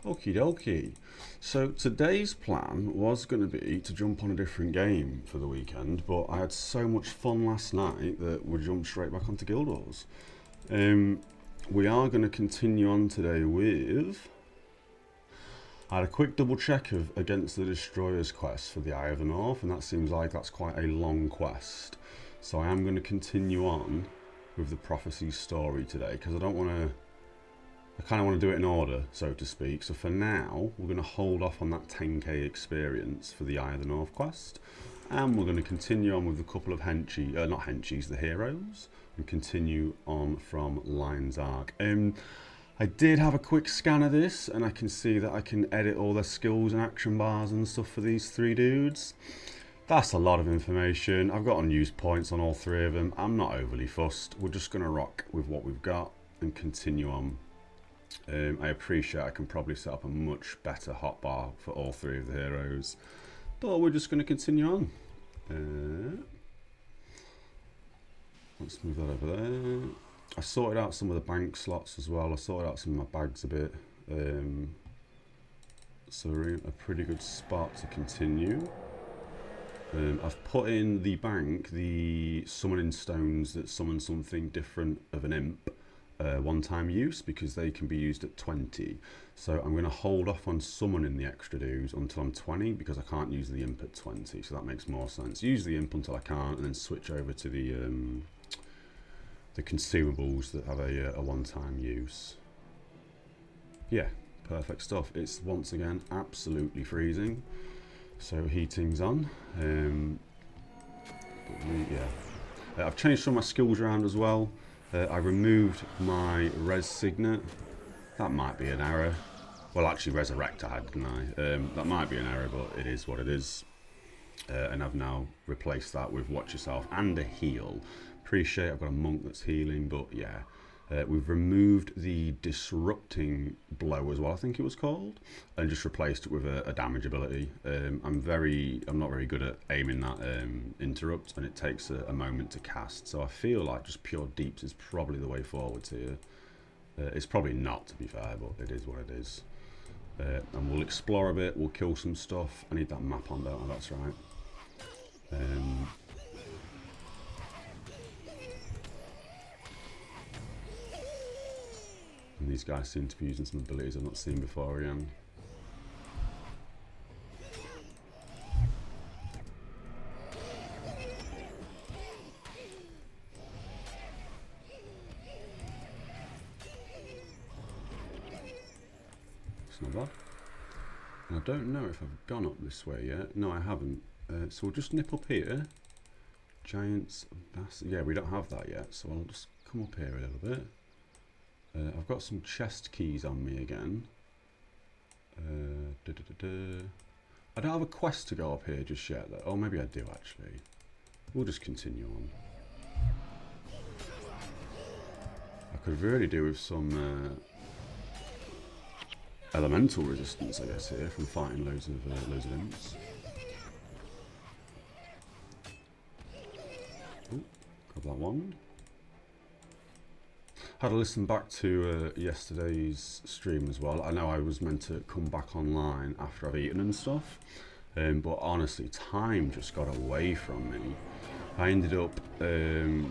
Okie dokie. So today's plan was going to be to jump on a different game for the weekend, but I had so much fun last night that we jumped straight back onto Guild Wars. We are going to continue on today with... I had a quick double check of Against the Destroyers quest for the Eye of the North, and that seems like that's quite a long quest. So I am going to continue on with the Prophecy story today, because I don't want to... I kind of want to do it in order, so to speak. So for now, we're going to hold off on that 10k experience for the Eye of the North quest. And we're going to continue on with a couple of henchies, not henchies, the heroes. And continue on from Lion's Arc. I did have a quick scan of this, and I can see that I can edit all their skills and action bars and stuff for these three dudes. That's a lot of information. I've got unused points on all three of them. I'm not overly fussed. We're just going to rock with what we've got and continue on. I appreciate I can probably set up a much better hotbar for all three of the heroes, but we're just going to continue on. Let's move that over there. I sorted out some of the bank slots as well. I sorted out some of my bags a bit, so we're in a pretty good spot to continue. I've put in the bank the summoning stones that summon something different of an imp. One-time use, because they can be used at 20. So I'm going to hold off on summoning the extra dudes until I'm 20, because I can't use the imp at 20, so that makes more sense. Use the imp until I can't, and then switch over to the consumables that have a one-time use. Yeah, perfect stuff. It's once again absolutely freezing, so heating's on. I've changed some of my skills around as well. I removed my res signet. That might be an error. Well, actually, resurrect I had, didn't I? That might be an error, but it is what it is. And I've now replaced that with watch yourself and a heal. Appreciate I've got a monk that's healing, but yeah. We've removed the disrupting blow as well, I think it was called, and just replaced it with a damage ability. I'm not very good at aiming that interrupt, and it takes a moment to cast. So I feel like just pure deeps is probably the way forward here. It's probably not, to be fair, but it is what it is. And we'll explore a bit. We'll kill some stuff. I need that map on, don't I? That's right. And these guys seem to be using some abilities I've not seen before again. It's not bad. And I don't know if I've gone up this way yet. No, I haven't. So we'll just nip up here. Giants, yeah, we don't have that yet, so I'll just come up here a little bit. I've got some chest keys on me again. I don't have a quest to go up here just yet, though. Oh, maybe I do, actually. We'll just continue on. I could really do with some elemental resistance, I guess, here, from fighting loads of imps. Ooh, grab that wand. Had to listen back to yesterday's stream as well. I know I was meant to come back online after I've eaten and stuff, but honestly, time just got away from me. I ended up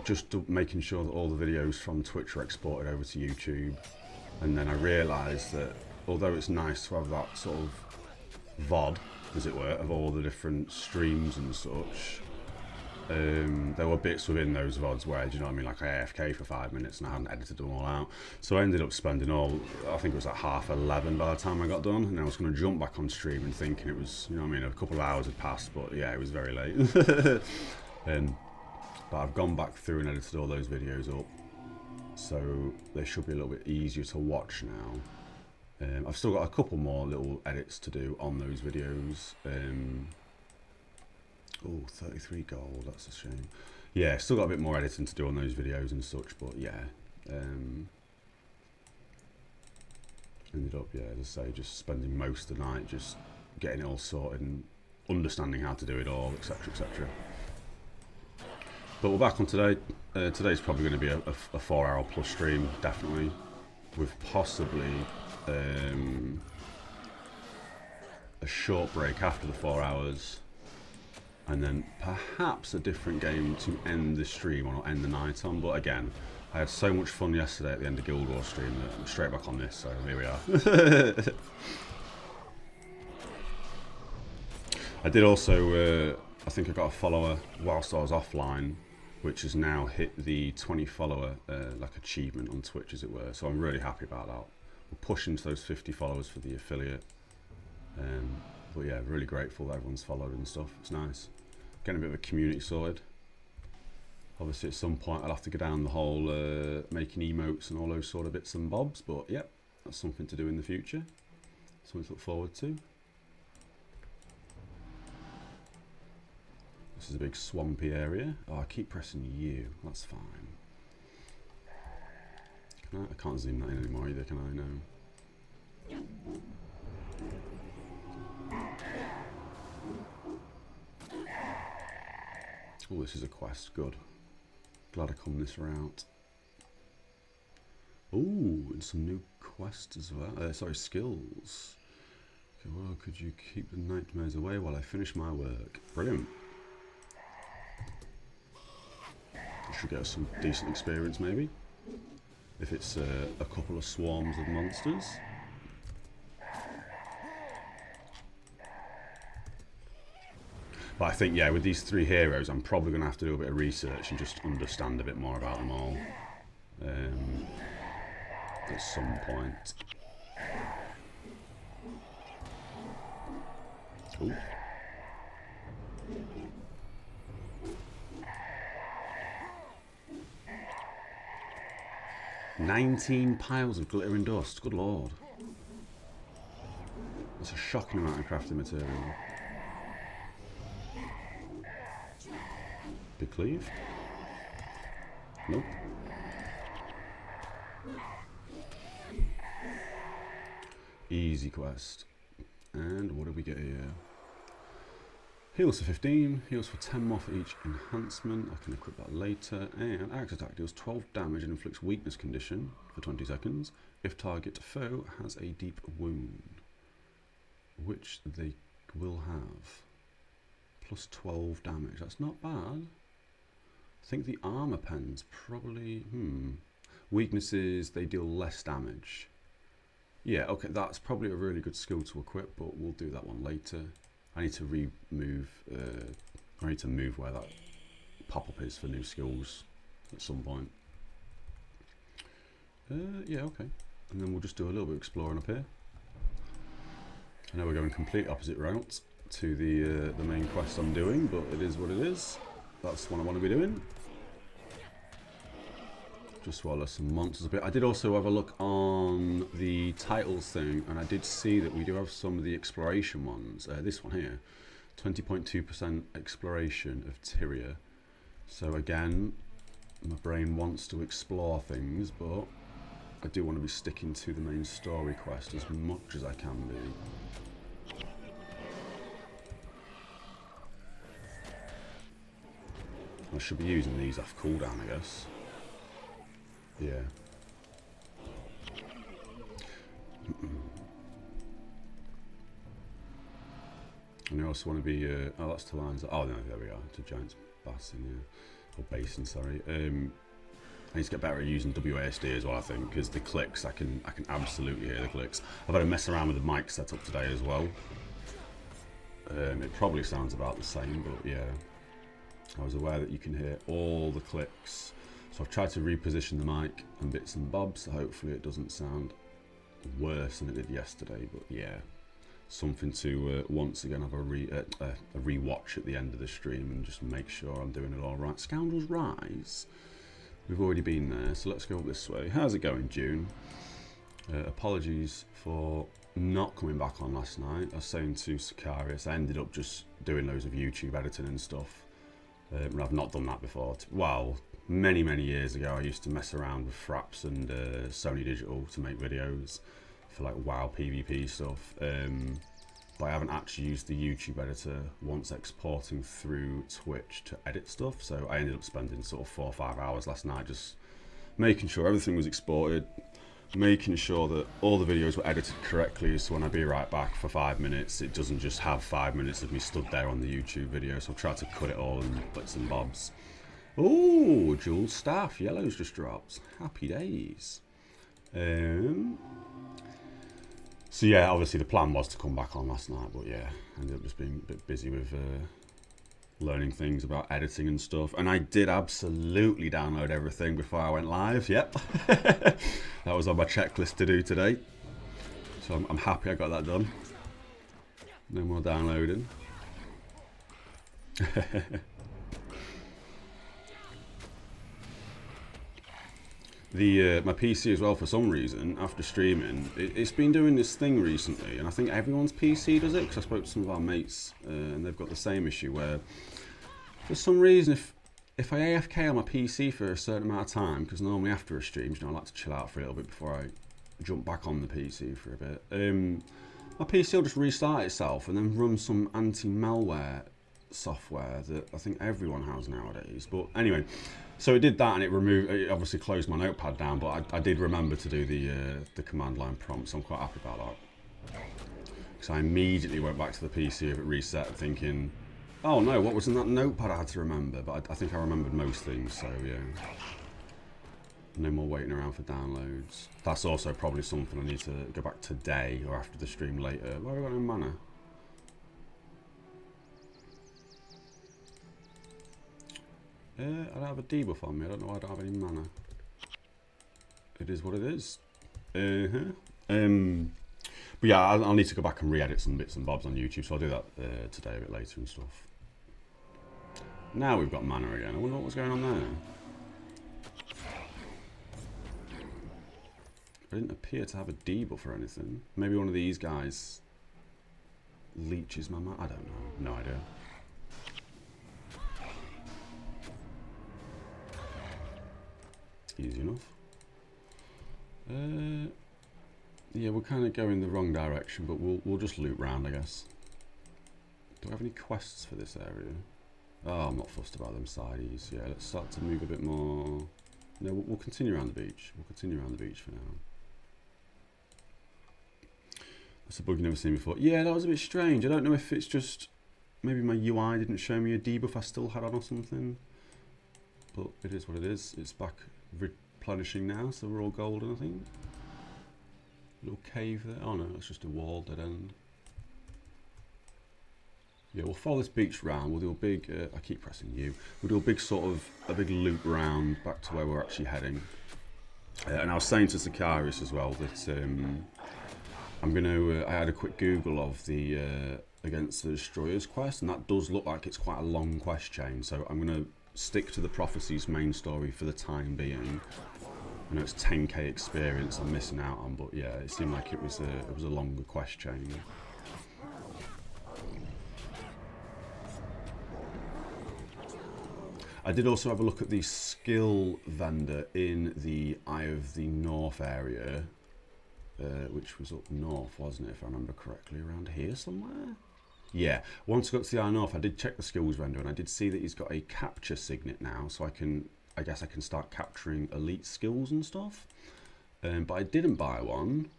just making sure that all the videos from Twitch are exported over to YouTube, and then I realised that although it's nice to have that sort of VOD, as it were, of all the different streams and such, there were bits within those VODs where, do you know what I mean, like I AFK for 5 minutes and I hadn't edited them all out. So I ended up spending I think it was like 11:30 by the time I got done, and I was going to jump back on stream and thinking it was, you know what I mean, a couple of hours had passed, but yeah, it was very late. But I've gone back through and edited all those videos up, so they should be a little bit easier to watch now. I've still got a couple more little edits to do on those videos. Oh, 33 gold, that's a shame. Yeah, still got a bit more editing to do on those videos and such, but yeah. Ended up, yeah, as I say, just spending most of the night just getting it all sorted and understanding how to do it all, etc, etc. But we're back on today. Today's probably going to be a 4 hour plus stream, definitely, with possibly a short break after the 4 hours, and then perhaps a different game to end the stream or end the night on. But again, I had so much fun yesterday at the end of Guild Wars stream that I'm straight back on this, so here we are. I did also, I think I got a follower whilst I was offline, which has now hit the 20 follower like achievement on Twitch, as it were. So I'm really happy about that. We're pushing to those 50 followers for the affiliate. But yeah, really grateful that everyone's followed and stuff. It's nice. Getting a bit of a community sorted. Obviously at some point I'll have to go down the whole making emotes and all those sort of bits and bobs, but yeah, that's something to do in the future. Something to look forward to. This is a big swampy area. Oh, I keep pressing U. That's fine. I can't zoom that in anymore either, can I? No. Oh, this is a quest. Good. Glad I come this route. Oh, and some new quests as well. Sorry, skills. Okay, well, could you keep the nightmares away while I finish my work? Brilliant. I should get some decent experience, maybe. If it's a couple of swarms of monsters. But I think, yeah, with these 3 heroes, I'm probably going to have to do a bit of research and just understand a bit more about them all at some point. Ooh. 19 piles of glittering dust, good lord. That's a shocking amount of crafting material. Big cleave? Nope. Easy quest. And what do we get here? Heals for 15, heals for 10 more for each enhancement. I can equip that later. And axe attack deals 12 damage and inflicts weakness condition for 20 seconds if target foe has a deep wound, which they will have. Plus 12 damage. That's not bad. I think the armor pens probably. Weaknesses, they deal less damage. Yeah, okay, that's probably a really good skill to equip, but we'll do that one later. I need to remove, I need to move where that pop-up is for new skills at some point. Yeah, okay. And then we'll just do a little bit of exploring up here. I know we're going complete opposite route to the main quest I'm doing, but it is what it is. That's what I want to be doing. Just swallow some monsters a bit. I did also have a look on the titles thing, and I did see that we do have some of the exploration ones. This one here, 20.2% exploration of Tyria. So again, my brain wants to explore things, but I do want to be sticking to the main story quest as much as I can be. I should be using these off cooldown, I guess. Yeah. And I also want to be. Oh, that's to lines. Oh no, there we are. To Giant's Basin, yeah, or Basin. Sorry. I need to get better at using WASD as well. I think because the clicks, I can absolutely hear the clicks. I've had to mess around with the mic setup today as well. It probably sounds about the same, but yeah, I was aware that you can hear all the clicks. So I've tried to reposition the mic and bits and bobs, so hopefully it doesn't sound worse than it did yesterday. But yeah, something to once again have a re-watch at the end of the stream and just make sure I'm doing it all right. Scoundrels Rise. We've already been there, so let's go up this way. How's it going, June? Apologies for not coming back on last night. I was saying to Sicarius, I ended up just doing loads of YouTube editing and stuff. I've not done that before. Well, many years ago, I used to mess around with Fraps and Sony Digital to make videos for like WoW PvP stuff. But I haven't actually used the YouTube editor once exporting through Twitch to edit stuff. So I ended up spending sort of 4 or 5 hours last night just making sure everything was exported, making sure that all the videos were edited correctly, so when I be right back for 5 minutes, it doesn't just have 5 minutes of me stood there on the YouTube video. So I've tried to cut it all in bits and bobs. Oh, jeweled staff, yellow's just dropped. Happy days. So yeah, obviously the plan was to come back on last night, but yeah, I ended up just being a bit busy with learning things about editing and stuff. And I did absolutely download everything before I went live. Yep. That was on my checklist to do today. So I'm happy I got that done. No more downloading. My PC as well, for some reason, after streaming, it's been doing this thing recently, and I think everyone's PC does it, because I spoke to some of our mates, and they've got the same issue where, for some reason, if I AFK on my PC for a certain amount of time, because normally after a stream, I like to chill out for a little bit before I jump back on the PC for a bit, my PC will just restart itself and then run some anti-malware software that I think everyone has nowadays. But anyway, so it did that, and it obviously closed my notepad down, but I did remember to do the command line prompt, so I'm quite happy about that. Because I immediately went back to the PC if it reset, thinking, oh no, what was in that notepad I had to remember? But I think I remembered most things, so yeah. No more waiting around for downloads. That's also probably something I need to go back today or after the stream later. Why have I got no mana? I don't have a debuff on me. I don't know why I don't have any mana. It is what it is. But yeah, I'll need to go back and re-edit some bits and bobs on YouTube, so I'll do that today a bit later and stuff. Now we've got mana again. I wonder what was going on there. I didn't appear to have a debuff or anything. Maybe one of these guys leeches my mana. I don't know. No idea. Easy enough. Yeah, we're kind of going the wrong direction, but we'll just loop round, I guess. Do I have any quests for this area? Oh, I'm not fussed about them sides. Yeah, let's start to move a bit more. No, we'll continue around the beach. We'll continue around the beach for now. That's a bug you've never seen before. Yeah, that was a bit strange. I don't know if it's just maybe my UI didn't show me a debuff I still had on or something. But it is what it is. It's back replenishing now, so we're all golden, I think. Little cave there. Oh no, it's just a wall dead end. Yeah, we'll follow this beach round. We'll do a big, I keep pressing U. We'll do a big sort of, a big loop round back to where we're actually heading. And I was saying to Sakaris as well that I'm going to, I had a quick Google of the Against the Destroyers quest, and that does look like it's quite a long quest chain. So I'm going to stick to the Prophecy's main story for the time being. I know it's 10k experience I'm missing out on, but yeah, it seemed like it was a longer quest chain. I did also have a look at the skill vendor in the Eye of the North area, which was up north, wasn't it, if I remember correctly, around here somewhere? Yeah, once I got to the Eye of North, I did check the skills vendor, and I did see that he's got a capture signet now, so I guess I can start capturing elite skills and stuff. But I didn't buy one,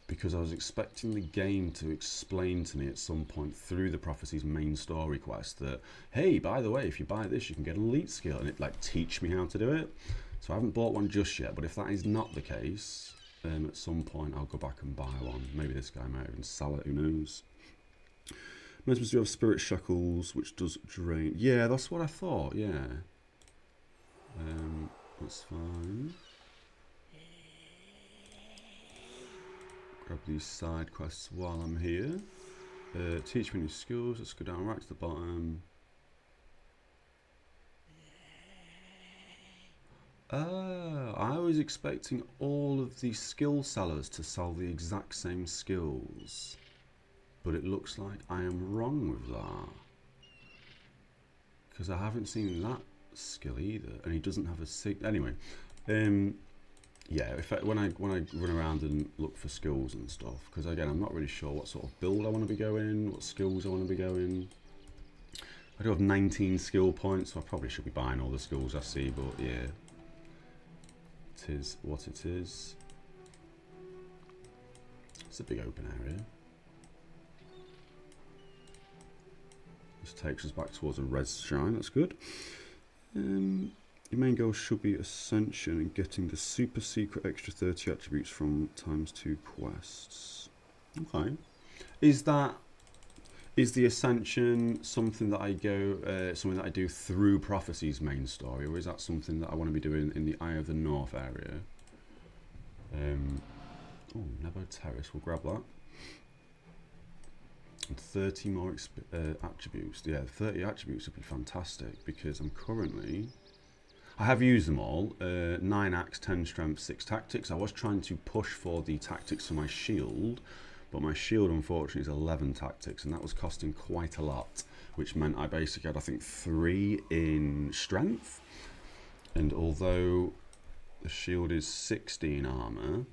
because I was expecting the game to explain to me at some point through the Prophecy's main story quest that, hey, by the way, if you buy this, you can get an elite skill, and it like teach me how to do it. So I haven't bought one just yet, but if that is not the case, at some point I'll go back and buy one. Maybe this guy might even sell it, who knows. Most of us do have spirit shackles, which does drain. Yeah, that's what I thought, yeah. That's fine. Grab these side quests while I'm here. Teach me new skills. Let's go down right to the bottom. I was expecting all of the skill sellers to sell the exact same skills, but it looks like I am wrong with that, because I haven't seen that skill either, and he doesn't have a sig. Anyway, yeah, when I run around and look for skills and stuff, because again, I'm not really sure what sort of build I want to be going, what skills I want to be going. I do have 19 skill points, so I probably should be buying all the skills I see, but yeah, it is what it is. It's a big open area. This takes us back towards a res shrine, that's good. Your main goal should be Ascension and getting the super secret extra 30 attributes from ×2 quests. Okay. Is the Ascension something that I something that I do through Prophecy's main story, or is that something that I want to be doing in the Eye of the North area? Oh, Nebo Terrace, we'll grab that. And 30 more attributes. Yeah, 30 attributes would be fantastic because I have used them all. 9 axe, 10 strength, 6 tactics. I was trying to push for the tactics for my shield, but my shield unfortunately is 11 tactics, and that was costing quite a lot, which meant I basically had, I think, 3 in strength. And although the shield is 16 armor,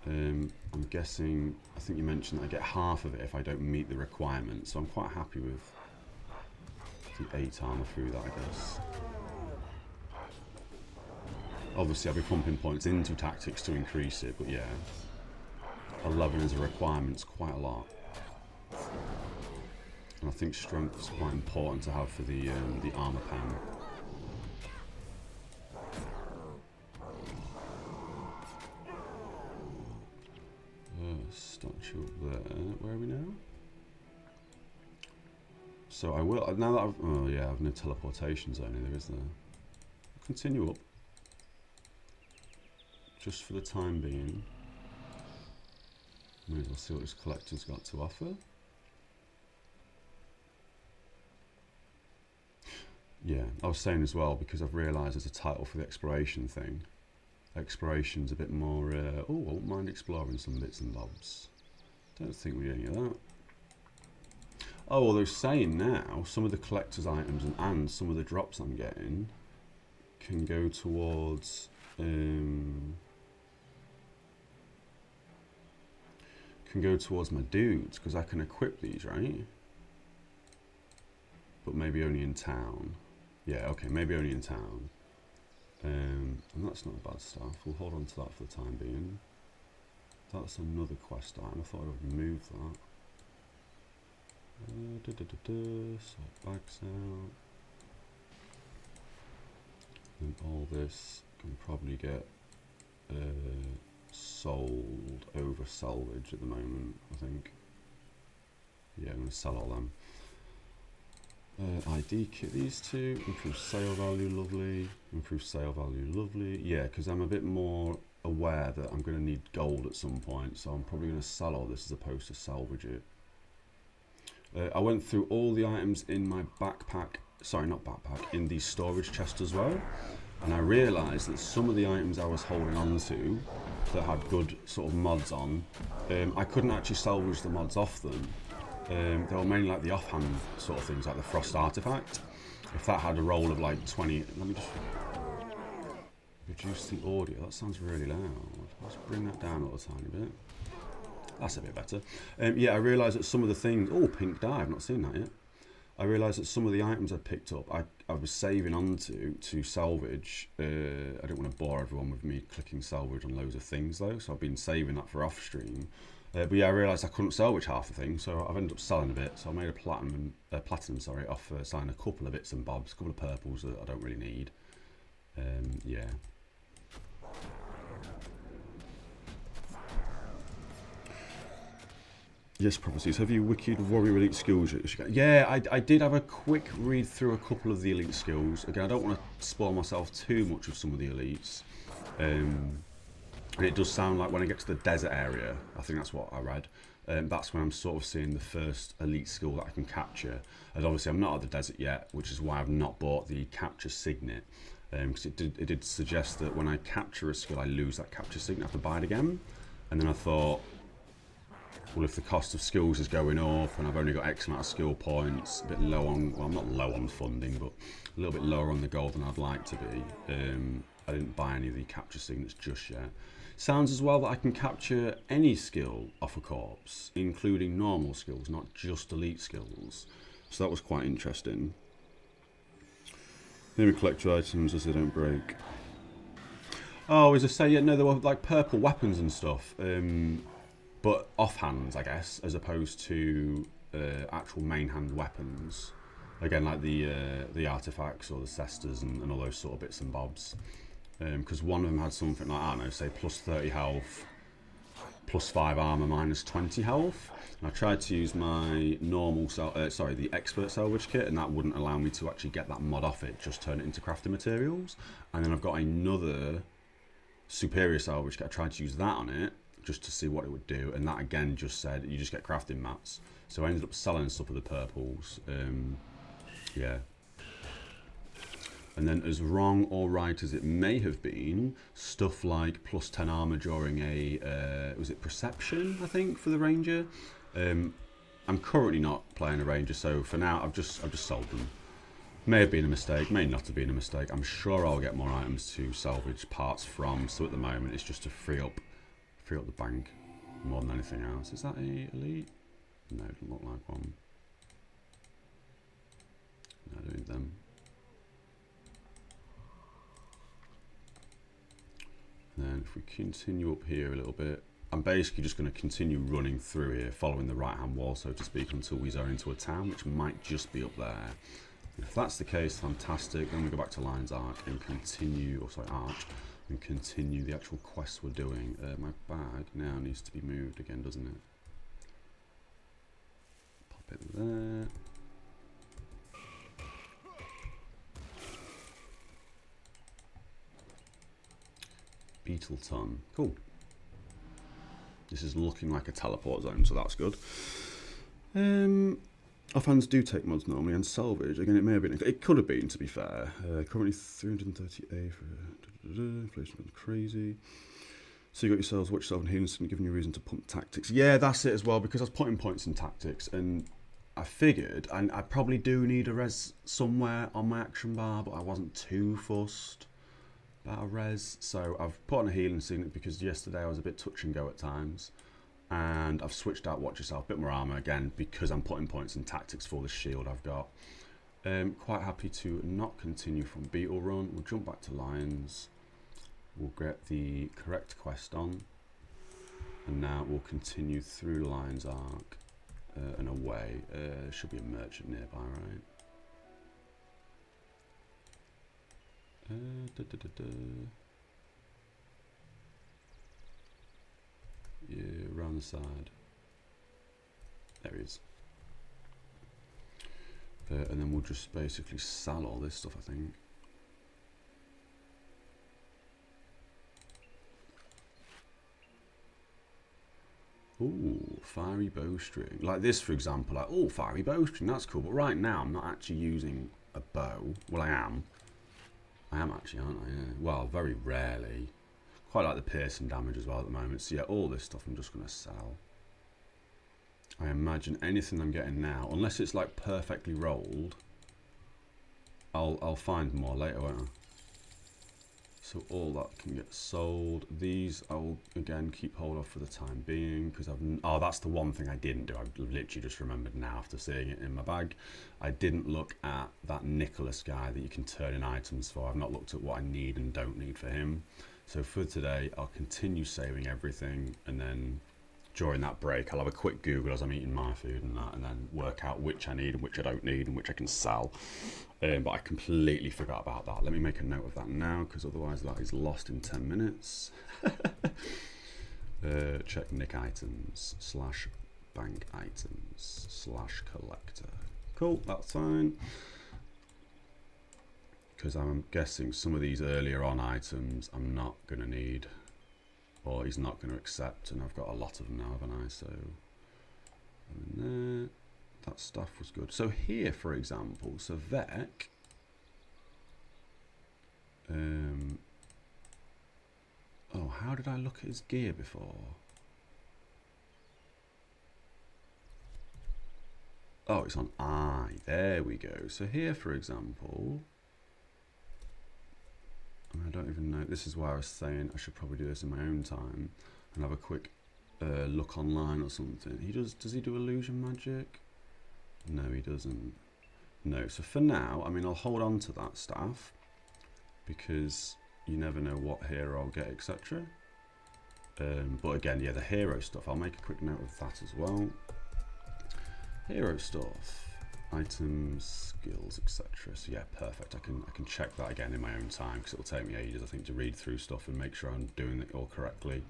I'm guessing, I think you mentioned that I get half of it if I don't meet the requirement, so I'm quite happy with the 8 armor through that, I guess. Obviously I'll be pumping points into tactics to increase it, but yeah, 11 as a requirement's quite a lot. And I think strength is quite important to have for the armor pen. Statue up there. Where are we now? So I will, now that oh yeah, I've no teleportation zone either, is there? I'll continue up. Just for the time being. May as well see what this collector's got to offer. Yeah, I was saying as well, because I've realised there's a title for the exploration thing. Exploration's a bit more, oh, I won't mind exploring some bits and bobs. Don't think we need any of that. Oh, well, they're saying now some of the collector's items and some of the drops I'm getting can go towards, my dudes, because I can equip these, right? But maybe only in town. Yeah, okay, maybe only in town. And that's not bad stuff. We'll hold on to that for the time being. That's another quest item. I thought I would remove that. Sort bags out. And all this can probably get sold over salvage at the moment, I think. Yeah, I'm going to sell all them. ID kit, these two. Improve sale value, lovely. Improve sale value, lovely. Yeah, because I'm a bit more aware that I'm going to need gold at some point, so I'm probably going to sell all this as opposed to salvage it. I went through all the items in my backpack, sorry, not backpack, in the storage chest as well, and I realised that some of the items I was holding on to that had good sort of mods on, I couldn't actually salvage the mods off them. They were mainly like the offhand sort of things, like the Frost Artifact. If that had a roll of like 20, let me just reduce the audio. That sounds really loud. Let's bring that down a little tiny bit. That's a bit better. Yeah, I realised that some of the things, oh, pink dye, I've not seen that yet. I realised that some of the items I picked up, I was saving onto to salvage. I don't want to bore everyone with me clicking salvage on loads of things though, so I've been saving that for off stream. But yeah, I realised I couldn't salvage half the thing, so I've ended up selling a bit. So I made a platinum, off selling a couple of bits and bobs, a couple of purples that I don't really need. Yeah. Yes, prophecies. Have you wicked warrior elite skills? Yeah, I did have a quick read through a couple of the elite skills. Again, I don't want to spoil myself too much of some of the elites. And it does sound like when I get to the desert area, I think that's what I read, that's when I'm sort of seeing the first elite skill that I can capture. And obviously I'm not at the desert yet, which is why I've not bought the capture signet. Because it did suggest that when I capture a skill, I lose that capture signet, I have to buy it again. And then I thought, well, if the cost of skills is going up and I've only got X amount of skill points, a bit low on, well, I'm not low on funding, but a little bit lower on the gold than I'd like to be, I didn't buy any of the capture signets just yet. Sounds as well that I can capture any skill off a corpse, including normal skills, not just elite skills. So that was quite interesting. Then we collect your items as they don't break. Oh, as I say, yeah, no, there were like purple weapons and stuff. but offhands, I guess, as opposed to actual main hand weapons. Again, like the artifacts or the cestas and all those sort of bits and bobs. Because one of them had something like, I don't know, say plus 30 health, plus 5 armor, minus 20 health. And I tried to use my normal, the expert salvage kit, and that wouldn't allow me to actually get that mod off it, just turn it into crafting materials. And then I've got another superior salvage kit. I tried to use that on it, just to see what it would do, and that again just said, you just get crafting mats. So I ended up selling stuff of the purples. Yeah. And then as wrong or right as it may have been, stuff like plus 10 armor during a, was it perception, I think, for the ranger? I'm currently not playing a ranger, so for now I've just sold them. May have been a mistake, may not have been a mistake. I'm sure I'll get more items to salvage parts from, so at the moment it's just to free up the bank more than anything else. Is that a elite? No, it doesn't look like one. No, I don't need them. And then if we continue up here a little bit, I'm basically just going to continue running through here, following the right-hand wall, so to speak, until we zone into a town, which might just be up there. If that's the case, fantastic. Then we go back to Lion's Arch and continue, or sorry, Arch, and continue the actual quest we're doing. My bag now needs to be moved again, doesn't it? Pop it there. Beetleton. Cool. This is looking like a teleport zone, so that's good. Offhands do take mods normally, and salvage. Again, it may have been. It could have been, to be fair. Currently 330A for inflation went crazy. So you got yourselves watch yourself and healing, giving you a reason to pump tactics. Yeah, that's it as well, because I was putting points in tactics, and I figured, and I probably do need a res somewhere on my action bar, but I wasn't too fussed about a res, so I've put on a healing signet because yesterday I was a bit touch and go at times, and I've switched out watch yourself, bit more armor again because I'm putting points in tactics for the shield I've got. Quite happy to not continue from Beetle Run. We'll jump back to Lions, we'll get the correct quest on, and now we'll continue through Lion's Arc and away. Should be a merchant nearby, right? Yeah, around the side. There he is. And then we'll just basically sell all this stuff, I think. Ooh, fiery bowstring. Like this, for example. Like, oh, fiery bowstring, that's cool. But right now, I'm not actually using a bow. Well, I am. I am actually, aren't I? Yeah. Well, very rarely. Quite like the piercing damage as well at the moment. So yeah, all this stuff I'm just going to sell. I imagine anything I'm getting now, unless it's like perfectly rolled, I'll find more later, won't I? So all that can get sold. These I'll again keep hold of for the time being because oh, that's the one thing I didn't do. I literally just remembered now after seeing it in my bag. I didn't look at that Nicholas guy that you can turn in items for. I've not looked at what I need and don't need for him. So for today, I'll continue saving everything, and then during that break, I'll have a quick Google as I'm eating my food and that, and then work out which I need and which I don't need and which I can sell. But I completely forgot about that. Let me make a note of that now, because otherwise that is lost in 10 minutes. Check Nick items / bank items / collector. Cool, that's fine. Because I'm guessing some of these earlier on items I'm not going to need, or he's not going to accept, and I've got a lot of them now, haven't I? So, and then there. That stuff was good. So here, for example, so Vec, oh, how did I look at his gear before? Oh, it's on I. There we go. So here, for example, I don't even know. This is why I was saying I should probably do this in my own time and have a quick look online or something. Does he do illusion magic? No, he doesn't. No, so for now, I mean, I'll hold on to that staff because you never know what hero I'll get, etc. But again, yeah, the hero stuff, I'll make a quick note of that as well. Hero stuff, items, skills, etc. So yeah, perfect. I can check that again in my own time, because it'll take me ages, I think, to read through stuff and make sure I'm doing it all correctly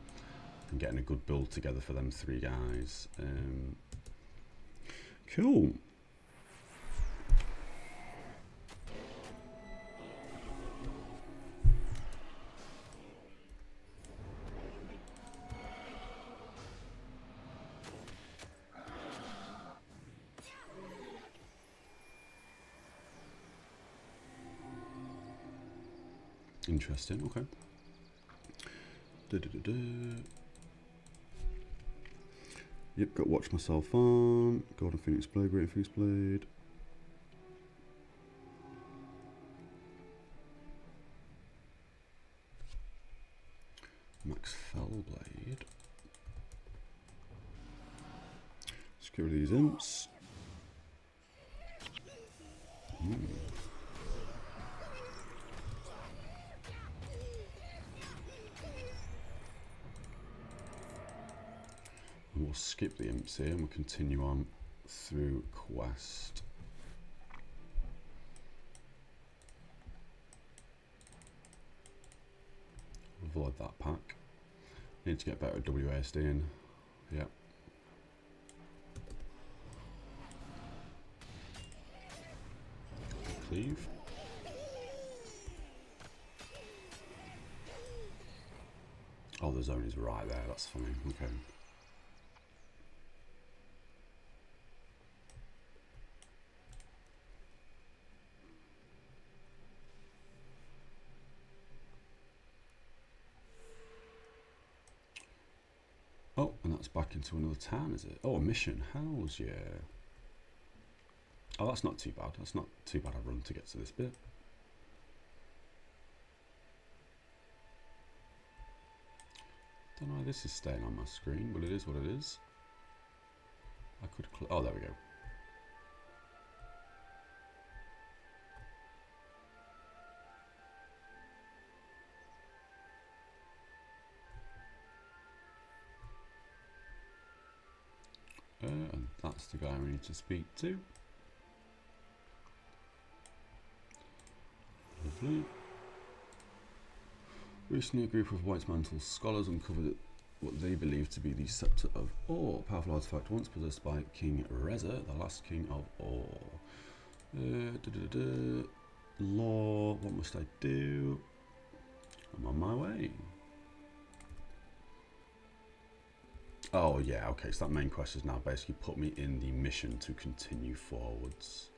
and getting a good build together for them three guys. Cool. Interesting, okay. Yep, got Watch Myself on. Golden Phoenix Blade, Great Phoenix Blade. Max Fellblade. Let's get rid of these imps. And we'll skip the imps here and we'll continue on through quest. Avoid that pack. Need to get better at WASD in. Yep. Cleave. Oh, the zone is right there, that's funny. Okay. Oh, and that's back into another town, is it? Oh, a mission. Hells yeah. Oh, that's not too bad. That's not too bad a run to get to this bit. Don't know why this is staying on my screen, but it is what it is. I could oh, there we go. And that's the guy we need to speak to. Lovely. Recently, a group of White Mantle scholars uncovered what they believe to be the Scepter of Ore, a powerful artifact once possessed by King Reza, the last king of Ore. Law, what must I do? I'm on my way. Oh yeah, okay, so that main quest has now basically put me in the mission to continue forwards.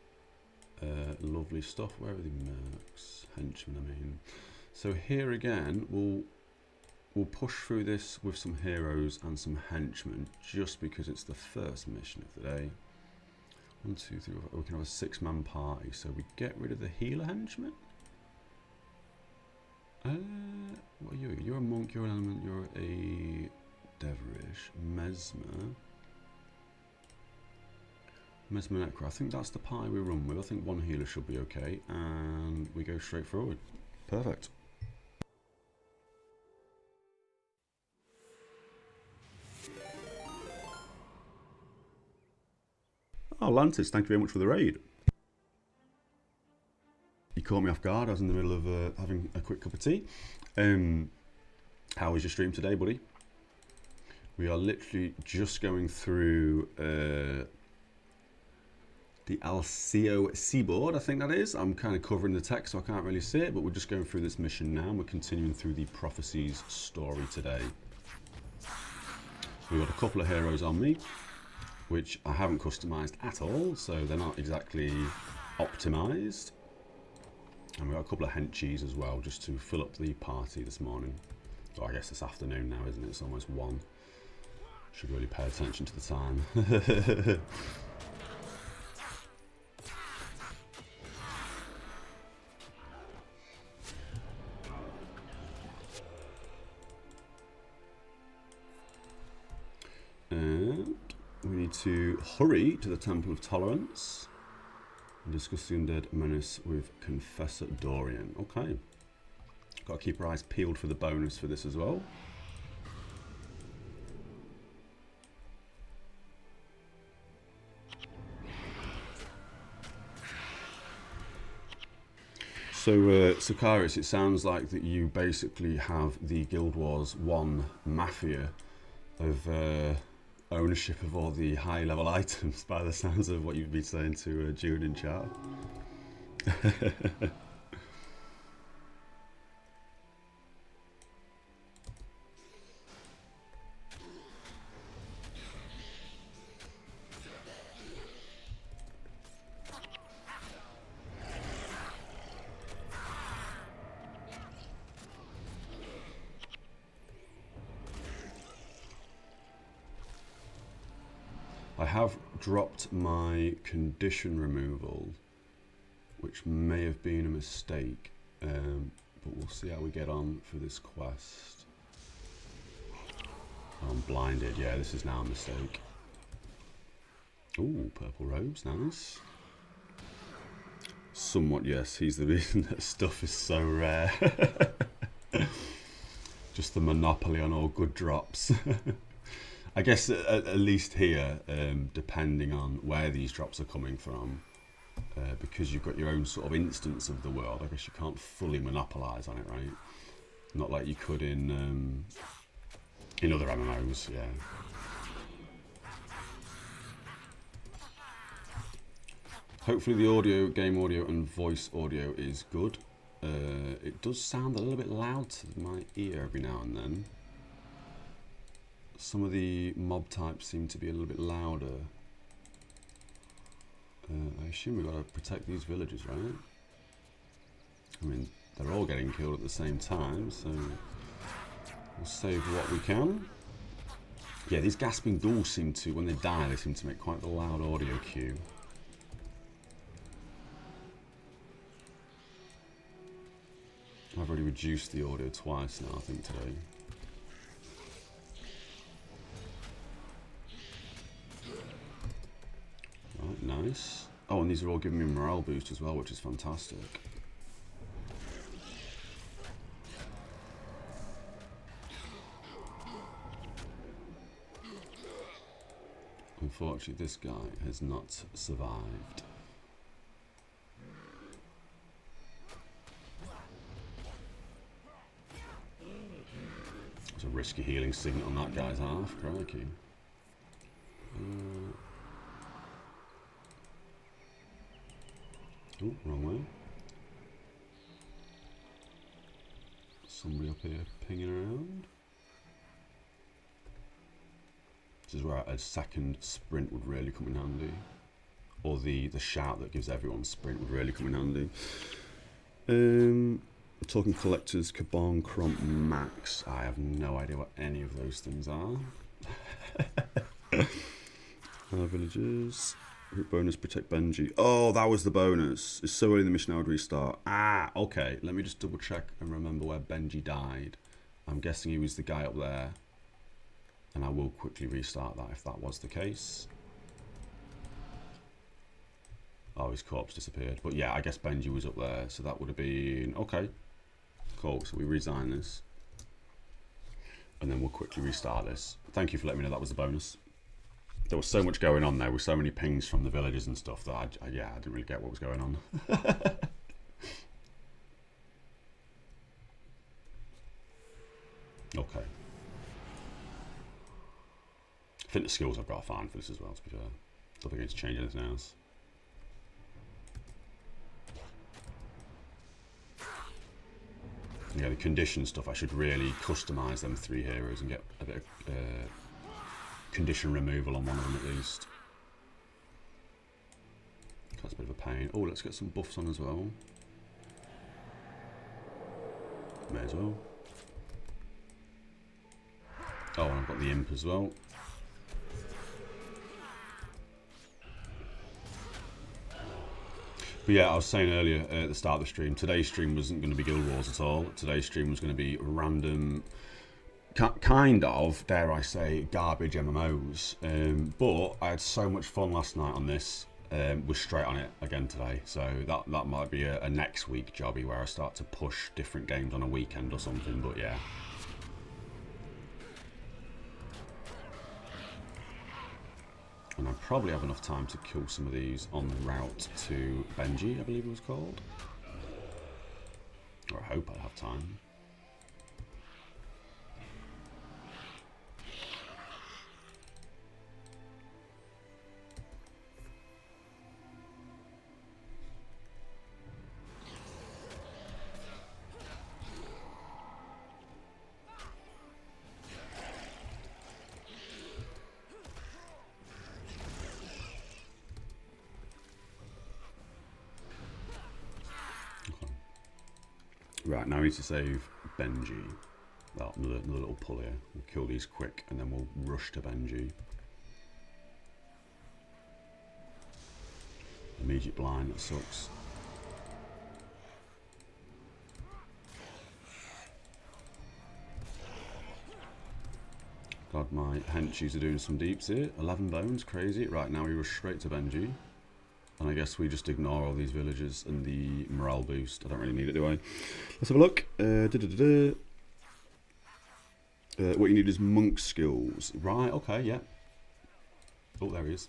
Lovely stuff. Where are the mercs? Henchmen, I mean. So here again, we'll push through this with some heroes and some henchmen, just because it's the first mission of the day. 1, 2, 3, 4, we can have a 6-man party, so we get rid of the healer henchman. What are you? You're a monk, you're an element, you're a Deverish, Mesmer Necro. I think that's the pie we run with. I think one healer should be okay, and we go straight forward. Perfect. Oh, Lantis, thank you very much for the raid. You caught me off guard. I was in the middle of having a quick cup of tea. How was your stream today, buddy? We are literally just going through the Alceo seaboard, I think that is. I'm kind of covering the text, so I can't really see it, but we're just going through this mission now, and we're continuing through the Prophecies story today. We've got a couple of heroes on me, which I haven't customized at all, so they're not exactly optimized. And we've got a couple of henchies as well, just to fill up the party this morning. Or I guess this afternoon now, isn't it? It's almost 1. Should really pay attention to the time. And we need to hurry to the Temple of Tolerance and discuss the undead menace with Confessor Dorian. Okay. Got to keep our eyes peeled for the bonus for this as well. So Kairos, it sounds like that you basically have the Guild Wars 1 mafia of ownership of all the high-level items by the sounds of what you've been saying to June in chat. I have dropped my condition removal, which may have been a mistake, but we'll see how we get on for this quest. Oh, I'm blinded. Yeah, this is now a mistake. Ooh, purple robes, nice. Somewhat, yes, he's the reason that stuff is so rare. Just the monopoly on all good drops. I guess at least here, depending on where these drops are coming from, because you've got your own sort of instance of the world, I guess you can't fully monopolise on it, right? Not like you could in other MMOs, yeah. Hopefully the audio, game audio and voice audio is good. It does sound a little bit loud to my ear every now and then. Some of the mob types seem to be a little bit louder. I assume we've got to protect these villages, right? I mean, they're all getting killed at the same time, so we'll save what we can. Yeah, these gasping ghouls seem to, when they die, they seem to make quite the loud audio cue. I've already reduced the audio twice now, I think, today. Right, nice. Oh, and these are all giving me a morale boost as well, which is fantastic. Unfortunately, this guy has not survived. It's a risky healing signet on that guy's half, crikey. Oh, wrong way. Somebody up here pinging around. This is where a second sprint would really come in handy. Or the shout that gives everyone sprint would really come in handy. Talking collectors, Kabong, Crump, Max. I have no idea what any of those things are. Villagers. Root bonus, protect Benji. Oh, that was the bonus. It's so early in the mission I would restart. Ah, okay. Let me just double check and remember where Benji died. I'm guessing he was the guy up there. And I will quickly restart that if that was the case. Oh, his corpse disappeared. But yeah, I guess Benji was up there. So that would have been... Okay. Cool. So we resign this. And then we'll quickly restart this. Thank you for letting me know that was the bonus. There was so much going on there with so many pings from the villages and stuff that I didn't really get what was going on. Okay. I think the skills I've got are fine for this as well, to be fair. Don't think I need to change anything else. Yeah, the condition stuff, I should really customise them 3 heroes and get a bit of condition removal on one of them at least. That's a bit of a pain. Oh, let's get some buffs on as well. May as well. Oh, and I've got the imp as well. But yeah, I was saying earlier at the start of the stream, today's stream wasn't going to be Guild Wars at all. Today's stream was going to be random, kind of, dare I say, garbage MMOs. But I had so much fun last night on this. We're straight on it again today. So that might be a next week jobby where I start to push different games on a weekend or something. But yeah. And I probably have enough time to kill some of these on the route to Benji, I believe it was called. Or I hope I'd have time. Right, now we need to save Benji. Well, another little pull here. We'll kill these quick and then we'll rush to Benji. Immediate blind, that sucks. God, my henchies are doing some deeps here. 11 bones, crazy. Right, now we rush straight to Benji. And I guess we just ignore all these villagers and the morale boost. I don't really need it, do I? Let's have a look. What you need is monk skills. Right, okay, yeah. Oh, there he is.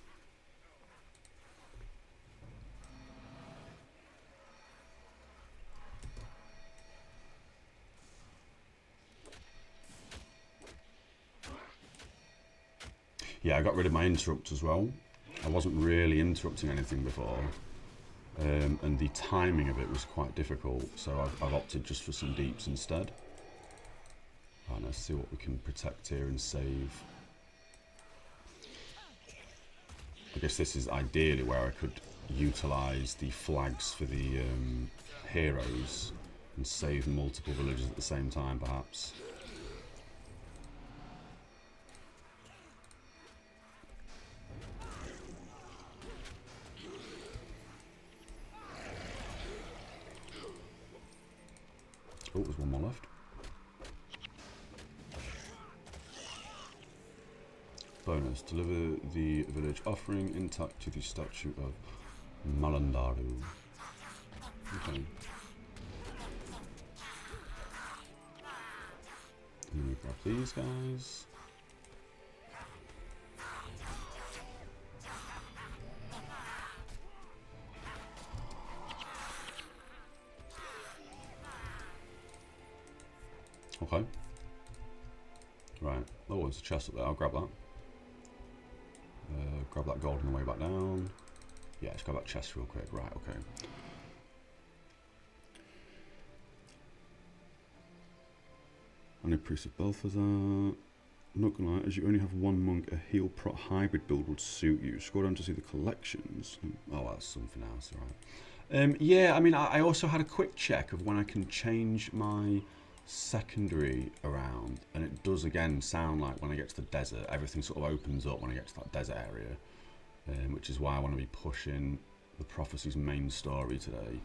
Yeah, I got rid of my interrupt as well. I wasn't really interrupting anything before, and the timing of it was quite difficult, so I've opted just for some deeps instead. Right, let's see what we can protect here and save. I guess this is ideally where I could utilise the flags for the heroes and save multiple villagers at the same time, perhaps. Oh, there's one more left. Bonus, deliver the village offering intact to the statue of Malandaru. Okay. Let me grab these guys. Okay. Right. Oh, there's a chest up there. I'll grab that. Grab that gold on the way back down. Yeah, let's grab that chest real quick. Right, okay. I need Priest of Balthazar. I'm not gonna lie, as you only have one monk, a heal prot hybrid build would suit you. Scroll down to see the collections. Oh, that's something else, alright. Yeah, I mean, I also had a quick check of when I can change my secondary around, and it does again sound like when I get to the desert, everything sort of opens up when I get to that desert area, which is why I want to be pushing the Prophecy's main story today.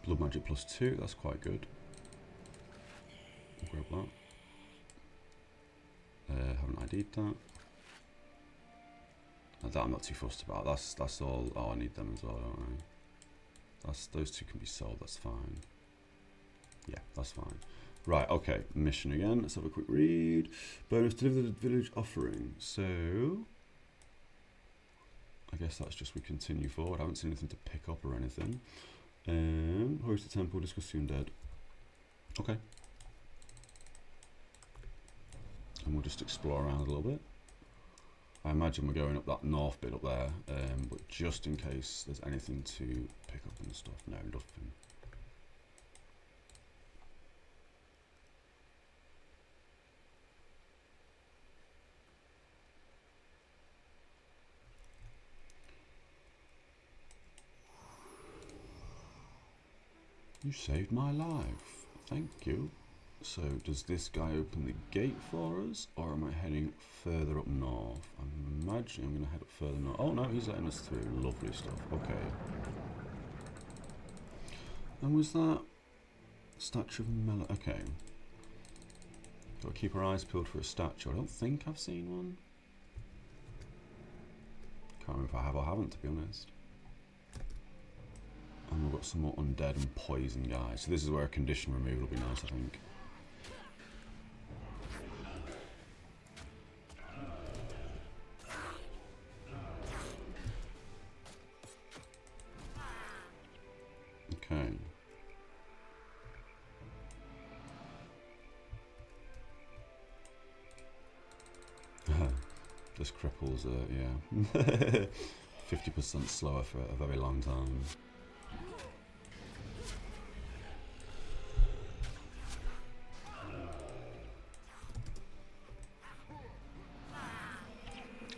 Blood magic +2, that's quite good. I'll grab that. Haven't ID'd that. That I'm not too fussed about. That's all. Oh, I need them as well, don't I? Those two can be sold. That's fine. Yeah, that's fine. Right. Okay. Mission again. Let's have a quick read. Bonus: deliver the village offering. So, I guess that's just we continue forward. I haven't seen anything to pick up or anything. Host the temple. Discuss the undead. Okay. And we'll just explore around a little bit. I imagine we're going up that north bit up there, but just in case there's anything to pick up and stuff. No, nothing. You saved my life. Thank you. So, does this guy open the gate for us, or am I heading further up north? I'm imagining I'm going to head up further north. Oh no, he's letting us through. Lovely stuff. Okay. And was that statue of Mela? Okay. Got to keep our eyes peeled for a statue. I don't think I've seen one. Can't remember if I have or haven't, to be honest. And we've got some more undead and poison guys. So this is where a condition removal will be nice, I think. Okay. This cripples, yeah. 50% slower for a very long time.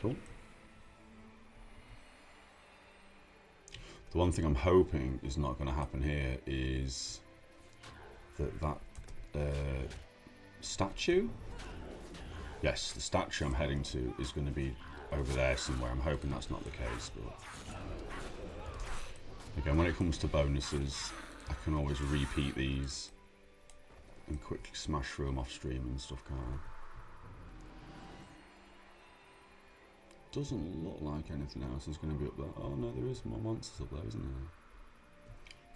Cool. The one thing I'm hoping is not going to happen here is that statue? Yes, the statue I'm heading to is going to be over there somewhere. I'm hoping that's not the case, but again, when it comes to bonuses, I can always repeat these and quickly smash through them off stream and stuff, can't I? Doesn't look like anything else is going to be up there. Oh no, there is more monsters up there, isn't there?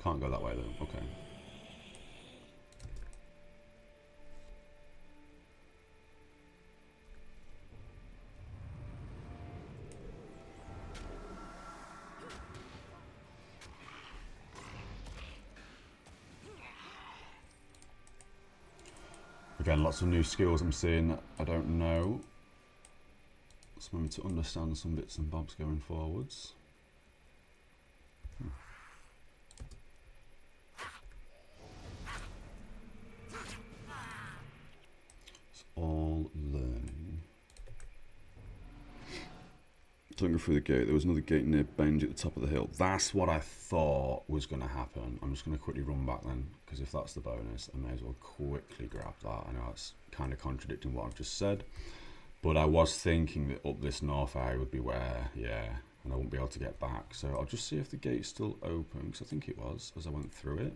Can't go that way though. Okay. Again, lots of new skills I'm seeing that I don't know. It's meant to understand some bits and bobs going forwards. It's all learning. Don't go through the gate. There was another gate near Benji at the top of the hill. That's what I thought was going to happen. I'm just going to quickly run back then, because if that's the bonus, I may as well quickly grab that. I know that's kind of contradicting what I've just said. But I was thinking that up this north area would be where, yeah, and I wouldn't be able to get back. So I'll just see if the gate's still open, because I think it was as I went through it.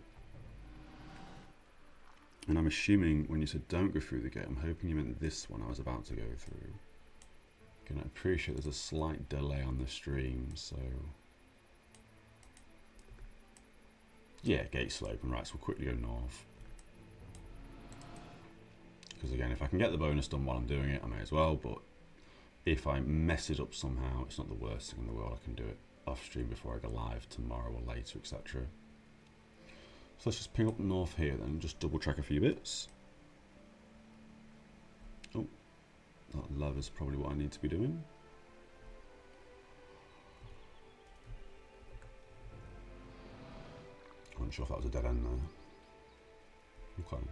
And I'm assuming when you said don't go through the gate, I'm hoping you meant this one I was about to go through. Again, I appreciate there's a slight delay on the stream, so... Yeah, gate's still open, right, so we'll quickly go north. Because again, if I can get the bonus done while I'm doing it, I may as well, but if I mess it up somehow, it's not the worst thing in the world. I can do it off stream before I go live tomorrow or later, etc. So let's just ping up north here then, just double check a few bits. Oh, that lever's probably what I need to be doing. I'm not sure if that was a dead end there. Okay.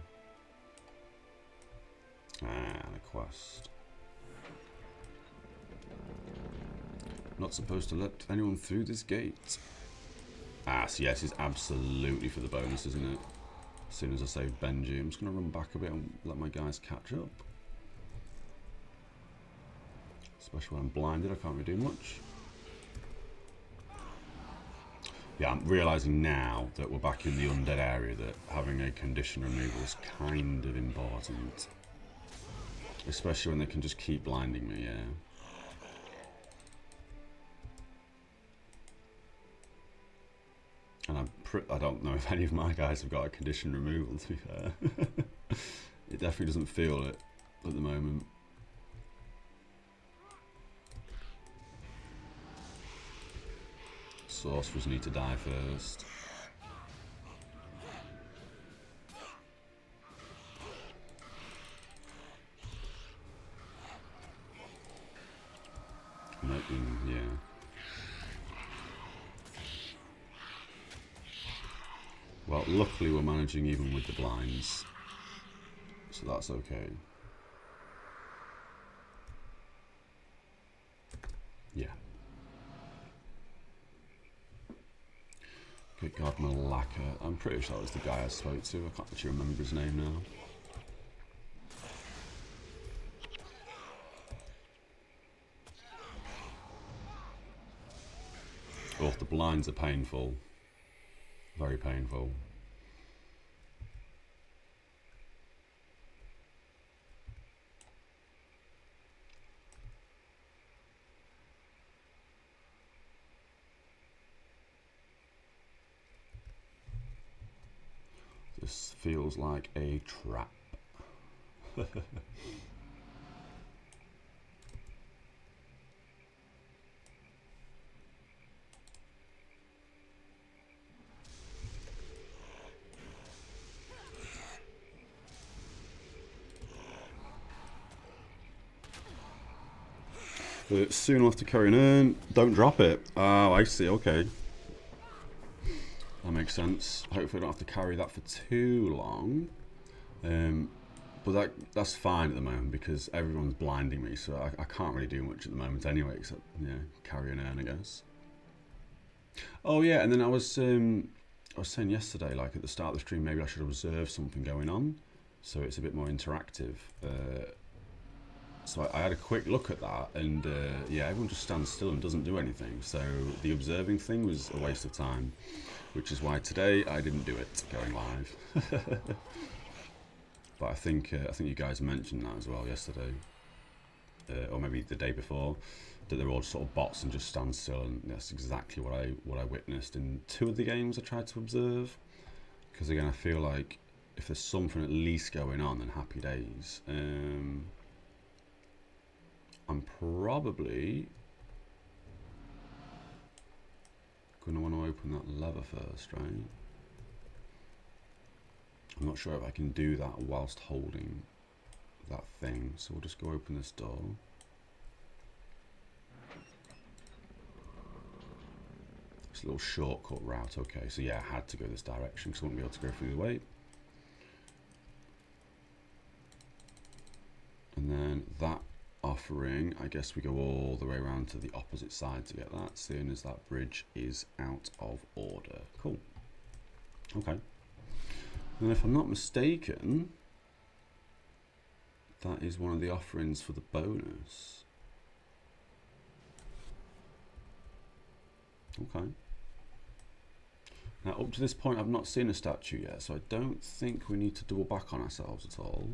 And a quest. Not supposed to let anyone through this gate. Ah, so yes, it's absolutely for the bonus, isn't it? As soon as I save Benji, I'm just going to run back a bit and let my guys catch up. Especially when I'm blinded, I can't really do much. Yeah, I'm realising now that we're back in the undead area that having a condition removal is kind of important. Especially when they can just keep blinding me, yeah. And I don't know if any of my guys have got a condition removal, to be fair. It definitely doesn't feel it at the moment. Sorcerers need to die first. Yeah. Well, luckily we're managing even with the blinds, so that's okay. Yeah. Good God, Malacca. I'm pretty sure that was the guy I spoke to. I can't actually remember his name now. Oh, the blinds are painful. Very painful. This feels like a trap. Soon after carry an urn, don't drop it. Oh, I see, okay. That makes sense. Hopefully I don't have to carry that for too long. But that's fine at the moment because everyone's blinding me, so I can't really do much at the moment anyway, except carry an urn, I guess. Oh yeah, and then I was saying yesterday, like at the start of the stream, maybe I should observe something going on, so it's a bit more interactive. So I had a quick look at that, and yeah, everyone just stands still and doesn't do anything. So the observing thing was a waste of time, which is why today I didn't do it going live. But I think you guys mentioned that as well yesterday, or maybe the day before, that they're all sort of bots and just stand still, and that's exactly what I witnessed in 2 of the games I tried to observe. Because again, I feel like if there's something at least going on, then happy days. I'm probably going to want to open that lever first, right? I'm not sure if I can do that whilst holding that thing, so we'll just go open this door. It's a little shortcut route, okay, so yeah, I had to go this direction because I wouldn't be able to go through the way. And then that offering, I guess we go all the way around to the opposite side to get that, seeing as that bridge is out of order. Cool. Okay. And if I'm not mistaken, that is one of the offerings for the bonus. Okay. Now, up to this point, I've not seen a statue yet, so I don't think we need to double back on ourselves at all.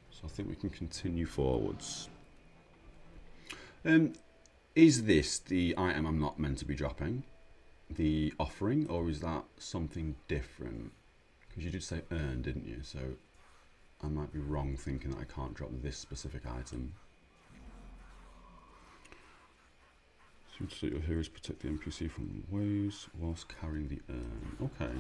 So I think we can continue forwards. Is this the item I'm not meant to be dropping? The offering, or is that something different? Because you did say earn, didn't you? So I might be wrong thinking that I can't drop this specific item. Seems to your heroes protect the NPC from waves whilst carrying the urn. Okay.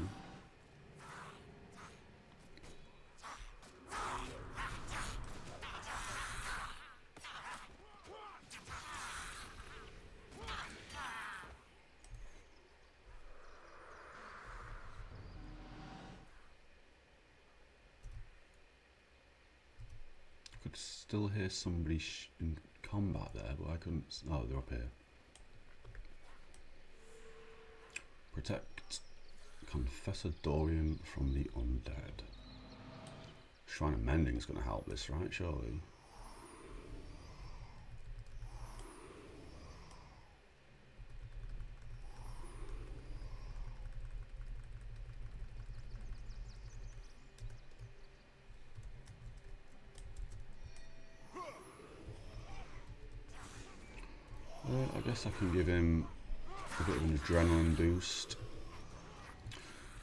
I could still hear somebody in combat there, but I couldn't. Oh, they're up here. Protect Confessor Dorian from the undead. Shrine of Mending is going to help this, right? Surely. I guess I can give him a bit of an adrenaline boost,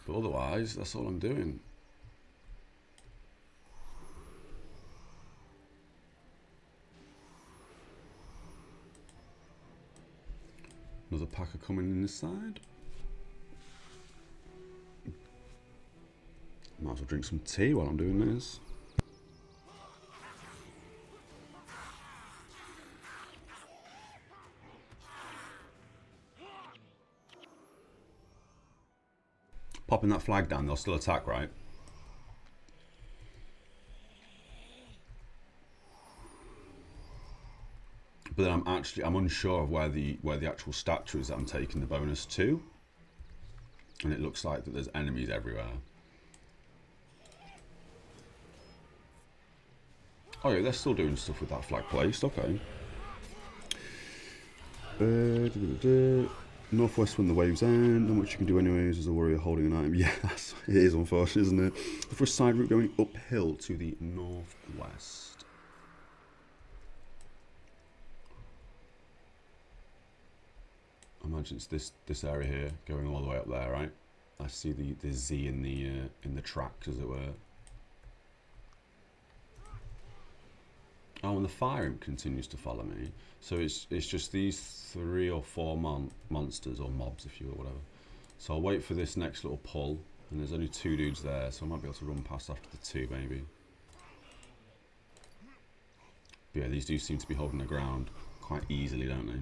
but otherwise that's all I'm doing. Another packer coming in this side. Might as well drink some tea while I'm doing this. Popping that flag down, they'll still attack, right? But then I'm unsure of where the actual statue is that I'm taking the bonus to, and it looks like that there's enemies everywhere. Oh yeah, they're still doing stuff with that flag placed. Okay. Northwest when the waves end, not much you can do anyways as a warrior holding an item. Yeah, it is unfortunate, isn't it? For a side route going uphill to the northwest. I imagine it's this area here, going all the way up there, right? I see the Z in the tracks, as it were. Oh, and the fire imp continues to follow me. So it's just these 3 or 4 monsters, or mobs if you will, whatever. So I'll wait for this next little pull, and there's only 2 dudes there, so I might be able to run past after the 2 maybe. But yeah, these do seem to be holding the ground quite easily, don't they?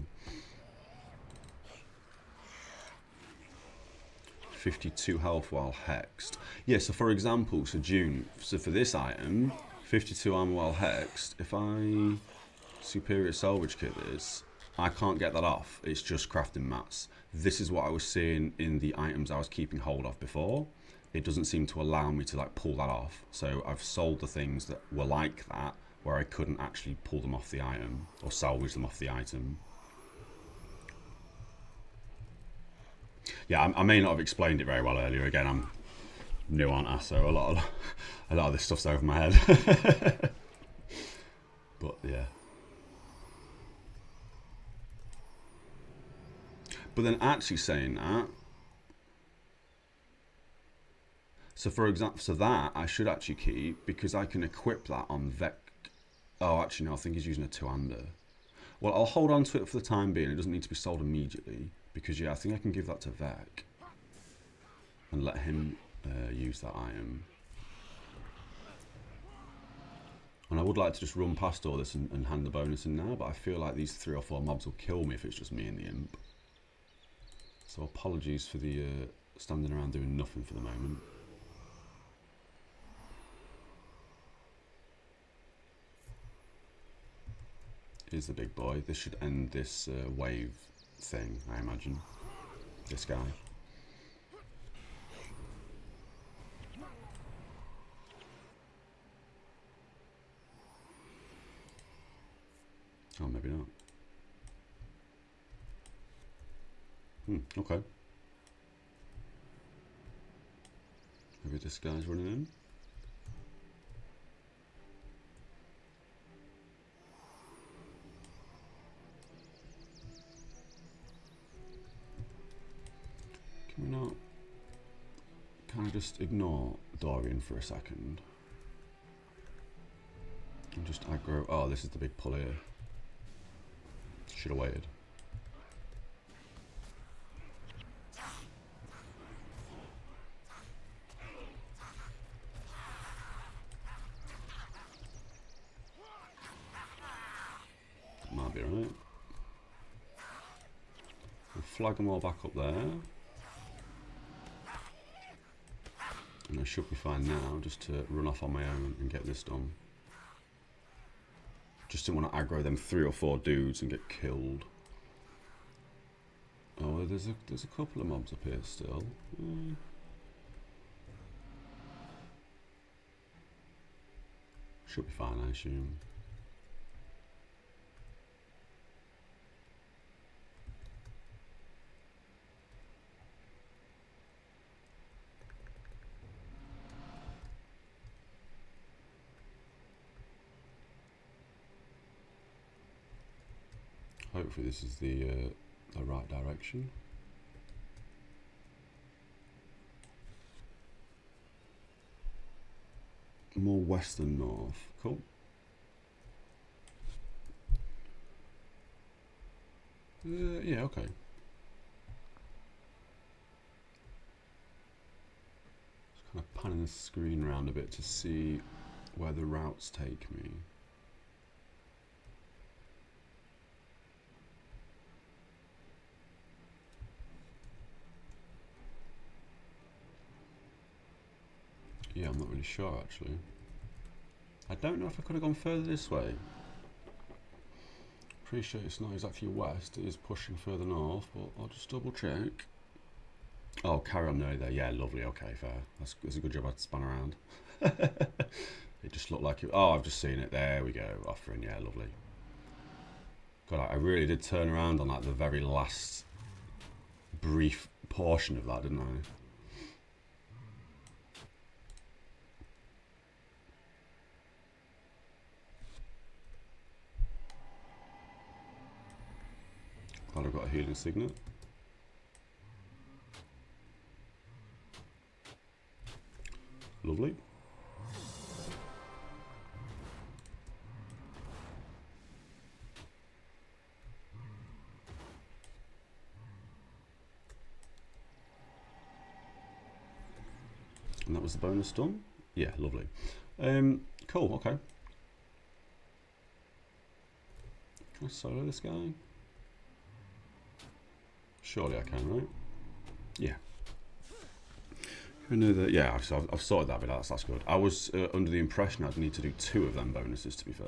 52 health while hexed. Yeah, so for example, so June, so for this item, 52 armor while hexed, if I superior salvage kit this, I can't get that off. It's just crafting mats. This is what I was seeing in the items I was keeping hold of before. It doesn't seem to allow me to like pull that off. So I've sold the things that were like that, where I couldn't actually pull them off the item or salvage them off the item. Yeah, I may not have explained it very well earlier. Again, I'm new, aren't I? So a lot of this stuff's over my head. But yeah. But then actually saying that, so for example, so that I should actually keep because I can equip that on Vec. Oh, actually no, I think he's using a two-hander. Well, I'll hold on to it for the time being. It doesn't need to be sold immediately because yeah, I think I can give that to Vec and let him use that item. And I would like to just run past all this and hand the bonus in now, but I feel like these 3 or 4 mobs will kill me if it's just me and the imp. So apologies for the standing around doing nothing for the moment. Here's the big boy. This should end this wave thing, I imagine. This guy. Oh, maybe not. Okay. Maybe this guy's running in. Can we not kind of just ignore Dorian for a second? And just aggro. Oh, this is the big pull here. Should have waited. Might be right. We'll flag them all back up there. And I should be fine now, just to run off on my own and get this done. Just didn't want to aggro them 3 or 4 dudes and get killed. Oh, there's a couple of mobs up here still. Should be fine, I assume. Hopefully this is the right direction. More west than north. Cool. Yeah, okay. Just kind of panning the screen around a bit to see where the routes take me. Yeah, I'm not really sure actually. I don't know if I could have gone further this way. Appreciate it's not exactly west, it is pushing further north, but I'll just double check. Oh, carry on nearly there. Yeah, lovely. Okay, fair. That's a good job I spun around. It just looked like it. Oh, I've just seen it. There we go. Offering. Yeah, lovely. God, I really did turn around on like the very last brief portion of that, didn't I? Glad I've got a healing signet. Lovely. And that was the bonus done? Yeah, lovely. Cool, okay. Can I solo this guy? Surely I can, right? Yeah. Yeah, I've sorted that bit out, so that's good. I was under the impression I'd need to do 2 of them bonuses, to be fair.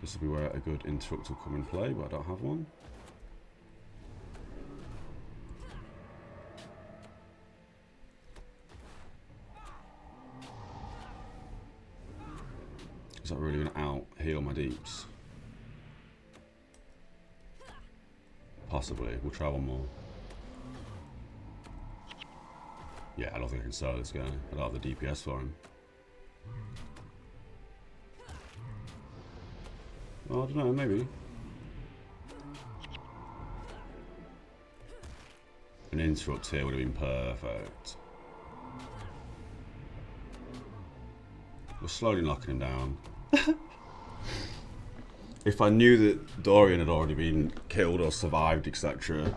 This will be where a good interrupt will come in play, but I don't have one. Is that really going to out-heal my deeps? Possibly. We'll try one more. Yeah, I don't think I can solo this guy. I don't have the DPS for him. Well, I don't know, maybe. An interrupt here would have been perfect. We're slowly knocking him down. If I knew that Dorian had already been killed or survived, etc.,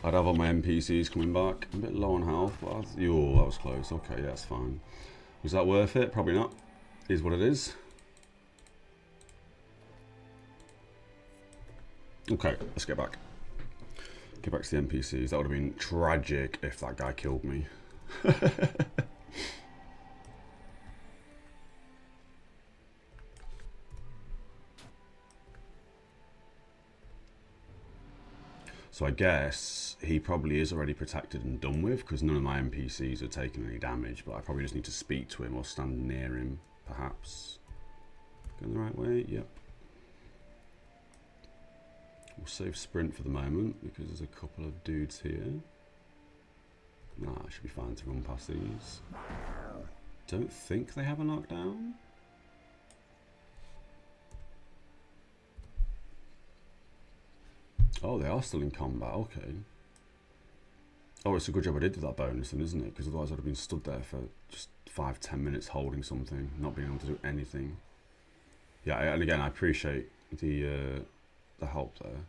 I'd have all my NPCs coming back. I'm a bit low on health, but that was close. Okay, yeah, that's fine. Was that worth it? Probably not. It is what it is. Okay, let's get back. Get back to the NPCs. That would have been tragic if that guy killed me. So I guess he probably is already protected and done with, because none of my NPCs are taking any damage, but I probably just need to speak to him or stand near him, perhaps. Going the right way? Yep. We'll save sprint for the moment, because there's a couple of dudes here. Nah, I should be fine to run past these. Don't think they have a knockdown. Oh, they are still in combat, okay. Oh, it's a good job I did do that bonus then, isn't it? Because otherwise I'd have been stood there for just 5-10 minutes holding something, not being able to do anything. Yeah, and again, I appreciate the help there.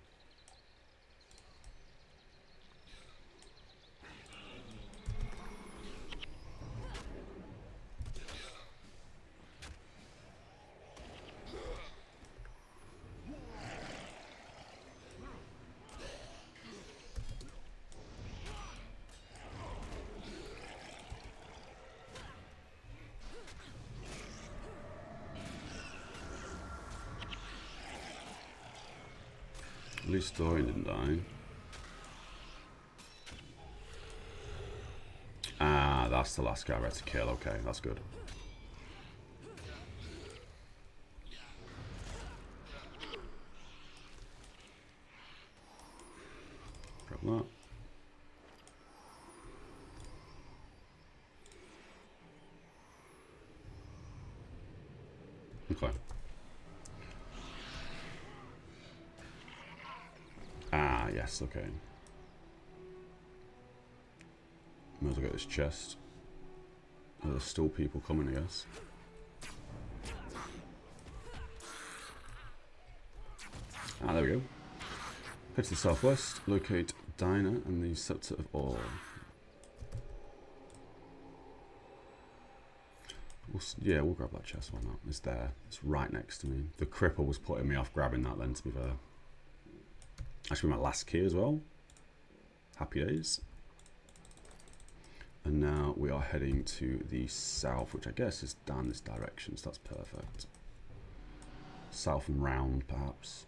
At least Dorian didn't die. Ah, that's the last guy I had to kill. Okay, that's good. Grab that. Okay. Ah, yes, okay. Might as well get this chest. Oh, there's still people coming, I guess. Ah, there we go. Head to the southwest, locate Dinah and the Scepter of Ore. We'll grab that chest, why not? It's there. It's right next to me. The cripple was putting me off grabbing that then, to be fair. Actually, my last key as well. Happy days. And now we are heading to the south, which I guess is down this direction, so that's perfect. South and round, perhaps.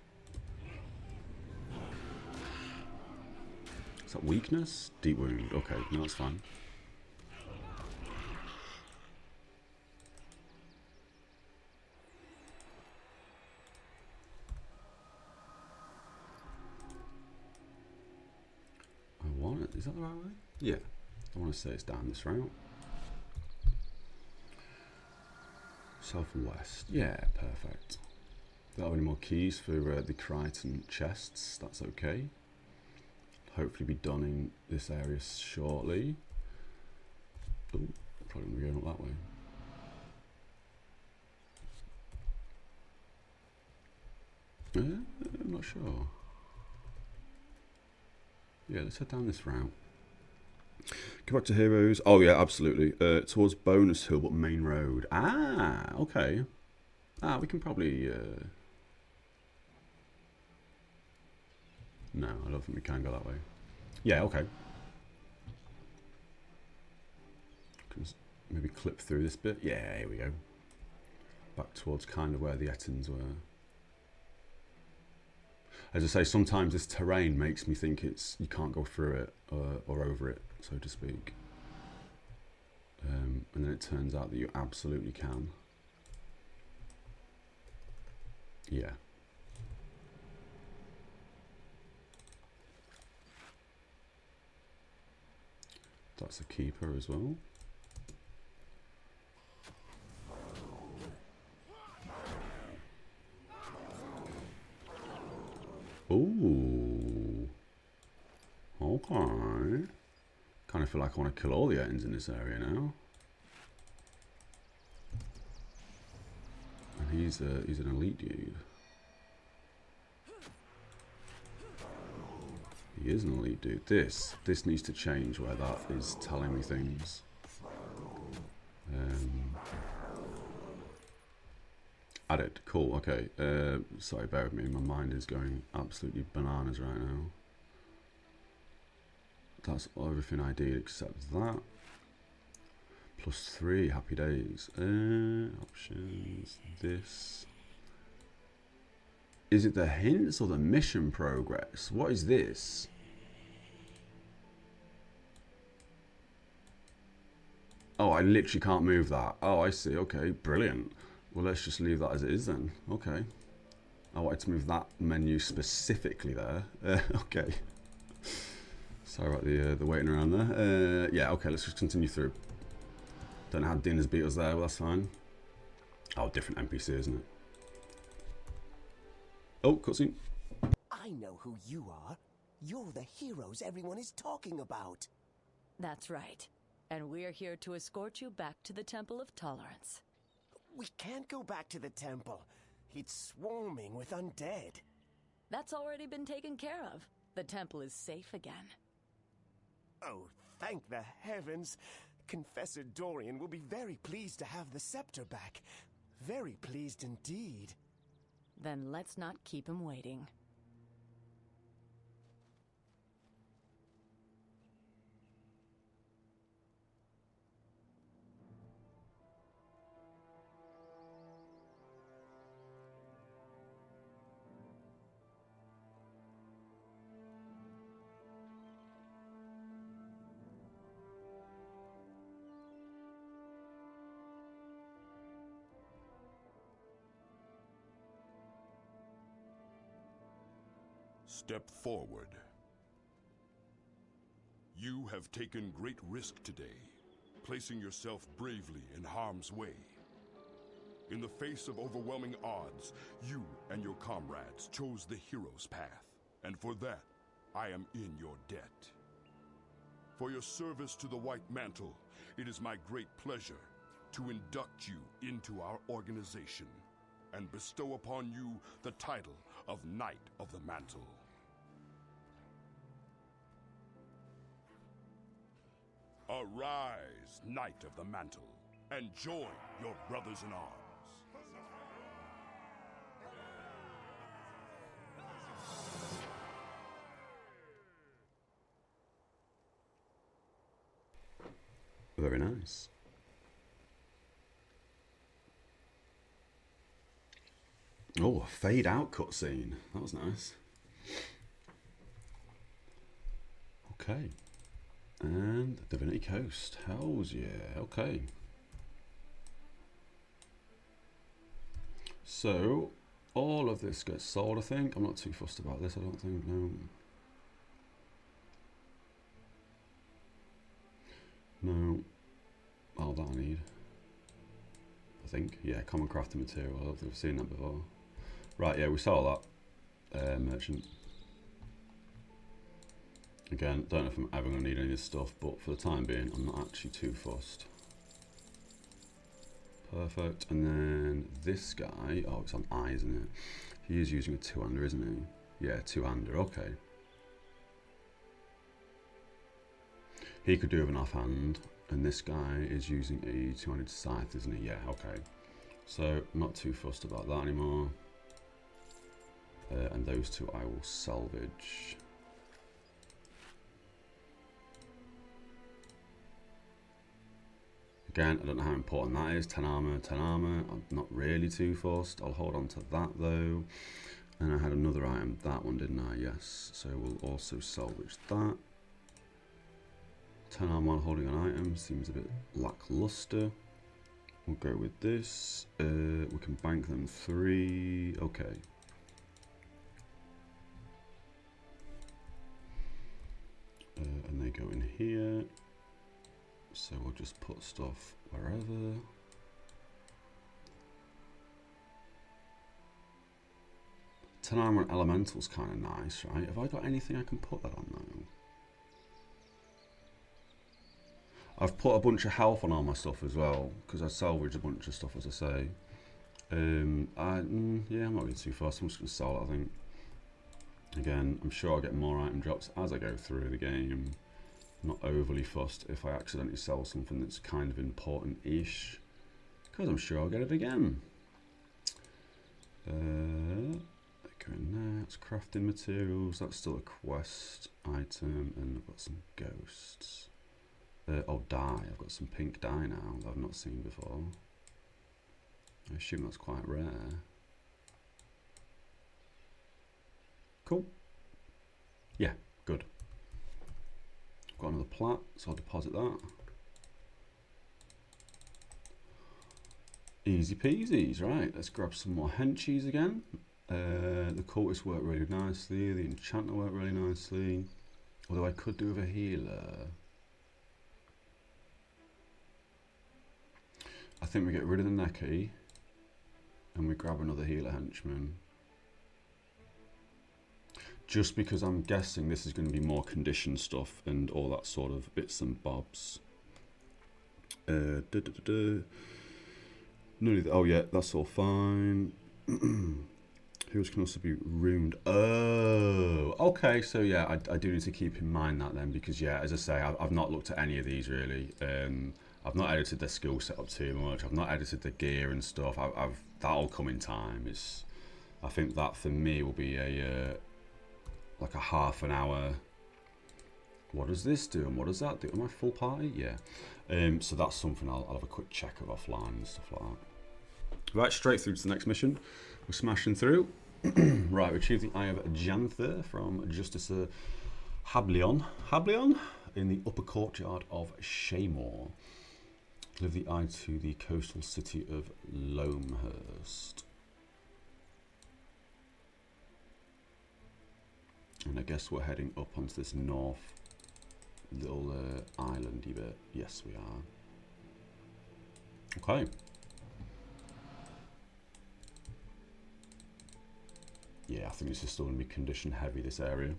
Is that weakness? Deep wound. Okay, no, that's fine. Is that the right way? Yeah. I want to say it's down this route. South and west. Yeah, perfect. Don't have any more keys for the Crichton chests. That's okay. Hopefully be done in this area shortly. Oh, probably going to be going up that way. I'm not sure. Yeah, let's head down this route. Go back to heroes. Oh yeah, absolutely. Towards Bonus Hill, but main road. Ah, okay. Ah, we can probably No, I don't think we can go that way. Yeah, okay. Can maybe clip through this bit. Yeah, here we go. Back towards kind of where the Ettins were. As I say, sometimes this terrain makes me think you can't go through it or over it, so to speak. And then it turns out that you absolutely can. Yeah. That's a keeper as well. Ooh. Okay. Kind of feel like I want to kill all the Ettins in this area now. And he's an elite dude. He is an elite dude. This needs to change where that is telling me things. Added. Cool. Okay. Sorry, bear with me. My mind is going absolutely bananas right now. That's everything I did except that. +3. Happy days. Options. This. Is it the hints or the mission progress? What is this? Oh, I literally can't move that. Oh, I see. Okay, brilliant. Well, let's just leave that as it is then. Okay. I wanted to move that menu specifically there. Okay. Sorry about the waiting around there. Yeah, okay, let's just continue through. Don't know how Dinner's beat us there, but that's fine. Oh, different NPC, isn't it? Oh, cutscene. I know who you are. You're the heroes everyone is talking about. That's right. And we're here to escort you back to the Temple of Tolerance. We can't go back to the temple. It's swarming with undead. That's already been taken care of. The temple is safe again. Oh, thank the heavens. Confessor Dorian will be very pleased to have the scepter back. Very pleased indeed. Then let's not keep him waiting. Step forward. You have taken great risk today, placing yourself bravely in harm's way. In the face of overwhelming odds, you and your comrades chose the hero's path, and for that, I am in your debt. For your service to the White Mantle, it is my great pleasure to induct you into our organization and bestow upon you the title of Knight of the Mantle. Arise, Knight of the Mantle, and join your brothers in arms. Very nice. Oh, a fade out cutscene. That was nice. Okay. And Divinity Coast. Hells yeah. Okay. So, all of this gets sold, I think. I'm not too fussed about this, I don't think. No. No. Oh, that I need. I think. Yeah, common crafting material. I don't think I've seen that before. Right, yeah, we saw that. Merchant. Again, don't know if I'm ever going to need any of this stuff, but for the time being, I'm not actually too fussed. Perfect. And then this guy, oh, it's on I, isn't it? He is using a two-hander, isn't he? Yeah, two-hander, okay. He could do with an offhand, and this guy is using a two-handed scythe, isn't he? Yeah, okay. So, not too fussed about that anymore. and those two I will salvage. Again, I don't know how important that is. 10 armor, 10 armor. I'm not really too fussed. I'll hold on to that though. And I had another item, that one, didn't I? Yes. So we'll also salvage that. 10 armor while holding an item seems a bit lackluster. We'll go with this. We can bank them 3. Okay. And they go in here. So we'll just put stuff wherever. Armor and Elemental's kind of nice, right? Have I got anything I can put that on though? I've put a bunch of health on all my stuff as well, because I salvaged a bunch of stuff, as I say. Yeah, I'm not really too fast. I'm just going to sell it, I think. Again, I'm sure I'll get more item drops as I go through the game. Not overly fussed if I accidentally sell something that's kind of important-ish, because I'm sure I'll get it again. Go in there. It's crafting materials. That's still a quest item, and I've got some ghosts. Oh, dye. I've got some pink dye now that I've not seen before. I assume that's quite rare. Cool. Yeah, good. Got another plat, so I'll deposit that. Easy peasies, right? Let's grab some more henchies again. The cultists work really nicely, the enchanter worked really nicely. Although I could do with a healer. I think we get rid of the necky and we grab another healer henchman. Just because I'm guessing this is going to be more condition stuff and all that sort of bits and bobs. None of the, oh yeah, that's all fine. Heroes can also be ruined. Oh, okay. So yeah, I do need to keep in mind that then, because yeah, as I say, I've not looked at any of these really. I've not edited their skill setup too much. I've not edited the gear and stuff. That'll come in time. I think that for me will be a like a half an hour. What does this do and what does that do? Am I full party? Yeah. So that's something I'll have a quick check of offline and stuff like that. Right, straight through to the next mission. We're smashing through. Right, we achieved the Eye of Janther from Justicer Hablion in the upper courtyard of Shaymore. Deliver the eye to the coastal city of Loamhurst. And I guess we're heading up onto this north little islandy bit. Yes, we are. Okay. Yeah, I think this is still going to be condition heavy, this area.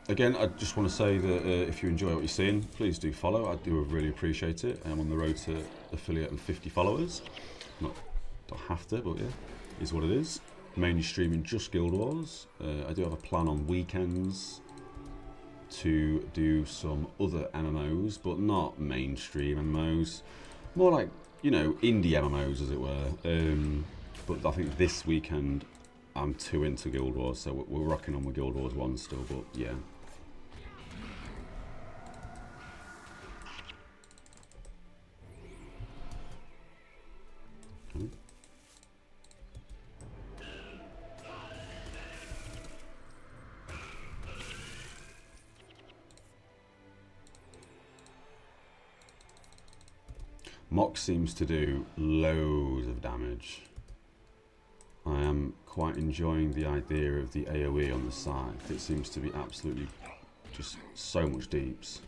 Again, I just want to say that if you enjoy what you're seeing, please do follow. I do really appreciate it. I'm on the road to affiliate and 50 followers. Don't have to, but yeah, is what it is. Mainly streaming just Guild Wars. I do have a plan on weekends to do some other MMOs, but not mainstream MMOs. More like, you know, indie MMOs, as it were. But I think this weekend I'm too into Guild Wars, so we're rocking on with Guild Wars 1 still, but yeah. Mox seems to do loads of damage. I am quite enjoying the idea of the AoE on the side. It seems to be absolutely just so much deeps.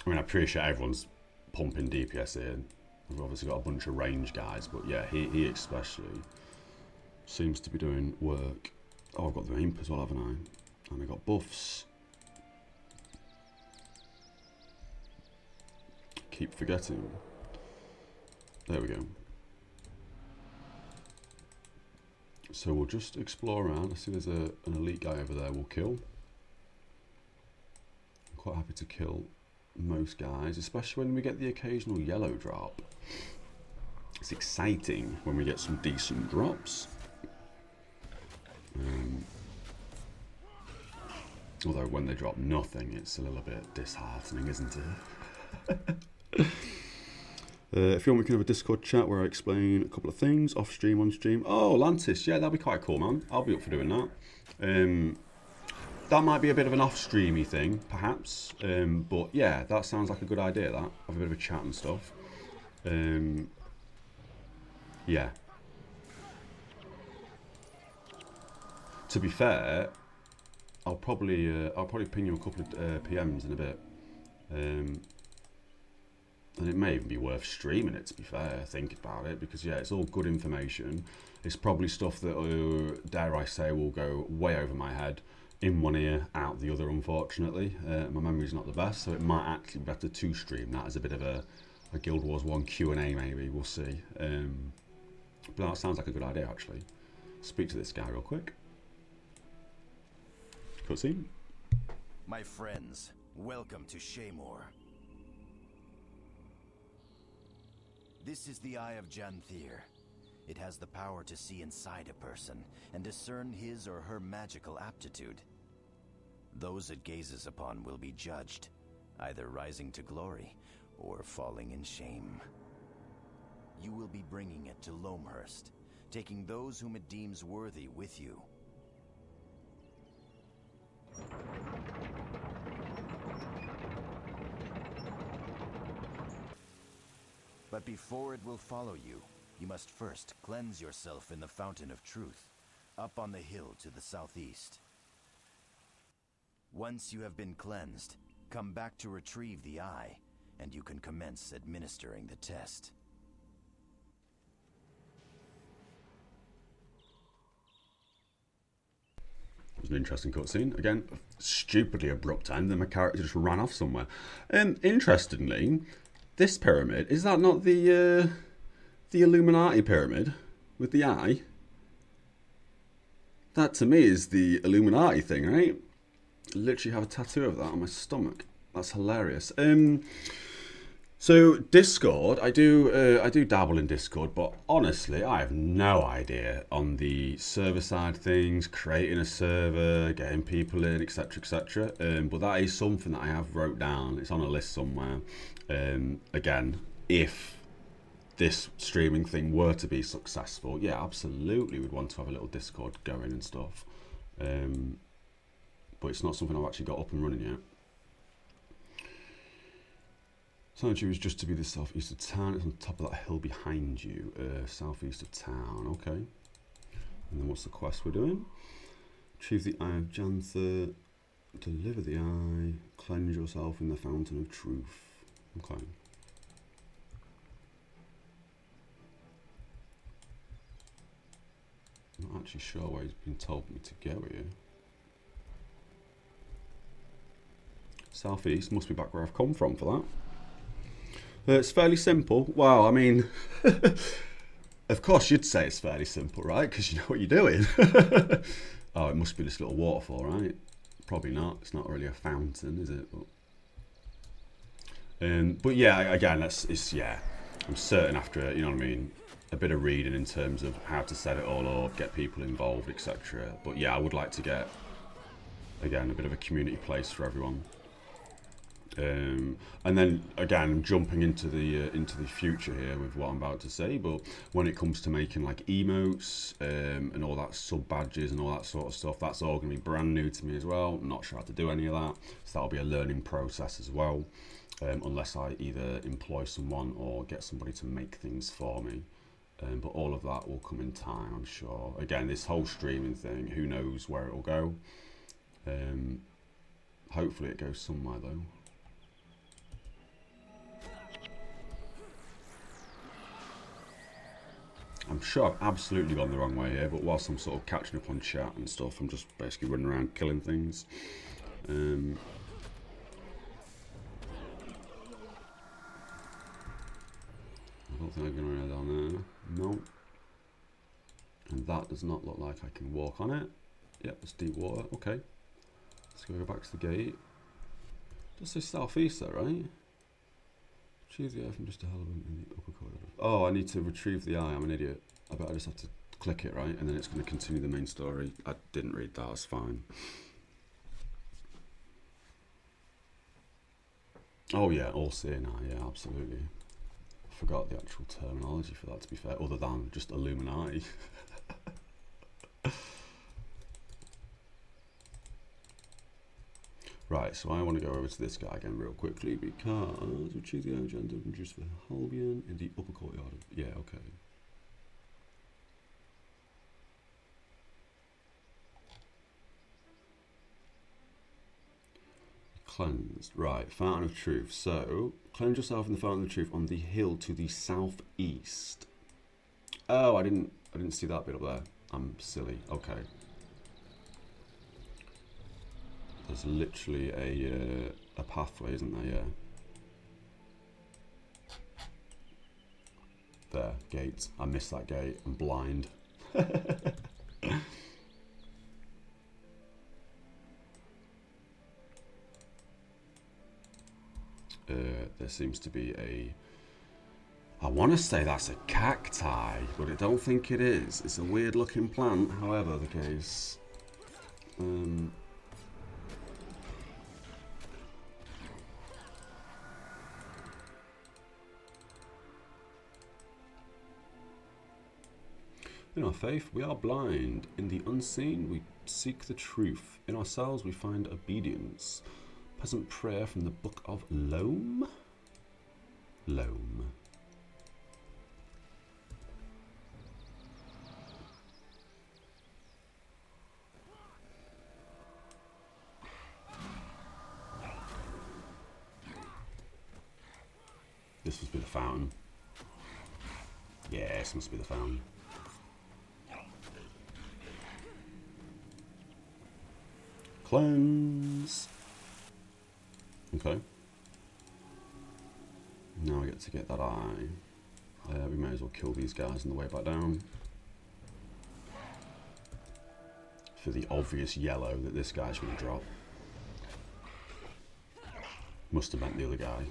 I mean, I appreciate everyone's pumping DPS in. We've obviously got a bunch of range guys, but yeah, he especially seems to be doing work. Oh, I've got the imp as well, haven't I? And I got buffs. Keep forgetting. There we go. So we'll just explore around. I see there's an elite guy over there we'll kill. I'm quite happy to kill most guys, especially when we get the occasional yellow drop. It's exciting when we get some decent drops. Although when they drop nothing, it's a little bit disheartening, isn't it? If you want, we can have a Discord chat where I explain a couple of things off stream, on stream. Oh, Lantis, yeah, that'd be quite cool, man. I'll be up for doing that. That might be a bit of an off-streamy thing, perhaps. But yeah, that sounds like a good idea, that. Have a bit of a chat and stuff. Yeah. To be fair, I'll probably ping you a couple of PMs in a bit. And it may even be worth streaming it, to be fair, thinking about it, because yeah, it's all good information. It's probably stuff that, dare I say, will go way over my head, in one ear, out the other, unfortunately. My memory's not the best, so it might actually be better to stream that as a bit of a Guild Wars 1 Q&A maybe, we'll see. But that sounds like a good idea, actually. Speak to this guy real quick. Cutscene. My friends, welcome to Shaymore. This is the Eye of Janthier. It has the power to see inside a person and discern his or her magical aptitude. Those it gazes upon will be judged, either rising to glory or falling in shame. You will be bringing it to Loamhurst, taking those whom it deems worthy with you. But before it will follow you, you must first cleanse yourself in the Fountain of Truth, up on the hill to the southeast. Once you have been cleansed, come back to retrieve the eye, and you can commence administering the test. It was an interesting cutscene. Again, stupidly abrupt end, then my character just ran off somewhere. Interestingly, this pyramid, is that not the Illuminati pyramid with the eye? That to me is the Illuminati thing, right? I literally have a tattoo of that on my stomach. That's hilarious. So Discord, I do dabble in Discord, but honestly, I have no idea on the server side of things, creating a server, getting people in, etc., etc. But that is something that I have wrote down. It's on a list somewhere. Again, if this streaming thing were to be successful, yeah, absolutely, we'd want to have a little Discord going and stuff. But it's not something I've actually got up and running yet. Sanctuary is just to be the southeast of town. It's on top of that hill behind you. Southeast of town, okay. And then what's the quest we're doing? Achieve the Eye of Janthier. Deliver the eye. Cleanse yourself in the Fountain of Truth. Okay. I'm not actually sure where he's been told me to go here. Southeast, must be back where I've come from for that. It's fairly simple. Well, I mean, of course you'd say it's fairly simple, right? Because you know what you're doing. Oh, it must be this little waterfall, right? Probably not. It's not really a fountain, is it? But yeah, again, yeah. I'm certain after, you know what I mean, a bit of reading in terms of how to set it all up, get people involved, etc. But yeah, I would like to get, again, a bit of a community place for everyone. And then again, jumping into the future here with what I'm about to say, but when it comes to making like emotes and all that sub badges and all that sort of stuff, that's all going to be brand new to me as well. I'm not sure how to do any of that, so that'll be a learning process as well, unless I either employ someone or get somebody to make things for me. But all of that will come in time, I'm sure. Again, this whole streaming thing, who knows where it will go. Hopefully it goes somewhere though. I'm sure I've absolutely gone the wrong way here, but whilst I'm sort of catching up on chat and stuff, I'm just basically running around killing things. I don't think I'm going to go down there. No. And that does not look like I can walk on it. Yep, it's deep water. Okay. Let's go back to the gate. Just say southeast there, right? Retrieve the eye from just a hell of in the upper corridor. Oh, I need to retrieve the eye. I'm an idiot. I bet I just have to click it, right? And then it's going to continue the main story. I didn't read that. It's fine. Oh yeah, all-seeing eye. Yeah, absolutely. I forgot the actual terminology for that, to be fair, other than just Illuminati. Right, so I want to go over to this guy again real quickly because we choose the agenda and just for Halbian in the upper courtyard. Yeah, okay. Cleansed. Right, Fountain of Truth. So, cleanse yourself in the Fountain of Truth on the hill to the southeast. Oh, I didn't see that bit up there. I'm silly. Okay. There's literally a pathway, isn't there? Yeah. There, gate. I missed that gate. I'm blind. There seems to be a... I want to say that's a cacti, but I don't think it is. It's a weird looking plant, however the case. In our faith, we are blind. In the unseen, we seek the truth. In ourselves, we find obedience. Peasant prayer from the Book of Loam? Loam. This must be the fountain. Yeah, this must be the fountain. Cleanse. Okay. Now I get to get that eye. We may as well kill these guys on the way back down. For the obvious yellow that this guy's going to drop. Must have meant the other guy.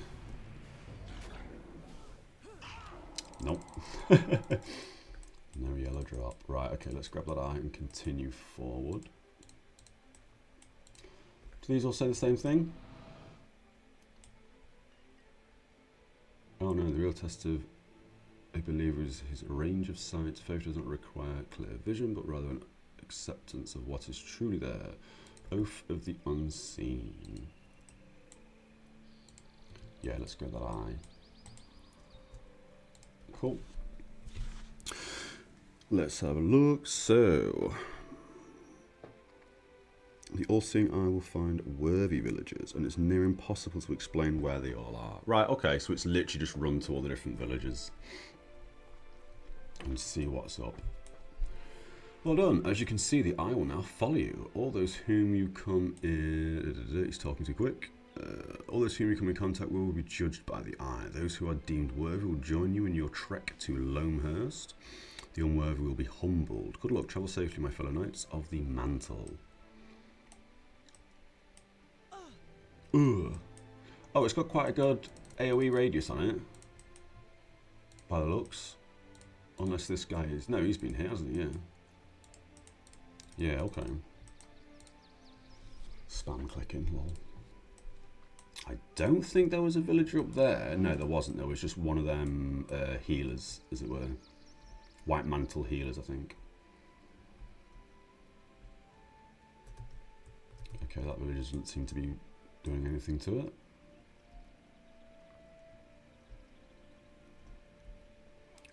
Nope. No yellow drop. Right, okay, let's grab that eye and continue forward. Do these all say the same thing? Oh no, the real test of a believer is his range of sight. Faith does not require clear vision, but rather an acceptance of what is truly there. Oath of the unseen. Yeah, let's grab that eye. Cool. Let's have a look. So, the all-seeing eye will find worthy villagers, and it's near impossible to explain where they all are. Right, okay, so it's literally just run to all the different villages and see what's up. Well done. As you can see, the eye will now follow you. All those whom you come in... He's talking too quick. All those whom you come in contact with will be judged by the eye. Those who are deemed worthy will join you in your trek to Loamhurst. The unworthy will be humbled. Good luck. Travel safely, my fellow knights of the mantle. Ugh. Oh, it's got quite a good AoE radius on it. By the looks. Unless this guy is... No, he's been hit, hasn't he? Yeah. Yeah, okay. Spam clicking, lol. I don't think there was a villager up there. No, there wasn't. There was just one of them healers, as it were. White mantle healers, I think. Okay, that villager doesn't seem to be doing anything to it.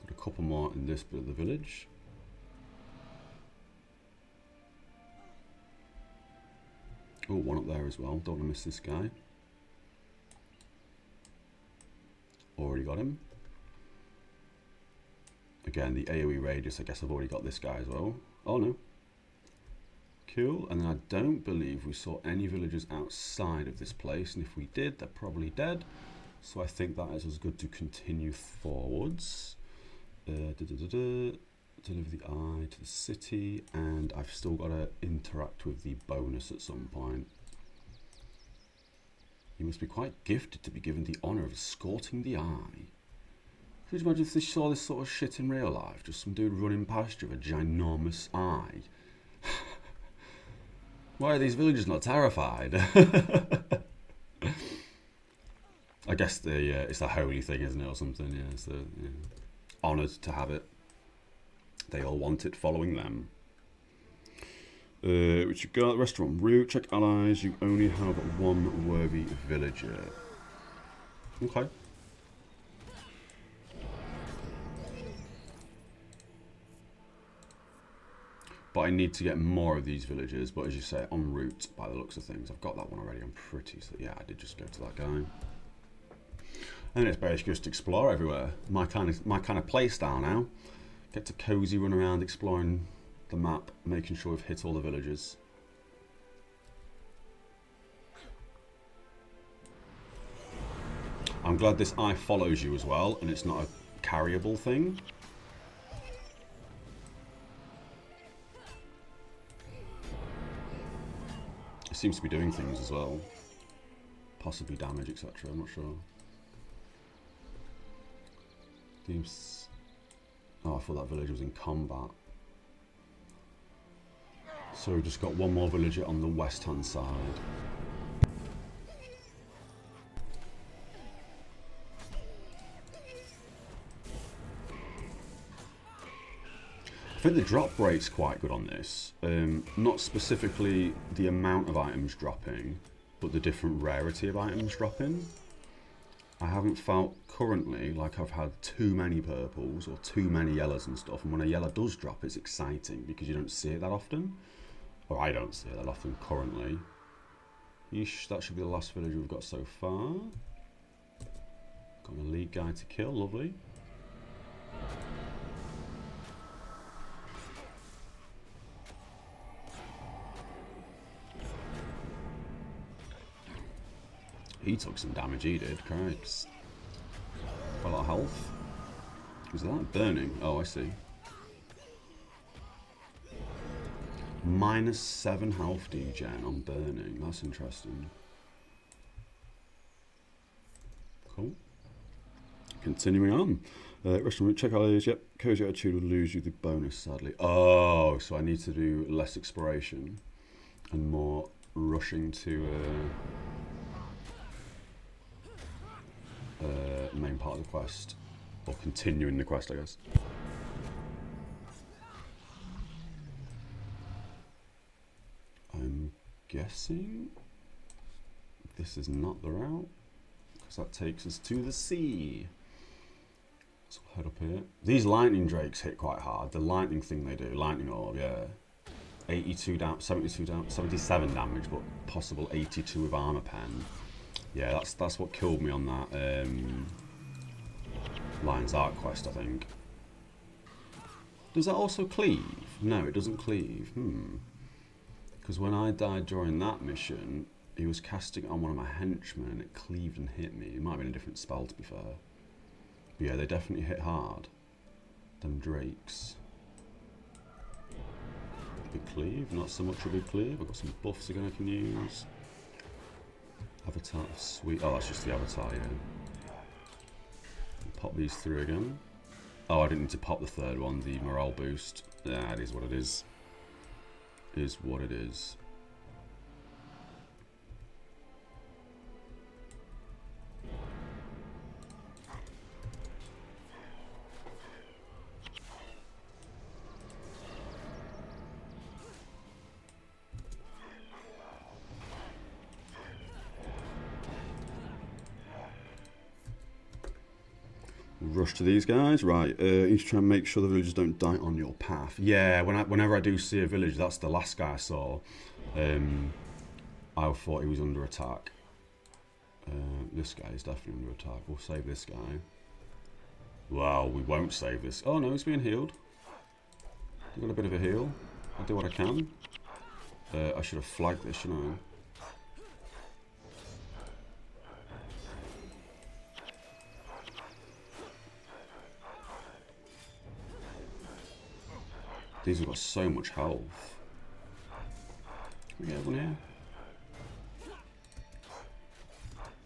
Got a couple more in this bit of the village. Oh, one up there as well. Don't want to miss this guy. Already got him. Again, the AoE radius, I guess I've already got this guy as well. Oh no. Cool. And then I don't believe we saw any villagers outside of this place. And if we did, they're probably dead. So I think that is as good to continue forwards. Deliver the eye to the city. And I've still got to interact with the bonus at some point. You must be quite gifted to be given the honour of escorting the Eye. Could you imagine if they saw this sort of shit in real life? Just some dude running past you with a ginormous eye. Why are these villagers not terrified? I guess it's the holy thing, isn't it, or something? Yeah, it's the honoured to have it. They all want it following them. Which you got? Restaurant route. Check allies. You only have one worthy villager. Okay. But I need to get more of these villagers. But as you say, en route, by the looks of things, I've got that one already. I'm pretty so yeah, I did just go to that guy. And it's basically just explore everywhere. My kind of play style now. Get to cozy run around exploring the map, making sure we've hit all the villages. I'm glad this eye follows you as well, and it's not a carryable thing. It seems to be doing things as well. Possibly damage, etc. I'm not sure. Seems... Oh, I thought that villager was in combat. So we've just got one more villager on the west-hand side. I think the drop rate's quite good on this. Not specifically the amount of items dropping, but the different rarity of items dropping. I haven't felt currently like I've had too many purples or too many yellows and stuff. And when a yellow does drop, it's exciting because you don't see it that often. Or I don't see it that often currently. Yeesh, that should be the last villager we've got so far. Got an elite guy to kill, lovely. He took some damage, he did, Christ. Quite a lot of health. Is that burning? Oh, I see. -7 health degen on burning. That's interesting. Cool. Continuing on. Restaurant, check allies. Yep. Cozy attitude will lose you the bonus, sadly. Oh, so I need to do less exploration and more rushing to main part of the quest, or continuing the quest, I guess. I'm guessing this is not the route, because that takes us to the sea. So we'll head up here. These lightning drakes hit quite hard. The lightning thing they do, lightning orb, yeah. 82 down, 72 down, 77 damage, but possible 82 with armor pen. Yeah, that's what killed me on that Lion's Arc quest, I think. Does that also cleave? No, it doesn't cleave. Because when I died during that mission, he was casting it on one of my henchmen and it cleaved and hit me. It might have been a different spell, to be fair. But yeah, they definitely hit hard. Them drakes. Big cleave, not so much a big cleave. I've got some buffs again I can use. Avatar, sweet. Oh, that's just the avatar, yeah. Pop these through again. Oh, I didn't need to pop the third one, the morale boost. Yeah, it is what it is. Is what it is. Rush to these guys, right? You need to try and make sure the villagers don't die on your path. Yeah, whenever I do see a village, that's the last guy I saw. I thought he was under attack. This guy is definitely under attack. We'll save this guy. Well, we won't save this. Oh no, he's being healed. He got a bit of a heal. I'll do what I can. I should have flagged this, shouldn't I? These have got so much health. Can we get one here?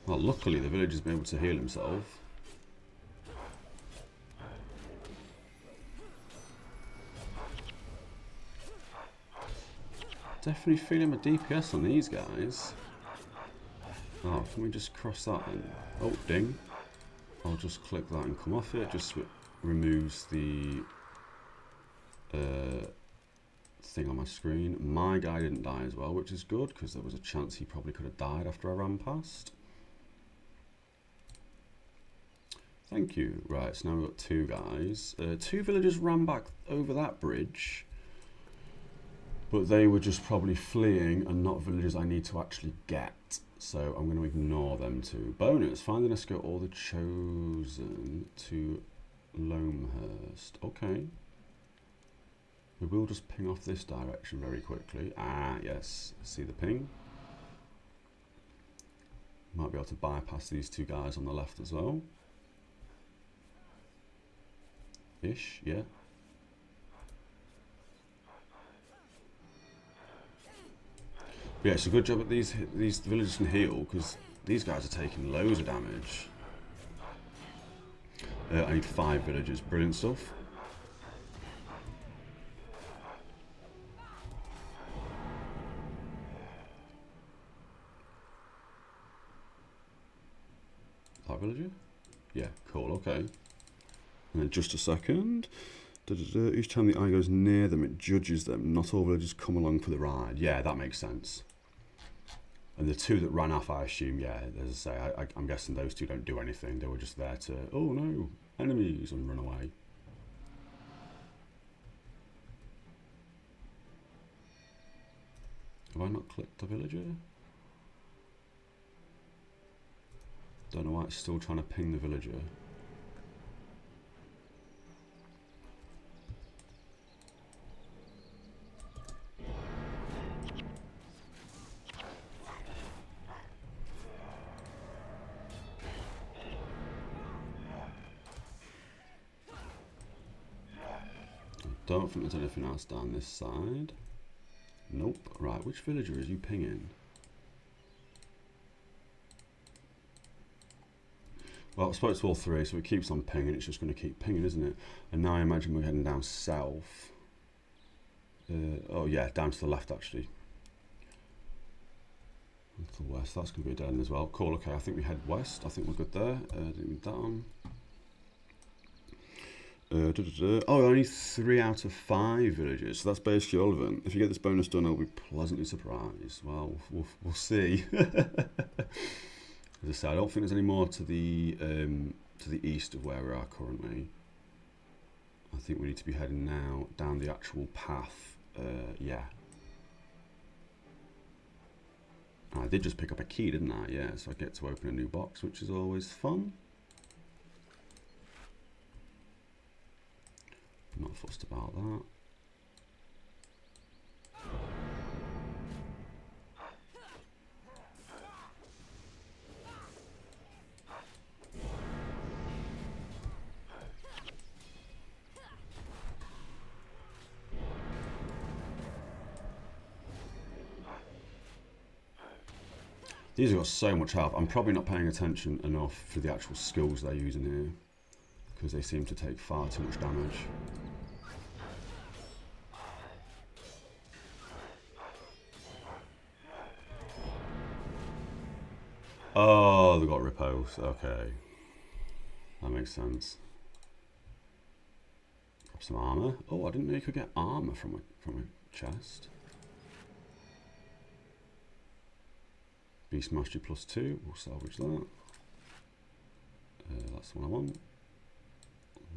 Well, luckily the villager's been able to heal himself. Definitely feeling my DPS on these guys. Oh, can we just cross that then? Oh, ding. I'll just click that and come off it. Just removes the thing on my screen. My guy didn't die as well, which is good, because there was a chance he probably could have died after I ran past. Thank you. Right, so now we've got two guys. Two villagers ran back over that bridge, but they were just probably fleeing and not villagers I need to actually get. So I'm going to ignore them too. Bonus, find and escort all the chosen to Loamhurst. Okay. We will just ping off this direction very quickly. Ah, yes. See the ping? Might be able to bypass these two guys on the left as well. Ish, yeah. But yeah, it's a good job that these villagers can heal, because these guys are taking loads of damage. I need 5 villagers. Brilliant stuff. That villager? Yeah, cool, okay. And then just a second. Each time the eye goes near them, it judges them. Not all villagers come along for the ride. Yeah, that makes sense. And the two that ran off, I assume, yeah, as I say, I'm guessing those two don't do anything. They were just there to, oh no, enemies, and run away. Have I not clicked the villager? Don't know why it's still trying to ping the villager. Don't think there's anything else down this side. Nope. Right, which villager is you pinging? Well, I spoke to all three, so it keeps on pinging. It's just going to keep pinging, isn't it? And now I imagine we're heading down south. Oh yeah, down to the left actually. To the west. That's going to be a dead end as well. Cool. Okay, I think we head west. I think we're good there. Didn't need that on. Oh, only 3 out of 5 villages, so that's basically all of them. If you get this bonus done, I'll be pleasantly surprised. Well, we'll see. As I say, I don't think there's any more to the east of where we are currently. I think we need to be heading now down the actual path. Yeah. I did just pick up a key, didn't I? Yeah, so I get to open a new box, which is always fun. Not fussed about that. These have got so much health. I'm probably not paying attention enough to the actual skills they're using here, because they seem to take far too much damage. Oh, they've got repose. Okay. That makes sense. Grab some armor. Oh, I didn't know you could get armor from a chest. Beast Mastery +2. We'll salvage that. That's the one I want.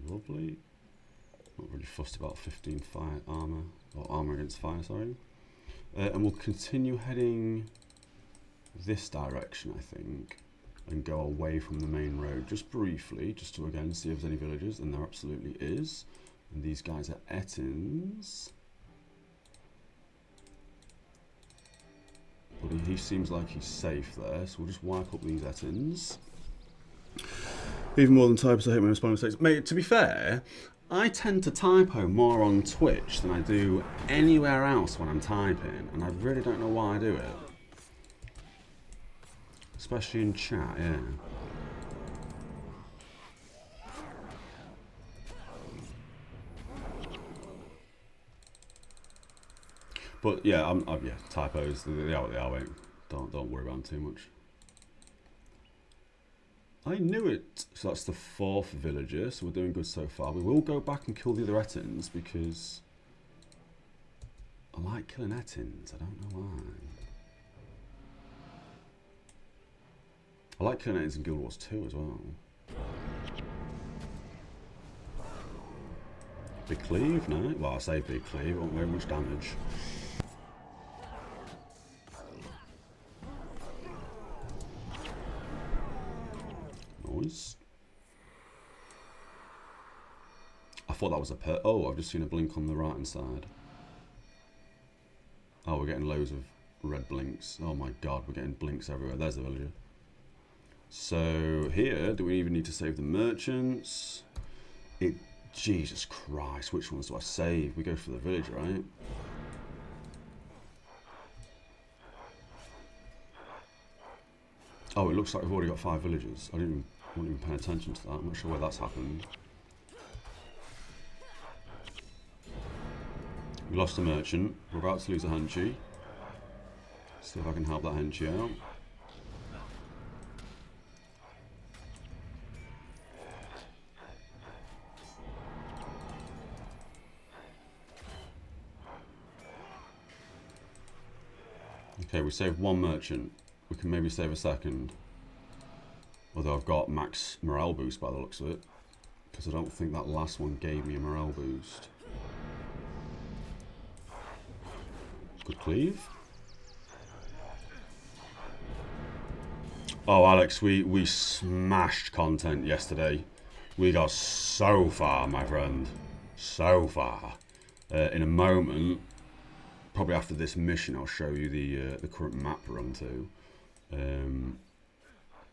Lovely. Not really fussed about 15 fire armor, or armor against fire, sorry. And we'll continue heading this direction, I think, and go away from the main road just briefly, just to again see if there's any villagers, and there absolutely is. And these guys are Ettins. But he seems like he's safe there, so we'll just wipe up these Ettins. Even more than typos, I hate my spelling mistakes. Mate, to be fair, I tend to typo more on Twitch than I do anywhere else when I'm typing, and I really don't know why I do it. especially in chat, yeah. But yeah, yeah, typos. They are what they are. Wait, don't worry about them too much. I knew it. So that's the 4th villager. So we're doing good so far. We will go back and kill the other Ettins because I like killing Ettins. I don't know why. I like killing Ettins in Guild Wars 2 as well. Big cleave, no? Well, I say big cleave. It won't very much damage. Nice. I thought that was a pet. Oh, I've just seen a blink on the right hand side. Oh, we're getting loads of red blinks. Oh my god, we're getting blinks everywhere. There's the villager. So here, do we even need to save the merchants? Jesus Christ, which ones do I save? We go for the village, right? Oh, it looks like we've already got 5 villagers. I wasn't even paying attention to that. I'm not sure where that's happened. We lost a merchant. We're about to lose a henchy. See if I can help that henchy out. Okay, we saved 1 merchant. We can maybe save a second. Although I've got max morale boost by the looks of it. Because I don't think that last one gave me a morale boost. Good cleave. Oh, Alex, we smashed content yesterday. We got so far, my friend. So far. In a moment, probably after this mission, I'll show you the current map we're on to.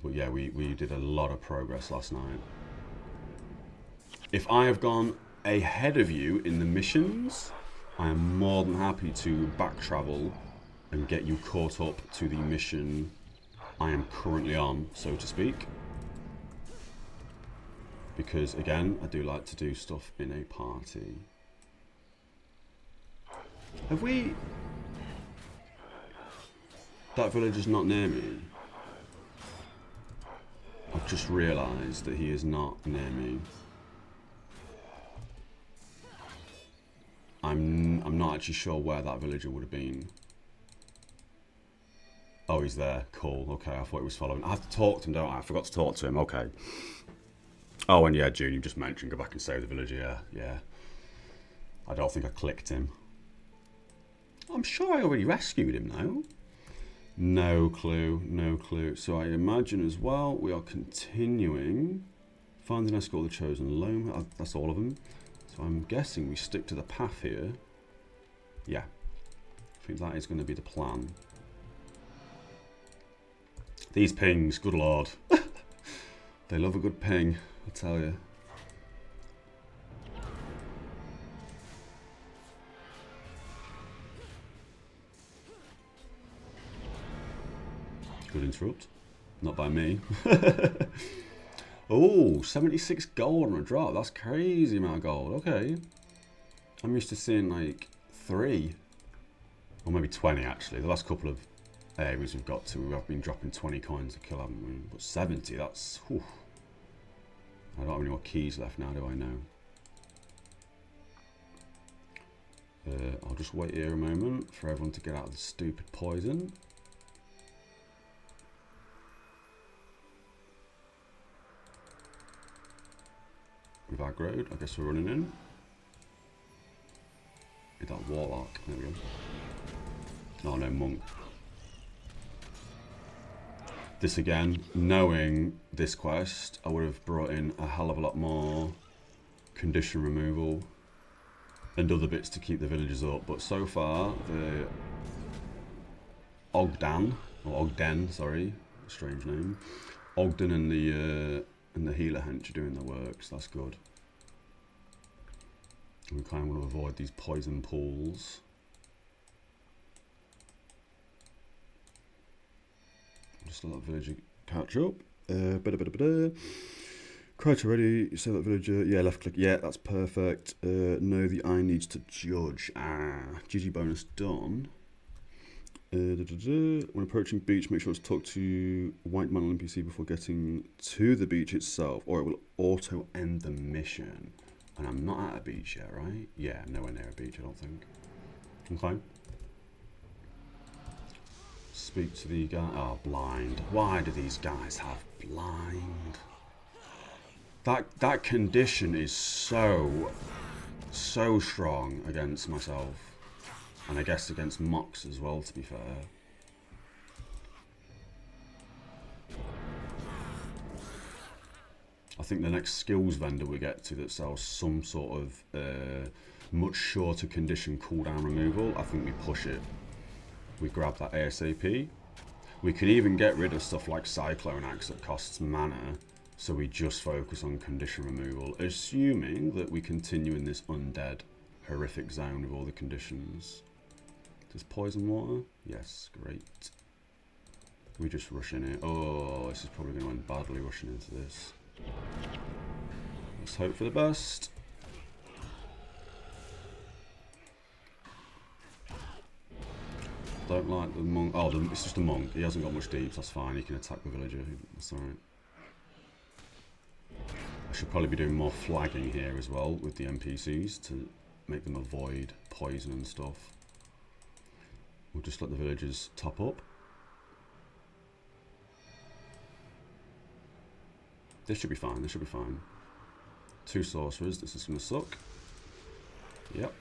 But yeah, we did a lot of progress last night. If I have gone ahead of you in the missions, I am more than happy to back travel and get you caught up to the mission I am currently on, so to speak. Because again, I do like to do stuff in a party. Have we... That villager's not near me. I've just realised that he is not near me. I'm not actually sure where that villager would have been. Oh, he's there. Cool. Okay, I thought he was following. I have to talk to him, don't I? I forgot to talk to him. Okay. Oh, and yeah, June, you just mentioned go back and save the villager. Yeah. I don't think I clicked him. I'm sure I already rescued him now. No clue. No clue. So I imagine as well we are continuing. Find and escort the chosen loam. That's all of them. So I'm guessing we stick to the path here. Yeah. I think that is going to be the plan. These pings, good lord. They love a good ping, I tell you. Good interrupt. Not by me. Oh, 76 gold on a drop. That's crazy amount of gold. Okay. I'm used to seeing like 3. Or maybe 20 actually. The last couple of areas we've got to, we've been dropping 20 coins a kill, haven't we? But 70, that's... Whew. I don't have any more keys left now, do I know? I'll just wait here a moment for everyone to get out of the stupid poison. We've aggroed. I guess we're running in. Get that warlock. There we go. Oh no, monk. This again, knowing this quest, I would have brought in a hell of a lot more condition removal and other bits to keep the villagers up. But so far, the Ogden, sorry, strange name, Ogden and the healer hench are doing their work, so that's good. We kind of want to avoid these poison pools. Just let that villager catch up. Crouch already. You say that villager. Yeah, left click. Yeah, that's perfect. No, the eye needs to judge. GG bonus done. When approaching beach, make sure to talk to white man on NPC before getting to the beach itself, or it will auto end the mission. And I'm not at a beach yet, right? Yeah, I'm nowhere near a beach, I don't think. Okay. Speak to the guy. Oh, blind. Why do these guys have blind? That condition is so strong against myself. And I guess against Mox as well, to be fair. I think the next skills vendor we get to that sells some sort of much shorter condition cooldown removal, I think we push it. We grab that ASAP. We could even get rid of stuff like Cyclone Axe that costs mana, so we just focus on condition removal, assuming that we continue in this undead, horrific zone with all the conditions. Does poison water? Yes, great. We just rush in it. Oh, this is probably going to end badly rushing into this. Let's hope for the best. Don't like the monk. Oh, it's just a monk. He hasn't got much deeps. That's fine. He can attack the villager. That's alright. I should probably be doing more flagging here as well with the NPCs to make them avoid poison and stuff. We'll just let the villagers top up. This should be fine. This should be fine. 2 sorcerers. This is going to suck. Yep.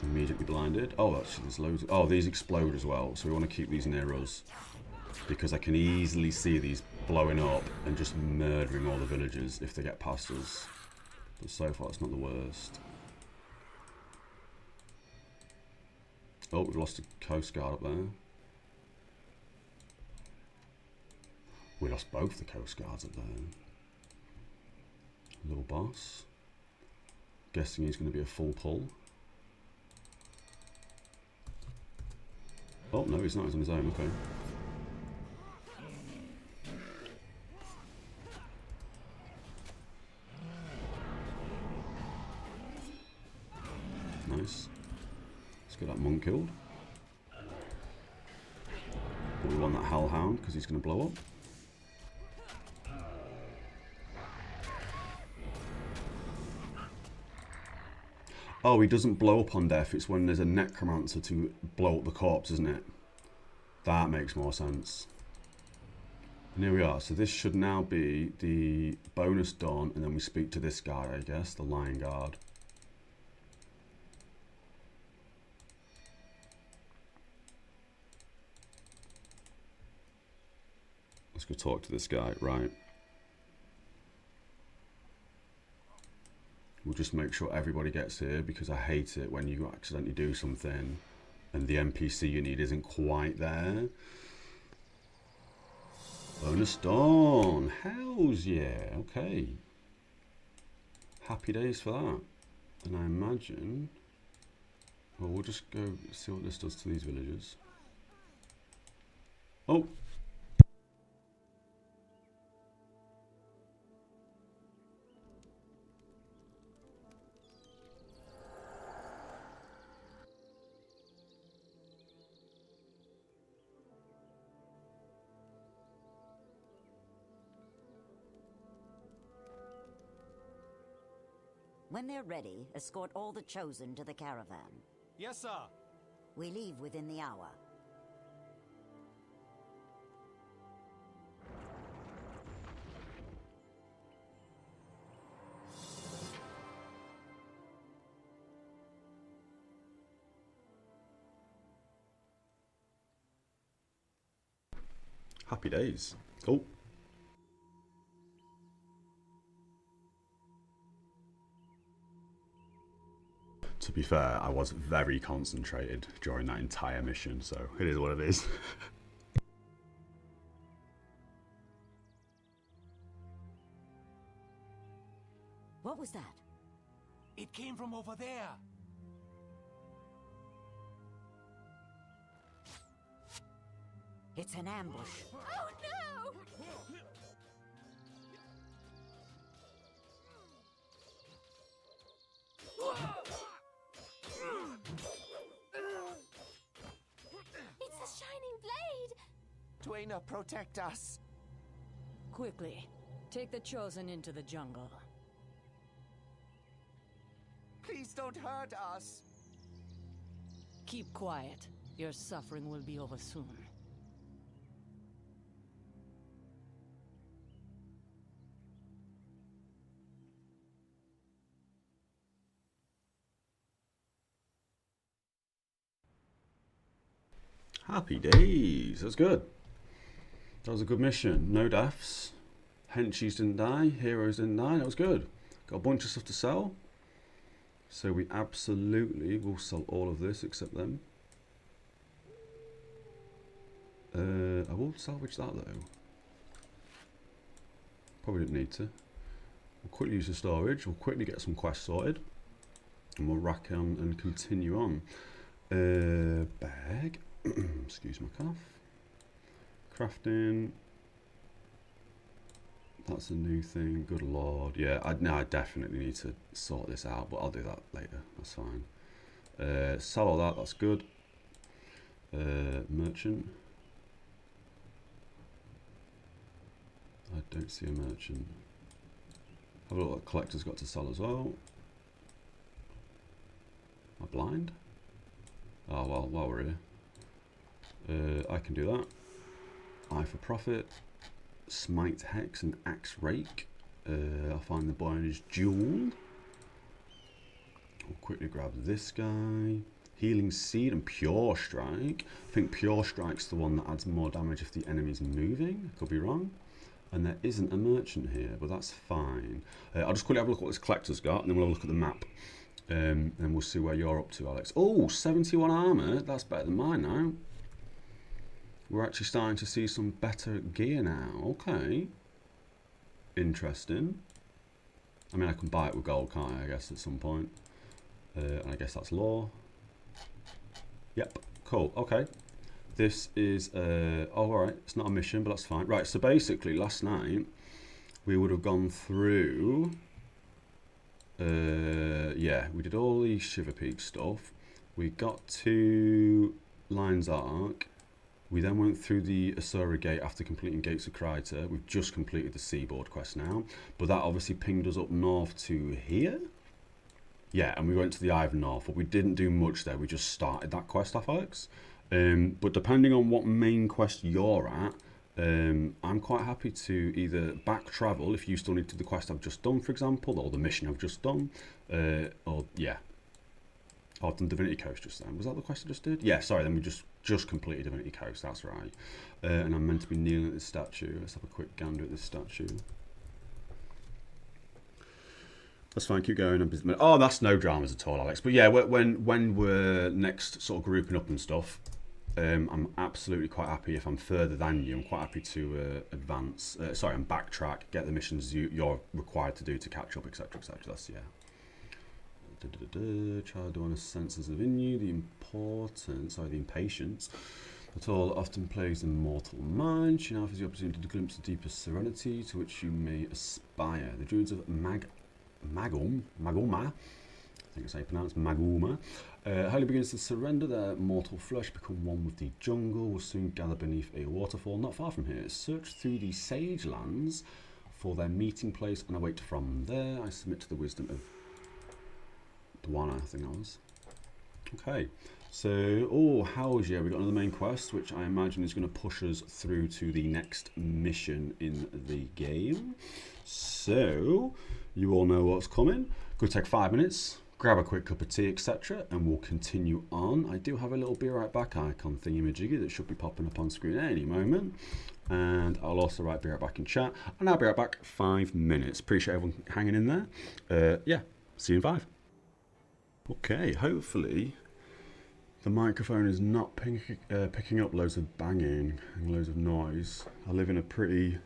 Immediately blinded. Oh, actually, there's loads. Oh, these explode as well. So we want to keep these near us, because I can easily see these blowing up and just murdering all the villagers if they get past us. But so far, it's not the worst. Oh, we've lost a coast guard up there. We lost both the coast guards up there. Little boss. Guessing he's going to be a full pull. Oh, no, he's not. He's on his own. Okay. Nice. Let's get that monk killed. But we want that hellhound because he's going to blow up. Oh, he doesn't blow up on death. It's when there's a necromancer to blow up the corpse, isn't it? That makes more sense. And here we are. So this should now be the bonus done, and then we speak to this guy, I guess, the Lion Guard. Let's go talk to this guy, right. We'll just make sure everybody gets here, because I hate it when you accidentally do something and the NPC you need isn't quite there. Bonus done. Hells yeah. Okay. Happy days for that. And I imagine... Well, we'll just go see what this does to these villagers. Oh! When they're ready, escort all the Chosen to the caravan. Yes, sir. We leave within the hour. Happy days. Cool. To be fair, I was very concentrated during that entire mission, so it is what it is. What was that? It came from over there. It's an ambush. Oh no! Dwayna, protect us. Quickly, take the Chosen into the jungle. Please don't hurt us. Keep quiet. Your suffering will be over soon. Happy days. That's good. That was a good mission. No deaths. Henchies didn't die. Heroes didn't die. That was good. Got a bunch of stuff to sell. So we absolutely will sell all of this except them. I will salvage that though. Probably didn't need to. We'll quickly use the storage. We'll quickly get some quests sorted. And we'll rack on and continue on. Bag. Excuse my cough. Crafting. That's a new thing. Good lord. Yeah, I definitely need to sort this out, but I'll do that later. That's fine. Sell all that. That's good. Merchant. I don't see a merchant. Have a look what collector's got to sell as well. Am I blind? Oh well, while we're here. I can do that. Eye for profit. Smite hex and axe rake. I'll find the boy on his jewel. I'll quickly grab this guy. Healing seed and pure strike. I think pure strike's the one that adds more damage if the enemy's moving. I could be wrong. And there isn't a merchant here, but that's fine. I'll just quickly have a look at what this collector's got, and then we'll have a look at the map. And we'll see where you're up to, Alex. Oh, 71 armor. That's better than mine now. We're actually starting to see some better gear now. Okay. Interesting. I mean, I can buy it with gold, can't I guess, at some point. And I guess that's law. Yep. Cool. Okay. This is... oh, alright. It's not a mission, but that's fine. Right, so basically, last night, we would have gone through... yeah, we did all the Shiver Peak stuff. We got to Lion's Arc. We then went through the Asura Gate after completing Gates of Kryta. We've just completed the Seaboard quest now. But that obviously pinged us up north to here. Yeah, and we went to the Eye of North. But we didn't do much there. We just started that quest off, Alex. But depending on what main quest you're at, I'm quite happy to either back travel if you still need to do the quest I've just done, for example, or the mission I've just done. Or, yeah. Oh, I've done Divinity Coast just then. Was that the quest I just did? Yeah, sorry, then we just completed Divinity Coast, that's right. And I'm meant to be kneeling at this statue. Let's have a quick gander at this statue. That's fine, keep going. Oh, that's no dramas at all, Alex. But yeah, when we're next sort of grouping up and stuff, I'm absolutely quite happy if I'm further than you. I'm quite happy to advance. Sorry, I'm backtrack, get the missions you're required to do to catch up, etc., etc. That's, yeah. Child one senses within you the impatience that all often plagues the mortal mind. She now has the opportunity to glimpse the deepest serenity to which you may aspire. The druids of Maguma, I think it's how you pronounce Maguma, highly begins to surrender their mortal flesh, become one with the jungle, will soon gather beneath a waterfall not far from here. Search through the sage lands for their meeting place and await from there. I submit to the wisdom of Dwana, I think that was. Okay, so, oh, how's yeah, we got another main quest, which I imagine is going to push us through to the next mission in the game. So, you all know what's coming. Go take 5 minutes, grab a quick cup of tea, etc., and we'll continue on. I do have a little be right back icon thingy-majiggy that should be popping up on screen at any moment. And I'll also write be right back in chat. And I'll be right back 5 minutes. Appreciate everyone hanging in there. Yeah, see you in 5. Okay, hopefully the microphone is not picking up loads of banging and loads of noise. I live in a pretty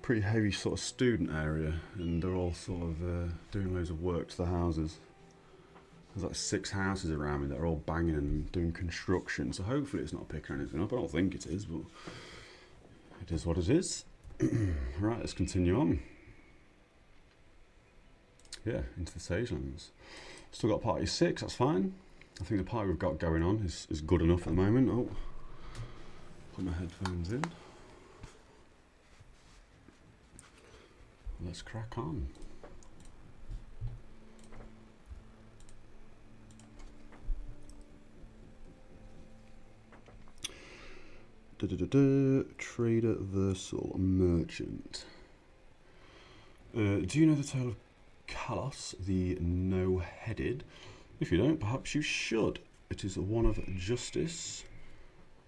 heavy sort of student area, and they're all sort of doing loads of work to the houses. There's like 6 houses around me that are all banging and doing construction, so hopefully it's not picking anything up. I don't think it is, but it is what it is. Right, let's continue on. Yeah, into the Sagelands. Still got party 6, that's fine. I think the party we've got going on is good enough at the moment. Oh, Put my headphones in. Let's crack on. Trader Versal Merchant. Do you know the tale of Kalos, the no-headed? If you don't, perhaps you should. It is one of justice.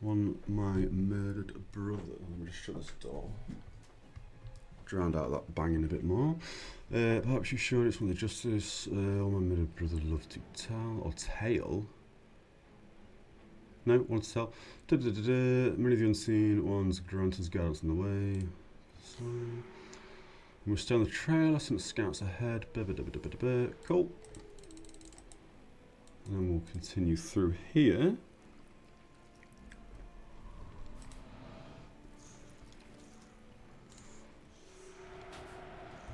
One, my murdered brother. Let me just shut this door. Drowned out that banging a bit more. Perhaps you should. It's one of the justice. All my murdered brother loved to tell. Or tale. No, want to tell. Many of the unseen ones grant us guidance on the way. So, we're still on the trail. I sent scouts ahead. Cool. And then we'll continue through here.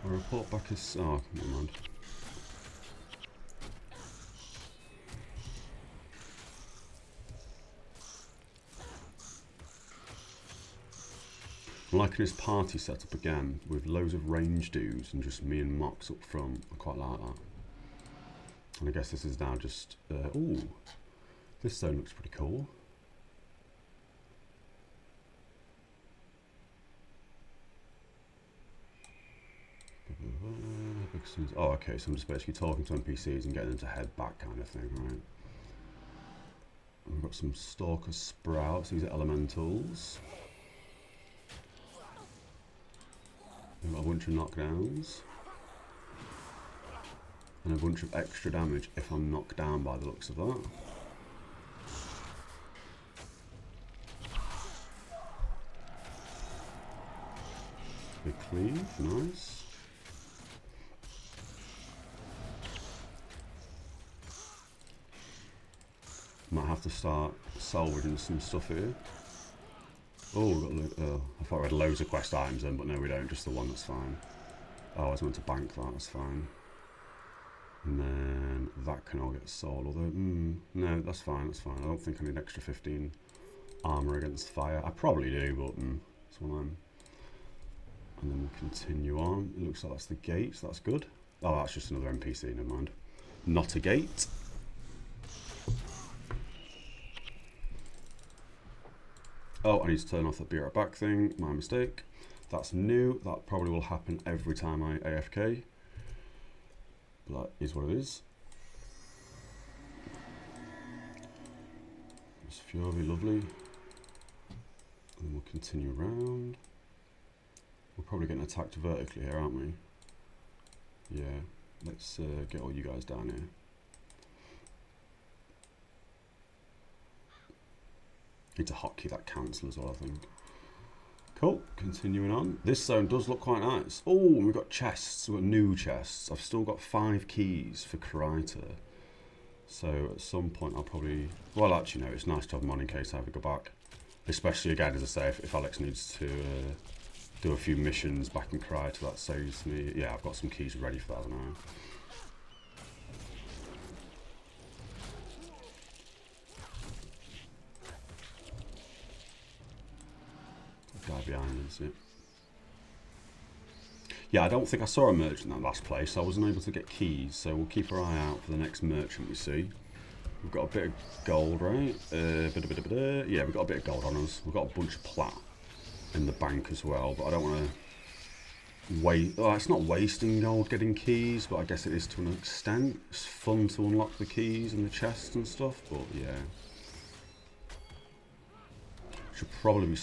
I'll report back as... Oh, never mind. I'm liking his party setup again, with loads of range dudes and just me and Mox up front. I quite like that. And I guess this is now just... ooh, this zone looks pretty cool. Oh, okay, so I'm just basically talking to NPCs and getting them to head back kind of thing, right? We've got some Stalker Sprouts, these are elementals. We've got a bunch of knockdowns. And a bunch of extra damage if I'm knocked down by the looks of that. Big cleave, nice. Might have to start salvaging some stuff here. Oh, we've got, I thought we had loads of quest items then, but no we don't, just the one, that's fine. Oh, I was meant to bank that, that's fine. And then that can all get sold, although, no, that's fine, that's fine. I don't think I need extra 15 armour against fire. I probably do, but it's one of them. And then we'll continue on. It looks like that's the gate, so that's good. Oh, that's just another NPC, never mind. Not a gate. Oh, I need to turn off the be right back thing, my mistake. That's new, that probably will happen every time I AFK. But that is what it is. It's Fury, lovely. And we'll continue around. We're probably getting attacked vertically here, aren't we? Yeah, let's get all you guys down here. Need to hotkey that cancel as well, I think. Cool, continuing on. This zone does look quite nice. Oh, we've got chests, we've got new chests. I've still got 5 keys for Kryta. So at some point I'll probably, well actually no, it's nice to have them on in case I ever go back. Especially again, as I say, if Alex needs to do a few missions back in Kryta, that saves me. Yeah, I've got some keys ready for that now. Guy behind us, yeah. Yeah, I don't think I saw a merchant in that last place, so I wasn't able to get keys, so we'll keep our eye out for the next merchant we see. We've got a bit of gold, right? Yeah, we've got a bit of gold on us. We've got a bunch of plat in the bank as well, but I don't want to waste... Oh, it's not wasting gold getting keys, but I guess it is to an extent. It's fun to unlock the keys and the chests and stuff, but yeah. Should probably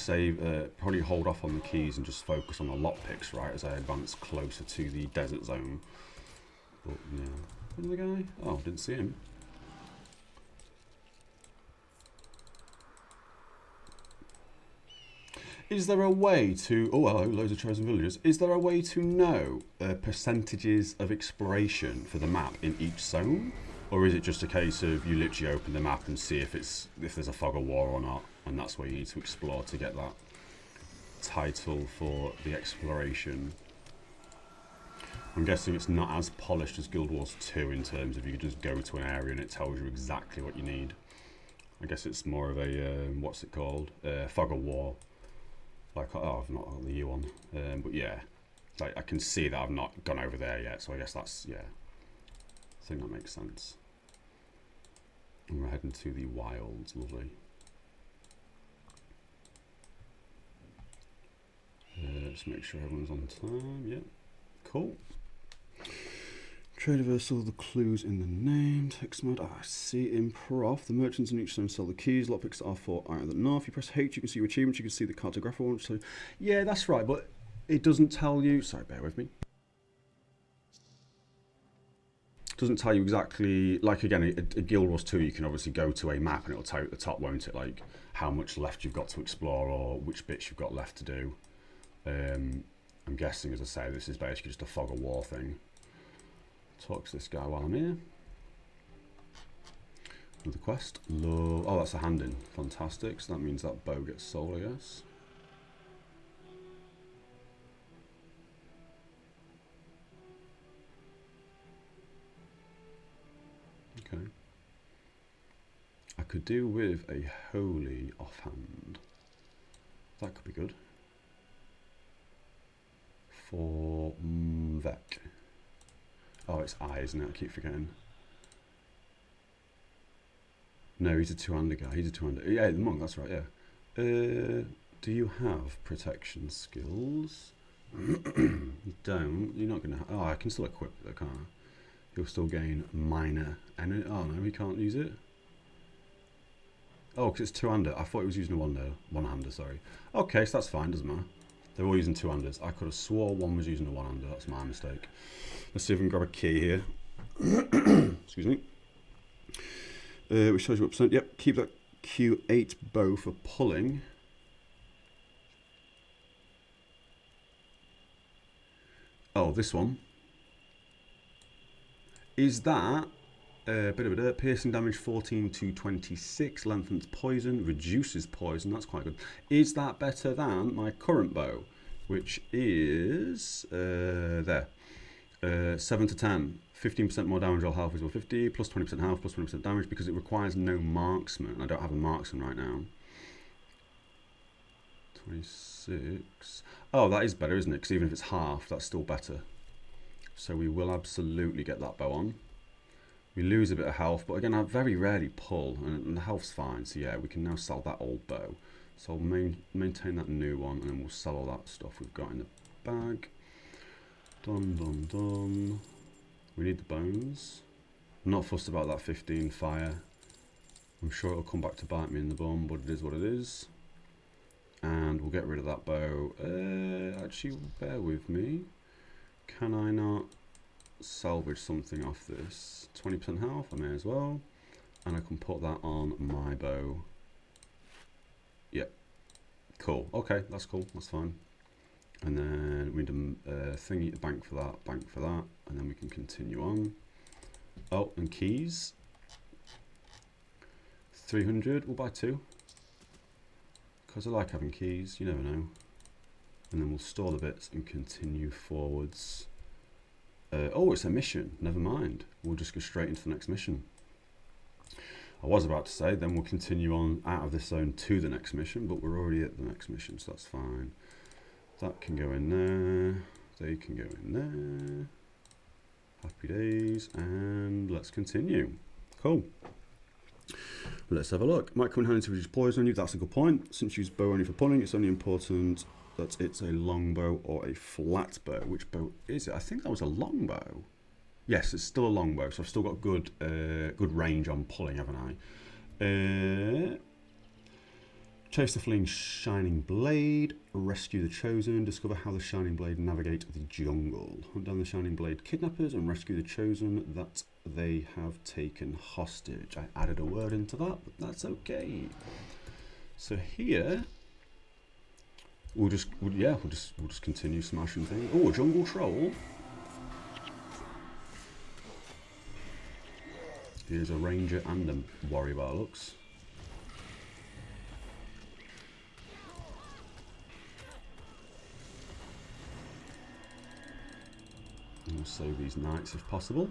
probably hold off on the keys and just focus on the lockpicks, right, as I advance closer to the desert zone. But yeah, where's the guy? Oh, didn't see him. Is there a way to? Oh, hello, loads of chosen villagers. Is there a way to know percentages of exploration for the map in each zone, or is it just a case of you literally open the map and see if there's a fog of war or not? And that's where you need to explore to get that title for the exploration. I'm guessing it's not as polished as Guild Wars 2 in terms of you just go to an area and it tells you exactly what you need. I guess it's more of a, what's it called? Fog of War. Like, oh, I've not got the U on. But yeah, like I can see that I've not gone over there yet, so I guess that's, yeah. I think that makes sense. And we're heading to the wilds, lovely. Let's make sure everyone's on time, yeah. Cool. Trade reversal, the clues in the name, text mode, I see improv. The merchants in each zone sell the keys, lockpicks are for out of the north. You press H, you can see your achievements, you can see the cartographic one. So, yeah, that's right, but it doesn't tell you, sorry, bear with me. It doesn't tell you exactly, like again, a Guild Wars 2, you can obviously go to a map and it'll tell you at the top, won't it? Like how much left you've got to explore or which bits you've got left to do. I'm guessing, as I say, this is basically just a fog of war thing. Talk to this guy while I'm here. Another quest. Low. Oh, that's a hand in. Fantastic. So that means that bow gets sold, I guess. Okay. I could do with a holy offhand. That could be good. For Vec. Oh, it's I, isn't it? I keep forgetting. No, he's a two-hander guy. He's a two-hander. Yeah, the monk, that's right, yeah. Do you have protection skills? You don't. You're not going to... Oh, I can still equip it, can't I? You'll still gain minor energy. Oh, no, we can't use it. Oh, because it's two-hander. I thought it was using a one-hander, sorry. Okay, so that's fine, doesn't matter. They're all using two-handers. I could have swore one was using a one-hander. That's my mistake. Let's see if we can grab a key here. Excuse me. Which tells you what percent. Yep, keep that Q8 bow for pulling. Oh, this one. Is that piercing damage 14 to 26, lengthens poison, reduces poison, that's quite good. Is that better than my current bow, which is there? 7 to 10, 15% more damage, all health is 150, plus 20% health, plus 20% damage, because it requires no marksman. I don't have a marksman right now. 26. Oh, that is better, isn't it? Because even if it's half, that's still better. So we will absolutely get that bow on. We lose a bit of health, but again, I very rarely pull, and the health's fine. So yeah, we can now sell that old bow. So I'll maintain that new one, and then we'll sell all that stuff we've got in the bag. Done, done, done. We need the bones. I'm not fussed about that 15 fire. I'm sure it'll come back to bite me in the bum, but it is what it is. And we'll get rid of that bow. Actually, bear with me. Can I not salvage something off this? 20% health, I may as well. And I can put that on my bow. Yep. Cool. Okay, that's cool. That's fine. And then we need a thingy, a bank for that, and then we can continue on. Oh, and keys. 300, we'll buy 2. Because I like having keys, you never know. And then we'll store the bits and continue forwards. Oh, it's a mission, never mind. We'll just go straight into the next mission. I was about to say, then we'll continue on out of this zone to the next mission, but we're already at the next mission, so that's fine. That can go in there, they can go in there. Happy days, and let's continue. Cool. Let's have a look. Might come in handy to reduce poison on you, that's a good point. Since you use bow only for pulling, it's only important that it's a long bow or a flat bow. Which bow is it? I think that was a long bow. Yes, it's still a long bow, so I've still got good range on pulling, haven't I? Chase the fleeing shining blade, rescue the chosen, discover how the shining blade navigate the jungle. Hunt down the shining blade kidnappers and rescue the chosen that they have taken hostage. I added a word into that, but that's okay. So here, we'll just continue smashing things. Oh, a jungle troll. Here's a ranger and a warrior by looks. And we'll save these knights if possible.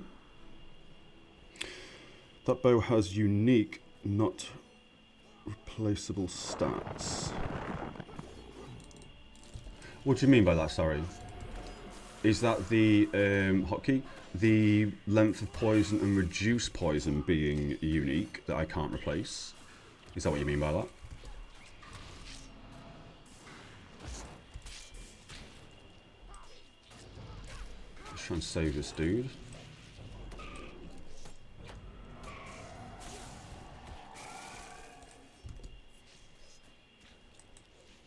That bow has unique, not Replaceable stats. What do you mean by that, sorry? Is that the hotkey? The length of poison and reduce poison being unique that I can't replace? Is that what you mean by that? Let's try and save this dude.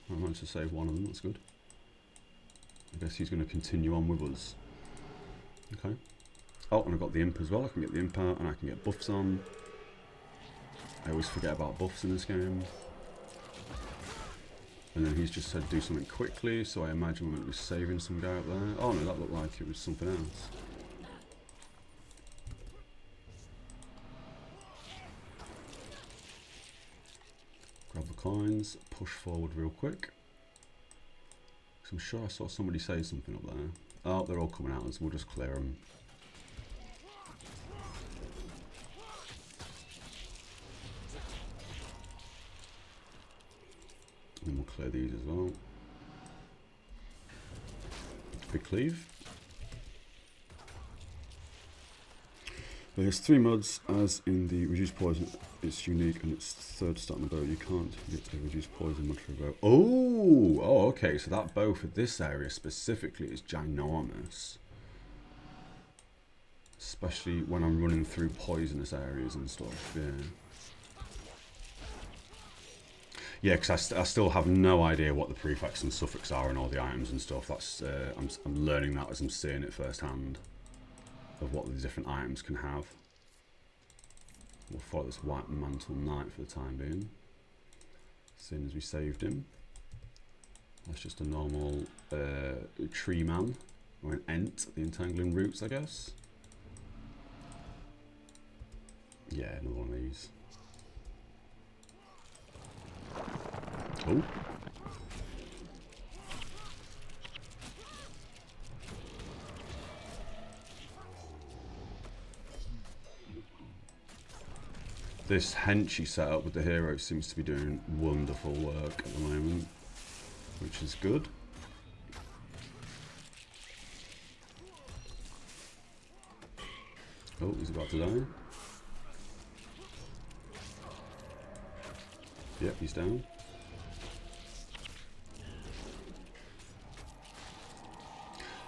I managed to save one of them, that's good. I guess he's going to continue on with us. Okay. Oh, and I've got the imp as well. I can get the imp out and I can get buffs on. I always forget about buffs in this game. And then he's just said do something quickly, so I imagine we're going to be saving some guy up there. Oh no, that looked like it was something else. Grab the coins, push forward real quick. So I'm sure I saw somebody say something up there. Oh, they're all coming at us. We'll just clear them. And we'll clear these as well. Quick cleave. There's 3 mods, as in the reduced poison. It's unique and it's third stat on the bow. You can't get a reduced poison mod for a bow. Oh, okay. So that bow for this area specifically is ginormous. Especially when I'm running through poisonous areas and stuff, yeah. Yeah, because I still have no idea what the prefix and suffix are and all the items and stuff. That's I'm learning that as I'm seeing it firsthand, of what the different items can have. We'll follow this White Mantle Knight for the time being, seeing as we saved him. That's just a normal tree man, or an ent, the entangling roots, I guess. Yeah, another one of these. Oh. This henchy setup with the hero seems to be doing wonderful work at the moment, which is good. Oh, he's about to die. Yep, he's down.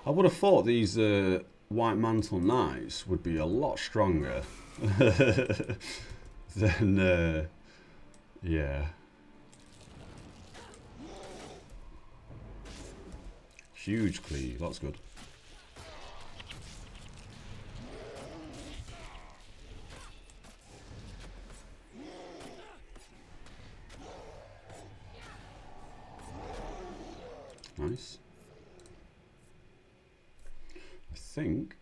I would have thought these White Mantle Knights would be a lot stronger than, yeah. Huge cleave, that's good. Nice. I think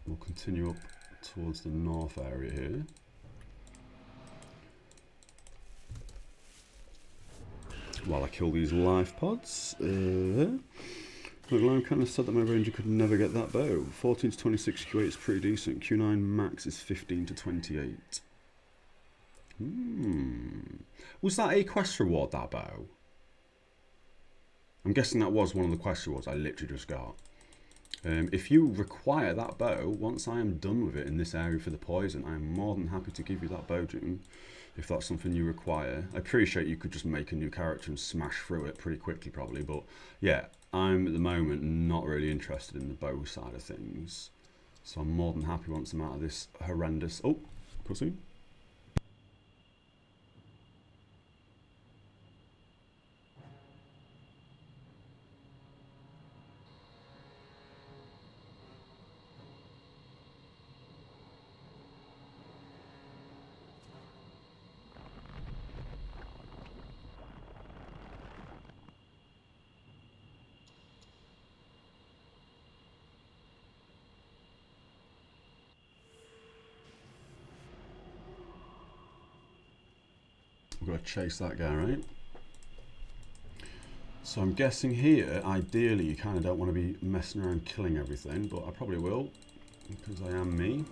we'll continue up towards the north area here. While I kill these life pods. Look, Lime kind of said that my ranger could never get that bow. 14 to 26 Q8 is pretty decent. Q9 max is 15 to 28. Was that a quest reward, that bow? I'm guessing that was one of the quest rewards I literally just got. If you require that bow, once I am done with it in this area for the poison, I am more than happy to give you that bow, June, if that's something you require. I appreciate you could just make a new character and smash through it pretty quickly probably, but yeah, I'm at the moment not really interested in the bow side of things. So I'm more than happy once I'm out of this horrendous... Oh, cutscene. We've got to chase that guy, right? So I'm guessing here, ideally, you kind of don't want to be messing around killing everything, but I probably will, because I am me.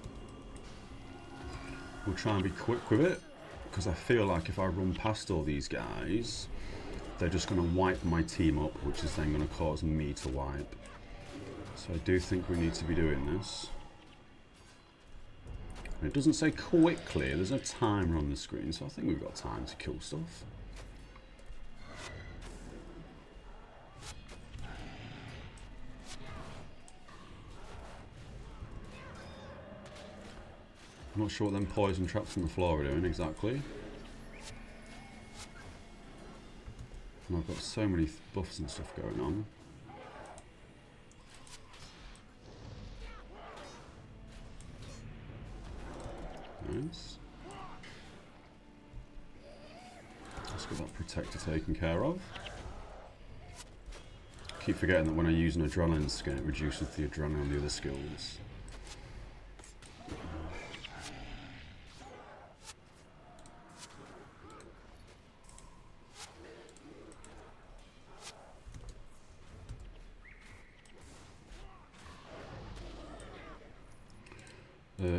We'll try and be quick with it, because I feel like if I run past all these guys, they're just going to wipe my team up, which is then going to cause me to wipe. So I do think we need to be doing this. It doesn't say quickly, there's no timer on the screen, so I think we've got time to kill stuff. I'm not sure what them poison traps on the floor are doing exactly. And I've got so many buffs and stuff going on. Nice. Let's get that protector taken care of. Keep forgetting that when I use an adrenaline skin, it reduces the adrenaline on the other skills.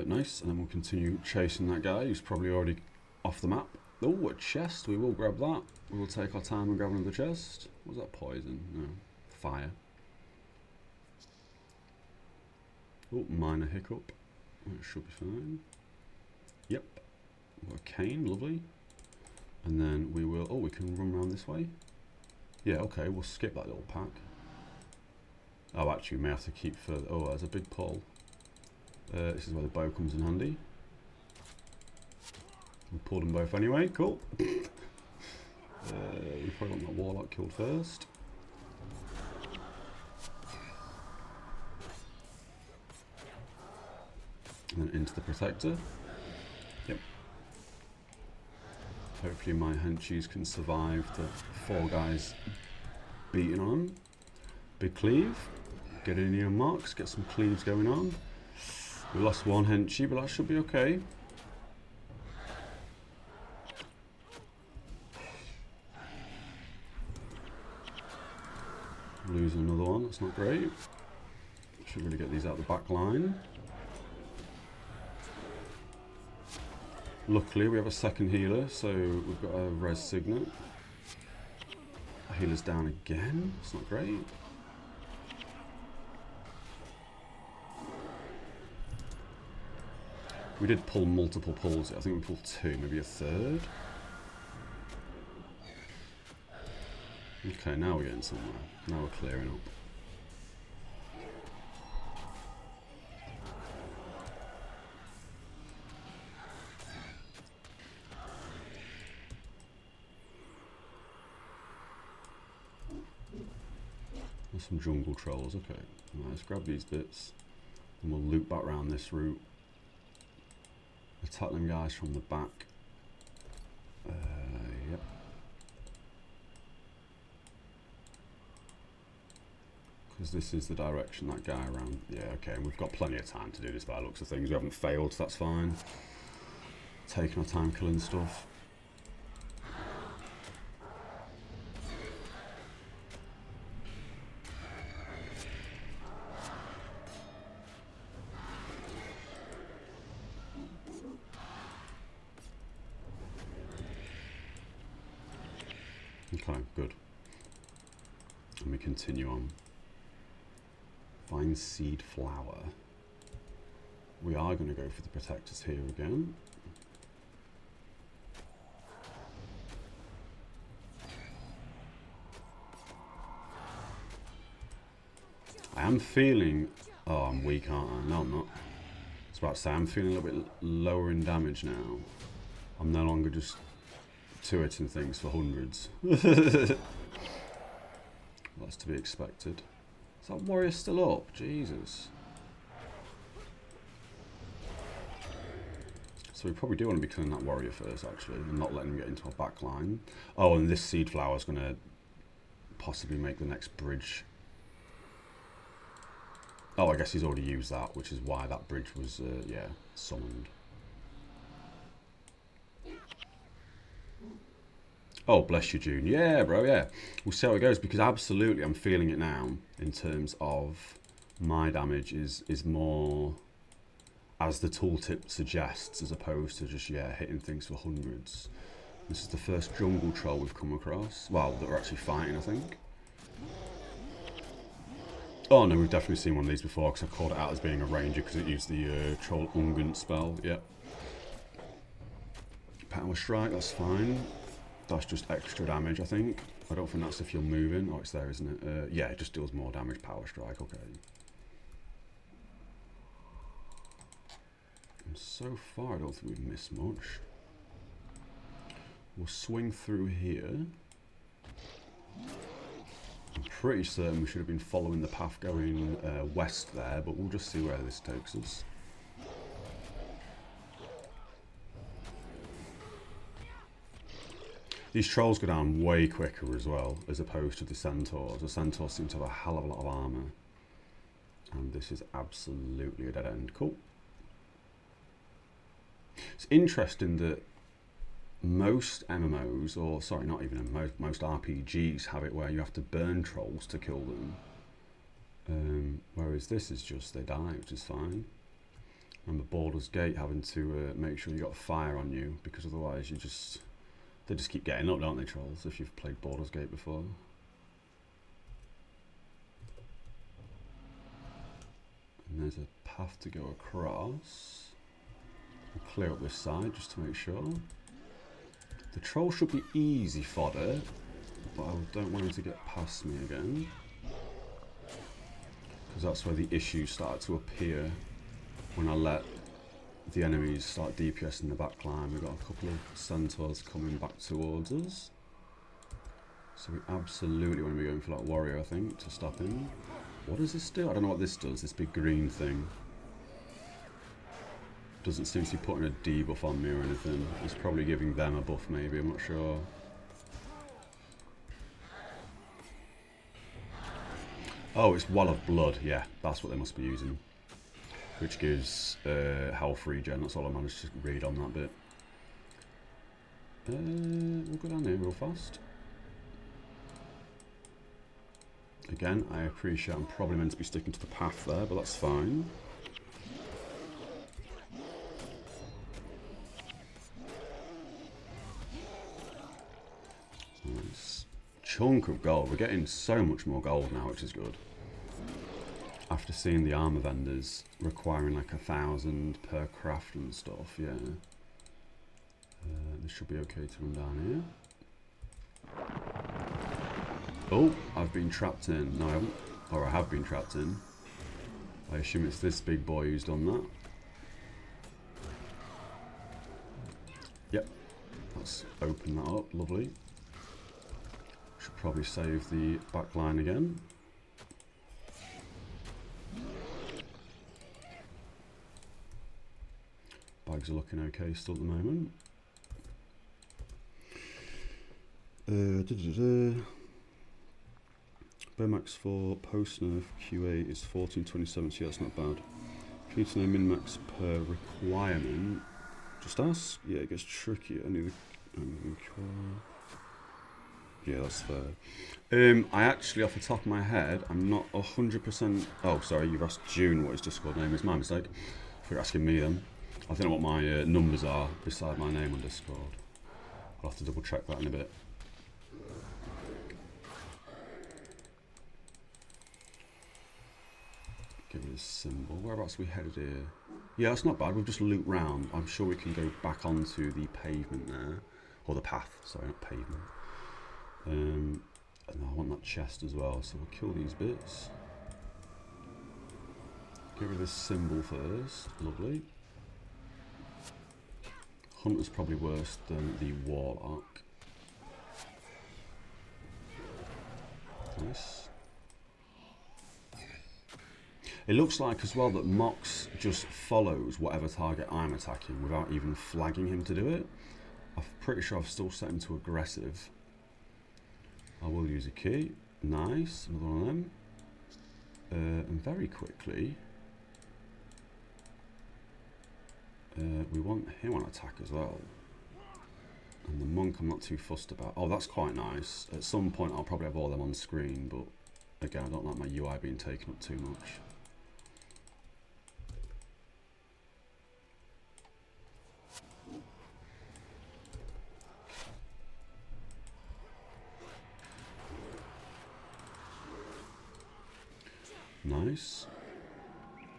Nice, and then we'll continue chasing that guy who's probably already off the map. Oh, a chest, we will grab that. We will take our time and grab another chest. Was that poison? No, fire. Oh, minor hiccup. It should be fine. Yep, we've got a cane, lovely. And then we will, oh, we can run around this way. Yeah, okay, we'll skip that little pack. Oh, actually, we may have to keep further. Oh, there's a big pull. This is where the bow comes in handy. We'll pull them both anyway, cool. We probably want that warlock killed first. And then into the protector. Yep. Hopefully my henchies can survive the 4 guys beating on them. Big cleave. Get in your marks, get some cleaves going on. We lost 1 henchie, but that should be okay. Losing another one, that's not great. Should really get these out the back line. Luckily, we have a second healer, so we've got a res signet. Healer's down again, it's not great. We did pull multiple pulls. I think we pulled 2, maybe a third. Okay, now we're getting somewhere. Now we're clearing up. There's some jungle trolls. Okay, right, let's grab these bits and we'll loop back around this route. Attack them guys from the back. Yep. Because this is the direction that guy around. Yeah, okay, and we've got plenty of time to do this by the looks of things. We haven't failed, so that's fine. Taking our time killing stuff. Okay, good. And we continue on. Find seed flower. We are going to go for the protectors here again. I am feeling... Oh, I'm weak, aren't I? No, I'm not. I was about to say, I'm feeling a little bit lower in damage now. I'm no longer just two-hitting things for hundreds. That's to be expected. Is that warrior still up? Jesus. So we probably do want to be killing that warrior first, actually, and not letting him get into our back line. Oh, and this seed flower is going to possibly make the next bridge. Oh, I guess he's already used that, which is why that bridge was, yeah, summoned. Oh, bless you, June. Yeah, bro, yeah. We'll see how it goes, because absolutely I'm feeling it now in terms of my damage is more... as the tooltip suggests, as opposed to just, yeah, hitting things for hundreds. This is the first jungle troll we've come across. Well, that we're actually fighting, I think. Oh no, we've definitely seen one of these before, because I called it out as being a ranger because it used the troll unguent spell. Yep. Power strike, that's fine. That's just extra damage, I think. I don't think that's if you're moving. Oh, it's there, isn't it? Yeah, it just deals more damage. Power strike, okay. And so far, I don't think we've missed much. We'll swing through here. I'm pretty certain we should have been following the path going west there, but we'll just see where this takes us. These trolls go down way quicker as well, as opposed to the centaurs. The centaurs seem to have a hell of a lot of armour. And this is absolutely a dead end. Cool. It's interesting that most MMOs, or sorry, not even most RPGs have it where you have to burn trolls to kill them. Whereas this is just they die, which is fine. And the Baldur's Gate having to make sure you got fire on you, because otherwise they just keep getting up, don't they, trolls, if you've played Baldur's Gate before. And there's a path to go across. We'll clear up this side just to make sure. The troll should be easy fodder, but I don't want him to get past me again. Because that's where the issues start to appear when I let the enemies start DPSing the back line. We've got a couple of centaurs coming back towards us. So we absolutely want to be going for that warrior, I think, to stop him. What does this do? I don't know what this does, this big green thing. Doesn't seem to be putting a debuff on me or anything. It's probably giving them a buff maybe, I'm not sure. Oh, it's Wall of Blood, yeah, that's what they must be using. Which gives health regen, that's all I managed to read on that bit. We'll go down here real fast. Again, I appreciate I'm probably meant to be sticking to the path there, but that's fine. Nice. Chunk of gold. We're getting so much more gold now, which is good. After seeing the armor vendors requiring like 1,000 per craft and stuff, yeah. This should be okay to run down here. Oh, I've been trapped in. No, I haven't. Or I have been trapped in. I assume it's this big boy who's done that. Yep. Let's open that up. Lovely. Should probably save the back line again. Bags are looking okay still at the moment. Max for post-nerf QA is 1427, so yeah, that's not bad. If you need to know min-max per requirement, just ask. Yeah, it gets tricky. Yeah, that's fair. I actually, off the top of my head, I'm not 100%... Oh, sorry, you've asked June what his Discord name is. My mistake. If you're asking me then. I don't know what my numbers are beside my name on Discord. I'll have to double check that in a bit. Give it a symbol. Whereabouts are we headed here? Yeah, that's not bad. We've just looped round. I'm sure we can go back onto the pavement there. Or the path, sorry, not pavement. And I want that chest as well, so we'll kill these bits. Get rid of this symbol first. Lovely. Hunter's probably worse than the Warlock. Nice. It looks like as well that Mox just follows whatever target I'm attacking without even flagging him to do it. I'm pretty sure I've still set him to aggressive. I will use a key. Nice, another one of them. And very quickly, we want him on attack as well. And the monk I'm not too fussed about. Oh, that's quite nice. At some point I'll probably have all of them on screen, but again, I don't like my UI being taken up too much. Nice.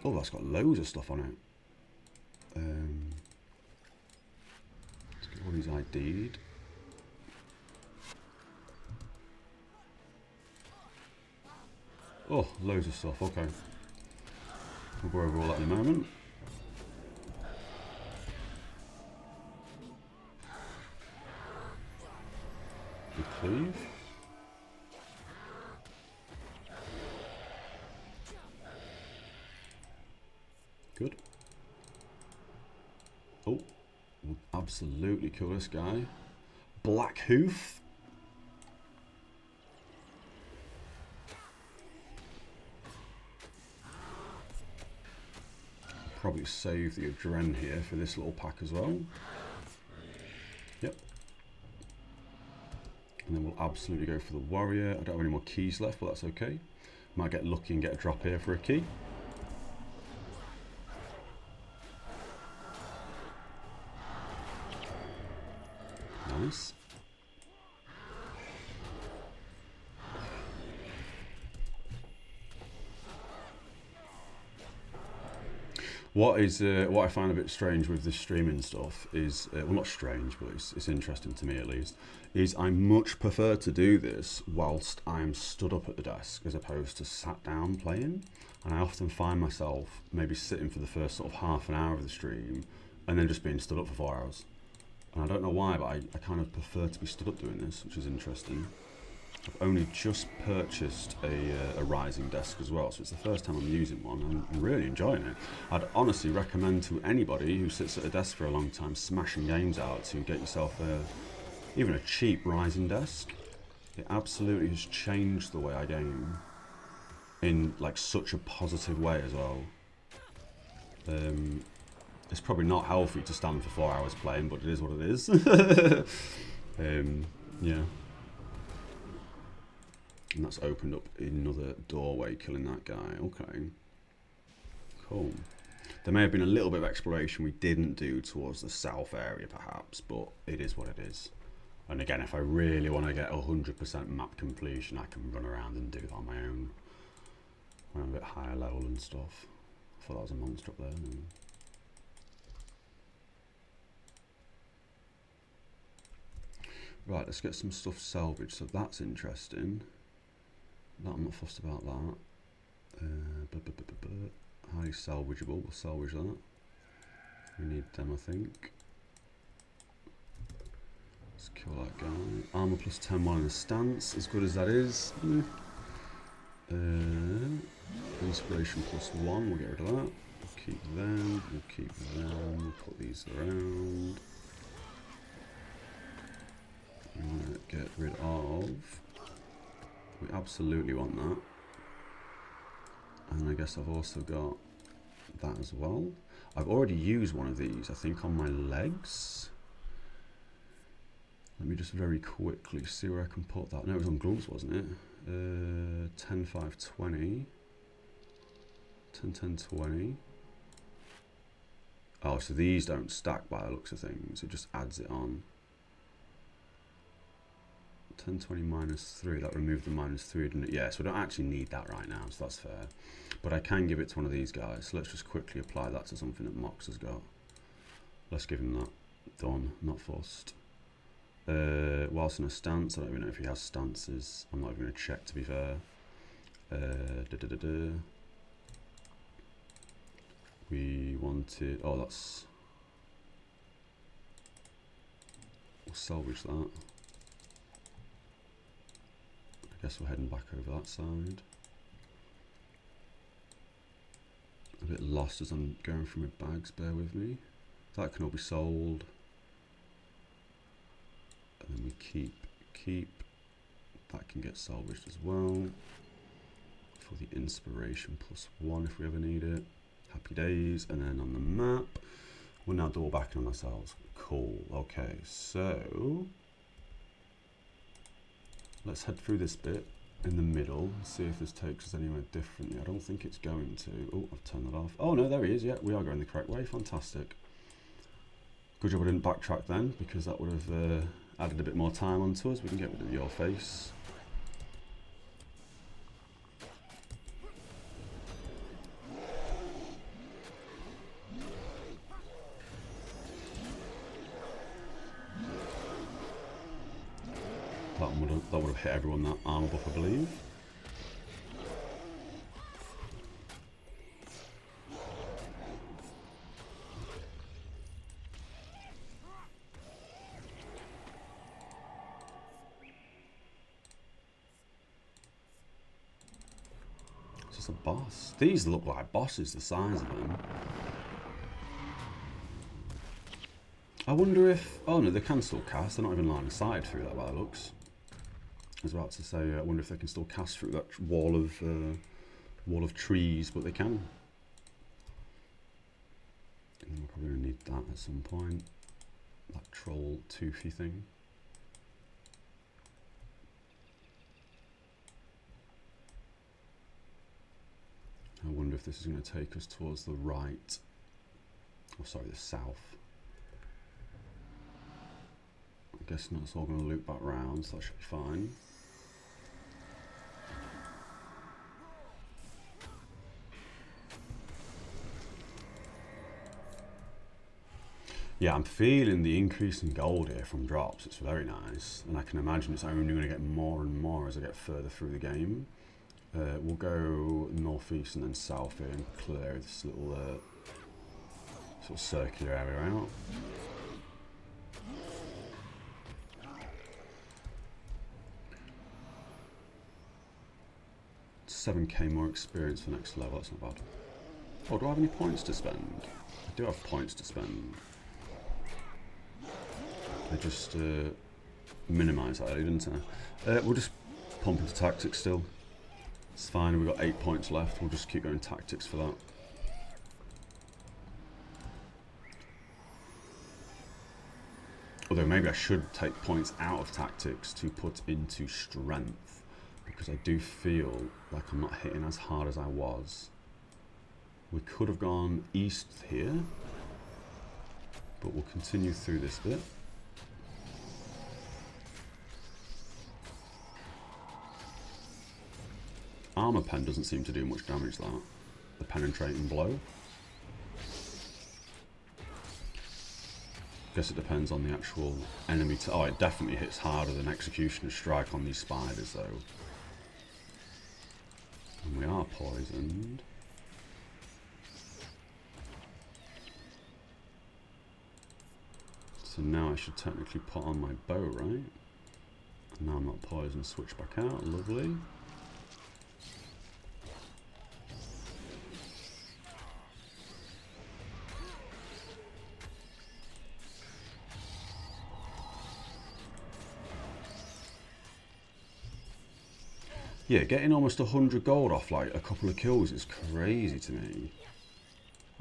Oh, that's got loads of stuff on it. Let's get all these ID'd. Oh, loads of stuff, okay. We'll go over all that in a moment. We cleave. Good. Oh, we'll absolutely kill this guy. Black Hoof. Probably save the Adren here for this little pack as well. Yep. And then we'll absolutely go for the Warrior. I don't have any more keys left, but that's okay. Might get lucky and get a drop here for a key. Nice. What I find a bit strange with this streaming stuff is, well, not strange, but it's interesting to me at least, is I much prefer to do this whilst I'm stood up at the desk as opposed to sat down playing. And I often find myself maybe sitting for the first sort of half an hour of the stream and then just being stood up for 4 hours. And I don't know why, but I kind of prefer to be stood up doing this, which is interesting. I've only just purchased a rising desk as well, so it's the first time I'm using one and I'm really enjoying it. I'd honestly recommend to anybody who sits at a desk for a long time smashing games out to get yourself even a cheap rising desk. It absolutely has changed the way I game in like such a positive way as well. It's probably not healthy to stand for 4 hours playing, but it is what it is. Yeah. And that's opened up another doorway, killing that guy. Okay. Cool. There may have been a little bit of exploration we didn't do towards the south area, perhaps, but it is what it is. And again, if I really want to get 100% map completion, I can run around and do that on my own. When I'm a bit higher level and stuff. I thought that was a monster up there. Right, let's get some stuff salvaged, so that's interesting. That, I'm not fussed about that. Highly salvageable, we'll salvage that. We need them, I think. Let's kill that guy. Armor plus 10 while in a stance, as good as that is. Inspiration plus 1, we'll get rid of that. We'll keep them, we'll keep them, we'll put these around. I'm going to get rid of... We absolutely want that. And I guess I've also got that as well. I've already used one of these, I think, on my legs. Let me just very quickly see where I can put that. No, it was on gloves, wasn't it? 10, 5, 20. 10, 10, 20. Oh, so these don't stack by the looks of things. It just adds it on. 10, 20, minus 3. That removed the minus 3, didn't it? Yeah, so we don't actually need that right now, so that's fair. But I can give it to one of these guys. So let's just quickly apply that to something that Mox has got. Let's give him that. Done, not fussed. Whilst in a stance, I don't even know if he has stances. I'm not even going to check, to be fair. We wanted... Oh, that's... We'll salvage that. I guess we're heading back over that side. A bit lost as I'm going through my bags, bear with me. That can all be sold. And then we keep. That can get salvaged as well. For the inspiration plus 1 if we ever need it. Happy days. And then on the map, we're now double backing on ourselves. Cool. Okay, so let's head through this bit in the middle and see if this takes us anywhere differently. I don't think it's going to. Oh, I've turned that off. Oh no, there he is. Yeah, we are going the correct way. Fantastic. Good job I didn't backtrack then, because that would have added a bit more time onto us. We can get rid of your face. That would have hit everyone that armor buff, I believe. It's just a boss. These look like bosses, the size of them. I wonder if... Oh no, they can still cast. They're not even line of sight through that by the looks. I was about to say, I wonder if they can still cast through that wall of trees, but they can. And we're probably going to need that at some point. That troll toothy thing. I wonder if this is going to take us towards the right. Oh, sorry, the south. I'm guessing that's all going to loop back round, so that should be fine. Yeah, I'm feeling the increase in gold here from drops. It's very nice, and I can imagine it's only going to get more and more as I get further through the game. We'll go northeast and then south here and clear this little sort of circular area out. $7k more experience for next level, that's not bad. Oh, do I have any points to spend? I do have points to spend. I just minimise that, didn't I? We'll just pump into tactics still. It's fine, we've got 8 points left. We'll just keep going tactics for that. Although maybe I should take points out of tactics to put into strength, because I do feel like I'm not hitting as hard as I was. We could have gone east here, but we'll continue through this bit. Armor pen doesn't seem to do much damage, that. The penetrating blow. Guess it depends on the actual enemy. Oh, it definitely hits harder than Executioner's Strike on these spiders, though. And we are poisoned. So now I should technically put on my bow, right? And now I'm not poisoned, switch back out, lovely. Yeah, getting almost 100 gold off like a couple of kills is crazy to me.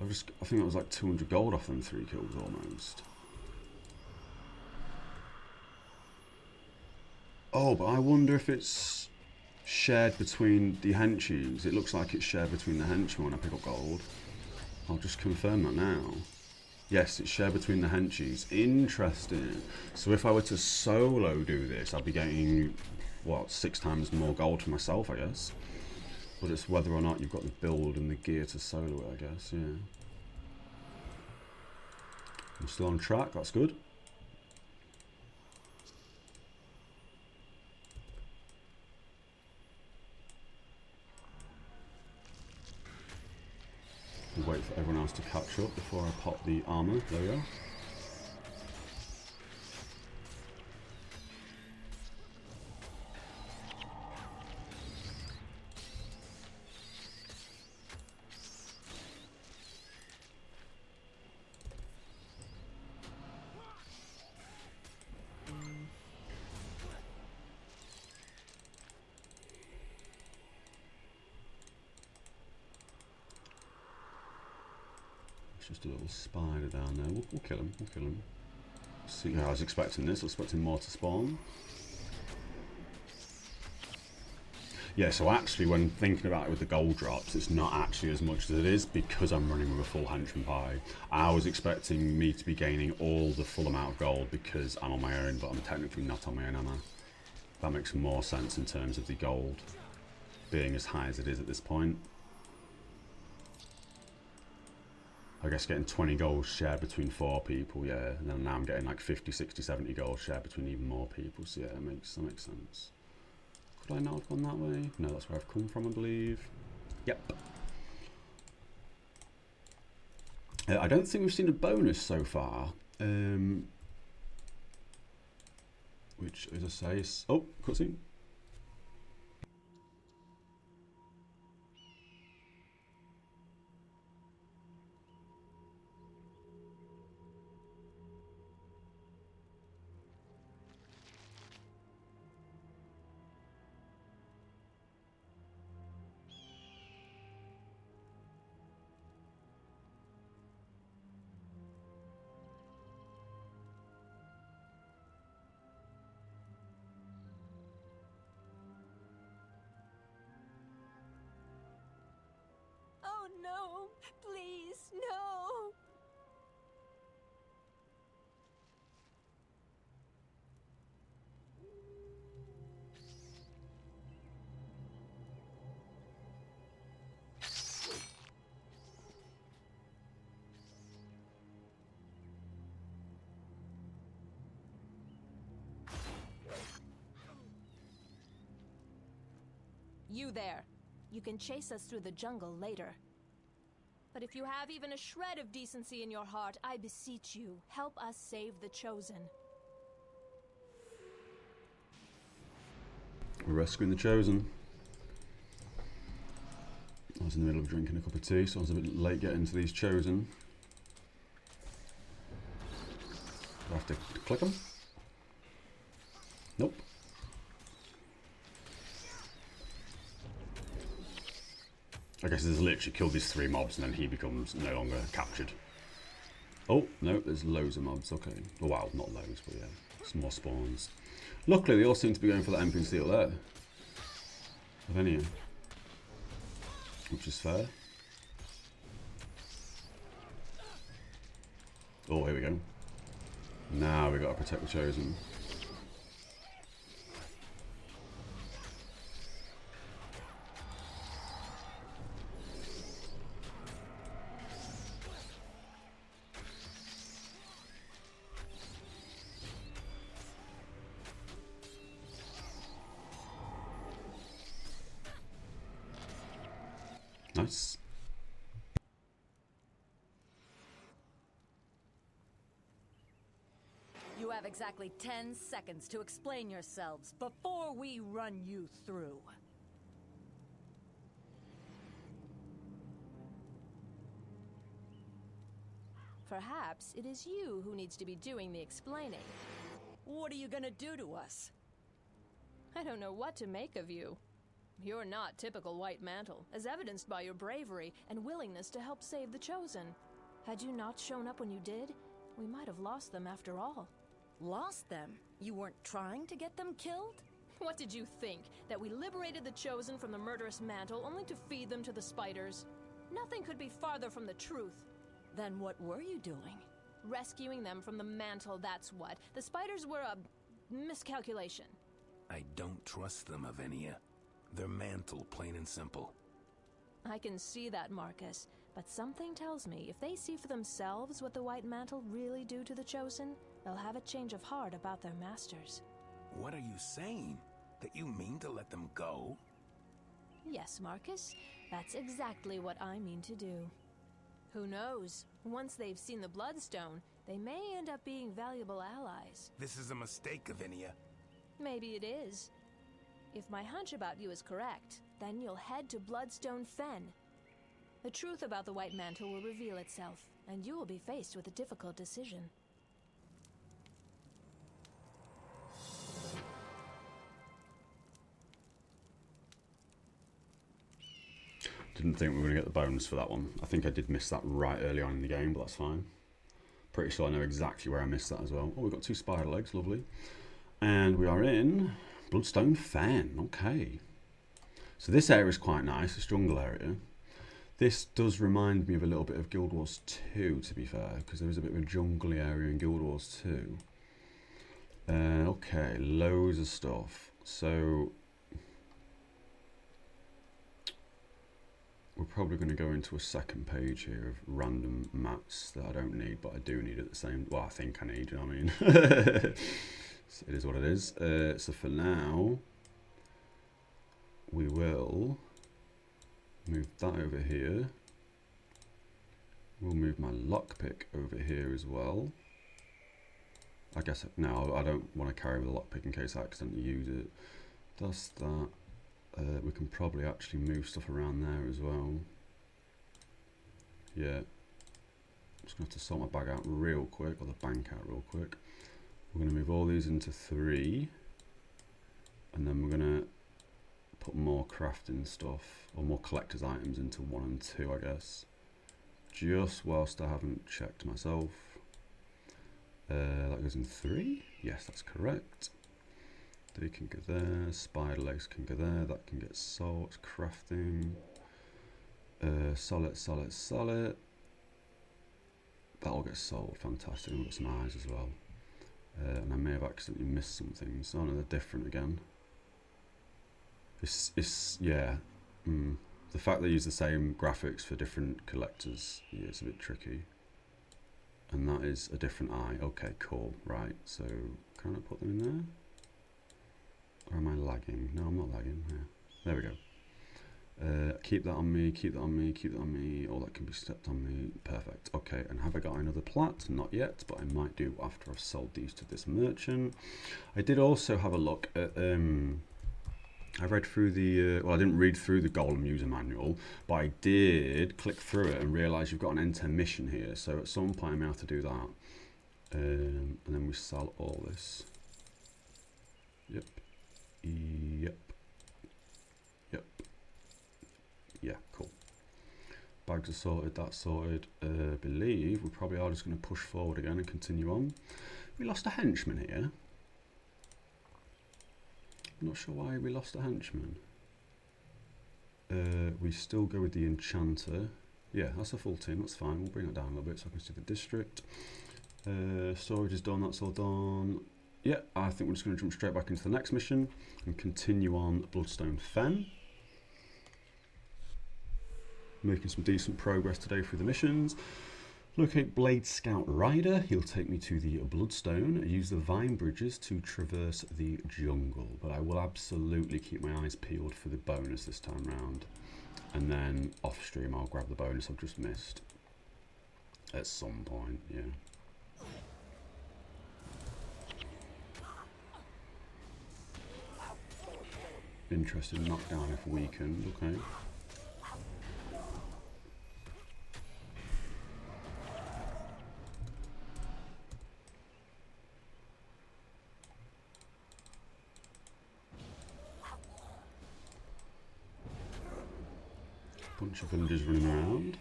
I think it was like 200 gold off them 3 kills almost. Oh, but I wonder if it's shared between the henchies. It looks like it's shared between the henchmen when I pick up gold. I'll just confirm that now. Yes, it's shared between the henchies. Interesting. So if I were to solo do this, I'd be getting, what, 6 times more gold for myself, I guess. But it's whether or not you've got the build and the gear to solo it, I guess, yeah. I'm still on track, that's good. We'll wait for everyone else to catch up before I pop the armor. There we go. Just a little spider down there. We'll kill him. We'll kill him. See, I was expecting this. I was expecting more to spawn. Yeah, so actually, when thinking about it with the gold drops, it's not actually as much as it is because I'm running with a full henchman pie. I was expecting me to be gaining all the full amount of gold because I'm on my own, but I'm technically not on my own, am I? That makes more sense in terms of the gold being as high as it is at this point. I guess getting 20 gold shared between 4 people, yeah, and then now I'm getting like 50, 60, 70 gold shared between even more people, so yeah, that makes sense. Could I not have gone that way? No, that's where I've come from, I believe. Yep. I don't think we've seen a bonus so far, which, as I say, is... Oh, cutscene. Oh no! Please, no! You there. You can chase us through the jungle later. But if you have even a shred of decency in your heart, I beseech you, help us save the Chosen. We're rescuing the Chosen. I was in the middle of drinking a cup of tea, so I was a bit late getting to these Chosen. Do I have to click them? Nope. I guess there's literally killed these 3 mobs and then he becomes no longer captured. Oh, no, there's loads of mobs, okay. Oh, wow, not loads, but yeah, some more spawns. Luckily, they all seem to be going for that MP seal there. Of any, which is fair. Oh, here we go. Now we got to protect the Chosen. Nice. You have exactly 10 seconds to explain yourselves before we run you through. Perhaps it is you who needs to be doing the explaining. What are you gonna do to us? I don't know what to make of you. You're not typical White Mantle, as evidenced by your bravery and willingness to help save the Chosen. Had you not shown up when you did, we might have lost them after all. Lost them? You weren't trying to get them killed? What did you think? That we liberated the Chosen from the murderous Mantle only to feed them to the spiders? Nothing could be farther from the truth. Then what were you doing? Rescuing them from the Mantle, that's what. The spiders were a miscalculation. I don't trust them, Avenia. They're Mantle, plain and simple. I can see that, Marcus. But something tells me if they see for themselves what the White Mantle really do to the Chosen, they'll have a change of heart about their masters. What are you saying? That you mean to let them go? Yes, Marcus. That's exactly what I mean to do. Who knows? Once they've seen the Bloodstone, they may end up being valuable allies. This is a mistake, Avenia. Maybe it is. If my hunch about you is correct, then you'll head to Bloodstone Fen. The truth about the White Mantle will reveal itself, and you will be faced with a difficult decision. Didn't think we were going to get the bonus for that one. I think I did miss that right early on in the game, but that's fine. Pretty sure I know exactly where I missed that as well. Oh, we've got 2 spider legs, lovely. And we are in Bloodstone Fen, okay. So this area is quite nice, this jungle area. This does remind me of a little bit of Guild Wars 2, to be fair, because there was a bit of a jungly area in Guild Wars 2. Okay, loads of stuff. So we're probably going to go into a second page here of random mats that I don't need, but I do need at the same. Well, I think I need. You know what I mean? So it is what it is. So for now, we will move that over here. We'll move my lockpick over here as well. I guess no, I don't want to carry the lockpick in case I accidentally use it. That's that. We can probably actually move stuff around there as well. Yeah. Just going to have to sort my bag out real quick, or the bank out real quick. We're going to move all these into 3. And then we're going to put more crafting stuff, or more collector's items into 1 and 2, I guess. Just whilst I haven't checked myself. That goes in 3. Yes, that's correct. They can go there. Spider legs can go there. That can get salt. Crafting. Solid. That all gets sold. Fantastic. And we've got some eyes as well. And I may have accidentally missed some things. Oh no, they're different again. It's yeah. The fact they use the same graphics for different collectors, yeah, it's a bit tricky. And that is a different eye. Okay, cool. Right. So can I put them in there? Or am I lagging? No, I'm not lagging. Yeah. There we go. Keep that on me, keep that on me, keep that on me. All that can be stepped on me. Perfect. Okay, and have I got another plat? Not yet, but I might do after I've sold these to this merchant. I did also have a look at... I read through the... well, I didn't read through the Golem user manual, but I did click through it and realise you've got an enter mission here. So at some point I may have to do that. And then we sell all this. Yep. Yeah, cool. Bags are sorted, that's sorted. Believe we probably are just going to push forward again and continue on. We lost a henchman here. I'm not sure why we lost a henchman. We still go with the enchanter. Yeah, that's a full team, that's fine. We'll bring it down a little bit so I can see the district. Storage is done, that's all done. Yeah, I think we're just going to jump straight back into the next mission and continue on Bloodstone Fen. Making some decent progress today through the missions. Locate Blade Scout Rider. He'll take me to the Bloodstone. Use the vine bridges to traverse the jungle. But I will absolutely keep my eyes peeled for the bonus this time round. And then off stream I'll grab the bonus I've just missed. At some point, yeah. Interesting knockdown if weakened, okay. Bunch of villagers running around.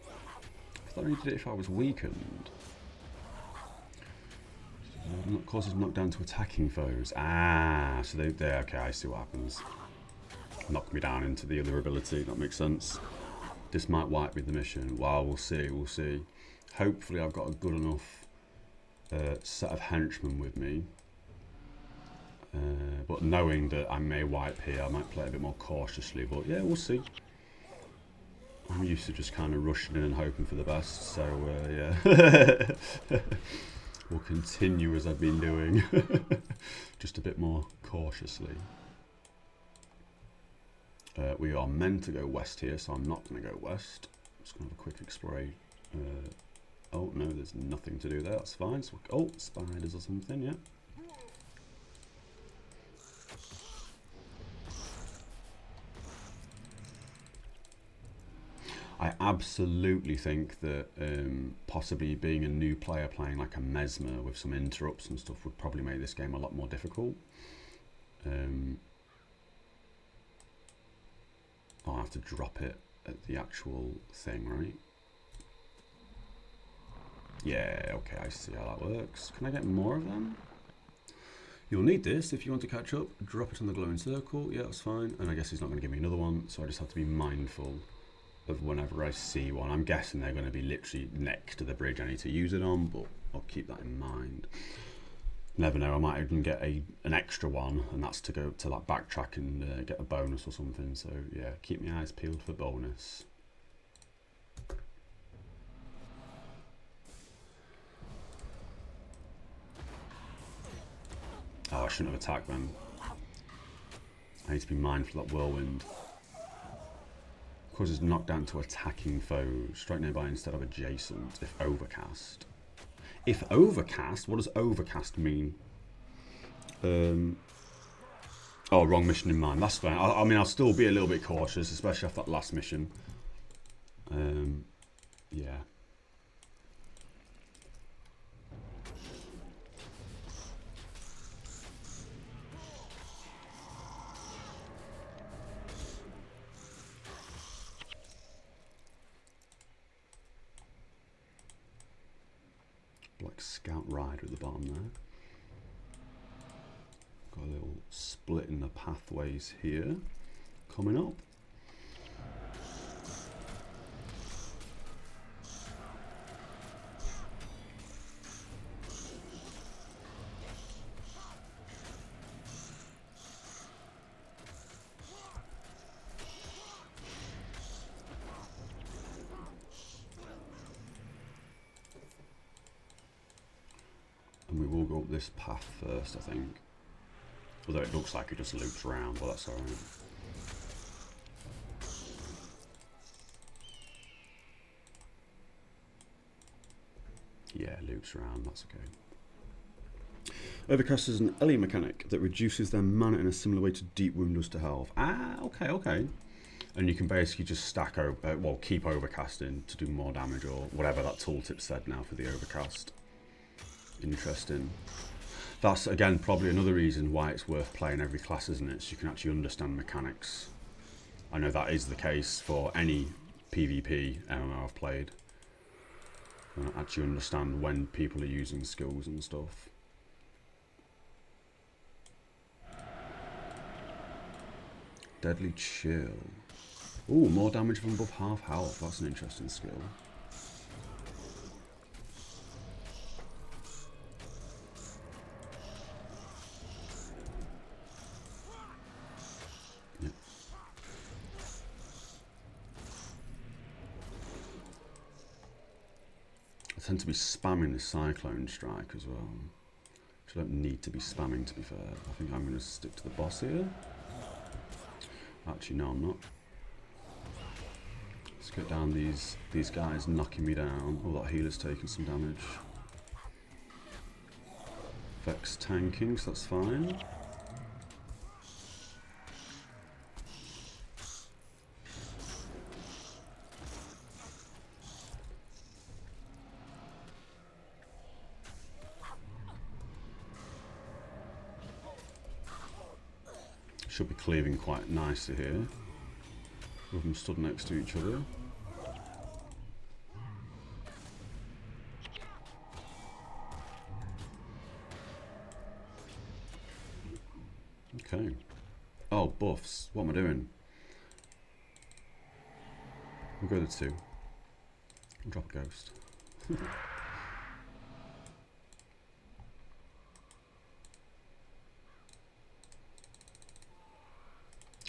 I thought I only did it if I was weakened. Causes knockdown to attacking foes. Ah, so they okay, I see what happens. Knock me down into the other ability, that makes sense. This might wipe me the mission. Well, we'll see, we'll see. Hopefully I've got a good enough set of henchmen with me. But knowing that I may wipe here, I might play a bit more cautiously, but yeah, we'll see. I'm used to just kind of rushing in and hoping for the best, so yeah. We'll continue as I've been doing, just a bit more cautiously. We are meant to go west here, so I'm not going to go west. Just going to have a quick exploration. Oh no, there's nothing to do there, that's fine. So, oh, spiders or something, yeah. I absolutely think that possibly being a new player playing like a Mesmer with some interrupts and stuff would probably make this game a lot more difficult. I'll have to drop it at the actual thing, right? Yeah, okay, I see how that works. Can I get more of them? You'll need this if you want to catch up. Drop it on the glowing circle. Yeah, that's fine. And I guess he's not going to give me another one, so I just have to be mindful of whenever I see one. I'm guessing they're going to be literally next to the bridge I need to use it on, but I'll keep that in mind. Never know, I might even get an extra one, and that's to go to like backtrack and get a bonus or something. So yeah, keep my eyes peeled for bonus. Oh, I shouldn't have attacked then. I need to be mindful of that whirlwind. Causes knockdown to attacking foes. Strike nearby instead of adjacent if overcast. If overcast? What does overcast mean? Oh, wrong mission in mind. That's fine. I mean, I'll still be a little bit cautious, especially after that last mission. Yeah. Black Scout Rider at the bottom there. Got a little split in the pathways here coming up. And we will go up this path first, I think. Although it looks like it just loops around, but that's alright. Yeah, loops around, that's okay. Overcast is an Ellie mechanic that reduces their mana in a similar way to Deep Wound does to health. Ah, okay, okay. And you can basically just stack over, well, keep overcasting to do more damage or whatever that tooltip said now for the overcast. Interesting. That's, again, probably another reason why it's worth playing every class, isn't it? So you can actually understand mechanics. I know that is the case for any PvP MMO I've played. And actually understand when people are using skills and stuff. Deadly Chill. Ooh, more damage from above half health. That's an interesting skill. I tend to be spamming the Cyclone Strike as well. Which I don't need to be spamming, to be fair. I think I'm going to stick to the boss here. Actually, no, I'm not. Let's get down these guys knocking me down. Oh, that healer's taking some damage. Vex tanking, so that's fine. Should be cleaving quite nicely here. With them stood next to each other. Okay. Oh, buffs. What am I doing? We'll go to 2. I'll drop a ghost.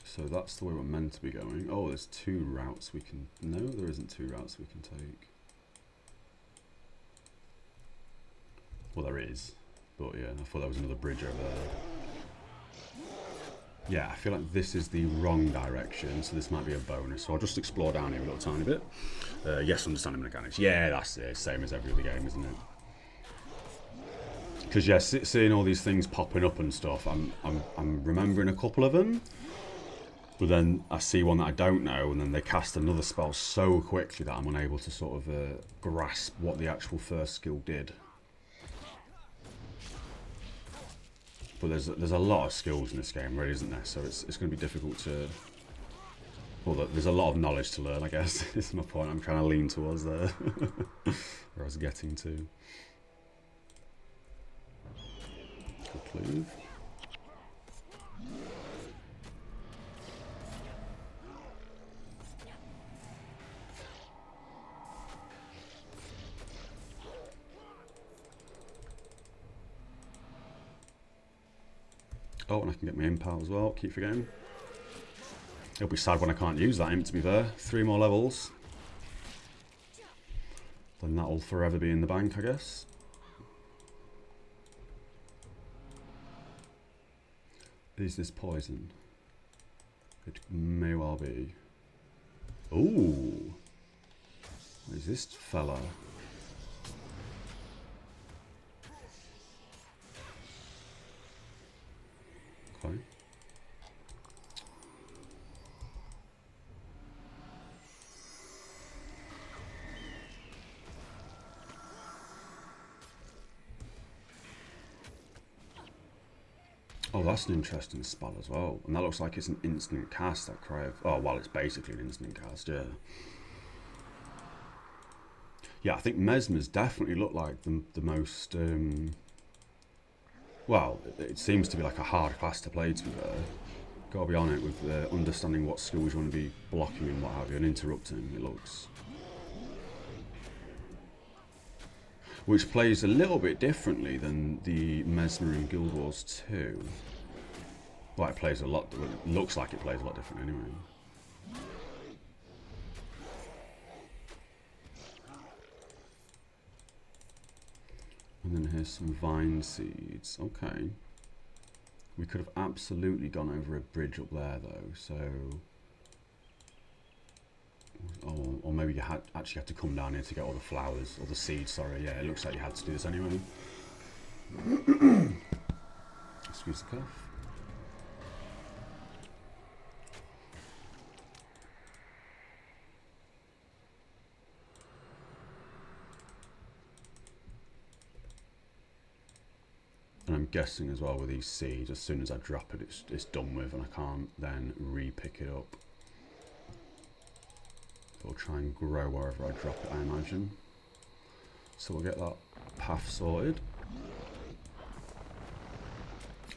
So that's the way we're meant to be going. Oh, there's 2 routes we can... No, there isn't 2 routes we can take. Well, there is. But yeah, I thought there was another bridge over there. Yeah, I feel like this is the wrong direction, so this might be a bonus. So I'll just explore down here a little tiny bit. Yes, understanding mechanics. Yeah, that's it. Same as every other game, isn't it? Because yeah, seeing all these things popping up and stuff, I'm remembering a couple of them. But then I see one that I don't know, and then they cast another spell so quickly that I'm unable to sort of grasp what the actual first skill did. But there's a lot of skills in this game, really, isn't there? So it's going to be difficult to... Well, there's a lot of knowledge to learn, I guess. Is my point. I'm trying to lean towards there. Where I was getting to. Good cleave. Oh, and I can get my imp out as well, keep forgetting. It'll be sad when I can't use that imp, to be fair. 3 more levels. Then that'll forever be in the bank, I guess. Is this poison? It may well be. Ooh! What is this fella? Okay. Oh, that's an interesting spell as well. And that looks like it's an instant cast, that Cry of... Oh, well, it's basically an instant cast, yeah. Yeah, I think Mesmer's definitely looked like the most... well, it seems to be like a hard class to play, to be fair. Gotta be on it with understanding what skills you want to be blocking and what have you, and interrupting, it looks. Which plays a little bit differently than the Mesmer in Guild Wars 2. Well, it plays a lot, it looks like it plays a lot different anyway. And then here's some vine seeds. Okay. We could have absolutely gone over a bridge up there though, so... Oh, or maybe you actually had to come down here to get all the flowers, or the seeds, sorry. Yeah, it looks like you had to do this anyway. Excuse the cough. And I'm guessing as well with these seeds, as soon as I drop it, it's done with, and I can't then re-pick it up. It'll try and grow wherever I drop it, I imagine. So we'll get that path sorted.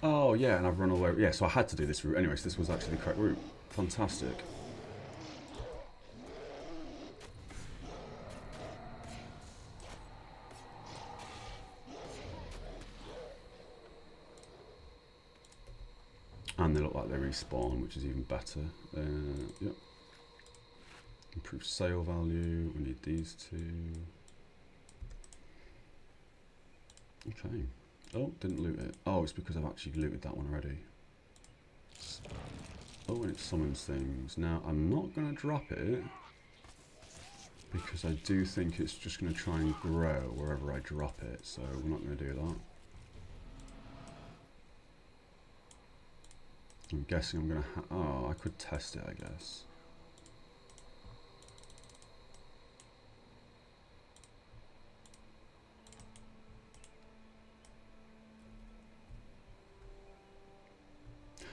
Oh yeah, and I've run all the way. Yeah, so I had to do this route anyway, so this was actually the correct route. Fantastic. And they look like they respawn, which is even better. Yep. Improve sale value. We need these two. Okay. Oh, didn't loot it. Oh, it's because I've actually looted that one already. Oh, and it summons things. Now, I'm not going to drop it because I do think it's just going to try and grow wherever I drop it. So we're not going to do that. I'm guessing I'm going to oh, I could test it, I guess.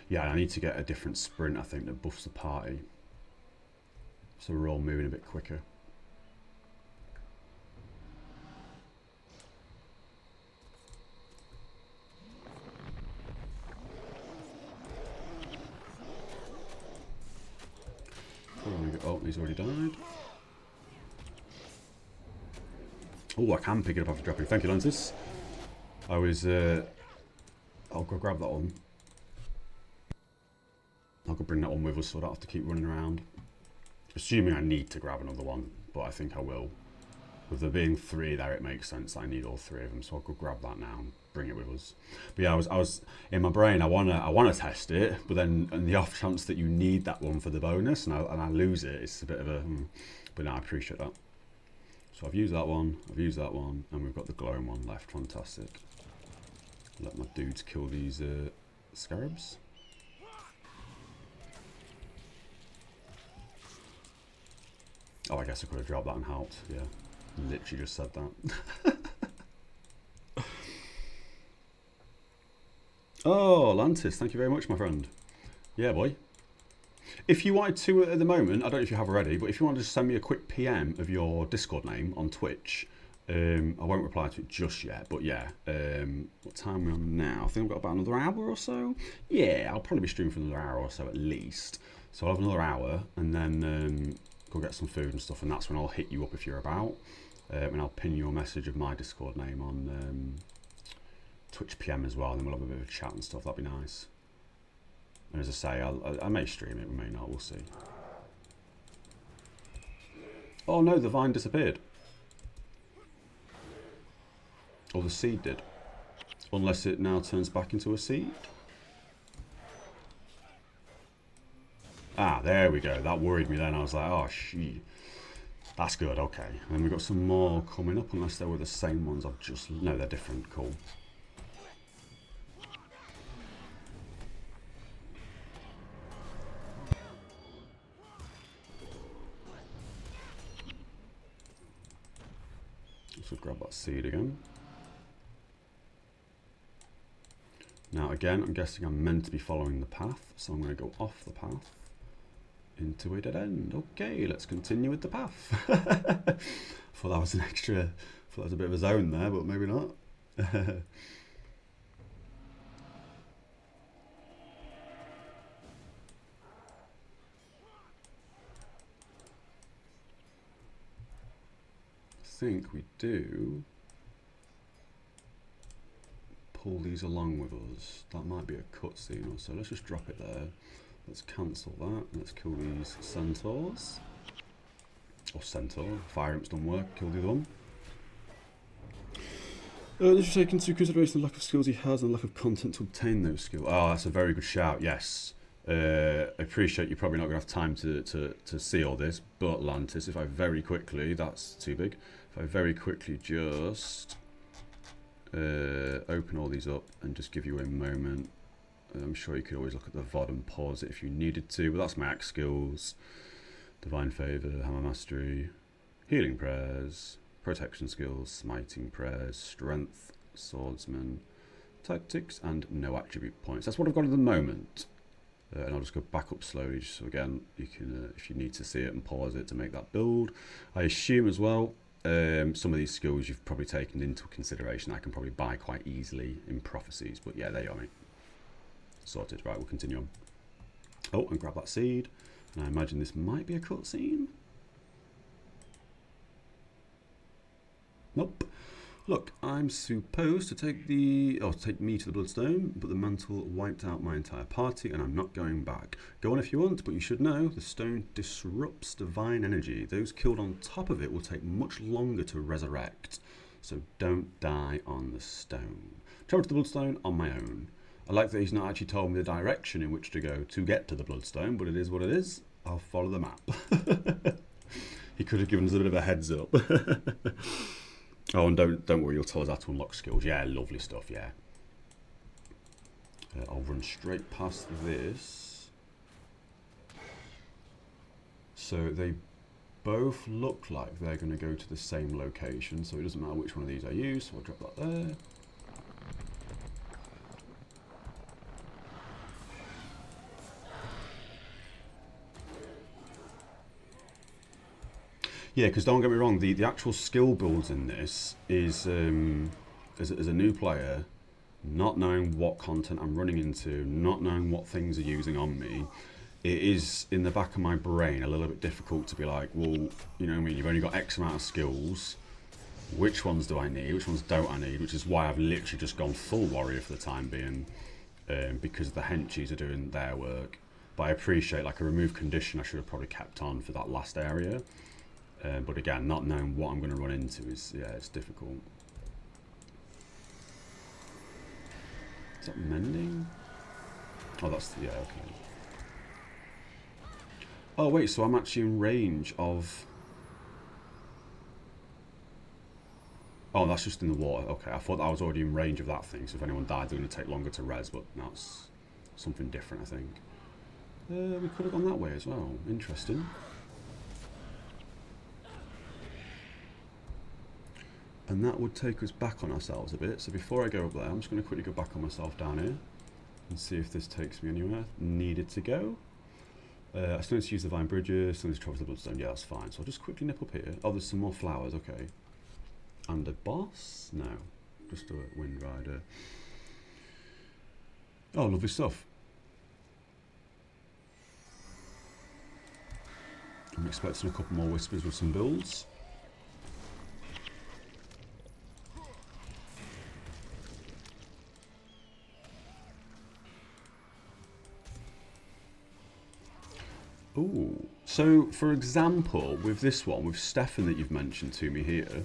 Yeah, I need to get a different sprint, I think, that buffs the party. So we're all moving a bit quicker. Oh, he's already died. Oh, I can pick it up after dropping. Thank you, Lantis. I was... I'll go grab that one. I'll go bring that one with us so I don't have to keep running around. Assuming I need to grab another one, but I think I will. With there being 3 there, it makes sense that I need all 3 of them, so I'll go grab that now and bring it with us. But yeah, I was in my brain, I wanna test it, but then in the off chance that you need that one for the bonus and I lose it, it's a bit of a... But no, I appreciate that. So I've used that one, and we've got the glowing one left. Fantastic. Let my dudes kill these scarabs. Oh, I guess I could have dropped that and helped. Yeah, literally just said that. Oh, Lantis, thank you very much, my friend. Yeah, boy. If you wanted to, at the moment, I don't know if you have already, but if you want to just send me a quick PM of your Discord name on Twitch, I won't reply to it just yet, but yeah. What time are we on now? I think I've got about another hour or so. Yeah, I'll probably be streaming for another hour or so at least. So I'll have another hour, and then go get some food and stuff, and that's when I'll hit you up if you're about. And I'll pin you a message of my Discord name on Twitch PM as well, and then we'll have a bit of a chat and stuff. That'd be nice. And as I say, I may stream it, we may not, we'll see. Oh no, the vine disappeared. Or the seed did. Unless it now turns back into a seed. Ah, there we go. That worried me then. I was like, oh, shit. That's good, okay. And then we've got some more coming up, unless they were the same ones I've just... No, they're different. Cool. So grab that seed again. Now again, I'm guessing I'm meant to be following the path, so I'm going to go off the path into a dead end. Okay, let's continue with the path. Thought that was an extra, thought that was a bit of a zone there, but maybe not. I think we do pull these along with us. That might be a cutscene or so. Let's just drop it there. Let's cancel that. Let's kill these centaurs. Or centaur. Fire imps don't work. Kill the other one. This should take into consideration the lack of skills he has and the lack of content to obtain those skills. Oh, that's a very good shout. Yes. I appreciate you're probably not going to have time to see all this, but Lantis, if I very quickly, that's too big. If I very quickly just open all these up and just give you a moment. I'm sure you could always look at the VOD and pause it if you needed to, but that's my axe skills. Divine Favour, Hammer Mastery, Healing Prayers, Protection Skills, Smiting Prayers, Strength, Swordsman, Tactics, and no attribute points. That's what I've got at the moment. And I'll just go back up slowly, just so again, you can, if you need to see it, and pause it to make that build. I assume as well, some of these skills you've probably taken into consideration. I can probably buy quite easily in Prophecies, but yeah, there you are, mate. Sorted. Right, we'll continue on. Oh, and grab that seed. And I imagine this might be a cutscene. Nope. Look, I'm supposed to take me to the Bloodstone, but the mantle wiped out my entire party and I'm not going back. Go on if you want, but you should know the stone disrupts divine energy. Those killed on top of it will take much longer to resurrect. So don't die on the stone. Travel to the Bloodstone on my own. I like that he's not actually told me the direction in which to go to get to the Bloodstone, but it is what it is. I'll follow the map. He could have given us a bit of a heads up. Oh, and don't worry, you'll tell us how to unlock skills. Yeah, lovely stuff, yeah. I'll run straight past this. So they both look like they're going to go to the same location, so it doesn't matter which one of these I use, so I'll drop that there. Yeah, because don't get me wrong, the actual skill builds in this is, as a new player, not knowing what content I'm running into, not knowing what things are using on me, it is in the back of my brain a little bit difficult to be like, well, you know what I mean, you've only got X amount of skills, which ones do I need, which ones don't I need, which is why I've literally just gone full warrior for the time being, because the henchies are doing their work. But I appreciate, like, a remove condition I should have probably kept on for that last area. But again, not knowing what I'm going to run into is, yeah, it's difficult. Is that mending? Oh, that's, yeah, okay. Oh, wait, so I'm actually in range of... Oh, that's just in the water. Okay, I thought I was already in range of that thing, so if anyone died, they're going to take longer to res, but that's something different, I think. We could have gone that way as well. Interesting. And that would take us back on ourselves a bit. So before I go up there, I'm just going to quickly go back on myself down here and see if this takes me anywhere needed to go. I still need to use the vine bridges, still need to traverse the bloodstone. Yeah, that's fine. So I'll just quickly nip up here. Oh, there's some more flowers. Okay. And a boss? No. Just a wind rider. Oh, lovely stuff. I'm expecting a couple more whispers with some builds. Ooh. So, for example, with this one, with Stefan that you've mentioned to me here,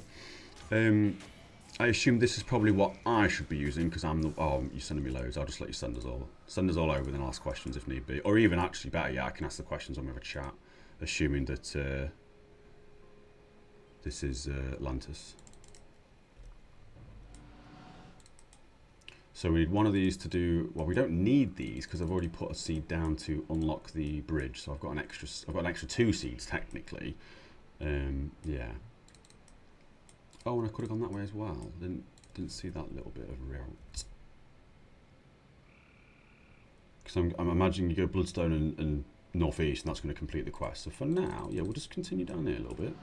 I assume this is probably what I should be using because I'm the... Oh, you're sending me loads. I'll just let you send us all. Send us all over and then I'll ask questions if need be. Or even actually better, yeah, I can ask the questions when we have a chat, assuming that this is Atlantis. So we need one of these to do... Well, we don't need these because I've already put a seed down to unlock the bridge. So I've got an extra 2 seeds technically. Yeah. Oh, and I could have gone that way as well. Didn't see that little bit of route. Because I'm imagining you go Bloodstone and northeast, and that's going to complete the quest. So for now, yeah, we'll just continue down here a little bit.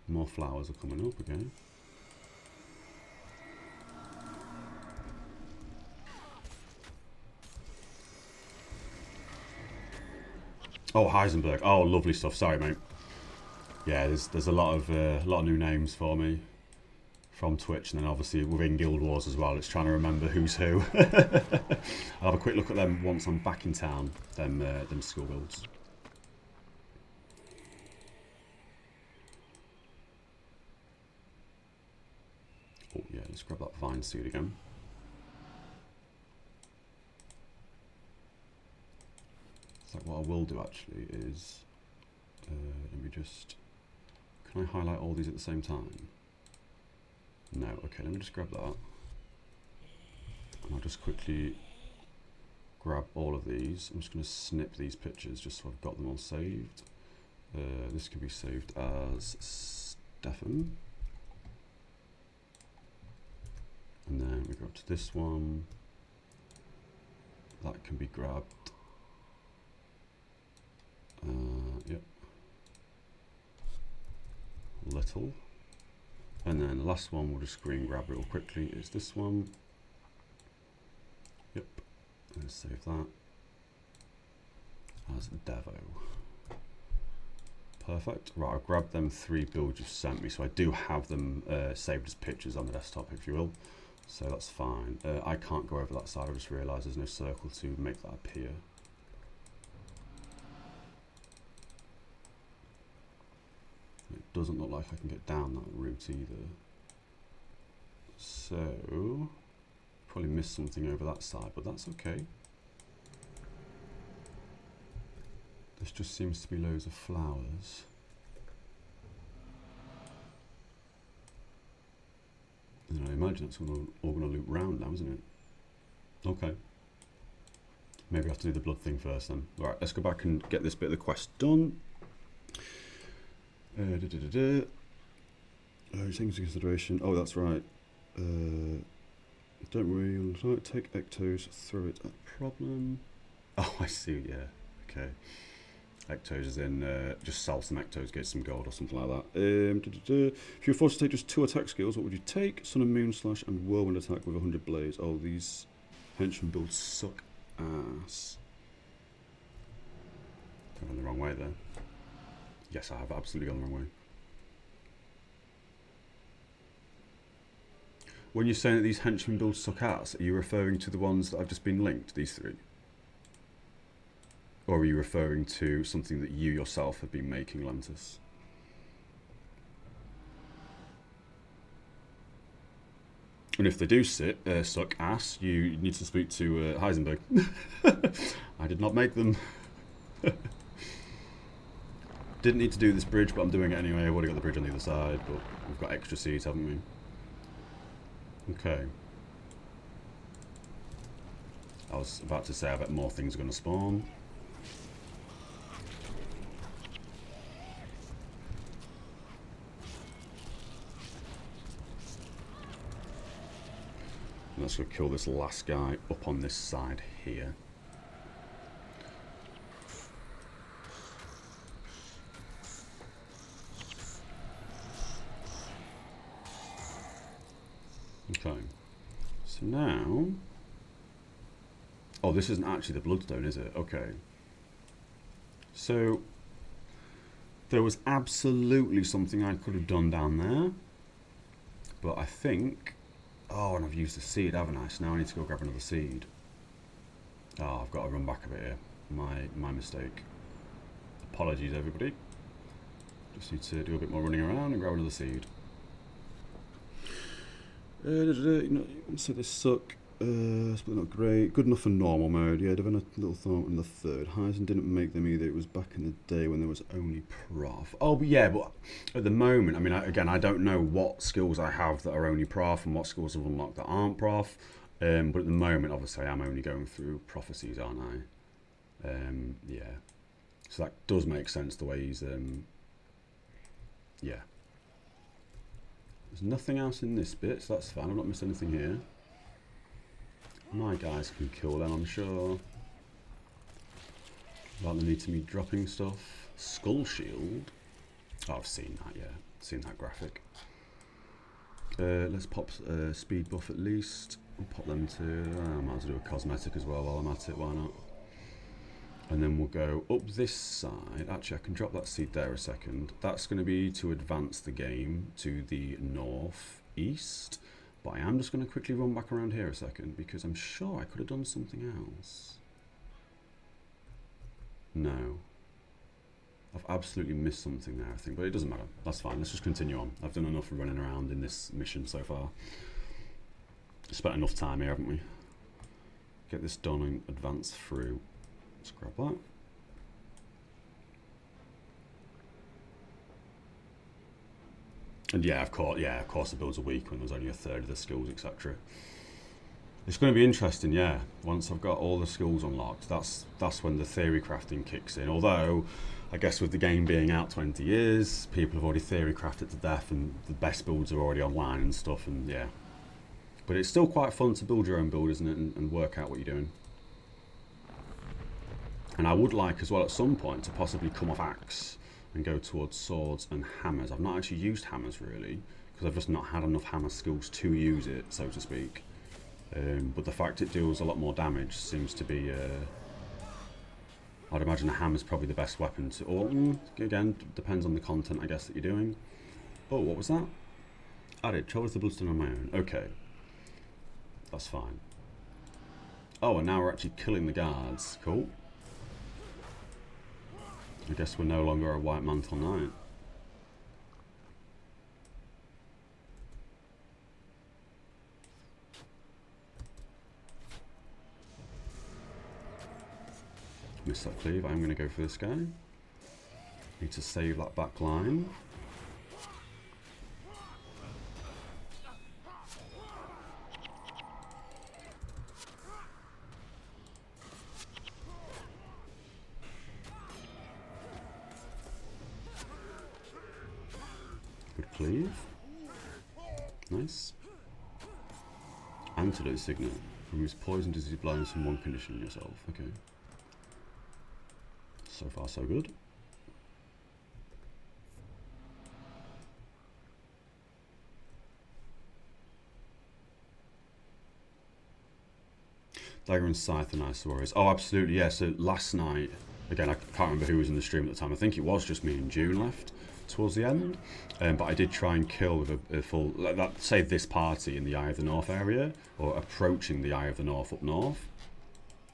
More flowers are coming up again. Oh, Heisenberg. Oh, lovely stuff. Sorry, mate. Yeah, there's a lot of new names for me from Twitch, and then obviously within Guild Wars as well. It's trying to remember who's who. I'll have a quick look at them once I'm back in town. Them skill builds. Oh yeah, let's grab that vine seed again. So what I will do actually is, let me just. Can I highlight all these at the same time? No, okay, let me just grab that. And I'll just quickly grab all of these. I'm just going to snip these pictures just so I've got them all saved. This can be saved as Stefan. And then we go up to this one. That can be grabbed. Yep. Little. And then the last one we'll just screen grab real quickly is this one. Yep. Let's save that as Devo. Perfect. Right, I've grabbed them 3 builds you've sent me, so I do have them saved as pictures on the desktop, if you will. So that's fine. I can't go over that side. I just realised there's no circle to make that appear. It doesn't look like I can get down that route either. So, probably missed something over that side, but that's okay. This just seems to be loads of flowers. And I imagine it's all going to loop round now, isn't it? Okay. Maybe I have to do the blood thing first then. Alright, let's go back and get this bit of the quest done. Taking into consideration. Oh, that's right. Don't worry, you'll take Ectos, throw it at problem. Oh, I see, yeah. Okay. Ectos is in, just sell some Ectos, get some gold or something like that. If you were forced to take just 2 attack skills, what would you take? Sun and Moon Slash and Whirlwind Attack with 100 Blaze. Oh, these henchman builds suck ass. Going the wrong way there. Yes, I have absolutely gone the wrong way. When you're saying that these henchmen builds suck ass, are you referring to the ones that I've just been linked, these 3? Or are you referring to something that you yourself have been making, Lantis? And if they do suck ass, you need to speak to Heisenberg. I did not make them. Didn't need to do this bridge, but I'm doing it anyway. I've already got the bridge on the other side, but we've got extra seeds, haven't we? Okay. I was about to say I bet more things are going to spawn. Let's go kill this last guy up on this side here. Okay, so now... Oh, this isn't actually the Bloodstone, is it? Okay. So, there was absolutely something I could have done down there. But I think... Oh, and I've used the seed, haven't I? So now I need to go grab another seed. Oh, I've got to run back a bit here. My mistake. Apologies, everybody. Just need to do a bit more running around and grab another seed. So they suck. It's not great. Good enough for normal mode. Yeah, Devon a little thought in the third. Heisen didn't make them either. It was back in the day when there was only prof. Oh, but yeah, but at the moment, I mean, again, I don't know what skills I have that are only prof and what skills I've unlocked that aren't prof. But at the moment, obviously, I'm only going through prophecies, aren't I? Yeah. So that does make sense the way he's, yeah. There's nothing else in this bit, so that's fine. I've not missed anything here. My guys can kill them, I'm sure. Without the need to me dropping stuff. Skull shield. Oh, I've seen that, yeah. Seen that graphic. Let's pop speed buff at least. I'll pop them to... I might as well do a cosmetic as well while I'm at it, why not? And then we'll go up this side. Actually, I can drop that seed there a second. That's going to be to advance the game to the northeast. But I am just going to quickly run back around here a second because I'm sure I could have done something else. No. I've absolutely missed something there, I think. But it doesn't matter. That's fine. Let's just continue on. I've done enough running around in this mission so far. Spent enough time here, haven't we? Get this done and advance through. Let's grab that. And yeah, of course the builds are weak when there's only a third of the skills, etc. It's going to be interesting, yeah. Once I've got all the skills unlocked, that's when the theory crafting kicks in. Although, I guess with the game being out 20 years, people have already theory crafted to death and the best builds are already online and stuff, and yeah. But it's still quite fun to build your own build, isn't it, and work out what you're doing. And I would like as well at some point to possibly come off axe and go towards swords and hammers. I've not actually used hammers really, because I've just not had enough hammer skills to use it, so to speak. But the fact it deals a lot more damage seems to be... I'd imagine a hammer's probably the best weapon to... Or, again, depends on the content, I guess, that you're doing. Oh, what was that? Added, chose the bloodstone on my own. Okay. That's fine. Oh, and now we're actually killing the guards. Cool. I guess we're no longer a white mantle knight. Miss that cleave. I'm going to go for this guy. Need to save that back line. Good cleave. Nice. Antidote signet. Removes poison, disease, blindness from one condition in yourself. Okay. So far, so good. Dagger and Scythe are nice warriors. Oh, absolutely, yeah. So last night, again, I can't remember who was in the stream at the time. I think it was just me and June left towards the end. But I did try and kill with a full... that saved this party in the Eye of the North area, or approaching the Eye of the North up north.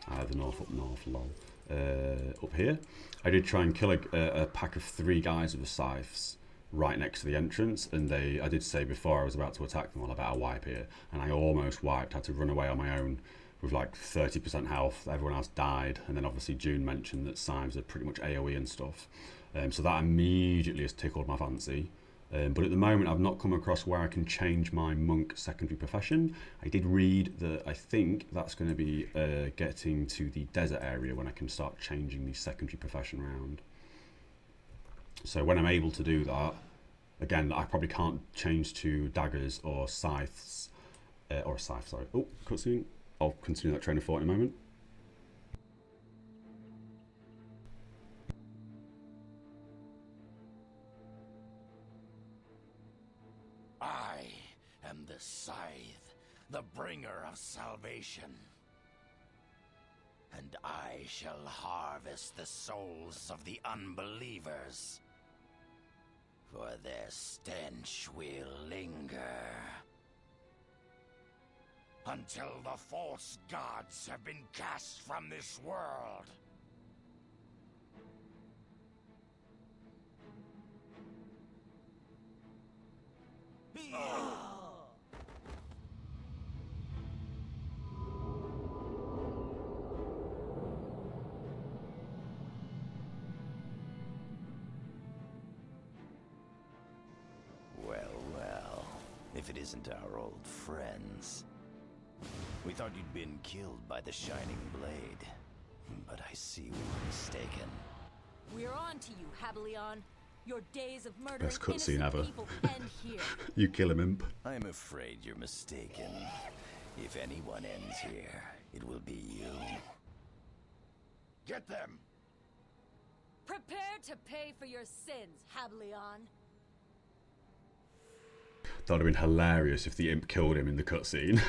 Eye of the North up north, lol. Up here. I did try and kill a pack of 3 guys with the scythes right next to the entrance, and I did say before I was about to attack them, well, I better wipe here, and I almost wiped. I had to run away on my own with like 30% health. Everyone else died, and then obviously June mentioned that scythes are pretty much AoE and stuff, so that immediately has tickled my fancy. But at the moment I've not come across where I can change my monk secondary profession. I did read that I think that's going to be getting to the desert area when I can start changing the secondary profession round. So when I'm able to do that, again, I probably can't change to daggers or scythes, or a scythe, sorry. Oh, cutscene. I'll continue that train of thought in a moment. I am the Scythe, the bringer of salvation. And I shall harvest the souls of the unbelievers, for their stench will linger. until the false gods have been cast from this world. Well, if it isn't our old friends. We thought you'd been killed by the Shining Blade, but I see we were mistaken. We're on to you, Hableon. Your days of murdering Best cutscene innocent ever. people end here. You kill him, imp. I'm afraid you're mistaken. If anyone ends here, it will be you. Get them! Prepare to pay for your sins, Hableon. That would have been hilarious if the imp killed him in the cutscene.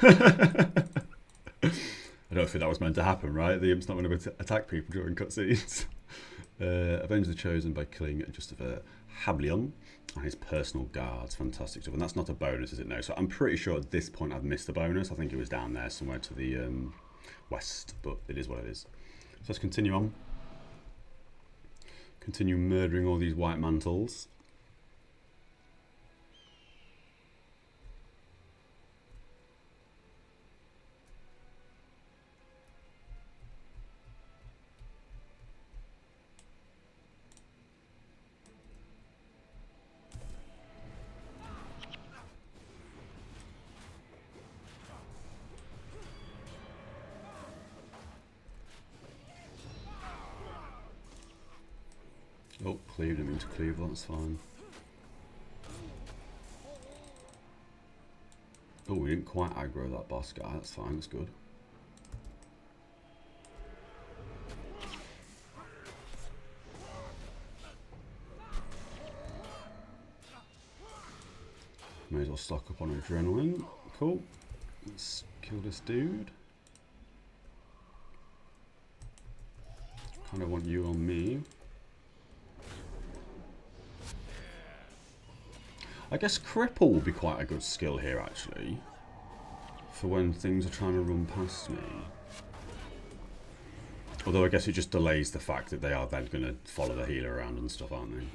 I don't think that was meant to happen, right? The imp's not going to attack people during cutscenes. Avenge the Chosen by killing Justifer Hableon and his personal guards. Fantastic stuff. And that's not a bonus, is it? No. So I'm pretty sure at this point I've missed the bonus. I think it was down there somewhere to the west, but it is what it is. So let's continue on. Continue murdering all these white mantles. Oh, cleave, didn't mean to cleave, that's fine. Oh, we didn't quite aggro that boss guy, that's fine, that's good. May as well stock up on adrenaline. Cool. Let's kill this dude. Kind of want you on me. I guess cripple will be quite a good skill here, actually, for when things are trying to run past me. Although I guess it just delays the fact that they are then going to follow the healer around and stuff, aren't they?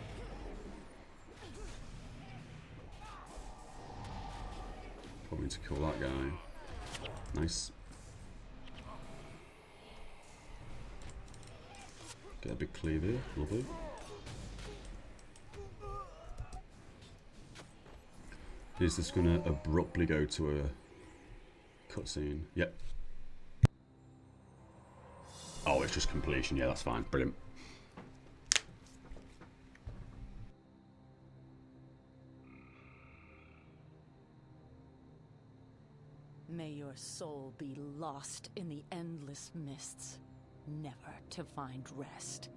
Probably need to kill that guy. Nice. Get a big cleave here, lovely. Is this going to abruptly go to a cutscene? Yep. Oh, it's just completion. Yeah, that's fine. Brilliant. May your soul be lost in the endless mists, never to find rest.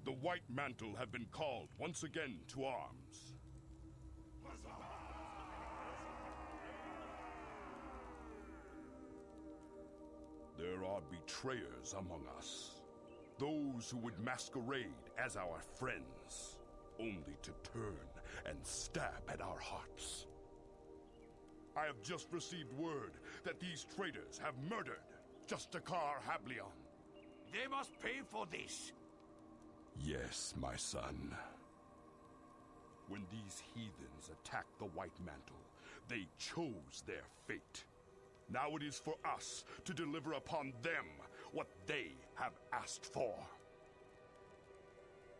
The White Mantle have been called once again to arms. There are betrayers among us. Those who would masquerade as our friends, only to turn and stab at our hearts. I have just received word that these traitors have murdered Justicar Hableon. They must pay for this. Yes, my son. When these heathens attacked the White Mantle, they chose their fate. Now it is for us to deliver upon them what they have asked for.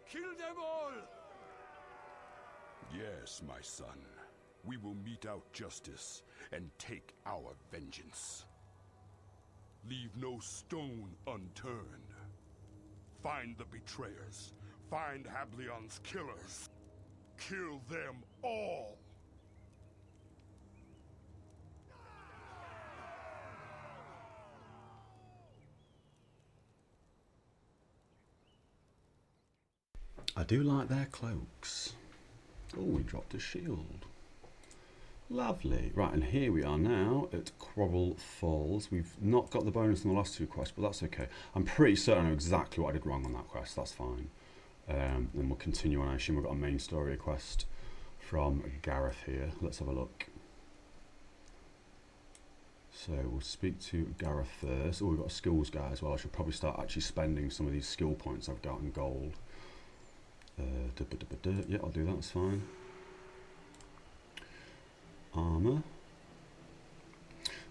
Kill them all! Yes, my son. We will mete out justice and take our vengeance. Leave no stone unturned. Find the betrayers. Find Hableon's killers. Kill them all! I do like their cloaks. Oh, we dropped a shield. Lovely. Right, and here we are now at Quarrel Falls. We've not got the bonus on the last two quests, but that's okay. I'm pretty certain I know exactly what I did wrong on that quest. That's fine. Then we'll continue on. I assume we've got a main story quest from Gareth here. Let's have a look. So we'll speak to Gareth first. Oh, we've got a skills guy as well. I should probably start actually spending some of these skill points I've got in gold. Yeah, I'll do that. That's fine. Armour.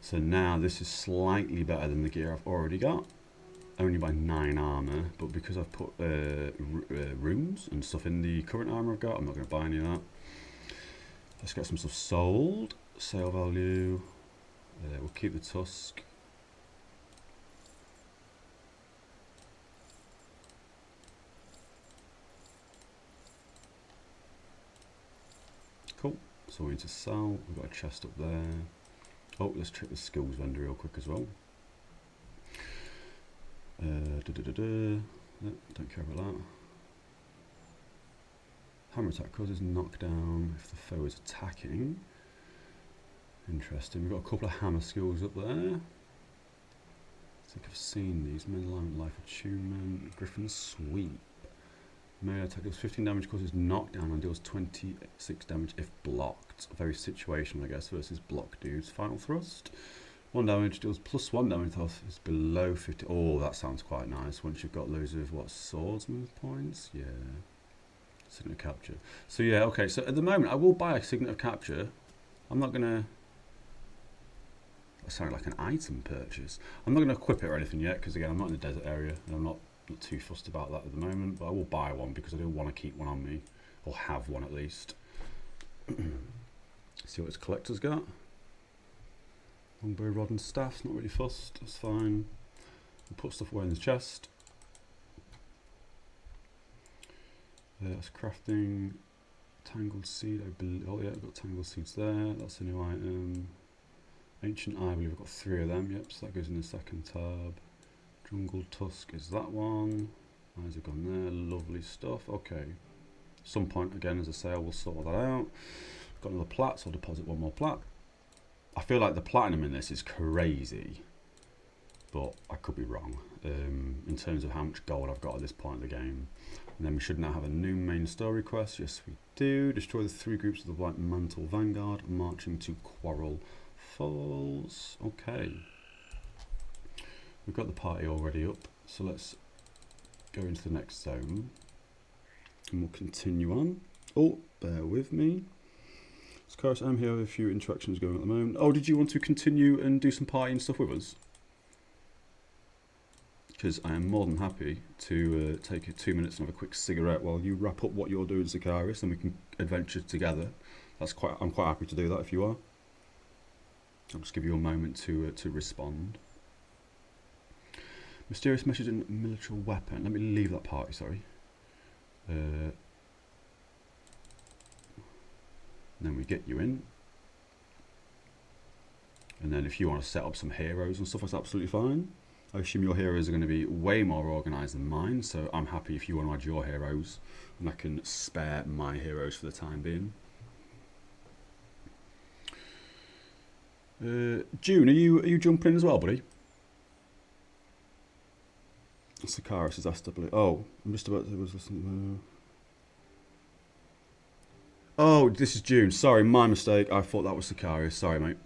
So now this is slightly better than the gear I've already got. Only by 9 armour, but because I've put runes and stuff in the current armour I've got, I'm not going to buy any of that. Let's get some stuff sold. Sale value. We'll keep the tusk. Cool. So we need to sell. We've got a chest up there. Oh, let's check the skills vendor real quick as well. No, don't care about that. Hammer attack causes knockdown if the foe is attacking. Interesting. We've got a couple of hammer skills up there. I think I've seen these. Main alignment, life attunement, Griffin sweep. Melee attack deals 15 damage, causes knockdown, and deals 26 damage if blocked. Very situational, I guess, versus block dudes. Final thrust. 1 damage deals +1 damage health is below 50. Oh, that sounds quite nice. Once you've got loads of, what, swordsman points? Yeah. Signet of capture. So, yeah, okay. So, at the moment, I will buy a signet of capture. I'm not going to... That sounded like an item purchase. I'm not going to equip it or anything yet, because, again, I'm not in the desert area, and I'm not too fussed about that at the moment, but I will buy one because I do want to keep one on me, or have one at least. See what his collector's got. Longbow rod and staff's not really fussed, that's fine. We'll put stuff away in the chest. That's crafting. Tangled seed, I believe. Oh yeah, I've got tangled seeds there, that's a new item. Ancient eye, I believe I've got 3 of them, yep, so that goes in the second tab. Jungle Tusk is that one. Eyes have gone there. Lovely stuff. Okay. Some point, again, as I say, I will sort that out. Got another plat, so I'll deposit 1 more plat. I feel like the platinum in this is crazy, but I could be wrong in terms of how much gold I've got at this point in the game. And then we should now have a new main story quest. Yes, we do. Destroy the 3 groups of the White Mantle Vanguard, marching to Quarrel Falls. Okay. We've got the party already up, so let's go into the next zone and we'll continue on. Oh, bear with me. Scarce, I'm here with a few interactions going at the moment. Oh, did you want to continue and do some party and stuff with us? Because I am more than happy to take 2 minutes and have a quick cigarette while you wrap up what you're doing, Sakaris, and we can adventure together. I'm quite happy to do that if you are. I'll just give you a moment to respond. Mysterious message and military weapon. Let me leave that party, sorry. Then we get you in. And then if you want to set up some heroes and stuff, that's absolutely fine. I assume your heroes are going to be way more organised than mine, so I'm happy if you want to add your heroes. And I can spare my heroes for the time being. June, are you jumping in as well, buddy? Sakaris is asked, I believe. Oh, I'm just about to listen. Oh, this is June. Sorry, my mistake. I thought that was Sakaris. Sorry, mate.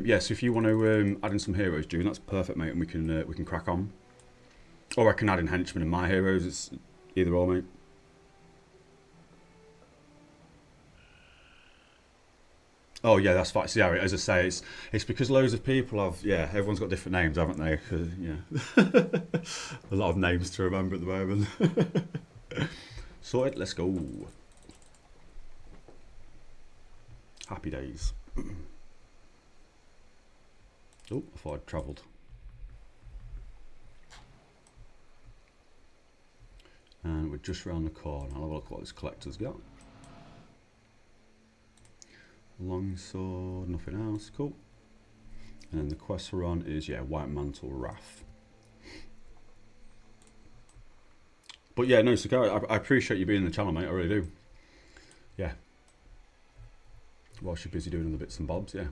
Yes, if you want to add in some heroes, June, that's perfect, mate, and we can crack on. Or I can add in henchmen and my heroes. It's either or, mate. Oh yeah, that's fine. See, as I say, it's because loads of people have, yeah, everyone's got different names, haven't they? Yeah, a lot of names to remember at the moment. Sorted. Let's go. Happy days. Oh, I thought I'd travelled. And we're just round the corner. I'll have a look what this collector's got. Longsword, nothing else, cool. And then the quest we're on is, yeah, White Mantle Wrath. But yeah, no, Sakari, I appreciate you being in the channel, mate, I really do. Yeah. whilst you're busy doing other bits and bobs, yeah.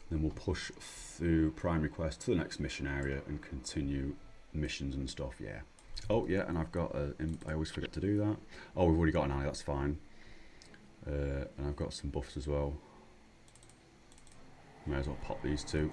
Then we'll push through primary quest to the next mission area and continue missions and stuff, yeah. Oh, yeah, and I've got I always forget to do that. Oh, we've already got an ally, that's fine. And I've got some buffs as well. May as well pop these two.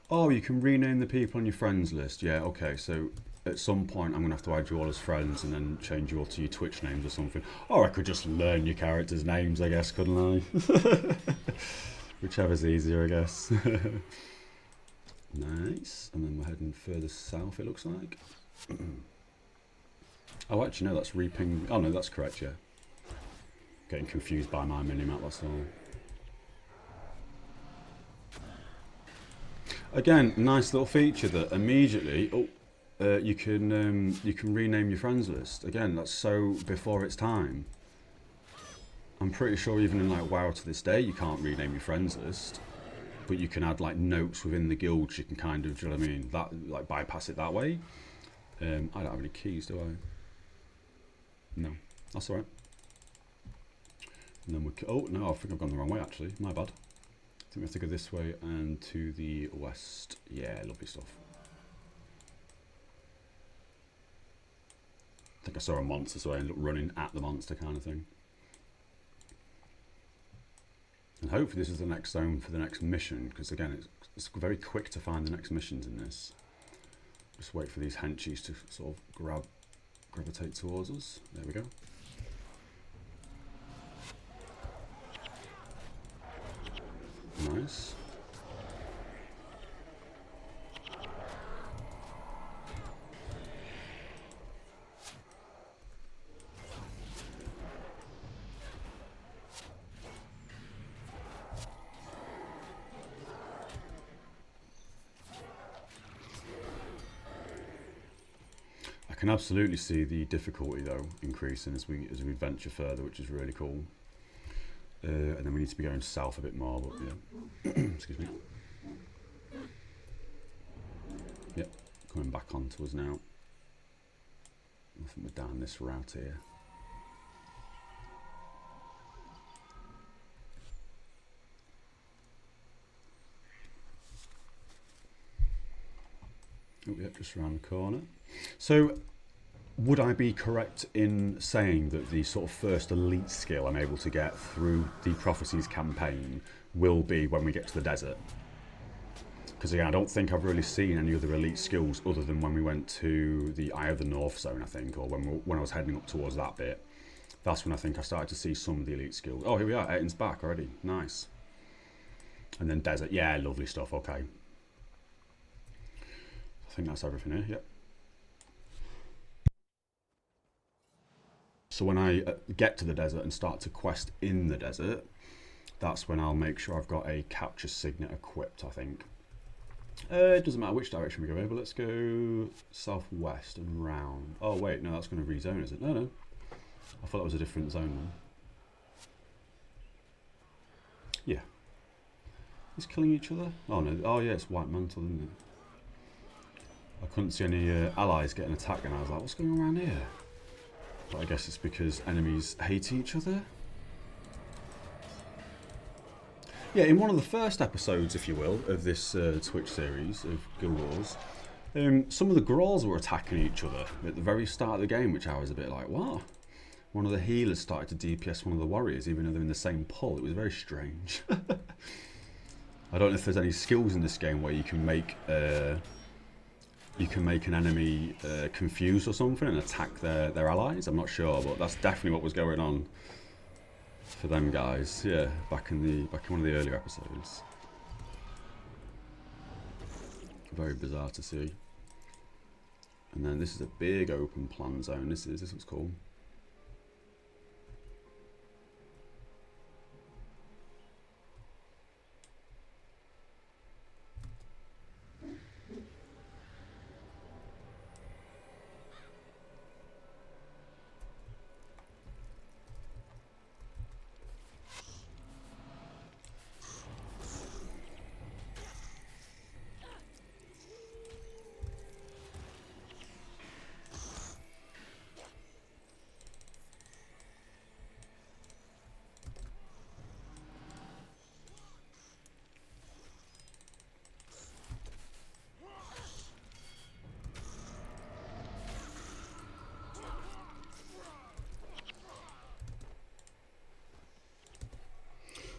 Oh, you can rename the people on your friends list. Yeah, okay, so at some point I'm going to have to add you all as friends and then change you all to your Twitch names or something. Or I could just learn your characters' names, I guess, couldn't I? Whichever's easier, I guess. Nice. And then we're heading further south, it looks like. Oh, actually, no, that's reaping. Oh, no, that's correct, yeah. Getting confused by my mini-map, that's all. Again, nice little feature that immediately you can rename your friends list. Again, that's so before its time. I'm pretty sure even in like WoW to this day you can't rename your friends list, but you can add like notes within the guilds. You can kind of, do you know what I mean? That like bypass it that way. I don't have any keys, do I? No, that's all right. And then oh no, I think I've gone the wrong way actually. My bad. We have to go this way and to the west. Yeah, lovely stuff. I think I saw a monster, so I ended up running at the monster kind of thing. And hopefully this is the next zone for the next mission, because again, it's very quick to find the next missions in this. Just wait for these henchies to sort of gravitate towards us. There we go. Nice. I can absolutely see the difficulty though increasing as we venture further, which is really cool. And then we need to be going south a bit more, but yeah. Excuse me. Yep, coming back onto us now. I think we're down this route here. Oh, yep, just around the corner. So, would I be correct in saying that the sort of first elite skill I'm able to get through the Prophecies campaign will be when we get to the desert? Because again, I don't think I've really seen any other elite skills other than when we went to the Eye of the North zone, I think, or when I was heading up towards that bit. That's when I think I started to see some of the elite skills. Oh, here we are, Aiton's back already. Nice. And then desert. Yeah, lovely stuff. Okay. I think that's everything here. Yep. So when I get to the desert and start to quest in the desert, that's when I'll make sure I've got a capture signet equipped, I think. It doesn't matter which direction we go in, but let's go southwest and round. Oh wait, no, that's going to rezone, is it? No, no. I thought that was a different zone then. Yeah. Is killing each other? Oh no, oh yeah, it's White Mantle, isn't it? I couldn't see any allies getting attacked and I was like, what's going on around here? But I guess it's because enemies hate each other. Yeah, in one of the first episodes, if you will, of this Twitch series of Guild Wars, some of the Grolls were attacking each other at the very start of the game, which I was a bit like, what? One of the healers started to DPS one of the warriors, even though they're in the same pull. It was very strange. I don't know if there's any skills in this game where you can make an enemy confused or something and attack their allies. I'm not sure, but that's definitely what was going on for them guys. Yeah, back in one of the earlier episodes. Very bizarre to see. And then this is a big open plan zone. This looks cool.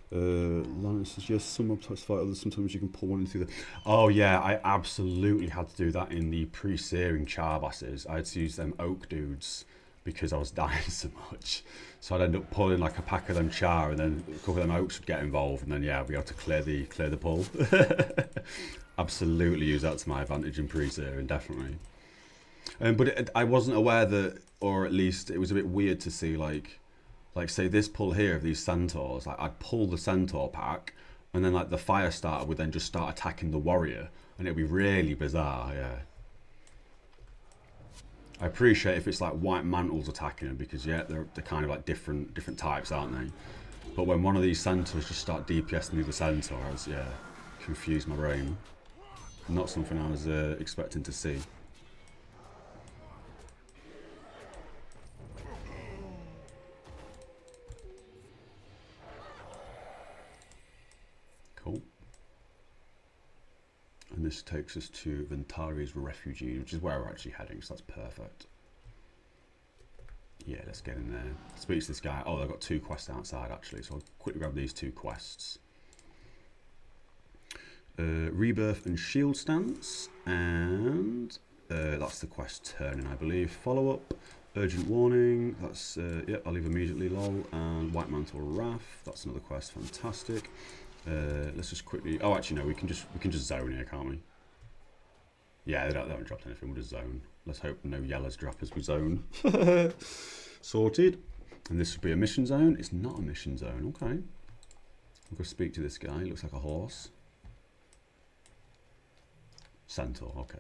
Lance says, yes, some types fight others, sometimes you can pull one through the... Oh yeah, I absolutely had to do that in the pre-searing char bosses. I had to use them oak dudes because I was dying so much. So I'd end up pulling like a pack of them char, and then a couple of them oaks would get involved, and then yeah, we had to clear the pull. Absolutely use that to my advantage in pre-searing, definitely. But I wasn't aware that, or at least it was a bit weird to see like say this pull here of these centaurs, like I'd pull the centaur pack, and then like the fire starter would then just start attacking the warrior, and it'd be really bizarre. Yeah, I appreciate if it's like white mantles attacking them, because yeah, they're kind of like different types, aren't they? But when one of these centaurs just start DPSing the other centaur, I was, yeah, confused my brain. Not something I was expecting to see. Cool. And this takes us to Ventari's Refugee, which is where we're actually heading, so that's perfect. Yeah, let's get in there. Speak to this guy. Oh, I've got 2 quests outside actually, so I'll quickly grab these 2 quests. Rebirth and Shield Stance, and that's the quest turning, I believe. Follow up, Urgent Warning, that's, yeah, I'll leave immediately, lol, and White Mantle Wrath, that's another quest, fantastic. Let's just quickly, oh actually no, we can just zone here, can't we? Yeah, they haven't dropped anything, we'll just zone. Let's hope no yellows drop as we zone. Sorted. And this would be a mission zone. It's not a mission zone, okay. We'll go speak to this guy, he looks like a horse. Centaur, okay.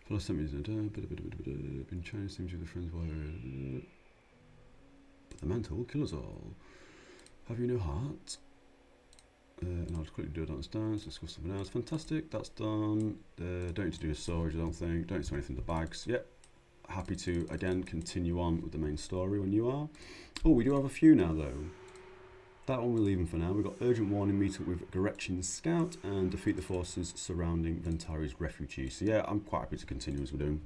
Plus been Chinese things with the friends while but the mental will kill us all. Have you no heart? And I'll just quickly do a dance, let's go something else. Fantastic, that's done. Don't need to do a storage, I don't think. Don't need to do anything in the bags. Yep. Happy to, again, continue on with the main story when you are. Oh, we do have a few now, though. That one we're leaving for now. We've got Urgent Warning, meet up with Gorechin's Scout, and defeat the forces surrounding Ventari's Refugee. So yeah, I'm quite happy to continue as we're doing.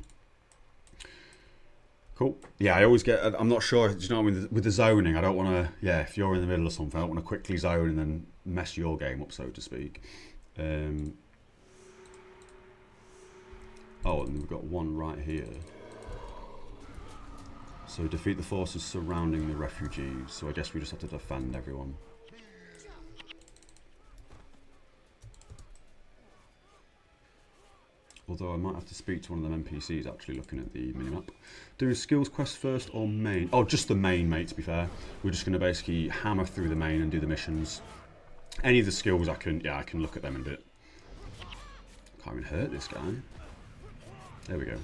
Cool. Yeah, I always get, I'm not sure, do you know what I mean, with the zoning, I don't want to, yeah, if you're in the middle of something, I don't want to quickly zone and then mess your game up, so to speak. Oh, and we've got one right here. So defeat the forces surrounding the refugees, so I guess we just have to defend everyone. Although I might have to speak to one of them NPCs actually looking at the minimap. Doing skills quest first or main? Oh, just the main, mate, to be fair. We're just going to basically hammer through the main and do the missions. Any of the skills I can, yeah, I can look at them in a bit. Can't even hurt this guy. There we go.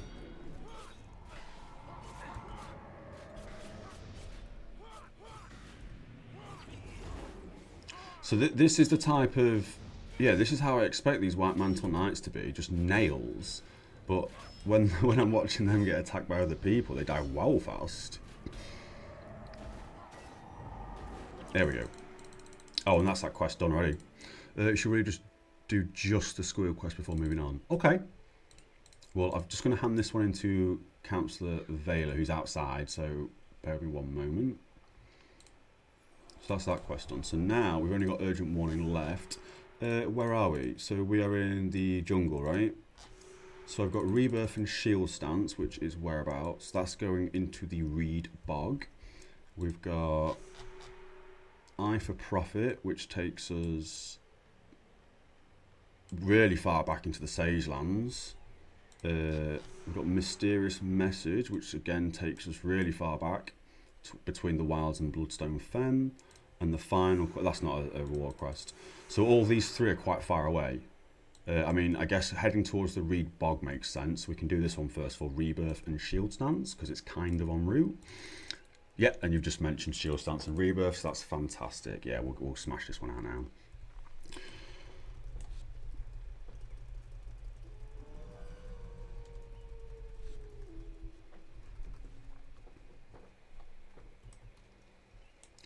So this is the type of... Yeah, this is how I expect these White Mantle Knights to be, just nails. But when I'm watching them get attacked by other people, they die well fast. There we go. Oh, and that's that quest done already. Should we just do just the squirrel quest before moving on? Okay. Well, I'm just going to hand this one into Councillor Vela, who's outside, so bear with me one moment. So that's that quest done. So now we've only got Urgent Warning left. Where are we? So we are in the jungle, right? So I've got Rebirth and Shield Stance, which is whereabouts. That's going into the Reed Bog. We've got Eye for Profit, which takes us... really far back into the Sage Lands. We've got Mysterious Message, which again takes us really far back between the Wilds and Bloodstone Fen. And the final, that's not a reward quest. So all these three are quite far away. I mean, I guess heading towards the Reed Bog makes sense. We can do this one first for Rebirth and Shield Stance, because it's kind of en route. Yeah, and you've just mentioned Shield Stance and Rebirth, so that's fantastic. Yeah, we'll smash this one out now.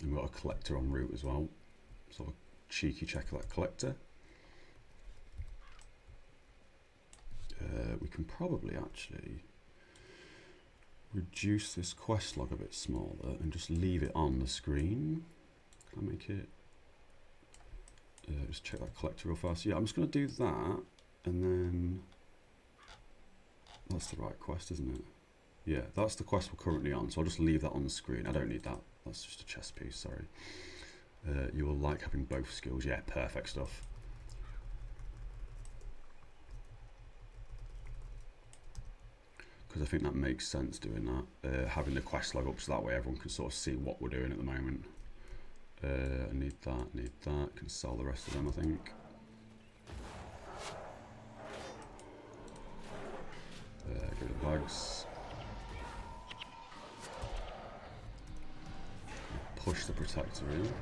And we've got a collector en route as well. Sort of cheeky check of that collector. We can probably actually reduce this quest log a bit smaller and just leave it on the screen. Can I make it? Just check that collector real fast. Yeah, I'm just going to do that, and then that's the right quest, isn't it? Yeah, that's the quest we're currently on, so I'll just leave that on the screen. I don't need that. That's just a chess piece, sorry. You will like having both skills. Yeah, perfect stuff. Because I think that makes sense doing that. Having the quest log up so that way everyone can sort of see what we're doing at the moment. I need that. Can sell the rest of them, I think. Get rid of the bags. Push the protector in.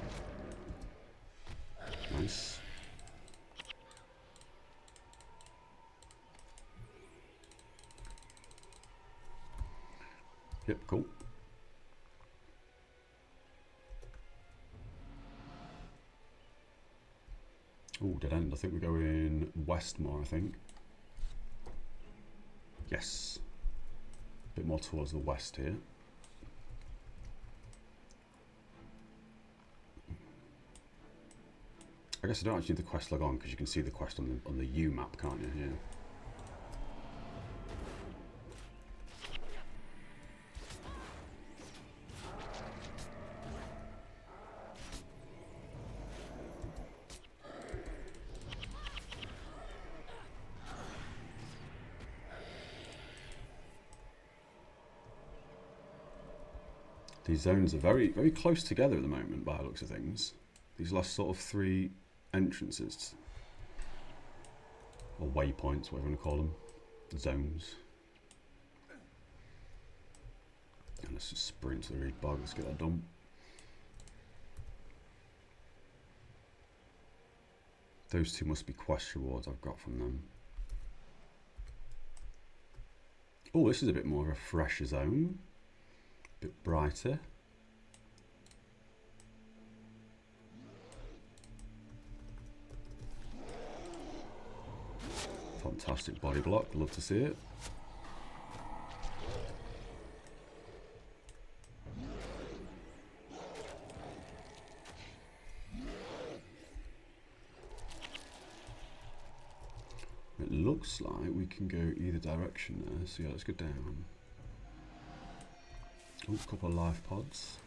Nice. Yep, cool. Oh, dead end. I think we're going west more, I think. Yes. A bit more towards the west here. I guess I don't actually need the quest log on because you can see the quest on the U map, can't you? Yeah. These zones are very, very close together at the moment by the looks of things. These last sort of three entrances, or waypoints, whatever you want to call them, zones. And let's just sprint to the Reed Bog, let's get that done. Those two must be quest rewards I've got from them. Oh, this is a bit more of a fresher zone. A bit brighter. Fantastic body block, love to see it. It looks like we can go either direction there, so yeah, let's go down. Oh, a couple of life pods.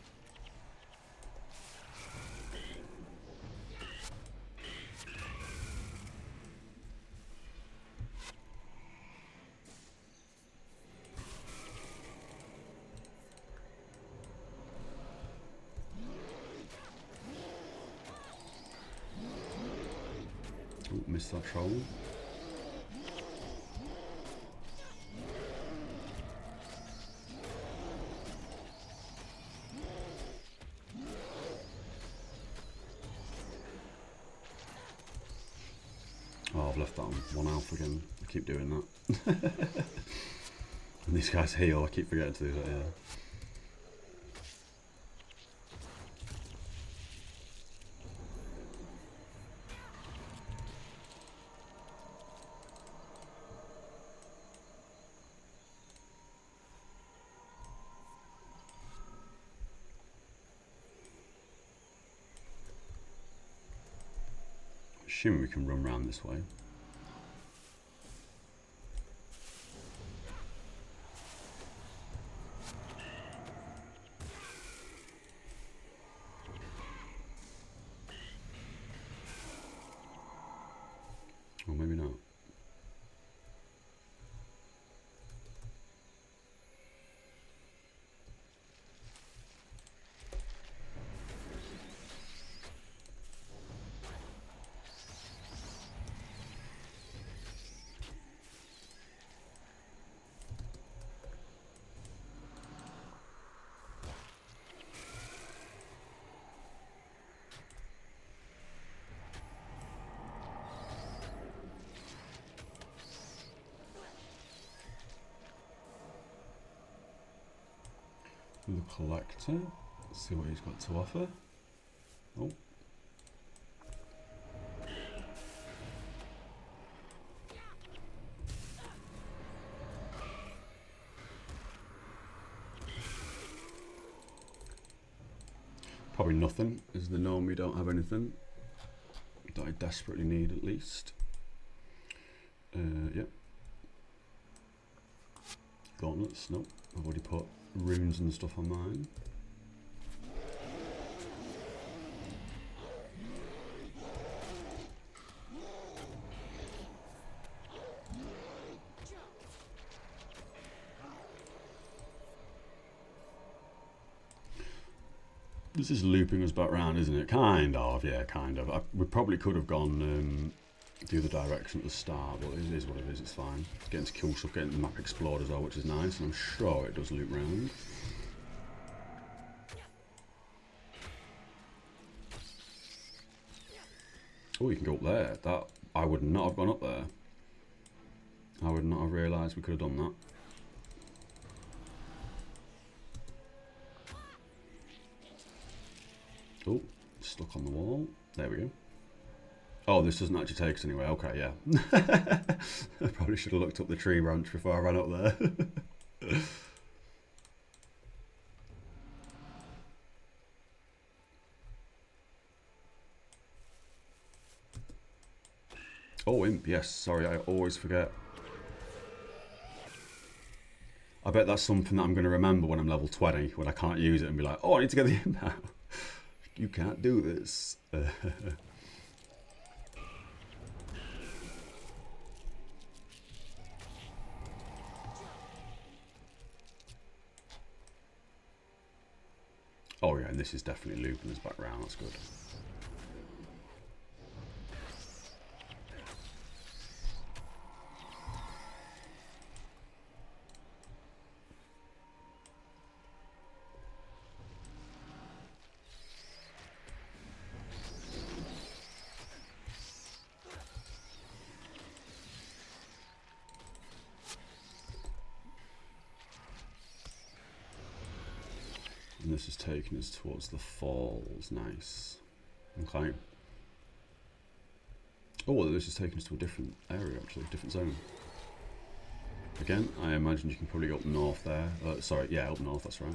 Oh, missed that troll. Oh, I've left that on 1 alpha again. I keep doing that. And these guys heal, I keep forgetting to do that, yeah. Assuming we can run around this way. Or maybe The collector. Let's see what he's got to offer. Oh. Probably nothing, as the norm we don't have anything that I desperately need at least. Yep. Gauntlets, nope. I've already put runes and stuff on mine. This is looping us back round, isn't it? Kind of, yeah, kind of. We probably could have gone the other direction at the start, but it is what it is, it's fine. Getting to kill stuff, getting the map explored as well, which is nice, and I'm sure it does loop round. Oh, you can go up there. That I would not have gone up there. I would not have realised we could have done that. Oh, stuck on the wall. There we go. Oh, this doesn't actually take us anywhere. Okay, yeah. I probably should have looked up the tree branch before I ran up there. Oh, imp, yes. Sorry, I always forget. I bet that's something that I'm going to remember when I'm level 20, when I can't use it and be like, oh, I need to get the imp out. You can't do this. Oh yeah, and this is definitely looping us back round, that's good. And this is taking us towards the falls, nice. Okay. Oh, well, this is taking us to a different area actually, different zone. Again, I imagine you can probably go up north there. Sorry, yeah, up north, that's right.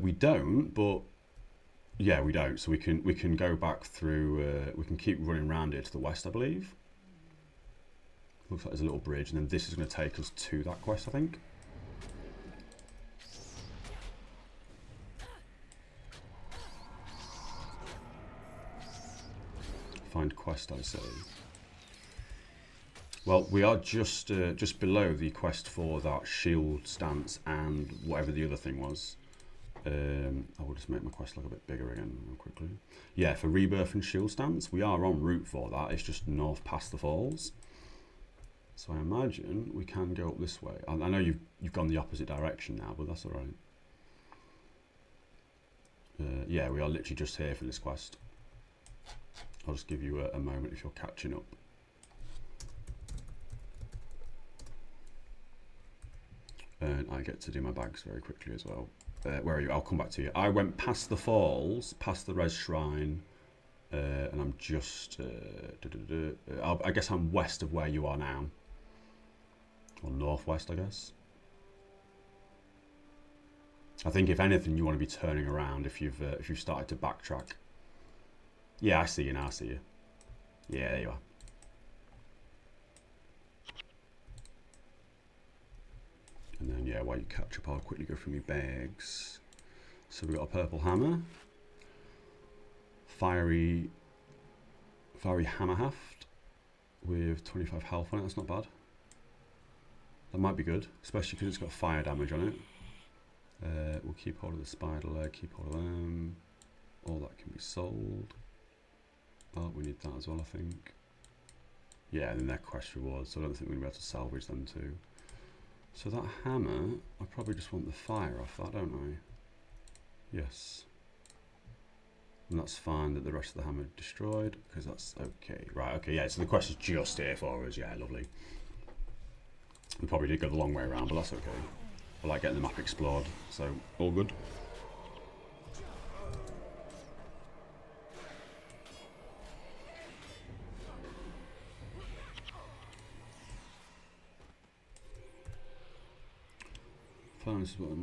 We don't, but yeah, we don't. So we can go back through. We can keep running around it to the west, I believe. Looks like there's a little bridge, and then this is going to take us to that quest, I think. Find quest, I say. Well, we are just below the quest for that shield stance and whatever the other thing was. I will just make my quest look a bit bigger again real quickly. Yeah, for rebirth and shield stance, we are en route for that. It's just north past the falls. So I imagine we can go up this way. I know you've gone the opposite direction now, but that's all right. Yeah, we are literally just here for this quest. I'll just give you a moment if you're catching up. And I get to do my bags very quickly as well. Where are you? I'll come back to you. I went past the falls, past the res shrine, and I'm just... I guess I'm west of where you are now. Or northwest, I guess. I think if anything, you want to be turning around if you've started to backtrack. Yeah, I see you now. I see you. Yeah, there you are. And then, yeah, while you catch up, I'll quickly go through my bags. So we've got a purple hammer, fiery hammer haft with 25 health on it. That's not bad. That might be good, especially because it's got fire damage on it. We'll keep hold of the spider leg, keep hold of them. All that can be sold. Oh, we need that as well, I think. Yeah, and then they're quest rewards, so I don't think we're going to be able to salvage them too. So that hammer, I probably just want the fire off that, don't I? Yes. And that's fine that the rest of the hammer destroyed, because that's okay. Right, okay, yeah, so the quest is just here for us. Yeah, lovely. We probably did go the long way around, but that's okay. I like getting the map explored, so all good.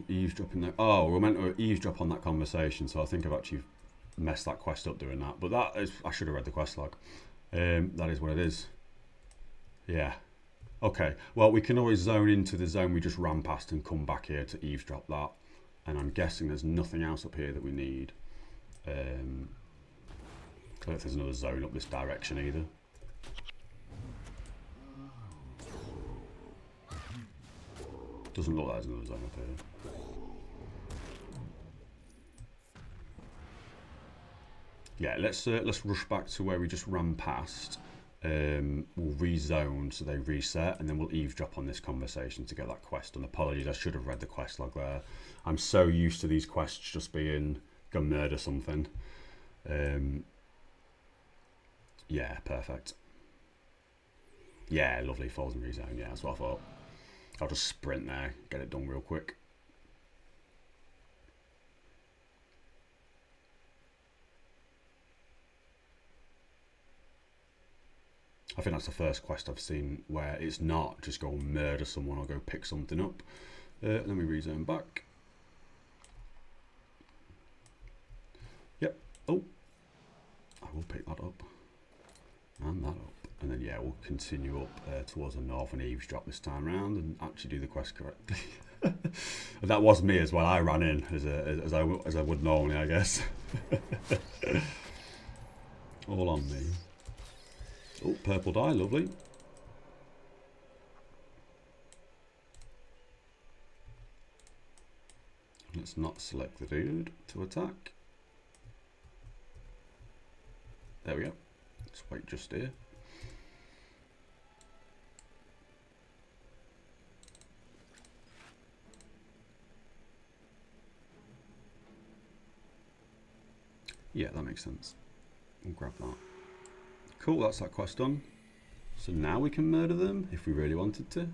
Eavesdropping there. Oh, we're meant to eavesdrop on that conversation, so I think I've actually messed that quest up doing that. But that is, I should have read the quest log. That is what it is. Yeah. Okay. Well, we can always zone into the zone we just ran past and come back here to eavesdrop that. And I'm guessing there's nothing else up here that we need. I don't know if there's another zone up this direction either. Doesn't look like there's another zone up here. Yeah, let's rush back to where we just ran past. We'll rezone so they reset, and then we'll eavesdrop on this conversation to get that quest. And apologies, I should have read the quest log there. I'm so used to these quests just being go murder something. Yeah, perfect. Yeah, lovely, falls and rezone. Yeah, that's what I thought. I'll just sprint there, get it done real quick. I think that's the first quest I've seen where it's not just go murder someone or go pick something up. Let me rezone back. Yep. Oh, I will pick that up and that up. And then, yeah, we'll continue up towards the north and eavesdrop this time round and actually do the quest correctly. That was me as well. I ran in as I would normally, I guess. All on me. Oh, purple die, lovely. Let's not select the dude to attack. There we go. Let's wait just here. Yeah, that makes sense. We'll grab that. Cool, that's that quest done. So now we can murder them if we really wanted to.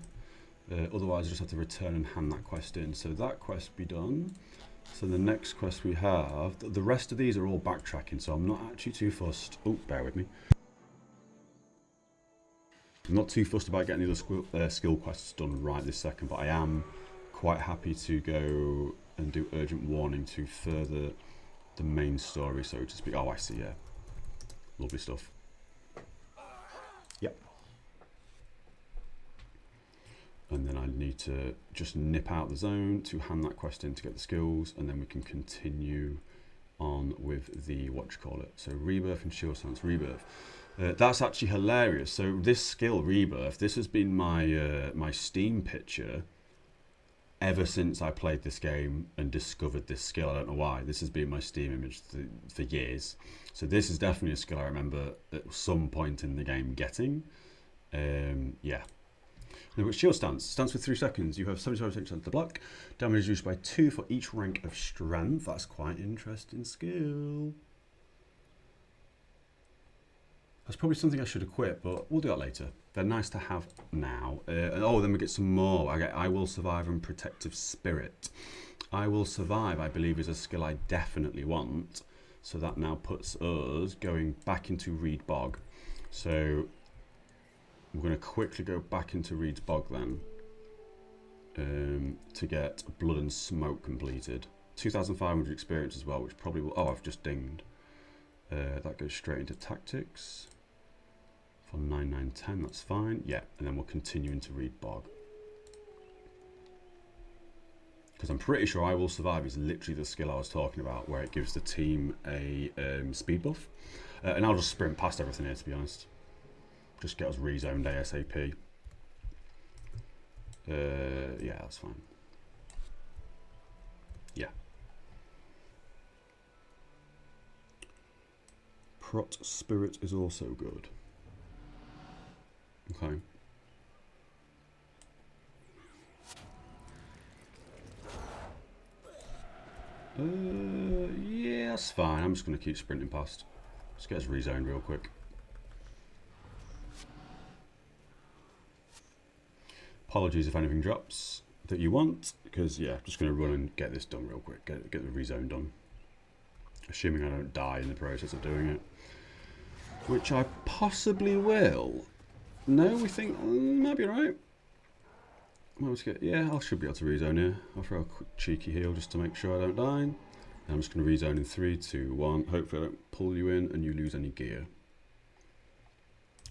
Otherwise, I just have to return and hand that quest in. So that quest be done. So the next quest we have, the rest of these are all backtracking, so I'm not actually too fussed. Oh, bear with me. I'm not too fussed about getting the other skill quests done right this second, but I am quite happy to go and do urgent warning to further the main story, so to speak. Oh, I see, yeah. Lovely stuff. Yep. And then I need to just nip out the zone to hand that quest in to get the skills, and then we can continue on with the, what you call it, so Rebirth and Shield Stance. Rebirth. That's actually hilarious. So this skill, Rebirth, this has been my my Steam picture ever since I played this game and discovered this skill. I don't know why. This has been my Steam image for years. So this is definitely a skill I remember at some point in the game getting. Yeah. Now, Shield Stance. Stance for 3 seconds. You have 75% chance to block. Damage is reduced by 2 for each rank of strength. That's quite interesting skill. That's probably something I should equip, but we'll do that later. They're nice to have now. Oh, then we get some more. I get I Will Survive and Protective Spirit. I Will Survive, I believe, is a skill I definitely want. So that now puts us going back into Reed Bog. So we're going to quickly go back into Reed's Bog then to get Blood and Smoke completed. 2,500 experience as well, which probably will... Oh, I've just dinged. That goes straight into Tactics. For 9910, that's fine. Yeah, and then we'll continue into Reed Bog. Because I'm pretty sure I Will Survive is literally the skill I was talking about, where it gives the team a speed buff. And I'll just sprint past everything here, to be honest. Just get us rezoned ASAP. Yeah, that's fine. Yeah. Prot Spirit is also good. Okay. that's fine. I'm just going to keep sprinting past. Let's get us rezoned real quick. Apologies if anything drops that you want, because yeah, I'm just going to run and get this done real quick. Get the rezone done. Assuming I don't die in the process of doing it. Which I possibly will. No, we think might be alright. Yeah, I should be able to rezone here. I'll throw a quick cheeky heal just to make sure I don't die. And I'm just going to rezone in 3, 2, 1. Hopefully I don't pull you in and you lose any gear.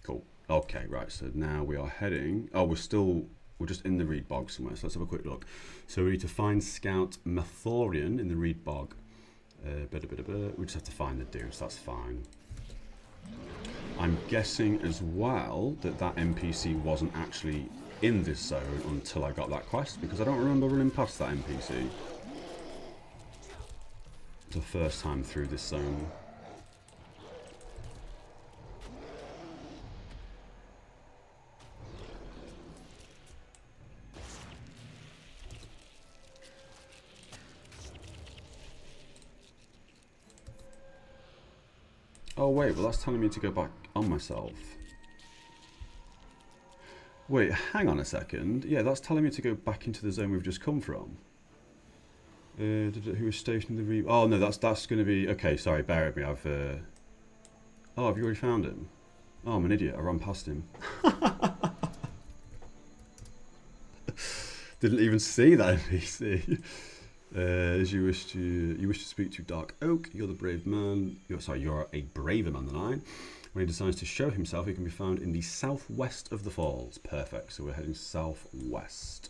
Cool. Okay, right, so now we are heading... Oh, we're just in the reed bog somewhere, so let's have a quick look. So we need to find Scout Mathorian in the reed bog. We just have to find the dude, so that's fine. I'm guessing as well that that NPC wasn't actually in this zone until I got that quest, because I don't remember running past that NPC the first time through this zone. Oh wait, well that's telling me to go back on myself. Wait, hang on a second. Yeah, that's telling me to go back into the zone we've just come from. Who was stationed in the Oh no, that's going to be... Okay, sorry, bear with me. Oh, have you already found him? Oh, I'm an idiot. I ran past him. Didn't even see that NPC. As you wish to speak to Dark Oak. You're the brave man. You're a braver man than I. When he decides to show himself, he can be found in the southwest of the falls. Perfect. So we're heading southwest.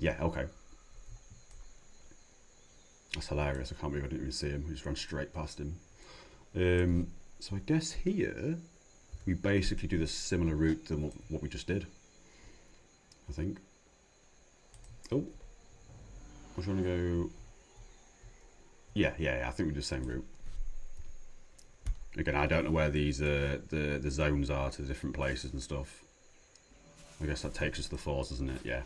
Yeah. Okay. That's hilarious. I can't believe I didn't even see him. We just ran straight past him. So I guess here we basically do the similar route than what we just did. I think. Oh, I want to go. Yeah. I think we do the same route. Again, I don't know where these the zones are to the different places and stuff. I guess that takes us to the falls, doesn't it? Yeah.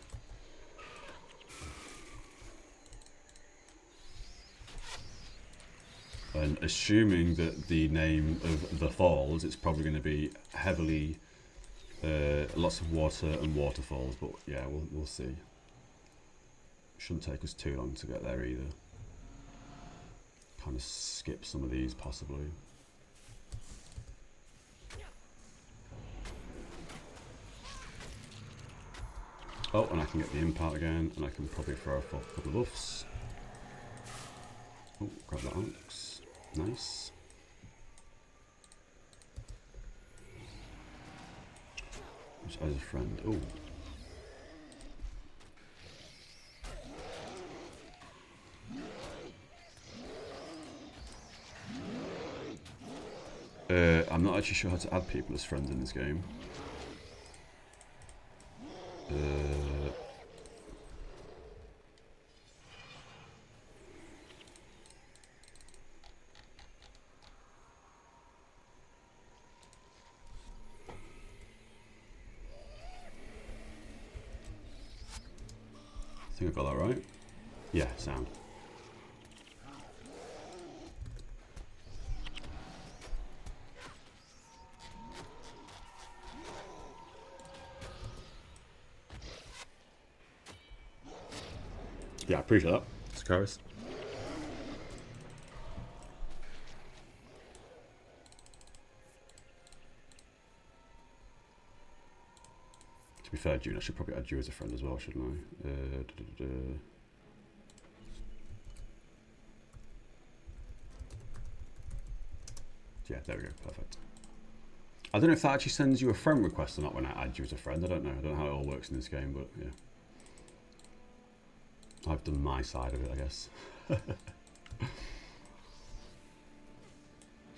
And assuming that the name of the falls, it's probably going to be heavily lots of water and waterfalls. But yeah, we'll see. Shouldn't take us too long to get there either. Kind of skip some of these possibly. Oh, and I can get the impart again, and I can probably throw a couple of buffs. Oh, grab that axe. Nice. Which as a friend. Oh. I'm not actually sure how to add people as friends in this game. I think I got that right. Yeah, sound. Yeah, I appreciate that. Scaris. To be fair, June, I should probably add you as a friend as well, shouldn't I? Yeah, there we go. Perfect. I don't know if that actually sends you a friend request or not when I add you as a friend. I don't know. I don't know how it all works in this game, but yeah. I've done my side of it, I guess.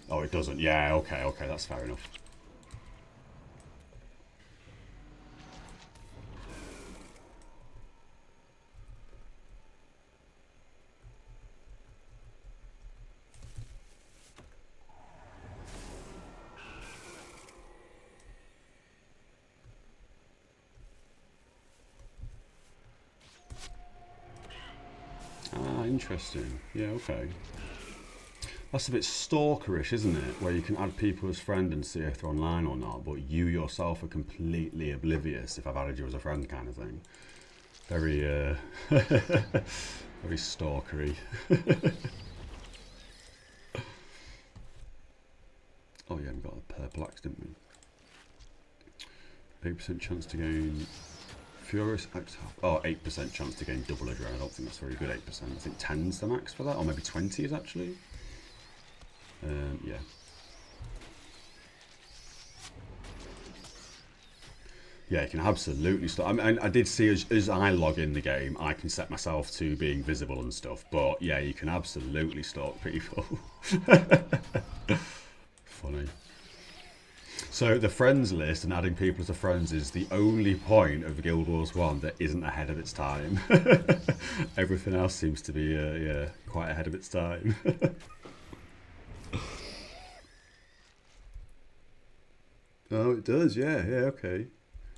Oh, it doesn't. Yeah, okay, that's fair enough. interesting. Yeah, okay. That's a bit stalkerish, isn't it? Where you can add people as friend and see if they're online or not, but you yourself are completely oblivious if I've added you as a friend, kind of thing. Very, very stalkery. Oh yeah, we got a purple axe, didn't we? 8% chance to gain Furious Axe. Oh, 8% chance to gain double adrenaline. I don't think that's very good, 8%. I think 10's the max for that, or maybe 20 is actually. Yeah. Yeah, you can absolutely stop. I mean, I did see as I log in the game, I can set myself to being visible and stuff. But yeah, you can absolutely stalk people. Funny. So the friends list and adding people to friends is the only point of Guild Wars 1 that isn't ahead of its time. Everything else seems to be, yeah, quite ahead of its time. Oh, it does, yeah, okay.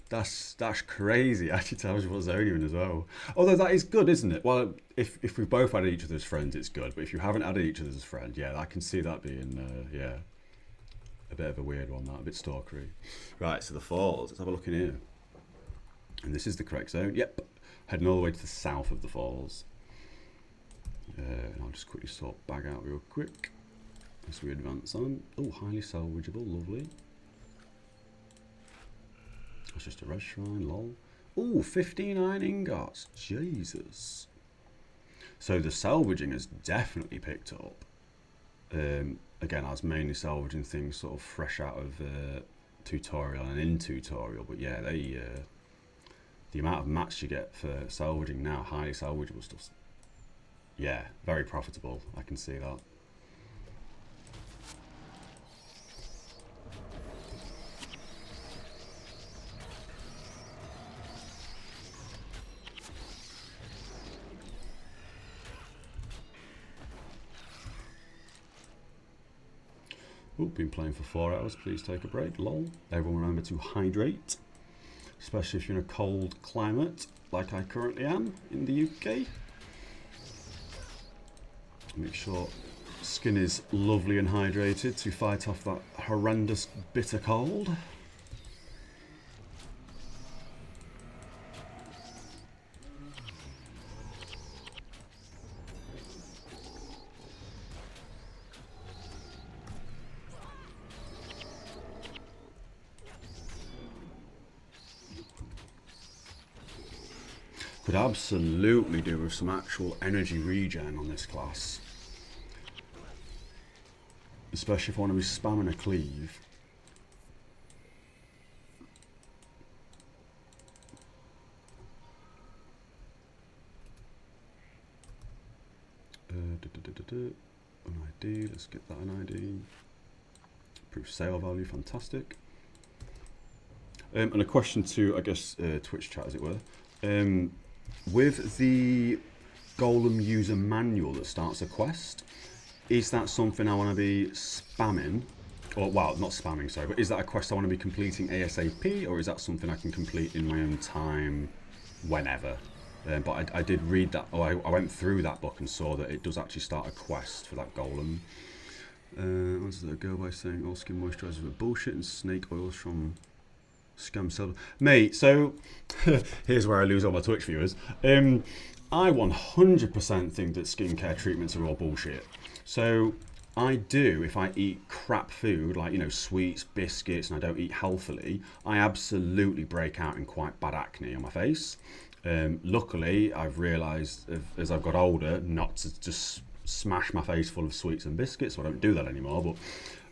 That's crazy. It actually tells you what zone you're in as well. Although that is good, isn't it? Well, if we've both added each other's friends, it's good. But if you haven't added each other's friend, yeah, I can see that being, yeah, a bit of a weird one, that, a bit stalkery. Right, so the falls. Let's have a look in here. And this is the correct zone. Yep, heading all the way to the south of the falls. And I'll just quickly sort bag out real quick as we advance on. Oh, highly salvageable, lovely. That's just a red shrine, lol. Oh, 15 iron ingots, Jesus. So the salvaging has definitely picked up. Again, I was mainly salvaging things sort of fresh out of tutorial and in tutorial, but yeah, they the amount of mats you get for salvaging now, highly salvageable stuff, yeah, very profitable. I can see that. Oh, been playing for 4 hours, please take a break, lol. Everyone remember to hydrate, especially if you're in a cold climate, like I currently am in the UK. Make sure skin is lovely and hydrated to fight off that horrendous bitter cold. Could absolutely do with some actual energy regen on this class. Especially if I want to be spamming a cleave. An ID, let's get that an ID. Proof sale value, fantastic. And a question to, I guess, Twitch chat as it were. With the Golem user manual that starts a quest, is that something I want to be spamming? Or, well, not spamming, sorry, but is that a quest I want to be completing ASAP, or is that something I can complete in my own time whenever? But I did read that, or I went through that book and saw that it does actually start a quest for that Golem. Answers that go by saying all skin moisturizers are bullshit and snake oils from scam silver. Mate, so here's where I lose all my Twitch viewers. I 100% think that skincare treatments are all bullshit. So I do, if I eat crap food, like, you know, sweets, biscuits, and I don't eat healthily, I absolutely break out in quite bad acne on my face. Luckily, I've realised as I've got older not to just smash my face full of sweets and biscuits, so I don't do that anymore. But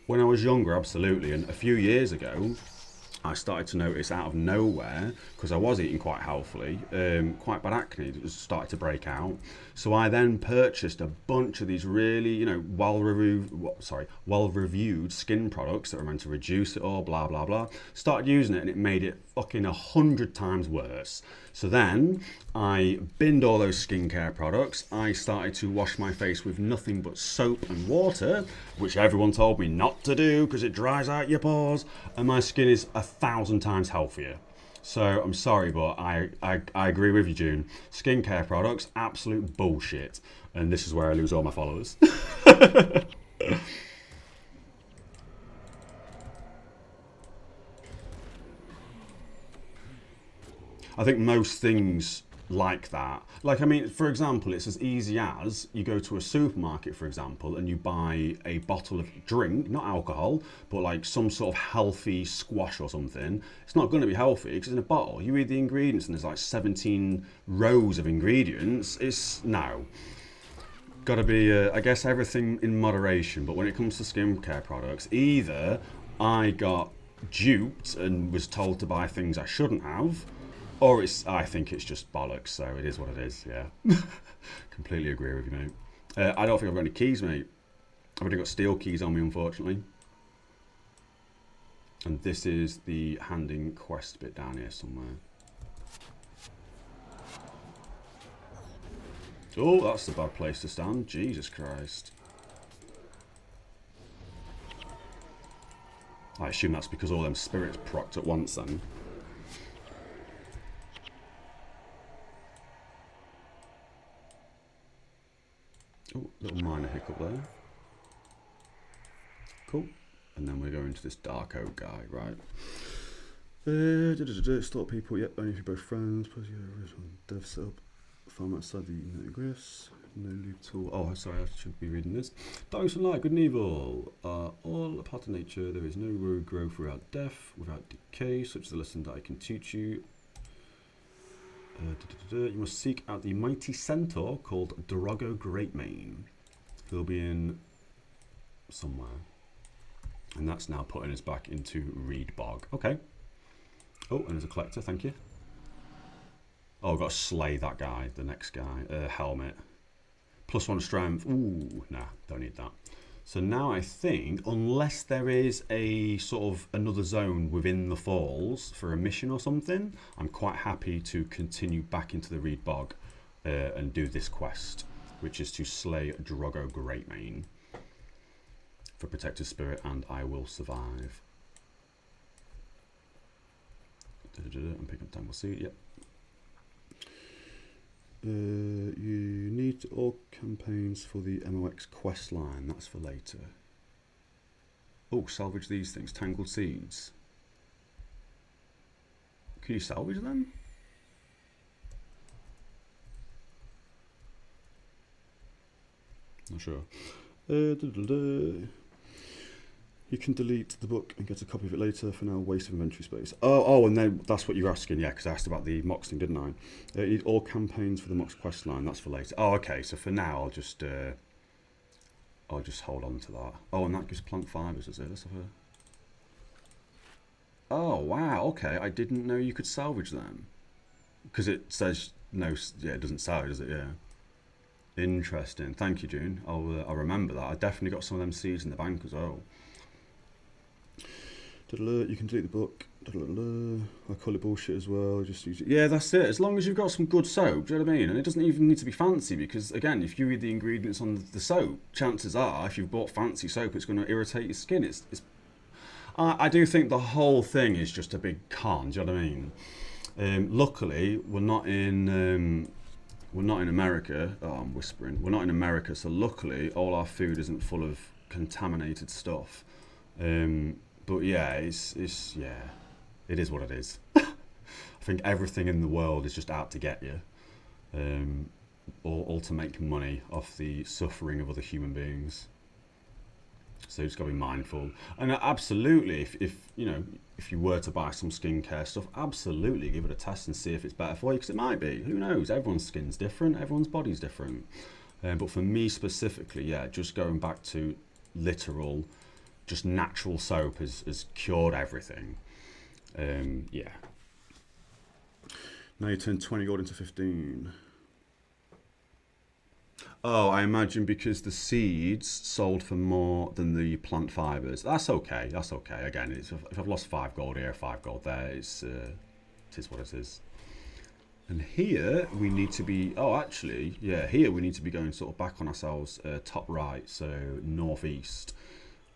when I was younger, absolutely. And a few years ago, I started to notice out of nowhere, because I was eating quite healthily, quite bad acne that started to break out. So I then purchased a bunch of these really, you know, well-reviewed skin products that were meant to reduce it all, blah, blah, blah. Started using it and it made it fucking 100 times worse. So then I binned all those skincare products. I started to wash my face with nothing but soap and water, which everyone told me not to do because it dries out your pores, and my skin is 1,000 times healthier. So I'm sorry, but I agree with you, June. Skincare products, absolute bullshit. And this is where I lose all my followers. I think most things like that, like, I mean, for example, it's as easy as you go to a supermarket, for example, and you buy a bottle of drink, not alcohol, but like some sort of healthy squash or something. It's not going to be healthy because in a bottle, you read the ingredients and there's like 17 rows of ingredients. It's no. Got to be, I guess, everything in moderation. But when it comes to skincare products, either I got duped and was told to buy things I shouldn't have, or I think it's just bollocks, so it is what it is, yeah. Completely agree with you, mate. I don't think I've got any keys, mate. I've already got steel keys on me, unfortunately. And this is the handing quest bit down here somewhere. Oh, that's a bad place to stand. Jesus Christ. I assume that's because all them spirits procced at once then. Oh, little minor hiccup there. Cool. And then we're going to this dark oak guy, right? Stop people, yep, only if you're both friends. Plus, yeah, original dev setup. Farm outside the unit glyphs. No loot tool. Oh, sorry, I should be reading this. Darkness and light, good and evil are all a part of nature. There is no road growth without death, without decay. Such is the lesson that I can teach you. You must seek out the mighty centaur called Dorogo Greatmane. He'll be in somewhere. And that's now putting us back into Reed Bog. Okay. Oh, and there's a collector, thank you. Oh, I've got to slay that guy, the next guy. Helmet. +1 strength. Ooh, nah, don't need that. So now I think, unless there is a sort of another zone within the falls for a mission or something, I'm quite happy to continue back into the Reed Bog and do this quest, which is to slay Drogo Greatmane for Protective Spirit and I Will Survive. I'm picking up Tangle Seed, yep. You need all campaigns for the MOX quest line. That's for later. Oh, salvage these things. Tangled seeds. Can you salvage them? Not sure. You can delete the book and get a copy of it later. For now, waste of inventory space. Oh, and then that's what you're asking, yeah, because I asked about the Mox thing, didn't I? You need all campaigns for the Mox quest line. That's for later. Oh, okay. So for now, I'll just hold on to that. Oh, and that gives plant fibers, does it? Let's have a... Oh, wow. Okay, I didn't know you could salvage them because it says no. Yeah, it doesn't salvage, does it? Yeah. Interesting. Thank you, June. I'll remember that. I definitely got some of them seeds in the bank as well. You can delete the book. I call it bullshit as well. Just use it. Yeah, that's it. As long as you've got some good soap, do you know what I mean? And it doesn't even need to be fancy because, again, if you read the ingredients on the soap, chances are, if you've bought fancy soap, it's going to irritate your skin. I do think the whole thing is just a big con. Do you know what I mean? Luckily, we're not in America. Oh, I'm whispering. We're not in America, so luckily, all our food isn't full of contaminated stuff. But yeah, it is what it is. I think everything in the world is just out to get you, all to make money off the suffering of other human beings. So you just got to be mindful. And absolutely, if you were to buy some skincare stuff, absolutely give it a test and see if it's better for you, because it might be. Who knows? Everyone's skin's different. Everyone's body's different. But for me specifically, yeah, just going back to literal, just natural soap has cured everything. Yeah. Now you turn 20 gold into 15. Oh, I imagine because the seeds sold for more than the plant fibers. That's okay. That's okay. Again, if I've lost 5 gold here, 5 gold there, it is what it is. And here we need to be. Oh, actually, yeah. Here we need to be going sort of back on ourselves, top right, so northeast.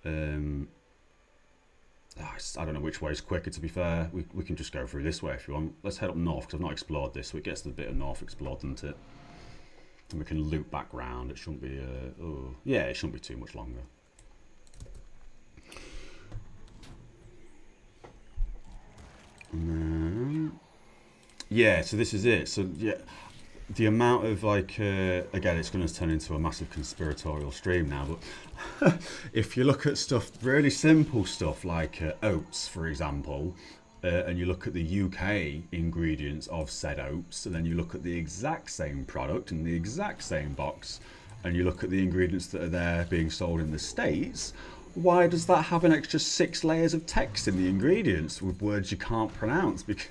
I don't know which way is quicker. To be fair, we can just go through this way if you want. Let's head up north because I've not explored this, so it gets the bit of north explored, doesn't it? And we can loop back round. It shouldn't be, yeah, it shouldn't be too much longer. And then, yeah, so this is it. So yeah, the amount of like, again, it's going to turn into a massive conspiratorial stream now, but if you look at stuff, really simple stuff like oats, for example, and you look at the UK ingredients of said oats, and then you look at the exact same product in the exact same box, and you look at the ingredients that are there being sold in the States, why does that have an extra 6 layers of text in the ingredients with words you can't pronounce? Because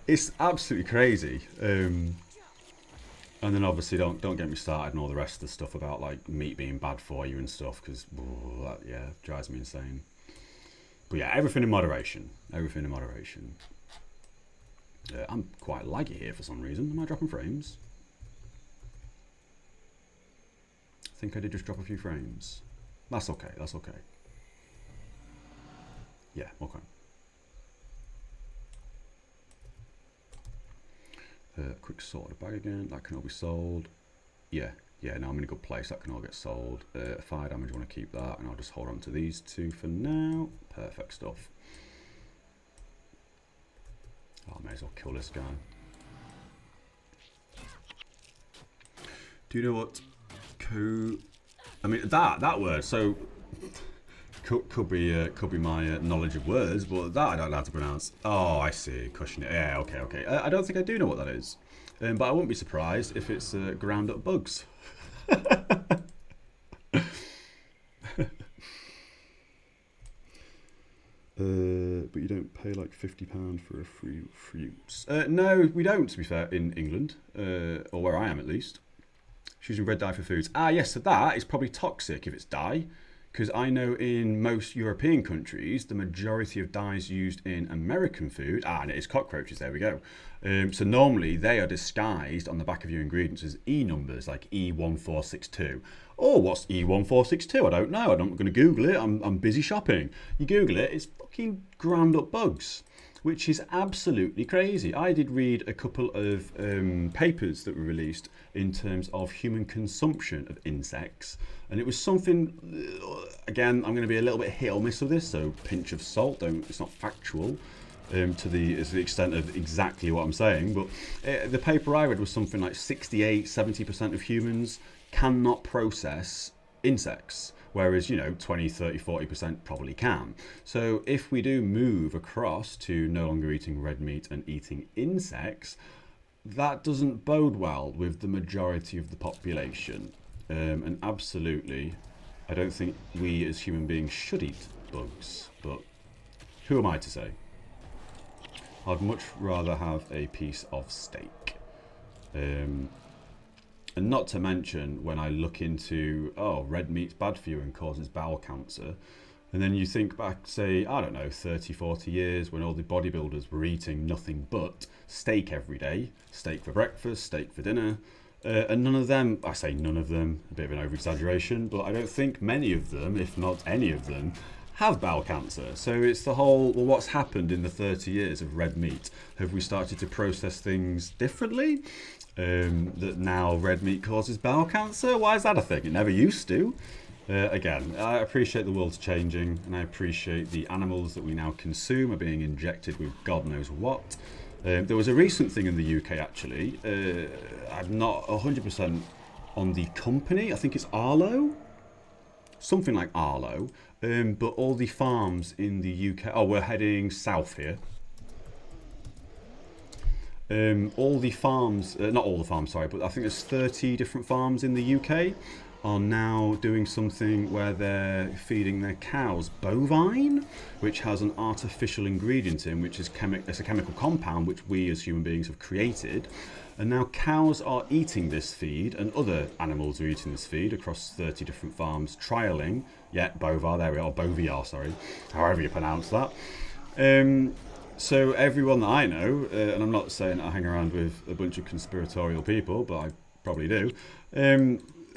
it's absolutely crazy. And then obviously don't get me started on all the rest of the stuff about like meat being bad for you and stuff, because that, yeah, drives me insane. But yeah, everything in moderation. Everything in moderation. I'm quite laggy here for some reason. Am I dropping frames? I think I did just drop a few frames. That's okay, that's okay. Yeah, okay. Quick sort of bag again. That can all be sold. Yeah, no, I'm in a good place. That can all get sold. Fire damage, I want to keep that, and I'll just hold on to these 2 for now. Perfect stuff. Oh, I may as well kill this guy. Do you know what? I mean that word. So could be my knowledge of words, but that I don't know how to pronounce. Oh, I see. Cushion it. Yeah, okay. I don't think I do know what that is, but I wouldn't be surprised if it's ground up bugs. But you don't pay like £50 for a free fruits. No, we don't, to be fair, in England, or where I am at least. Choosing red dye for foods. Ah, yes, so that is probably toxic if it's dye, because I know in most European countries, the majority of dyes used in American food, and it is cockroaches, there we go. So normally they are disguised on the back of your ingredients as E numbers, like E1462. Oh, what's E1462? I don't know. I'm not going to Google it. I'm busy shopping. You Google it, it's fucking ground up bugs, which is absolutely crazy. I did read a couple of papers that were released in terms of human consumption of insects, and it was something, again, I'm going to be a little bit hit or miss with this, so pinch of salt, it's not factual to the extent of exactly what I'm saying, but the paper I read was something like 68-70% of humans cannot process insects, whereas, you know, 20, 30, 40% probably can. So if we do move across to no longer eating red meat and eating insects, that doesn't bode well with the majority of the population. And absolutely, I don't think we as human beings should eat bugs, but who am I to say? I'd much rather have a piece of steak. And not to mention, when I look into, oh, red meat's bad for you and causes bowel cancer, and then you think back, say, I don't know, 30, 40 years when all the bodybuilders were eating nothing but steak every day, steak for breakfast, steak for dinner, and none of them, I say none of them, a bit of an over-exaggeration, but I don't think many of them, if not any of them, have bowel cancer. So it's the whole, well, what's happened in the 30 years of red meat? Have we started to process things differently? That now red meat causes bowel cancer? Why is that a thing? It never used to. Again, I appreciate the world's changing, and I appreciate the animals that we now consume are being injected with God knows what. There was a recent thing in the UK, actually. I'm not 100% on the company. I think it's Arlo. Something like Arlo. But all the farms in the UK... Oh, we're heading south here. All the farms... not all the farms, sorry, but I think there's 30 different farms in the UK are now doing something where they're feeding their cows bovine, which has an artificial ingredient in, which is it's a chemical compound which we as human beings have created. And now cows are eating this feed, and other animals are eating this feed across 30 different farms, trialling, bovar, there we are, boviar, sorry, however you pronounce that. So everyone that I know, and I'm not saying I hang around with a bunch of conspiratorial people, but I probably do,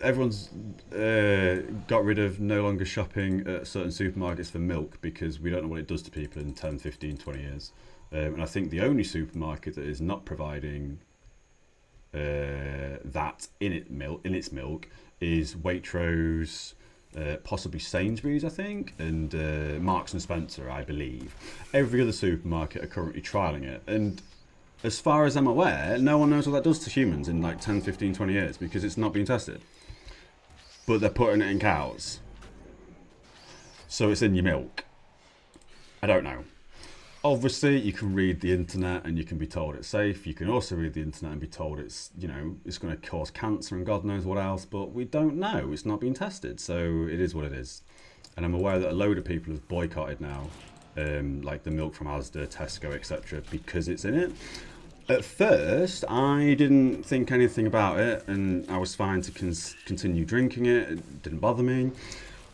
everyone's got rid of no longer shopping at certain supermarkets for milk because we don't know what it does to people in 10, 15, 20 years. And I think the only supermarket that is not providing that in its milk is Waitrose, possibly Sainsbury's, I think, and Marks and Spencer, I believe. Every other supermarket are currently trialling it, and as far as I'm aware, no one knows what that does to humans in like 10, 15, 20 years because it's not being tested. But they're putting it in cows. So it's in your milk. I don't know. Obviously, you can read the internet and you can be told it's safe. You can also read the internet and be told it's, you know, it's going to cause cancer and God knows what else. But we don't know. It's not being tested. So it is what it is. And I'm aware that a load of people have boycotted now, like the milk from Asda, Tesco, etc., because it's in it. At first, I didn't think anything about it, and I was fine to continue drinking it. It didn't bother me.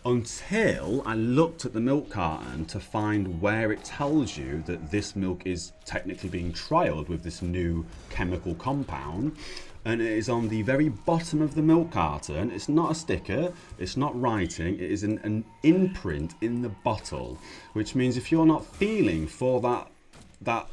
Until I looked at the milk carton to find where it tells you that this milk is technically being trialled with this new chemical compound. And it is on the very bottom of the milk carton. It's not a sticker, it's not writing, it is an imprint in the bottle. Which means if you're not feeling for that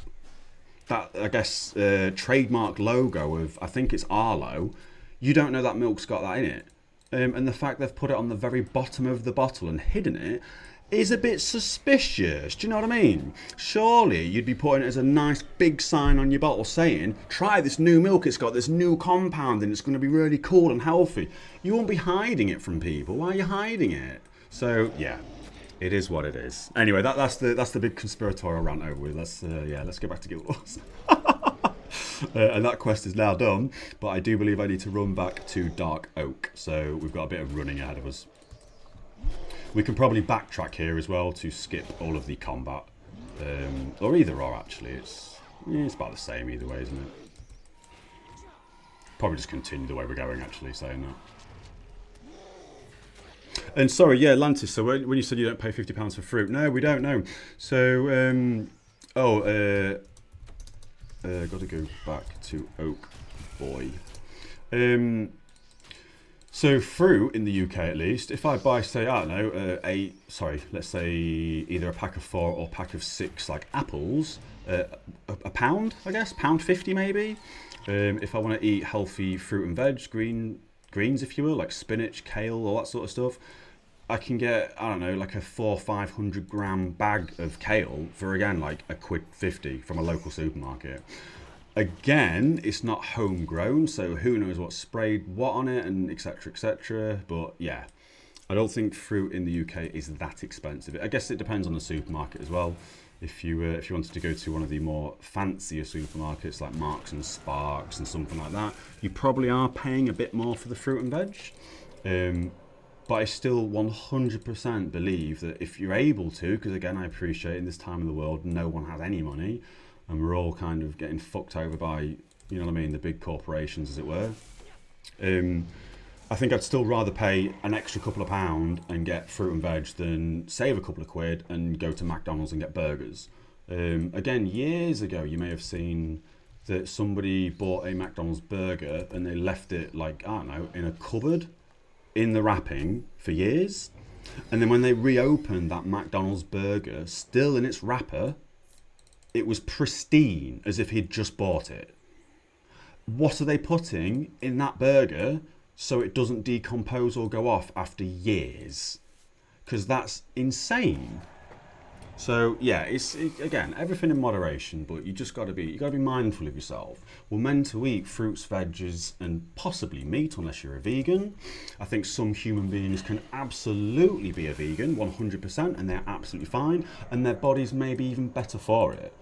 I guess, trademark logo of, I think it's Arlo, you don't know that milk's got that in it. And the fact they've put it on the very bottom of the bottle and hidden it is a bit suspicious. Do you know what I mean? Surely you'd be putting it as a nice big sign on your bottle saying, try this new milk, it's got this new compound and it's going to be really cool and healthy. You won't be hiding it from people. Why are you hiding it? So, yeah. It is what it is. Anyway, that's the big conspiratorial rant over with. Let's get back to Guild Wars. And that quest is now done, but I do believe I need to run back to Dark Oak. So we've got a bit of running ahead of us. We can probably backtrack here as well to skip all of the combat, or either or actually. It's about the same either way, isn't it? Probably just continue the way we're going. Actually, saying that. And sorry, yeah, Lantis, so when you said you don't pay £50 for fruit, no, we don't know. So, got to go back to Oak Boy. So fruit in the UK at least, if I buy, say, I don't know, let's say either a pack of 4 or a pack of 6 like apples, a pound, I guess, £1.50 maybe. If I want to eat healthy fruit and veg, greens, if you will, like spinach, kale, all that sort of stuff, I can get, I don't know, like a 400-500 gram bag of kale for, again, like £1.50 from a local supermarket. Again, it's not homegrown, so who knows what sprayed what on it, and etc, etc. But yeah, I don't think fruit in the UK is that expensive. I guess it depends on the supermarket as well. If you wanted to go to one of the more fancier supermarkets like Marks and Sparks and something like that, you probably are paying a bit more for the fruit and veg. But I still 100% believe that if you're able to, because again, I appreciate in this time of the world, no one has any money, and we're all kind of getting fucked over by, you know what I mean, the big corporations, as it were. I think I'd still rather pay an extra couple of pound and get fruit and veg than save a couple of quid and go to McDonald's and get burgers. Again, years ago, you may have seen that somebody bought a McDonald's burger and they left it, like, I don't know, in a cupboard in the wrapping for years. And then when they reopened that McDonald's burger, still in its wrapper, it was pristine, as if he'd just bought it. What are they putting in that burger so it doesn't decompose or go off after years? Because that's insane. So yeah, again, everything in moderation, but you gotta be mindful of yourself. We're meant to eat fruits, veggies, and possibly meat, unless you're a vegan. I think some human beings can absolutely be a vegan, 100%, and they're absolutely fine, and their body's maybe even better for it.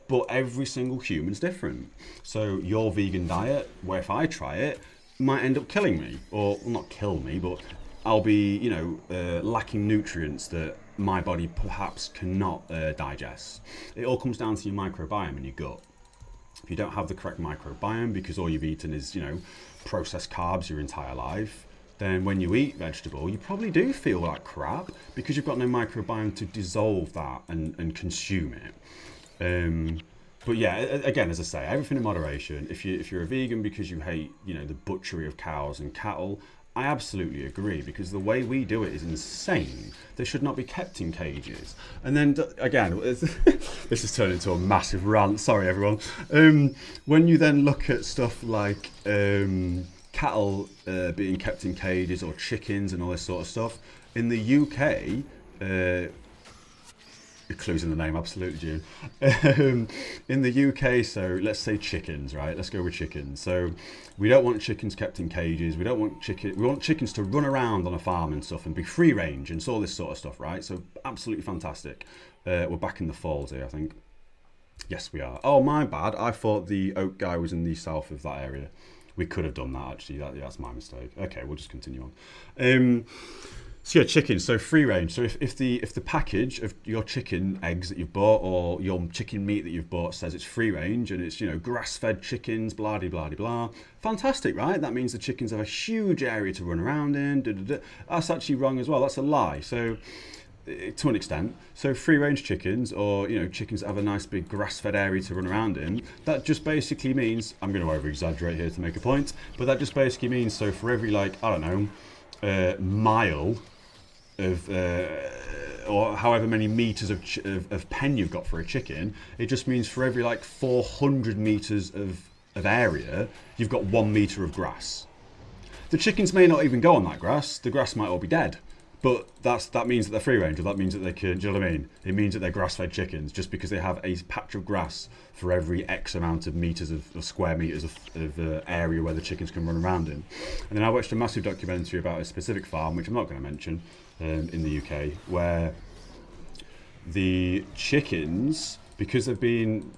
But every single human's different. So your vegan diet, where if I try it, might end up killing me, or well, not kill me, but I'll be, lacking nutrients that my body perhaps cannot digest. It all comes down to your microbiome in your gut. If you don't have the correct microbiome because all you've eaten is, processed carbs your entire life, then when you eat vegetable, you probably do feel like crap because you've got no microbiome to dissolve that and consume it. But yeah, again, as I say, everything in moderation. If you're a vegan because you hate, the butchery of cows and cattle, I absolutely agree, because the way we do it is insane. They should not be kept in cages. And then, again, this has turned into a massive rant, sorry everyone. When you then look at stuff like cattle being kept in cages, or chickens and all this sort of stuff, in the UK, clues in the name, absolutely, June. In the UK, so let's say chickens, right? Let's go with chickens. So we don't want chickens kept in cages. We want chickens to run around on a farm and stuff and be free range and all this sort of stuff, right? So absolutely fantastic. We're back in the falls here, I think. Yes, we are. Oh, my bad. I thought the oak guy was in the south of that area. We could have done that, actually. That's my mistake. Okay, we'll just continue on. So yeah, chickens, so free range. So if the package of your chicken eggs that you've bought, or your chicken meat that you've bought, says it's free range and it's, grass-fed chickens, blah de blah de blah, fantastic, right? That means the chickens have a huge area to run around in. That's actually wrong as well. That's a lie. So to an extent, so free range chickens, or chickens that have a nice big grass-fed area to run around in, that just basically means, I'm going to over-exaggerate here to make a point, but that just basically means, so for every mile of or however many meters of pen you've got for a chicken, it just means for every 400 meters of area, you've got 1 meter of grass. The chickens may not even go on that grass. The grass might all be dead, but that means that they're free range, or that means that they can, do you know what I mean? It means that they're grass-fed chickens just because they have a patch of grass for every X amount of meters of square meters of area where the chickens can run around in. And then I watched a massive documentary about a specific farm, which I'm not going to mention, in the UK, where the chickens, because they've been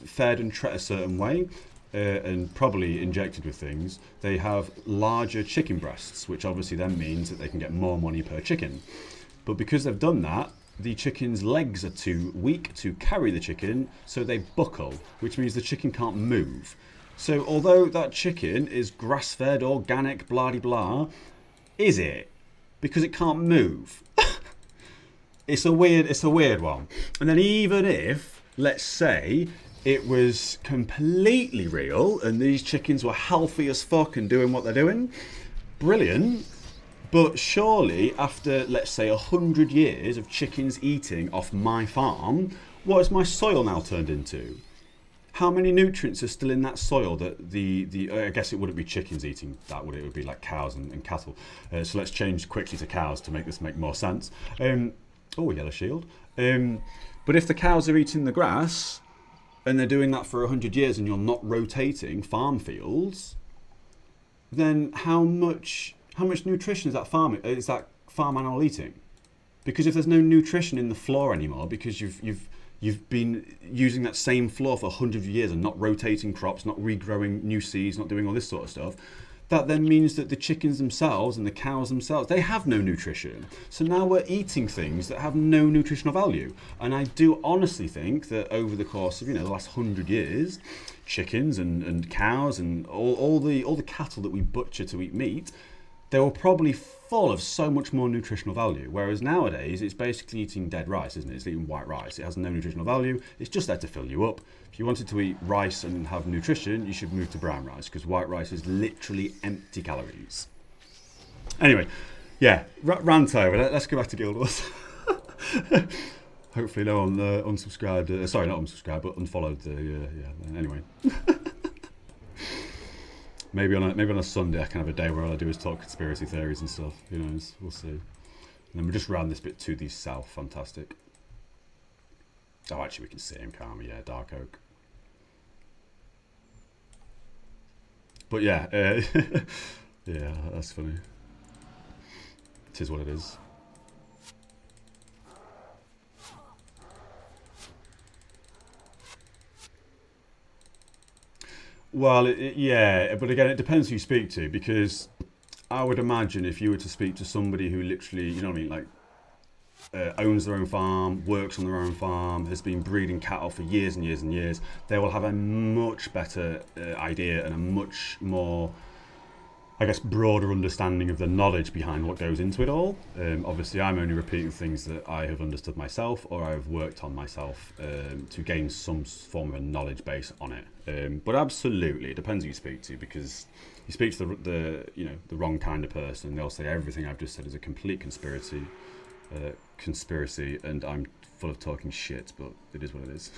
fed and treated a certain way, and probably injected with things, they have larger chicken breasts, which obviously then means that they can get more money per chicken. But because they've done that, the chicken's legs are too weak to carry the chicken, so they buckle, which means the chicken can't move. So although that chicken is grass-fed, organic, blah-de-blah, is it? Because it can't move. It's a weird one. And then even if, let's say, it was completely real and these chickens were healthy as fuck and doing what they're doing, brilliant. But surely after, let's say, 100 years of chickens eating off my farm, what has my soil now turned into? How many nutrients are still in that soil that I guess it wouldn't be chickens eating that, would it? It would be like cows and cattle. So let's change quickly to cows to make this make more sense. Yellow shield. But if the cows are eating the grass, and they're doing that for 100 years, and you're not rotating farm fields, then how much nutrition is that farm animal eating? Because if there's no nutrition in the floor anymore, because you've been using that same floor for 100 years and not rotating crops, not regrowing new seeds, not doing all this sort of stuff, that then means that the chickens themselves and the cows themselves, they have no nutrition. So now we're eating things that have no nutritional value. And I do honestly think that over the course of the last 100 years, chickens and cows and all the cattle that we butcher to eat meat, they were probably full of so much more nutritional value. Whereas nowadays, it's basically eating dead rice, isn't it? It's eating white rice. It has no nutritional value. It's just there to fill you up. If you wanted to eat rice and have nutrition, you should move to brown rice, because white rice is literally empty calories. Anyway, yeah, rant over. Let's go back to Guild Wars. Hopefully no one unsubscribed. Sorry, not unsubscribed, but unfollowed. Anyway. Maybe on a Sunday I can have a day where all I do is talk conspiracy theories and stuff. Who knows? We'll see. And then we just round this bit to the south. Fantastic. Oh, actually, we can see him, can't we? Yeah, Dark Oak. But yeah, yeah, that's funny. It is what it is. Well, yeah, but again, it depends who you speak to, because I would imagine if you were to speak to somebody who literally, you know what I mean, like owns their own farm, works on their own farm, has been breeding cattle for years and years and years, they will have a much better idea and a much more, I guess, broader understanding of the knowledge behind what goes into it all. Obviously, I'm only repeating things that I have understood myself or I've worked on myself to gain some form of a knowledge base on it. But absolutely, it depends who you speak to, because you speak to the wrong kind of person, they'll say everything I've just said is a complete conspiracy, and I'm full of talking shit, but it is what it is.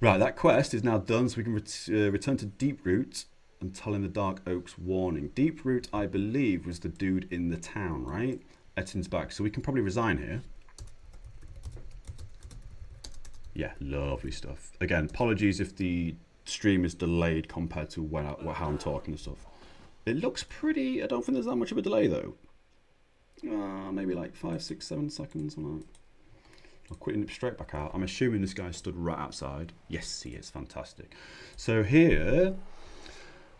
Right, that quest is now done, so we can return to Deeproot and tell him the Dark Oak's warning. Deeproot, I believe, was the dude in the town, right? Ettin's back, so we can probably resign here. Yeah, lovely stuff. Again, apologies if the stream is delayed compared to how I'm talking and stuff. It looks pretty. I don't think there's that much of a delay though. Maybe like 5, 6, 7 seconds. I'll quickly nip straight back out. I'm assuming this guy stood right outside. Yes, he is. Fantastic. So here,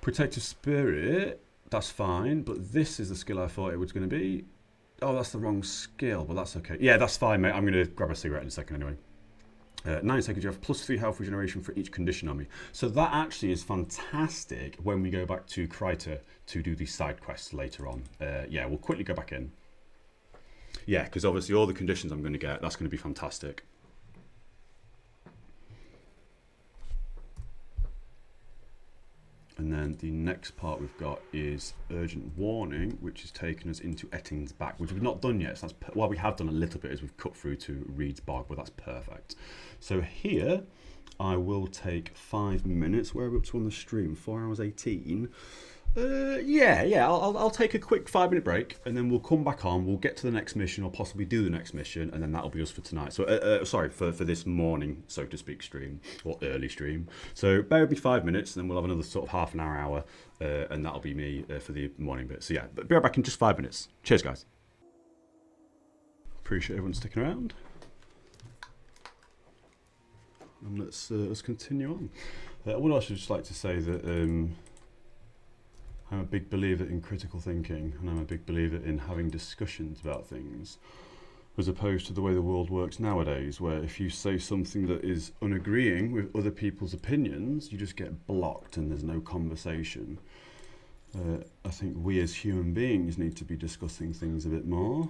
Protective Spirit, that's fine, but this is the skill I thought it was going to be. Oh, that's the wrong skill, but that's okay. Yeah, that's fine, mate. I'm going to grab a cigarette in a second anyway. 9 seconds, you have +3 health regeneration for each condition on me. So that actually is fantastic when we go back to Kryta to do these side quests later on. Yeah, we'll quickly go back in. Yeah, because obviously all the conditions I'm going to get, that's going to be fantastic. And then the next part we've got is Urgent Warning, which is taking us into Ettin's back, which we've not done yet. So that's well, we have done a little bit as we've cut through to Reed's bog, but that's perfect. So here, I will take 5 minutes. Where are we up to on the stream? 4 hours 18. Yeah. I'll take a quick 5-minute break, and then we'll come back on. We'll get to the next mission, or possibly do the next mission, and then that'll be us for tonight. So, sorry, for this morning, so to speak, stream, or early stream. So bear with me 5 minutes, and then we'll have another sort of half an hour, and that'll be me for the morning bit. So yeah, but be right back in just 5 minutes. Cheers, guys. Appreciate everyone sticking around. And let's continue on. I would also just like to say that I'm a big believer in critical thinking, and I'm a big believer in having discussions about things, as opposed to the way the world works nowadays, where if you say something that is unagreeing with other people's opinions, you just get blocked and there's no conversation. I think we as human beings need to be discussing things a bit more.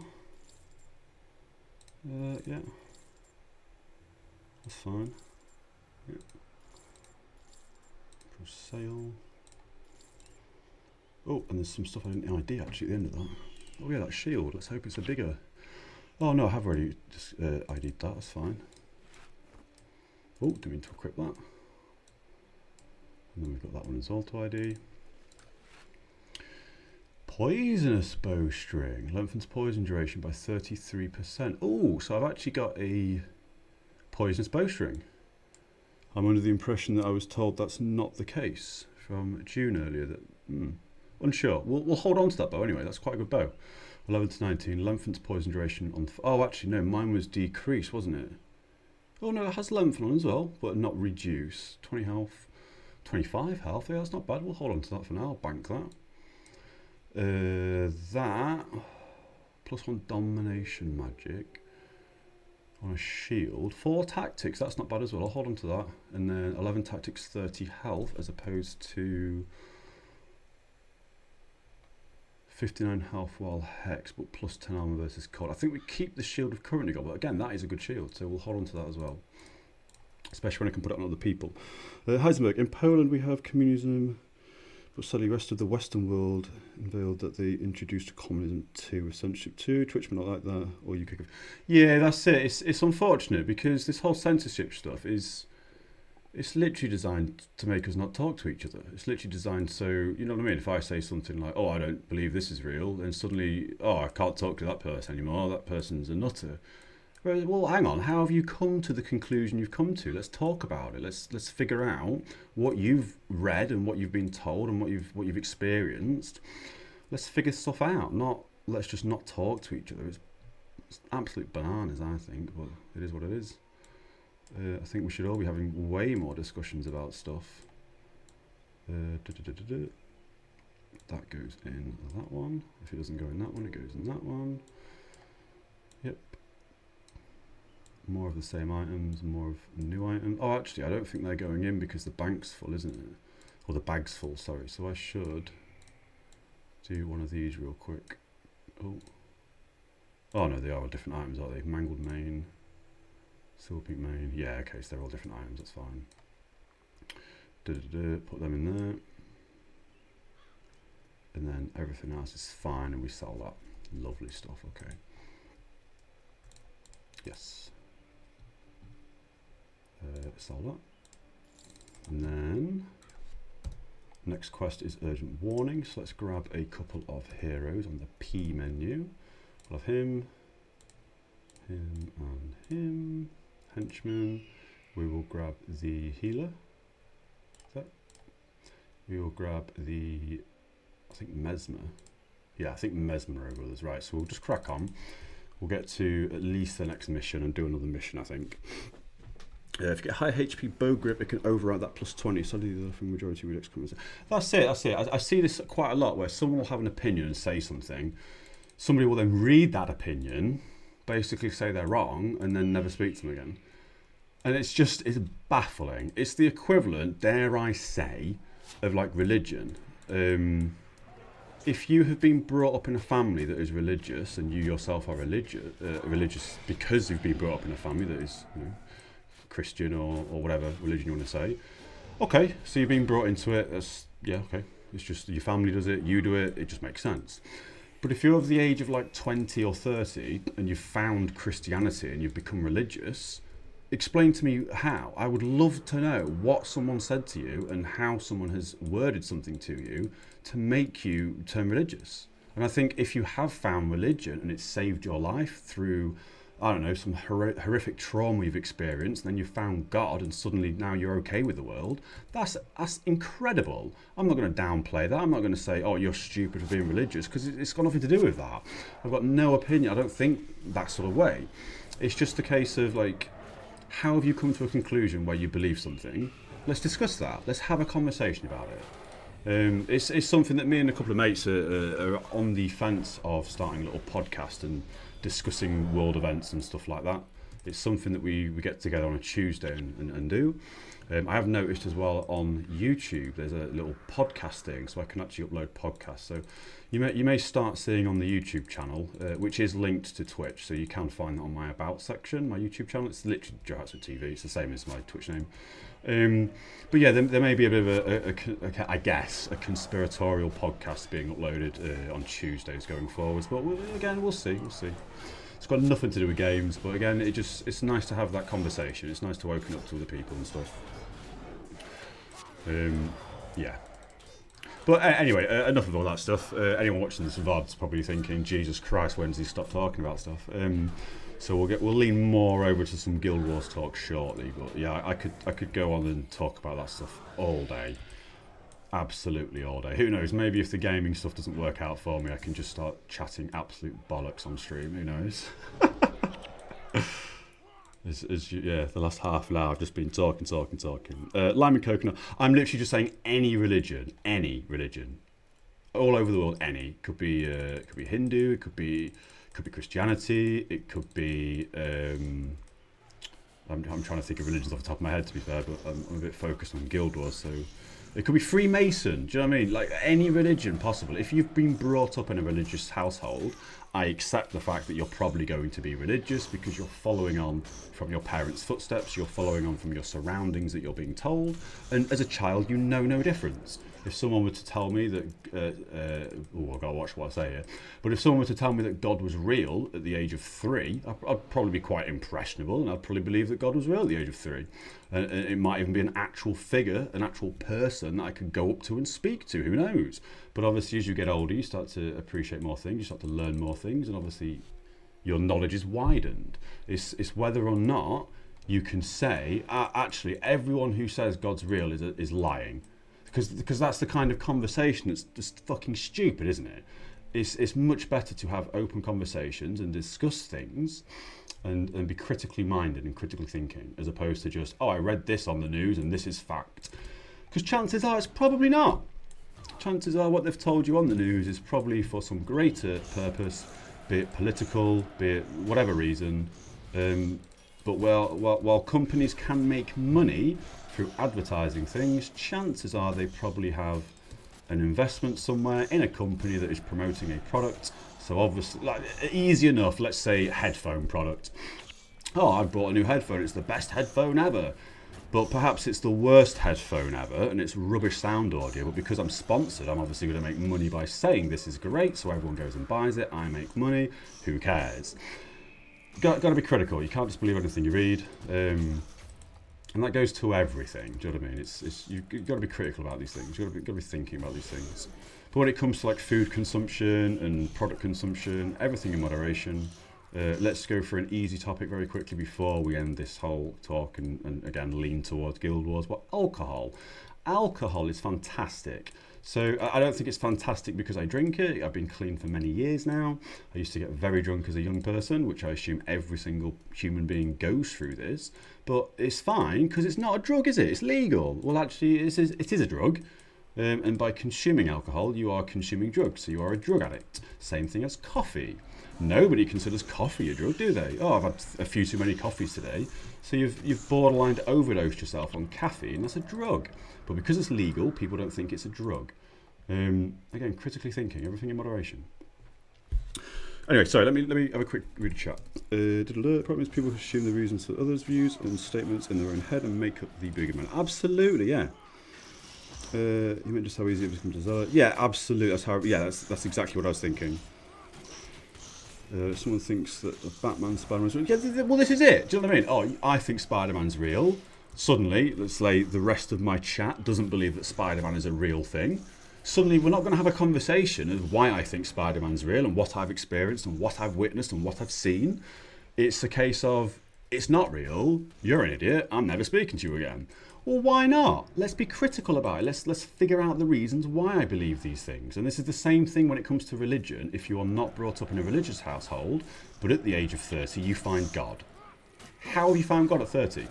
Yeah, that's fine. Yeah. For sale. Oh, and there's some stuff I didn't ID actually at the end of that. Oh yeah, that shield. Let's hope it's a bigger. Oh no, I have already just ID'd that. That's fine. Oh, didn't mean to equip that. And then we've got that one as well to ID. Poisonous bowstring. Lengthens poison duration by 33%. Oh, so I've actually got a poisonous bowstring. I'm under the impression that I was told that's not the case from June earlier. That unsure. We'll hold on to that bow anyway. That's quite a good bow. 11 to 19. Lengthens poison duration on. Oh, actually no, mine was decreased, wasn't it? Oh no, it has lengthen on as well, but not reduce. 20 health, 25 health. Yeah, that's not bad. We'll hold on to that for now. I'll bank that. That +1 domination magic on a shield. 4 tactics. That's not bad as well. I'll hold on to that. And then 11 tactics, 30 health, as opposed to 59 health while hex, but +10 armor versus cold. I think we keep the shield we've currently got, but again, that is a good shield, so we'll hold on to that as well. Especially when I can put it on other people. Heisenberg, in Poland we have communism, but sadly the rest of the Western world unveiled that they introduced communism too, with censorship too. Twitch may not like that, or you could. Yeah, that's it. It's unfortunate because this whole censorship stuff is. It's literally designed to make us not talk to each other. It's literally designed so, you know what I mean? If I say something like, oh, I don't believe this is real, then suddenly, oh, I can't talk to that person anymore. That person's a nutter. Well, hang on. How have you come to the conclusion you've come to? Let's talk about it. Let's figure out what you've read and what you've been told and what you've experienced. Let's figure stuff out. Let's just not talk to each other. It's absolute bananas, I think, but it is what it is. I think we should all be having way more discussions about stuff. That goes in that one. If it doesn't go in that one, it goes in that one. Yep. More of the same items, more of new items. Oh, actually, I don't think they're going in because the bank's full, isn't it? Or the bag's full, sorry. So I should do one of these real quick. Oh no, they are all different items, aren't they? Mangled mane, silver pink mane. Yeah, okay, so they're all different items. That's fine. Put them in there, and then everything else is fine, and we sell that. Lovely stuff. Okay. Yes. Sell that, and then next quest is urgent warning. So let's grab a couple of heroes on the P menu. We'll have him, and him. Henchman. We will grab the healer. We will grab the, I think Mesmer. Yeah, I think Mesmer over others. Right, so we'll just crack on. We'll get to at least the next mission and do another mission, I think. If you get high HP bow grip, it can override that +20. So the other thing majority would excrement. That's it. I see this quite a lot where someone will have an opinion and say something. Somebody will then read that opinion, basically say they're wrong, and then never speak to them again. And it's baffling. It's the equivalent, dare I say, of like religion. If you have been brought up in a family that is religious, and you yourself are religious because you've been brought up in a family that is, you know, Christian or whatever religion you want to say, okay, so you've been brought into it. Yeah, okay. It's just your family does it, you do it. It just makes sense. But if you're of the age of like 20 or 30 and you've found Christianity and you've become religious, explain to me how. I would love to know what someone said to you and how someone has worded something to you to make you turn religious. And I think if you have found religion and it's saved your life through, I don't know, some horrific trauma you've experienced, and then you found God and suddenly now you're okay with the world, that's incredible. I'm not going to downplay that. I'm not going to say, oh, you're stupid for being religious, because it's got nothing to do with that. I've got no opinion. I don't think that sort of way. It's just a case of like, how have you come to a conclusion where you believe something? Let's discuss that. Let's have a conversation about it. It's something that me and a couple of mates are on the fence of starting a little podcast and discussing world events and stuff like that. It's something that we get together on a Tuesday and do. I have noticed as well on YouTube there's a little podcasting, so I can actually upload podcasts. So you may start seeing on the YouTube channel, which is linked to Twitch, so you can find that on my About section, my YouTube channel. It's literally Joe Hatswood TV. It's the same as my Twitch name. But yeah, there may be a bit of I guess, a conspiratorial podcast being uploaded on Tuesdays going forwards. But again, we'll see. It's got nothing to do with games, but again, it's nice to have that conversation. It's nice to open up to other people and stuff. Yeah. But anyway, enough of all that stuff. Anyone watching this VOD's probably thinking, Jesus Christ, when's he stop talking about stuff? So we'll lean more over to some Guild Wars talk shortly. But yeah, I could go on and talk about that stuff all day. Absolutely all day. Who knows? Maybe if the gaming stuff doesn't work out for me, I can just start chatting absolute bollocks on stream. Who knows? Yeah, the last half an hour I've just been talking. Lime and coconut. I'm literally just saying any religion, all over the world. Any could be Hindu, it could be Christianity, it could be. I'm trying to think of religions off the top of my head, to be fair, but I'm a bit focused on Guild Wars, so it could be Freemason. Do you know what I mean? Like any religion possible. If you've been brought up in a religious household, I accept the fact that you're probably going to be religious because you're following on from your parents' footsteps, you're following on from your surroundings that you're being told, and as a child you know no difference. If someone were to tell me that, I've got to watch what I say here, but if someone were to tell me that God was real at the age of 3, I'd probably be quite impressionable, and I'd probably believe that God was real at the age of 3. And it might even be an actual figure, an actual person that I could go up to and speak to, who knows? But obviously as you get older, you start to appreciate more things, you start to learn more things, and obviously your knowledge is widened. It's whether or not you can say, actually, everyone who says God's real is lying. Because that's the kind of conversation that's just fucking stupid, isn't it? It's much better to have open conversations and discuss things and be critically minded and critically thinking, as opposed to just, I read this on the news and this is fact. Because chances are it's probably not. Chances are what they've told you on the news is probably for some greater purpose, be it political, be it whatever reason. But while companies can make money through advertising things, chances are they probably have an investment somewhere in a company that is promoting a product. So obviously, like, easy enough, let's say headphone product. Oh, I bought a new headphone, it's the best headphone ever. But perhaps it's the worst headphone ever and it's rubbish sound audio, but because I'm sponsored, I'm obviously going to make money by saying this is great, so everyone goes and buys it, I make money, who cares? Got to be critical, you can't just believe anything you read. And that goes to everything, do you know what I mean? You've got to be critical about these things, you've got to be thinking about these things. But when it comes to like food consumption and product consumption, everything in moderation. Let's go for an easy topic very quickly before we end this whole talk and again lean towards Guild Wars. But alcohol. Alcohol is fantastic. So I don't think it's fantastic because I drink it. I've been clean for many years now. I used to get very drunk as a young person, which I assume every single human being goes through this. But it's fine because it's not a drug, is it? It's legal. Well, actually, it is a drug. And by consuming alcohol, you are consuming drugs. So you are a drug addict. Same thing as coffee. Nobody considers coffee a drug, do they? Oh, I've had a few too many coffees today. So you've borderline overdosed yourself on caffeine. That's a drug. But because it's legal, people don't think it's a drug. Again, critically thinking, everything in moderation. Anyway, sorry, let me have a quick read chat. Problem is people who assume the reasons for others' views and statements in their own head and make up the bigger man. Absolutely, yeah. You meant just how easy it becomes to zealot. Yeah, absolutely. That's exactly what I was thinking. Someone thinks that Batman, Spider-Man's real. Yeah, well, this is it. Do you know what I mean? Oh, I think Spider-Man's real. Suddenly, let's say the rest of my chat doesn't believe that Spider-Man is a real thing. Suddenly, we're not going to have a conversation of why I think Spider-Man's real and what I've experienced and what I've witnessed and what I've seen. It's a case of, it's not real, you're an idiot, I'm never speaking to you again. Well, why not? Let's be critical about it. Let's figure out the reasons why I believe these things. And this is the same thing when it comes to religion. If you are not brought up in a religious household, but at the age of 30, you find God. How have you found God at 30?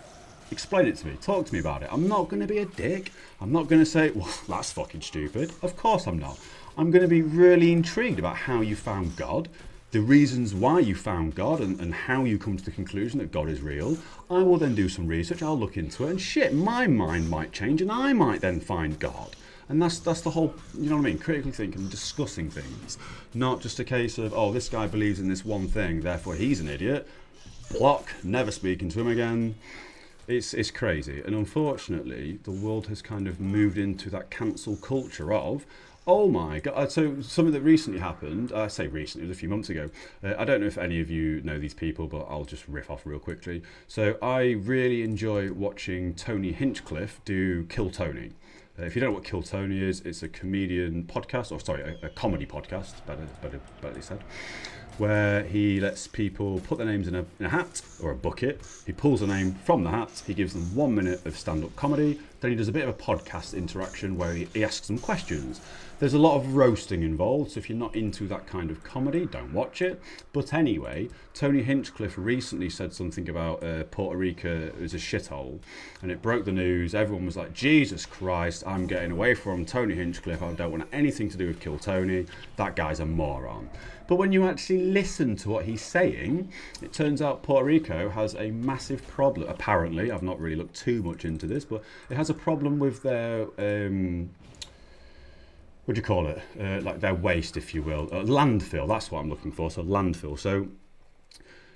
Explain it to me. Talk to me about it. I'm not going to be a dick. I'm not going to say, well, that's fucking stupid. Of course I'm not. I'm going to be really intrigued about how you found God, the reasons why you found God and how you come to the conclusion that God is real. I will then do some research, I'll look into it, and shit, my mind might change and I might then find God. And that's the whole, you know what I mean, critically thinking, discussing things. Not just a case of, oh, this guy believes in this one thing, therefore he's an idiot. Block, never speaking to him again. It's crazy. And unfortunately, the world has kind of moved into that cancel culture of, oh my God. So something that recently happened, I say recently, it was a few months ago. I don't know if any of you know these people, but I'll just riff off real quickly. So I really enjoy watching Tony Hinchcliffe do Kill Tony. If you don't know what Kill Tony is, it's a comedian podcast, or sorry, a comedy podcast, better said, where he lets people put their names in a hat or a bucket. He pulls a name from the hat. He gives them 1 minute of stand-up comedy. Then he does a bit of a podcast interaction where he asks them questions. There's a lot of roasting involved, so if you're not into that kind of comedy, don't watch it. But anyway, Tony Hinchcliffe recently said something about Puerto Rico is a shithole, and it broke the news. Everyone was like, Jesus Christ, I'm getting away from Tony Hinchcliffe. I don't want anything to do with Kill Tony. That guy's a moron. But when you actually listen to what he's saying, it turns out Puerto Rico has a massive problem. Apparently, I've not really looked too much into this, but it has a problem with their, what do you call it? Like their waste, if you will. Landfill, that's what I'm looking for, so landfill. So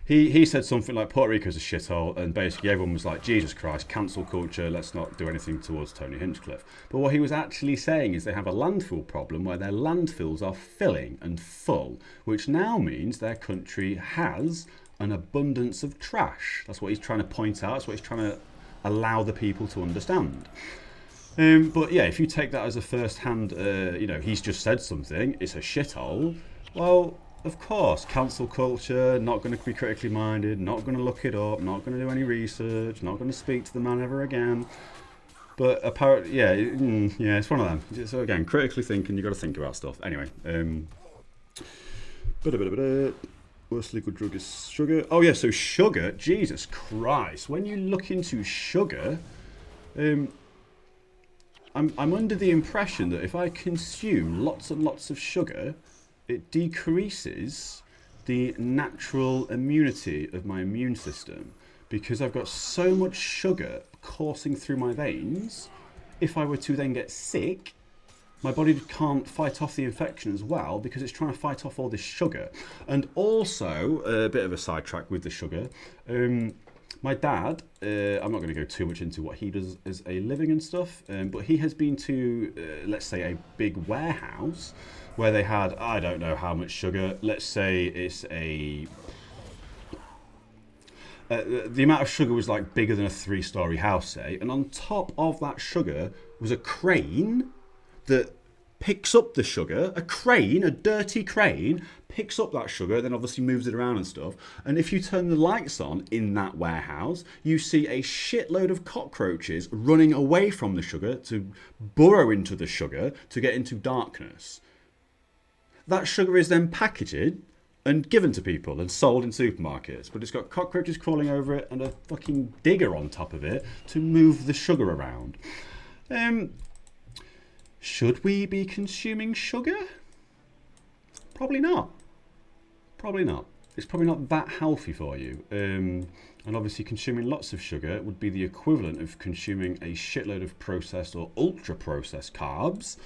he said something like Puerto Rico's a shithole, and basically everyone was like, Jesus Christ, cancel culture, let's not do anything towards Tony Hinchcliffe. But what he was actually saying is they have a landfill problem where their landfills are filling and full, which now means their country has an abundance of trash. That's what he's trying to point out, that's what he's trying to allow the people to understand. But yeah, if you take that as a first-hand, he's just said something, it's a shithole, well, of course, cancel culture, not going to be critically minded, not going to look it up, not going to do any research, not going to speak to the man ever again. But apparently, yeah, it's one of them. So again, critically thinking, you've got to think about stuff. Anyway, worst legal drug is sugar. Oh yeah, so sugar, Jesus Christ. When you look into sugar, I'm under the impression that if I consume lots and lots of sugar, it decreases the natural immunity of my immune system because I've got so much sugar coursing through my veins. If I were to then get sick, my body can't fight off the infection as well because it's trying to fight off all this sugar. And also, a bit of a sidetrack with the sugar, my dad, I'm not going to go too much into what he does as a living and stuff, but he has been to, let's say, a big warehouse where they had, I don't know how much sugar, let's say it's a... the amount of sugar was like bigger than a 3-story house, say, and on top of that sugar was a crane that picks up the sugar. A crane, a dirty crane, picks up that sugar, then obviously moves it around and stuff. And if you turn the lights on in that warehouse, you see a shitload of cockroaches running away from the sugar to burrow into the sugar to get into darkness. That sugar is then packaged and given to people and sold in supermarkets, but it's got cockroaches crawling over it and a fucking digger on top of it to move the sugar around. Should we be consuming sugar? Probably not. Probably not. It's probably not that healthy for you. And obviously consuming lots of sugar would be the equivalent of consuming a shitload of processed or ultra-processed carbs,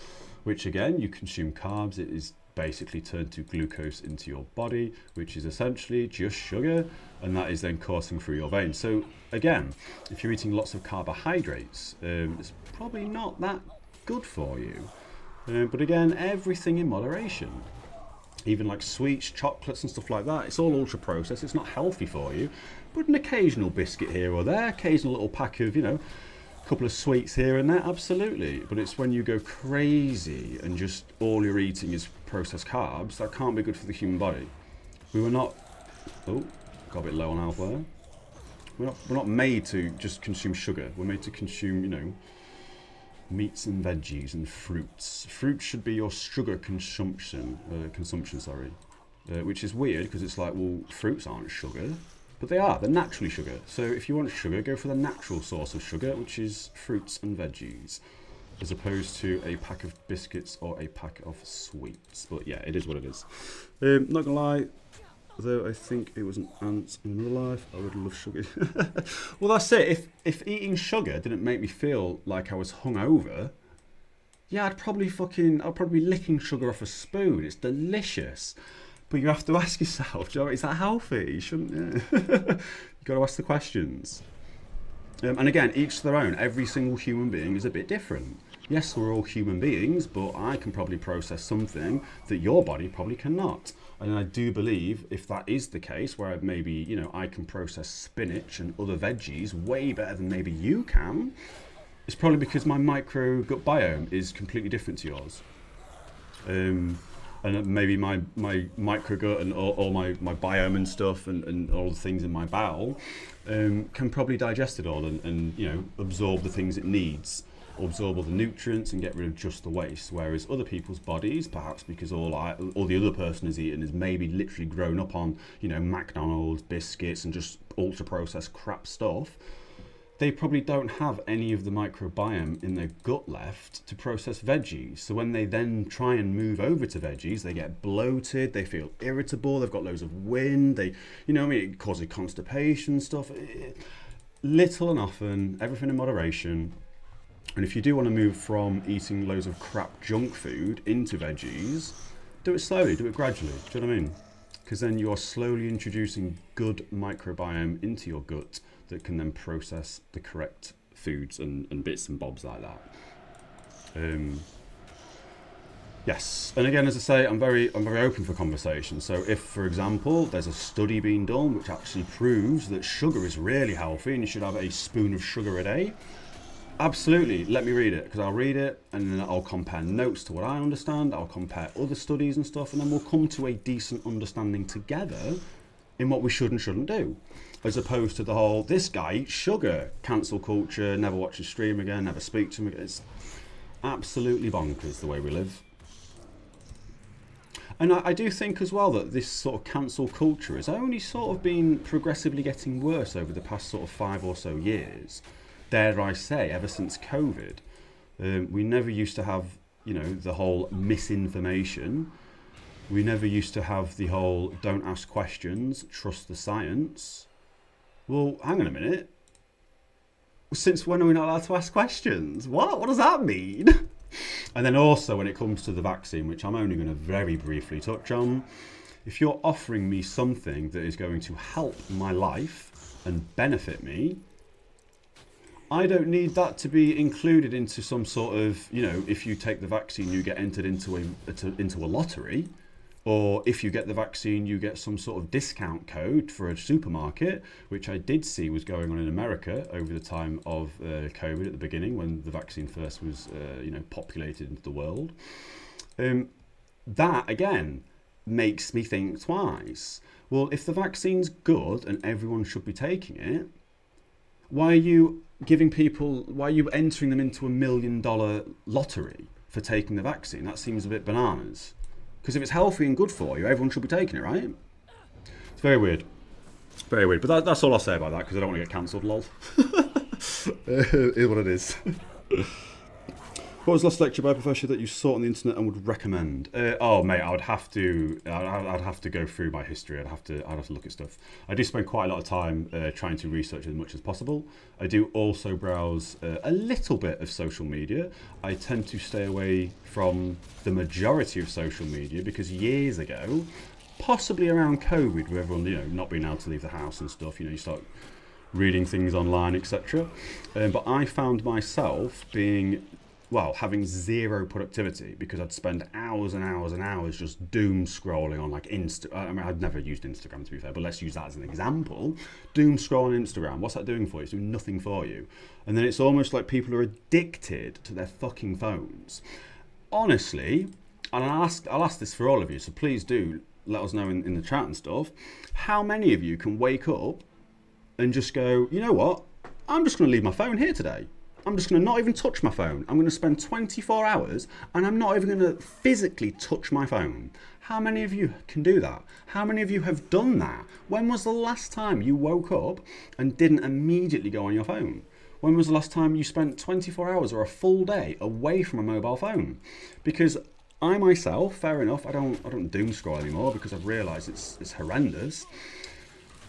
which again, you consume carbs, it is basically turned to glucose into your body, which is essentially just sugar, and that is then coursing through your veins. So again, if you're eating lots of carbohydrates, it's probably not that good for you. But again, everything in moderation. Even like sweets, chocolates and stuff like that, it's all ultra processed, it's not healthy for you. But an occasional biscuit here or there, occasional little pack of, couple of sweets here and there, absolutely. But it's when you go crazy and just all you're eating is processed carbs, that can't be good for the human body. We were not, got a bit low on health there. We're not made to just consume sugar. We're made to consume, meats and veggies and fruits. Fruit should be your sugar consumption, which is weird because it's like, well, fruits aren't sugar. But they are, they're naturally sugar. So if you want sugar, go for the natural source of sugar, which is fruits and veggies, as opposed to a pack of biscuits or a pack of sweets. But yeah, it is what it is. Not gonna lie, though I think it was an ant in another life, I would love sugar. Well, that's it. If eating sugar didn't make me feel like I was hungover, yeah, I'd probably be licking sugar off a spoon. It's delicious. But you have to ask yourself, is that healthy? You shouldn't, You've got to ask the questions. And again, each to their own. Every single human being is a bit different. Yes, we're all human beings, but I can probably process something that your body probably cannot. And I do believe if that is the case, where maybe, I can process spinach and other veggies way better than maybe you can, it's probably because my micro gut biome is completely different to yours. And maybe my microgut and all my biome and stuff and all the things in my bowel can probably digest it all and absorb the things it needs, absorb all the nutrients and get rid of just the waste. Whereas other people's bodies, perhaps because all the other person is eating is maybe literally grown up on McDonald's biscuits and just ultra processed crap stuff, they probably don't have any of the microbiome in their gut left to process veggies. So when they then try and move over to veggies, they get bloated, they feel irritable, they've got loads of wind, it causes constipation stuff. Little and often, everything in moderation. And if you do want to move from eating loads of crap junk food into veggies, do it slowly, do it gradually. Do you know what I mean? Because then you are slowly introducing good microbiome into your gut that can then process the correct foods and bits and bobs like that. Yes, and again, as I say, I'm very open for conversation. So if, for example, there's a study being done which actually proves that sugar is really healthy and you should have a spoon of sugar a day, absolutely, let me read it, because I'll read it and then I'll compare notes to what I understand, I'll compare other studies and stuff, and then we'll come to a decent understanding together in what we should and shouldn't do. As opposed to the whole, this guy eats sugar, cancel culture, never watch his stream again, never speak to him again. It's absolutely bonkers the way we live. And I do think as well that this sort of cancel culture has only sort of been progressively getting worse over the past sort of 5 or so years. Dare I say, ever since COVID. We never used to have, the whole misinformation. We never used to have the whole don't ask questions, trust the science. Well, hang on a minute. Since when are we not allowed to ask questions? What does that mean? And then also when it comes to the vaccine, which I'm only going to very briefly touch on, if you're offering me something that is going to help my life and benefit me, I don't need that to be included into some sort of, if you take the vaccine, you get entered into a lottery, or if you get the vaccine, you get some sort of discount code for a supermarket, which I did see was going on in America over the time of COVID at the beginning when the vaccine first was, populated into the world. That, again, makes me think twice. Well, if the vaccine's good and everyone should be taking it, why are you entering them into $1 million lottery for taking the vaccine? That seems a bit bananas. Because if it's healthy and good for you, everyone should be taking it, right? It's very weird. Very weird. But that's all I'll say about that, because I don't want to get cancelled, lol. It is what it is. What was the last lecture by a professor that you saw on the internet and would recommend? Mate, I'd have to go through my history. I'd have to look at stuff. I do spend quite a lot of time trying to research as much as possible. I do also browse a little bit of social media. I tend to stay away from the majority of social media because years ago, possibly around COVID, with everyone not being able to leave the house and stuff, you start reading things online, etc. But I found myself having zero productivity because I'd spend hours and hours and hours just doom scrolling on I'd never used Instagram, to be fair, but let's use that as an example. Doom scrolling on Instagram. What's that doing for you? It's doing nothing for you. And then it's almost like people are addicted to their fucking phones. Honestly, and I'll ask this for all of you, so please do let us know in the chat and stuff. How many of you can wake up and just go, you know what? I'm just going to leave my phone here today. I'm just going to not even touch my phone. I'm going to spend 24 hours and I'm not even going to physically touch my phone. How many of you can do that? How many of you have done that? When was the last time you woke up and didn't immediately go on your phone? When was the last time you spent 24 hours or a full day away from a mobile phone? Because I myself, fair enough, I don't doom scroll anymore because I've realised it's horrendous.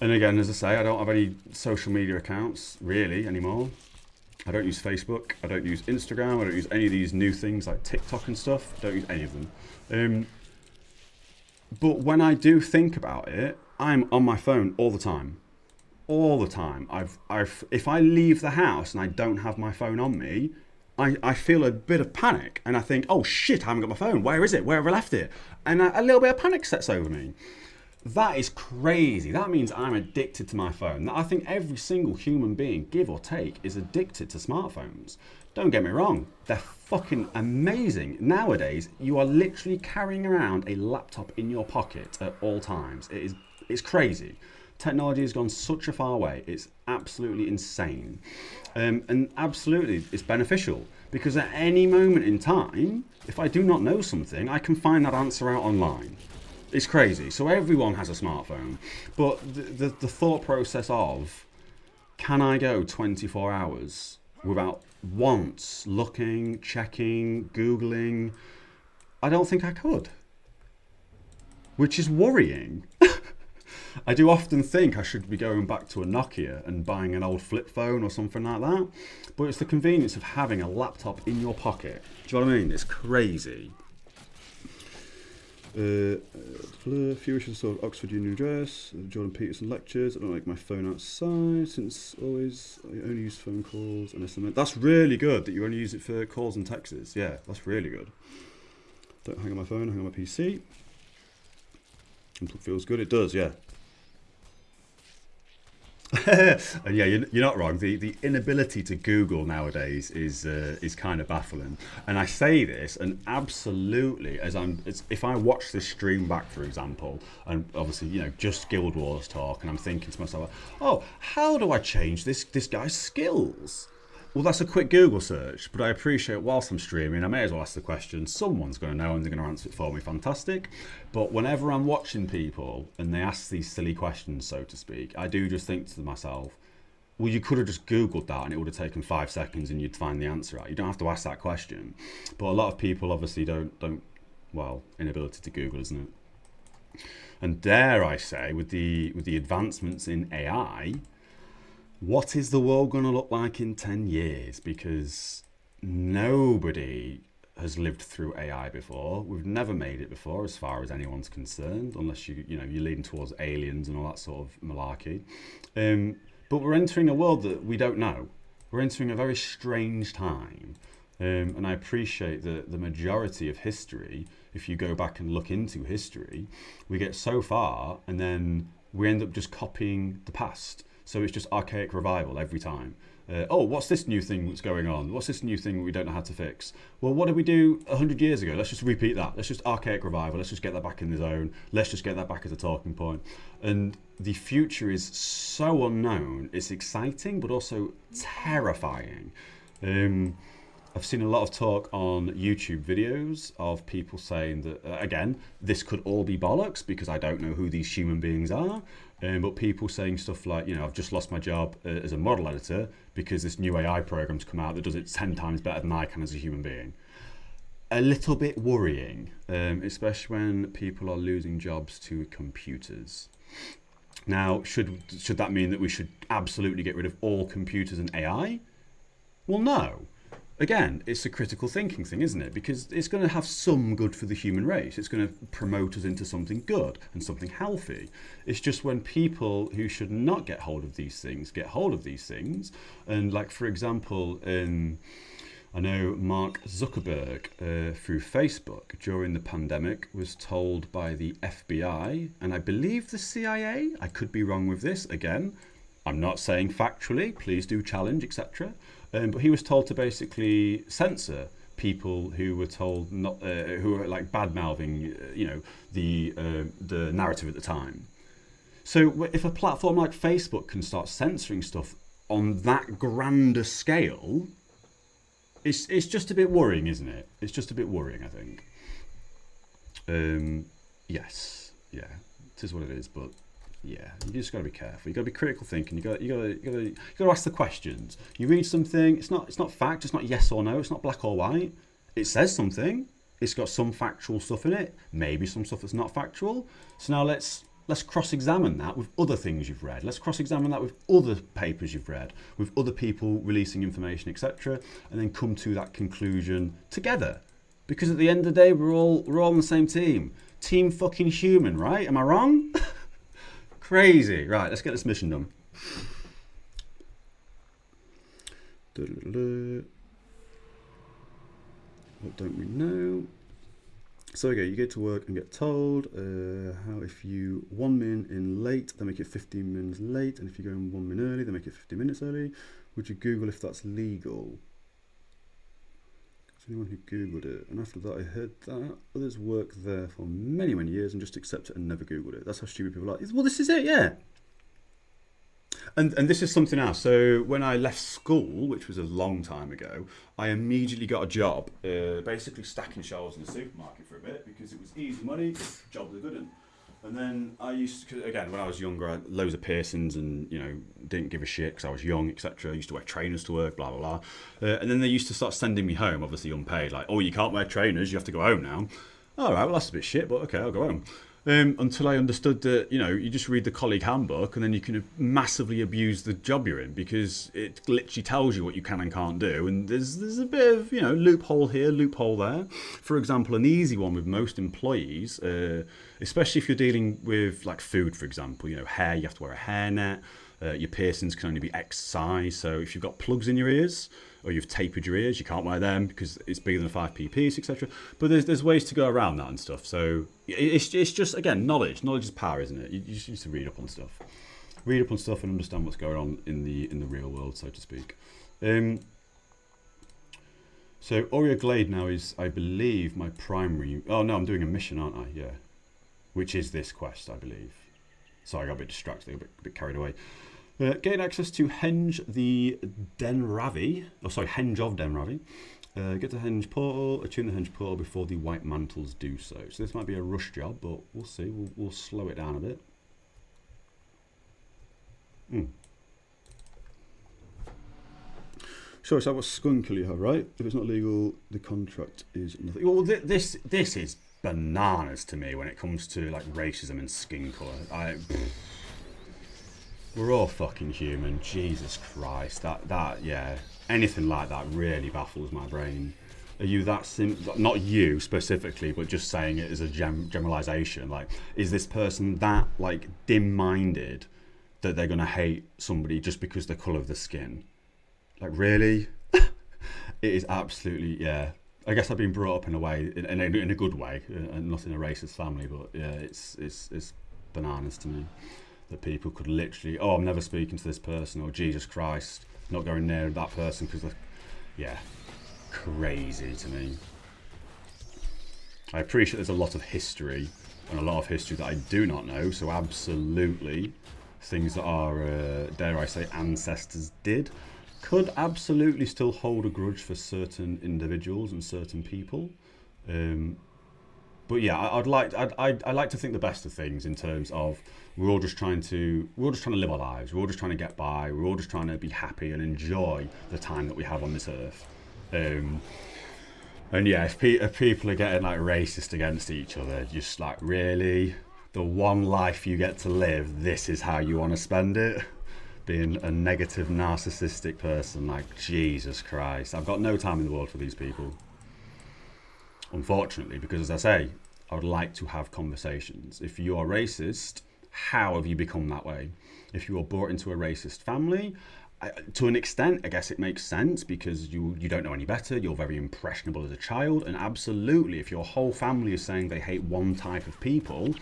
And again, as I say, I don't have any social media accounts really anymore. I don't use Facebook, I don't use Instagram, I don't use any of these new things like TikTok and stuff. I don't use any of them. But when I do think about it, I'm on my phone all the time. All the time. If I leave the house and I don't have my phone on me, I feel a bit of panic and I think, oh shit, I haven't got my phone. Where is it? Where have I left it? And a little bit of panic sets over me. That is crazy. That means I'm addicted to my phone. I think every single human being, give or take, is addicted to smartphones. Don't get me wrong, they're fucking amazing. Nowadays, you are literally carrying around a laptop in your pocket at all times. It's crazy. Technology has gone such a far way. It's absolutely insane. And absolutely, it's beneficial because at any moment in time, if I do not know something, I can find that answer out online. It's crazy. So everyone has a smartphone. But the thought process of, can I go 24 hours without once looking, checking, Googling? I don't think I could. Which is worrying. I do often think I should be going back to a Nokia and buying an old flip phone or something like that. But it's the convenience of having a laptop in your pocket. Do you know what I mean? It's crazy. Few issues of Oxford Union Address, Jordan Peterson lectures. I don't like my phone outside since always I only use phone calls and SMS. That's really good that you only use it for calls and texts. Yeah, that's really good. Don't hang on my phone, hang on my PC. Unplug feels good. It does, yeah. And yeah, you're not wrong. The inability to Google nowadays is kind of baffling. And I say this, and absolutely, if I watch this stream back, for example, and obviously just Guild Wars talk, and I'm thinking to myself, oh, how do I change this guy's skills? Well, that's a quick Google search, but I appreciate whilst I'm streaming, I may as well ask the question. Someone's going to know and they're going to answer it for me. Fantastic. But whenever I'm watching people and they ask these silly questions, so to speak, I do just think to myself, well, you could have just Googled that and it would have taken 5 seconds and you'd find the answer out. You don't have to ask that question. But a lot of people obviously don't inability to Google, isn't it? And dare I say, with the advancements in AI, what is the world going to look like in 10 years? Because nobody has lived through AI before. We've never made it before, as far as anyone's concerned, unless you're leading towards aliens and all that sort of malarkey. But we're entering a world that we don't know. We're entering a very strange time. And I appreciate that the majority of history, if you go back and look into history, we get so far and then we end up just copying the past. So it's just archaic revival every time. Oh, what's this new thing that's going on? What's this new thing we don't know how to fix? Well, what did we do 100 years ago? Let's just repeat that. Let's just archaic revival. Let's just get that back in the zone. Let's just get that back as a talking point. And the future is so unknown. It's exciting, but also terrifying. I've seen a lot of talk on YouTube videos of people saying that, again, this could all be bollocks because I don't know who these human beings are. But people saying stuff like, I've just lost my job as a model editor because this new AI program's come out that does it 10 times better than I can as a human being. A little bit worrying, especially when people are losing jobs to computers. Now, should that mean that we should absolutely get rid of all computers and AI? Well, no. Again, it's a critical thinking thing, isn't it? Because it's going to have some good for the human race. It's going to promote us into something good and something healthy. It's just when people who should not get hold of these things get hold of these things. And like, for example, I know Mark Zuckerberg through Facebook during the pandemic was told by the FBI and I believe the CIA, I could be wrong with this, again, I'm not saying factually, please do challenge, etc. But he was told to basically censor people who were told not, who were like bad mouthing, the narrative at the time. So if a platform like Facebook can start censoring stuff on that grander scale, it's just a bit worrying, isn't it? It's just a bit worrying, I think. Yes, yeah, it is what it is, but. Yeah, you just got to be careful. You got to be critical thinking. You got to ask the questions. You read something. It's not fact. It's not yes or no. It's not black or white. It says something. It's got some factual stuff in it. Maybe some stuff that's not factual. So now let's cross-examine that with other things you've read. Let's cross-examine that with other papers you've read, with other people releasing information, etc., and then come to that conclusion together. Because at the end of the day, we're all on the same team. Team fucking human, right? Am I wrong? Crazy. Right, let's get this mission done. What don't we know? So okay, you get to work and get told how if you 1 minute in late, they make it 15 minutes late, and if you go in 1 minute early, they make it 15 minutes early. Would you Google if that's legal? There's anyone who Googled it, and after that I heard that others worked there for many, many years and just accept it and never Googled it. That's how stupid people are. Well, this is it, yeah. And this is something else. So when I left school, which was a long time ago, I immediately got a job, basically stacking shelves in a supermarket for a bit because it was easy money, job was a good one. And then I used to, again, when I was younger, I had loads of piercings and, didn't give a shit because I was young, etc. I used to wear trainers to work, blah, blah, blah. And then they used to start sending me home, obviously unpaid, like, oh, you can't wear trainers, you have to go home now. All right, well, that's a bit shit, but okay, I'll go home. Until I understood that, you just read the colleague handbook and then you can massively abuse the job you're in because it literally tells you what you can and can't do. And there's a bit of, loophole here, loophole there. For example, an easy one with most employees, especially if you're dealing with like food, for example, hair, you have to wear a hairnet. Your piercings can only be X size. So if you've got plugs in your ears, or you've tapered your ears, you can't wear them because it's bigger than a 5p piece, etc. But there's ways to go around that and stuff. So it's just, again, knowledge. Knowledge is power, isn't it? You just need to read up on stuff. Read up on stuff and understand what's going on in the real world, so to speak. So Aurea Glade now is, I believe, my primary... Oh, no, I'm doing a mission, aren't I? Yeah. Which is this quest, I believe. Sorry, I got a bit distracted, a bit carried away. Gain access to Henge the Denravi. Oh, sorry, Henge of Denravi. Get to Henge portal, attune the Henge portal before the White Mantles do so. So this might be a rush job, but we'll see. We'll slow it down a bit. Sure, so what skunkle you have, right? If it's not legal, the contract is nothing. Well, this is bananas to me when it comes to like racism and skin colour. We're all fucking human. Jesus Christ. That yeah. Anything like that really baffles my brain. Are you that not you specifically, but just saying it as a generalization? Like, is this person that like dim-minded that they're gonna hate somebody just because the colour of the skin? Like, really? It is absolutely, yeah. I guess I've been brought up in a way, in a good way, and not in a racist family. But yeah, it's bananas to me that people could literally, oh, I'm never speaking to this person, or Jesus Christ, not going near that person because, yeah. Crazy to me. I appreciate there's a lot of history and a lot of history that I do not know, so absolutely things that our dare I say ancestors did could absolutely still hold a grudge for certain individuals and certain people. But yeah, I'd like to think the best of things in terms of we're all just trying to live our lives. We're all just trying to get by. We're all just trying to be happy and enjoy the time that we have on this earth. And yeah, if people are getting like racist against each other, just like, really, the one life you get to live, this is how you want to spend it? Being a negative, narcissistic person, like, Jesus Christ. I've got no time in the world for these people. Unfortunately, because as I say, I would like to have conversations. If you are racist, how have you become that way? If you were brought into a racist family, to an extent, I guess it makes sense because you don't know any better. You're very impressionable as a child. And absolutely, if your whole family is saying they hate one type of people,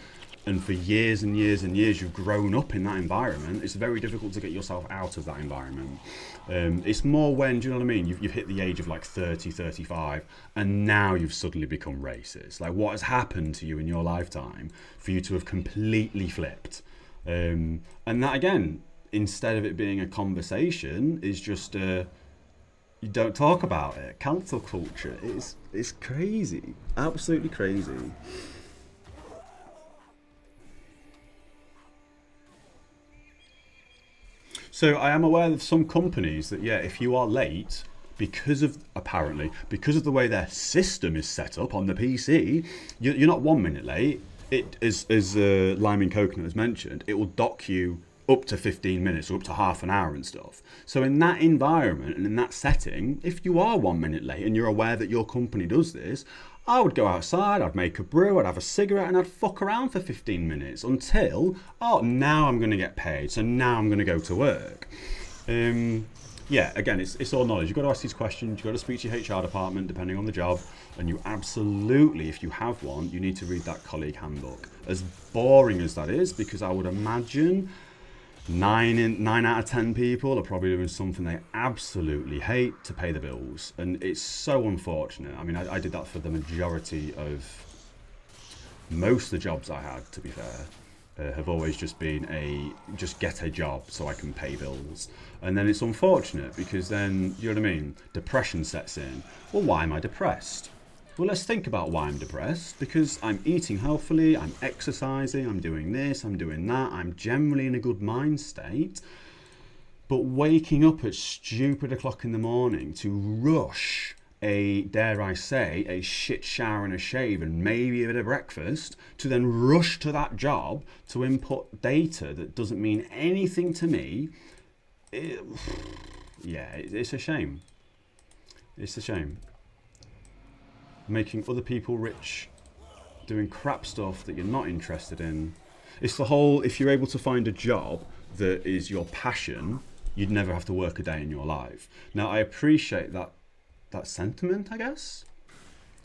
and for years and years and years you've grown up in that environment, it's very difficult to get yourself out of that environment. It's more when, do you know what I mean? You've hit the age of like 30, 35, and now you've suddenly become racist. Like, what has happened to you in your lifetime for you to have completely flipped? And that, again, instead of it being a conversation, is just you don't talk about it. Cancel culture is crazy, absolutely crazy. So I am aware of some companies that, yeah, if you are late, because of the way their system is set up on the PC, you're not 1 minute late. It as Liming Coconut has mentioned, it will dock you up to 15 minutes or up to half an hour and stuff. So in that environment and in that setting, if you are 1 minute late and you're aware that your company does this, I would go outside, I'd make a brew, I'd have a cigarette, and I'd fuck around for 15 minutes until, oh, now I'm going to get paid, so now I'm going to go to work. Yeah, again, it's all knowledge. You've got to ask these questions, you've got to speak to your HR department, depending on the job, and you absolutely, if you have one, you need to read that colleague handbook. As boring as that is, because I would imagine 9 out of 10 people are probably doing something they absolutely hate to pay the bills, and it's so unfortunate. I mean, I did that for the majority of most of the jobs I had, to be fair. Have always just been just get a job so I can pay bills. And then it's unfortunate because then, you know what I mean, depression sets in. Well, why am I depressed? Well, let's think about why I'm depressed. Because I'm eating healthily, I'm exercising, I'm doing this, I'm doing that, I'm generally in a good mind state. But waking up at stupid o'clock in the morning to rush dare I say, a shit shower and a shave and maybe a bit of breakfast, to then rush to that job to input data that doesn't mean anything to me, it's a shame. It's a shame. Making other people rich, doing crap stuff that you're not interested in. It's the whole, if you're able to find a job that is your passion, you'd never have to work a day in your life. Now, I appreciate that sentiment, I guess,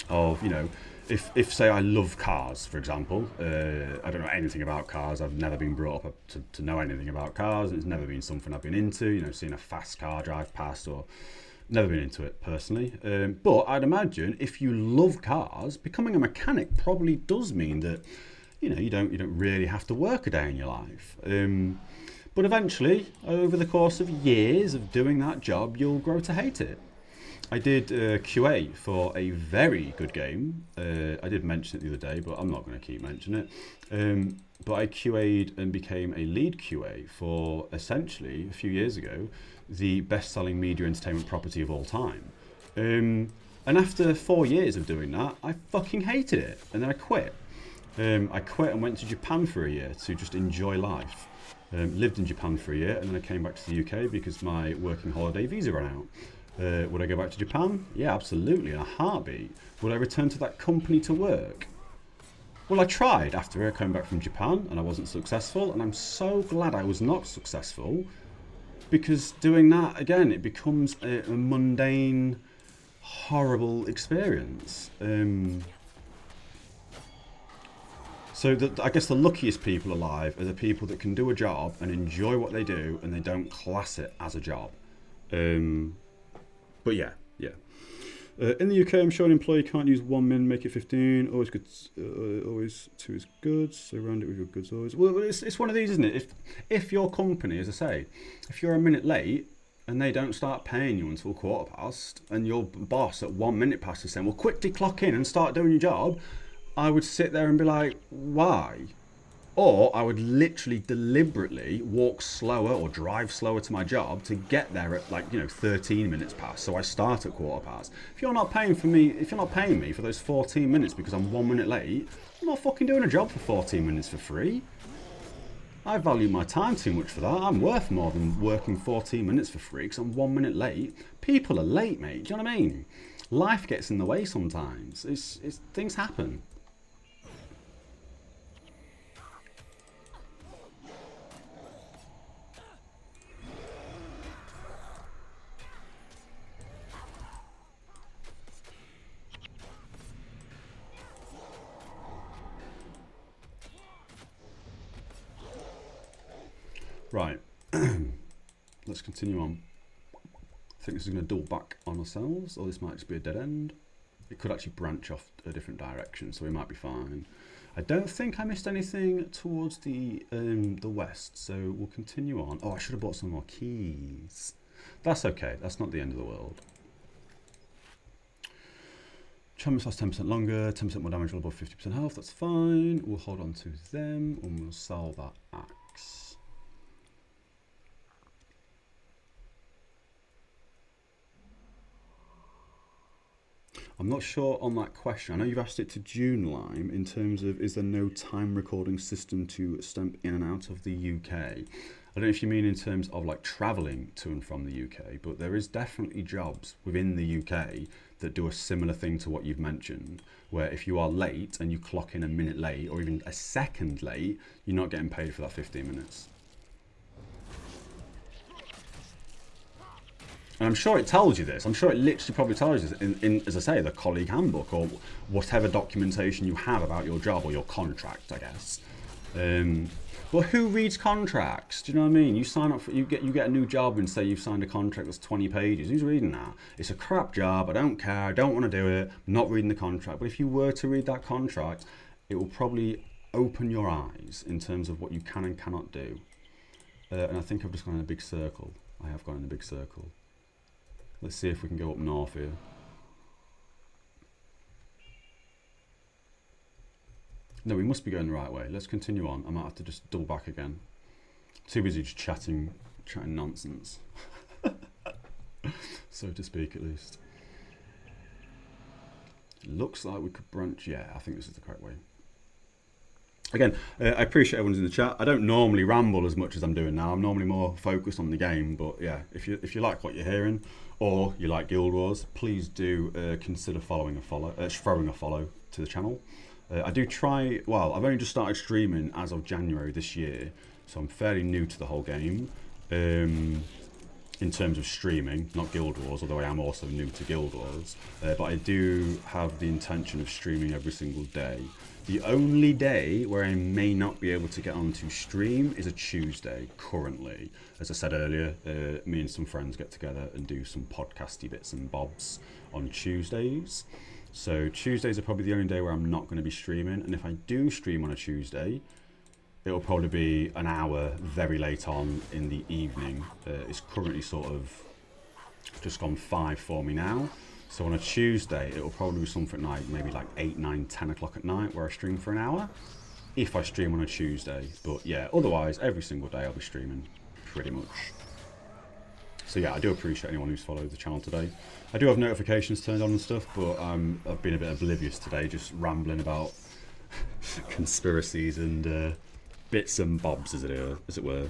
of, you know, if say I love cars, for example, I don't know anything about cars, I've never been brought up to know anything about cars, it's never been something I've been into, you know, seeing a fast car drive past, or never been into it personally, but I'd imagine if you love cars, becoming a mechanic probably does mean that, you know, you don't really have to work a day in your life. But eventually, over the course of years of doing that job, you'll grow to hate it. I did QA for a very good game. I did mention it the other day, but I'm not going to keep mentioning it. But I QA'd and became a lead QA for, essentially, a few years ago, the best-selling media entertainment property of all time. And after 4 years of doing that, I fucking hated it. And then I quit. I quit and went to Japan for a year to just enjoy life. Lived in Japan for a year, and then I came back to the UK because my working holiday visa ran out. Would I go back to Japan? Yeah, absolutely, in a heartbeat. Would I return to that company to work? Well, I tried after I came back from Japan and I wasn't successful, and I'm so glad I was not successful, because doing that, again, it becomes a mundane, horrible experience. So I guess the luckiest people alive are the people that can do a job and enjoy what they do, and they don't class it as a job. But yeah. In the UK, I'm sure an employee can't use 1 min, make it 15. Always good. Always 2 is good. So round it with your goods always. Well, it's one of these, isn't it? If your company, as I say, if you're a minute late and they don't start paying you until 1/4 past, and your boss at 1 minute past is saying, "Well, quickly clock in and start doing your job," I would sit there and be like, "Why?" Or I would literally deliberately walk slower or drive slower to my job to get there at 13 minutes past. So I start at 1/4 past. If you're not paying me for those 14 minutes because I'm 1 minute late, I'm not fucking doing a job for 14 minutes for free. I value my time too much for that. I'm worth more than working 14 minutes for free because I'm 1 minute late. People are late, mate. Do you know what I mean? Life gets in the way sometimes. Things happen. Right, let's continue on. I think this is going to double back on ourselves, or this might just be a dead end. It could actually branch off a different direction, so we might be fine. I don't think I missed anything towards the west, so we'll continue on. Oh, I should have bought some more keys. That's okay, that's not the end of the world. Chambers lasts 10% longer, 10% more damage, above 50% health, that's fine. We'll hold on to them, and we'll sell that axe. I'm not sure on that question. I know you've asked it to June Lime in terms of, is there no time recording system to stamp in and out of the UK? I don't know if you mean in terms of like travelling to and from the UK, but there is definitely jobs within the UK that do a similar thing to what you've mentioned, where if you are late and you clock in a minute late or even a second late, you're not getting paid for that 15 minutes. And I'm sure it tells you this. I'm sure it literally probably tells you this in, as I say, the colleague handbook or whatever documentation you have about your job or your contract, I guess. But who reads contracts? Do you know what I mean? You sign up for, you get a new job and say you've signed a contract that's 20 pages. Who's reading that? It's a crap job. I don't care. I don't want to do it. I'm not reading the contract. But if you were to read that contract, it will probably open your eyes in terms of what you can and cannot do. And I think I've just gone in a big circle. I have gone in a big circle. Let's see if we can go up north here. No, we must be going the right way. Let's continue on. I might have to just double back again. Too busy just chatting nonsense. So to speak, at least. Looks like we could branch. Yeah, I think this is the correct way. Again, I appreciate everyone's in the chat. I don't normally ramble as much as I'm doing now. I'm normally more focused on the game. But yeah, if you like what you're hearing, or you like Guild Wars, please do consider throwing a follow to the channel. I do try. Well, I've only just started streaming as of January this year, so I'm fairly new to the whole game. In terms of streaming, not Guild Wars, although I am also new to Guild Wars. But I do have the intention of streaming every single day. The only day where I may not be able to get on to stream is a Tuesday, currently. As I said earlier, me and some friends get together and do some podcasty bits and bobs on Tuesdays. So Tuesdays are probably the only day where I'm not going to be streaming. And if I do stream on a Tuesday, it'll probably be an hour very late on in the evening. It's currently sort of just gone 5 for me now. So on a Tuesday, it'll probably be something like maybe like 8, 9, 10 o'clock at night where I stream for an hour. If I stream on a Tuesday. But yeah, otherwise, every single day I'll be streaming pretty much. So yeah, I do appreciate anyone who's followed the channel today. I do have notifications turned on and stuff, but I've been a bit oblivious today, just rambling about conspiracies and bits and bobs, as it were.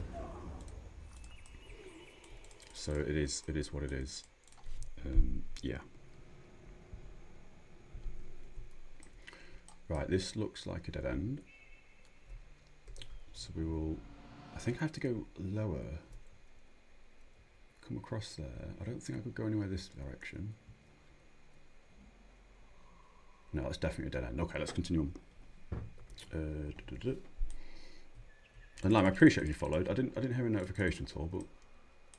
So it is what it is. Yeah. Right, this looks like a dead end. So we will... I think I have to go lower. Come across there. I don't think I could go anywhere this direction. No, that's definitely a dead end. Okay, let's continue on. And Lime, I appreciate if you followed. I didn't hear a notification at all, but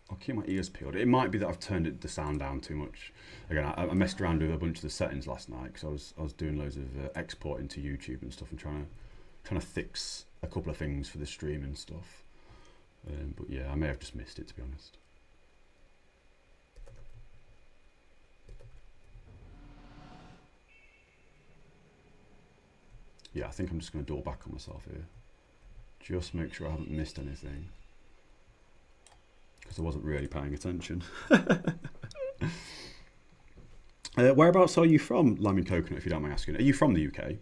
I'll keep my ears peeled. It might be that I've turned the sound down too much. Again, I messed around with a bunch of the settings last night because I was doing loads of exporting to YouTube and stuff and trying to fix a couple of things for the stream and stuff. But yeah, I may have just missed it, to be honest. Yeah, I think I'm just going to double back on myself here. Just make sure I haven't missed anything. Because I wasn't really paying attention. Whereabouts are you from, Lime and Coconut, if you don't mind asking? Are you from the UK?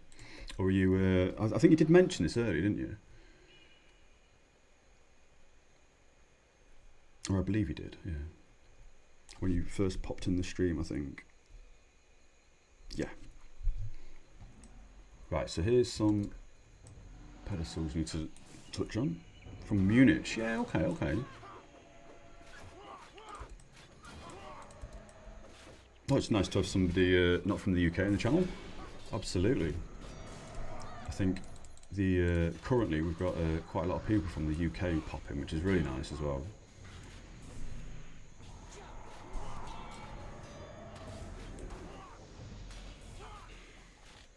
Or are you... I think you did mention this earlier, didn't you? Or I believe you did, yeah. When you first popped in the stream, I think. Yeah. Right, so here's some pedestals we need to touch on. From Munich. Yeah, okay. Oh, it's nice to have somebody not from the UK in the channel. Absolutely. I think currently we've got quite a lot of people from the UK popping, which is really nice as well.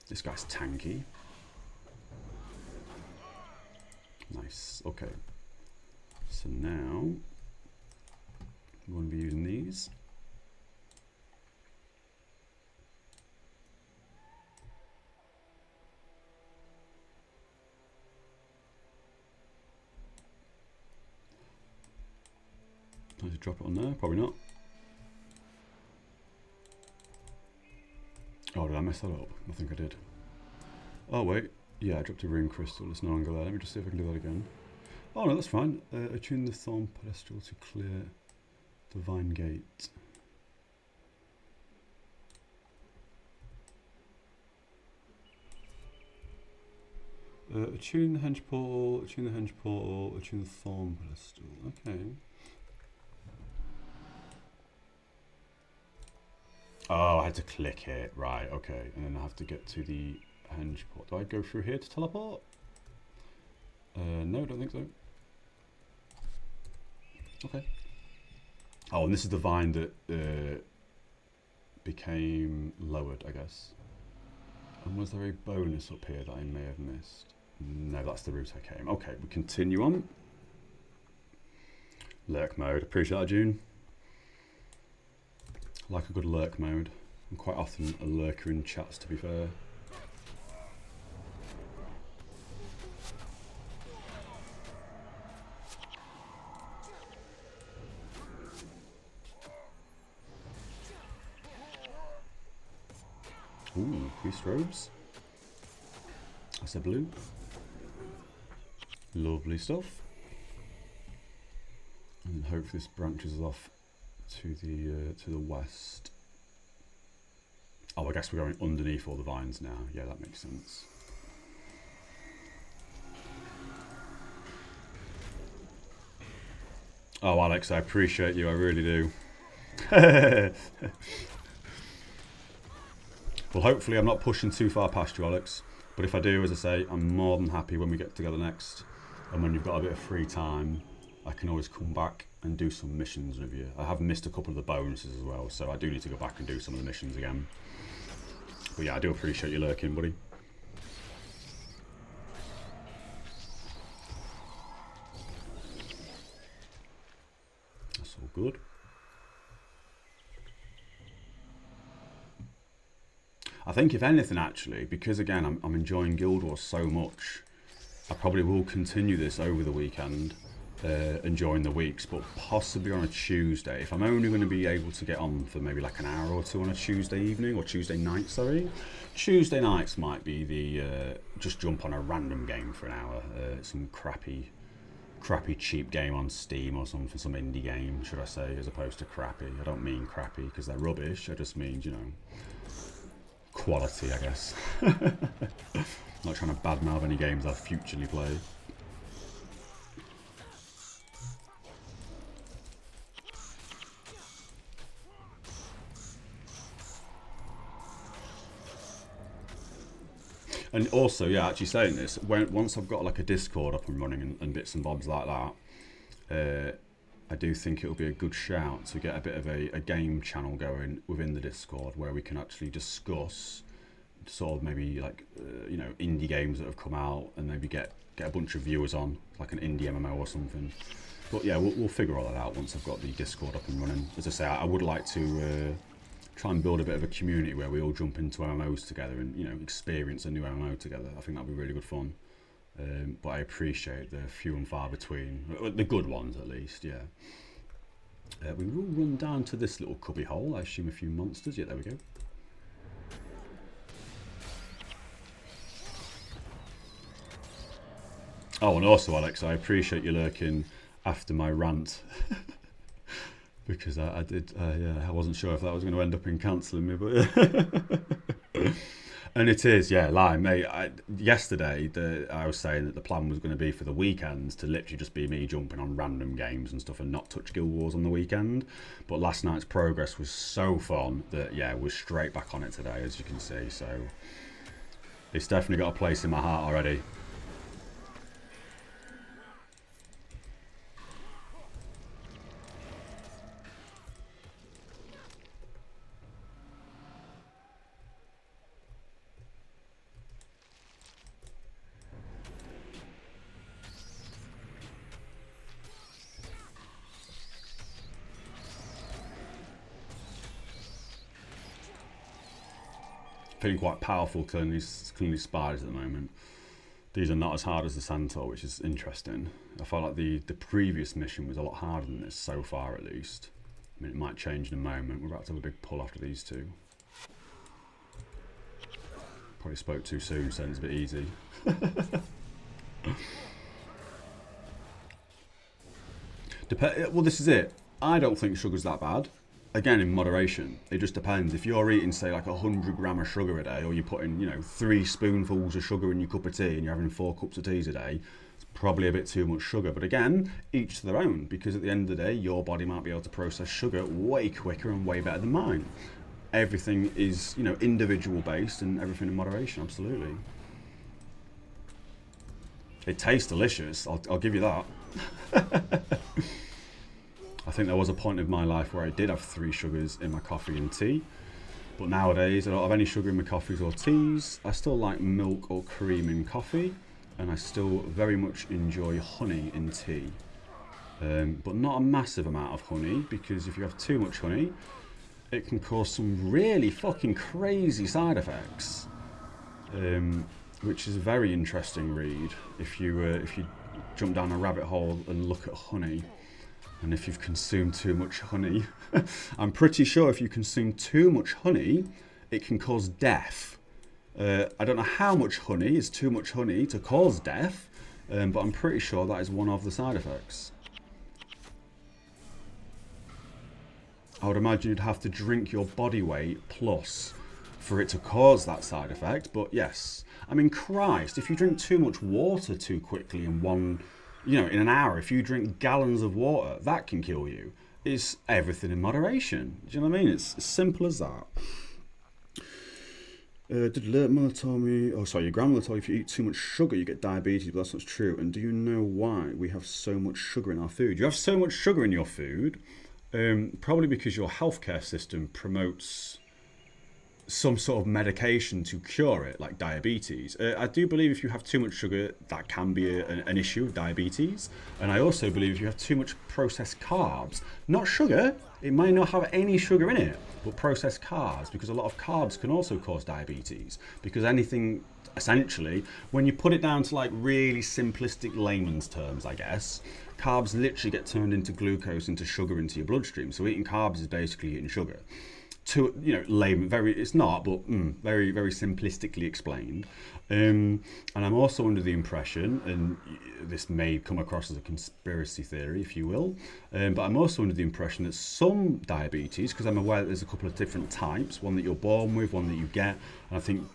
This guy's tanky. Nice. Okay. So now we want to be using these. Nice to drop it on there. Probably not. Oh, did I mess that up? I think I did. Oh, wait. Yeah, I dropped a rune crystal. It's no longer there. Let me just see if I can do that again. Oh, no, that's fine. Attune the thorn pedestal to clear the vine gate. Attune the henge portal, attune the henge portal, attune the thorn pedestal. Okay. Oh, I had to click it. Right, okay. And then I have to get to the henge port. Do I go through here to teleport? No, I don't think so. Okay. Oh, and this is the vine that became lowered, I guess. And was there a bonus up here that I may have missed? No, that's the route I came. Okay, we continue on. Lurk mode. Appreciate that, June. Like a good lurk mode. I'm quite often a lurker in chats, to be fair. Ooh, priest robes. That's a blue. Lovely stuff. And hopefully this branches off to the west. Oh, I guess we're going underneath all the vines now. Yeah, that makes sense. Oh, Alex, I appreciate you. I really do. Well, hopefully I'm not pushing too far past you, Alex. But if I do, as I say, I'm more than happy when we get together next. And when you've got a bit of free time, I can always come back and do some missions with you. I have missed a couple of the bonuses as well, so I do need to go back and do some of the missions again. But yeah, I do appreciate you lurking, buddy. That's all good. I think if anything, actually, because again, I'm enjoying Guild Wars so much, I probably will continue this over the weekend. Enjoying the weeks, but possibly on a Tuesday. If I'm only going to be able to get on for maybe like an hour or two on a Tuesday evening, or Tuesday night, sorry. Tuesday nights might be the just jump on a random game for an hour, some crappy crappy cheap game on Steam or something, some indie game, should I say, as opposed to crappy. I don't mean crappy because they're rubbish. I just mean, you know, quality, I guess. Not trying to badmouth any games I've futurely played. And also, yeah, actually saying this, once I've got like a Discord up and running and bits and bobs like that, I do think it'll be a good shout to get a bit of a game channel going within the Discord where we can actually discuss sort of maybe like, you know, indie games that have come out and maybe get a bunch of viewers on, like an indie MMO or something. But yeah, we'll figure all that out once I've got the Discord up and running. As I say, I would like to try and build a bit of a community where we all jump into MMOs together and, you know, experience a new MMO together. I think that'd be really good fun. But I appreciate the few and far between, the good ones at least, yeah. We will run down to this little cubby hole, I assume a few monsters. Yeah, there we go. Oh, and also, Alex, I appreciate you lurking after my rant. Because I did, yeah, I wasn't sure if that was going to end up in cancelling me, but and it is, yeah, lie, mate. Yesterday, I was saying that the plan was going to be for the weekends to literally just be me jumping on random games and stuff and not touch Guild Wars on the weekend. But last night's progress was so fun that, yeah, we're straight back on it today, as you can see. So it's definitely got a place in my heart already. Feeling quite powerful killing these spiders at the moment. These are not as hard as the Centaur, which is interesting. I felt like the previous mission was a lot harder than this, so far at least. I mean, it might change in a moment. We're about to have a big pull after these two. Probably spoke too soon, saying it's a bit easy. Well, this is it. I don't think sugar's that bad. Again, in moderation. It just depends. If you're eating, say, like 100 grams of sugar a day, or you're putting, you know, 3 spoonfuls of sugar in your cup of tea and you're having 4 cups of tea a day, it's probably a bit too much sugar. But again, each to their own, because at the end of the day, your body might be able to process sugar way quicker and way better than mine. Everything is, you know, individual based and everything in moderation, absolutely. It tastes delicious, I'll give you that. I think there was a point of my life where I did have 3 sugars in my coffee and tea, but nowadays I don't have any sugar in my coffees or teas. I still like milk or cream in coffee, and I still very much enjoy honey in tea. But not a massive amount of honey, because if you have too much honey, it can cause some really fucking crazy side effects, which is a very interesting read if you jump down a rabbit hole and look at honey. And if you've consumed too much honey, I'm pretty sure if you consume too much honey, it can cause death. I don't know how much honey is too much honey to cause death, but I'm pretty sure that is one of the side effects. I would imagine you'd have to drink your body weight plus for it to cause that side effect, but yes. I mean, Christ, if you drink too much water too quickly in in an hour, if you drink gallons of water, that can kill you. It's everything in moderation. Do you know what I mean? It's as simple as that. Did your grandmother told me if you eat too much sugar, you get diabetes, but that's not true. And do you know why we have so much sugar in our food? You have so much sugar in your food, probably because your healthcare system promotes some sort of medication to cure it, like diabetes. I do believe if you have too much sugar, that can be an issue of diabetes. And I also believe if you have too much processed carbs, not sugar, it might not have any sugar in it, but processed carbs, because a lot of carbs can also cause diabetes. Because anything, essentially, when you put it down to like really simplistic layman's terms, I guess, carbs literally get turned into glucose, into sugar, into your bloodstream. So eating carbs is basically eating sugar. to, layman, it's not, but very, very simplistically explained. And I'm also under the impression, and this may come across as a conspiracy theory, if you will, but I'm also under the impression that some diabetes, because I'm aware that there's a couple of different types, one that you're born with, one that you get, and I think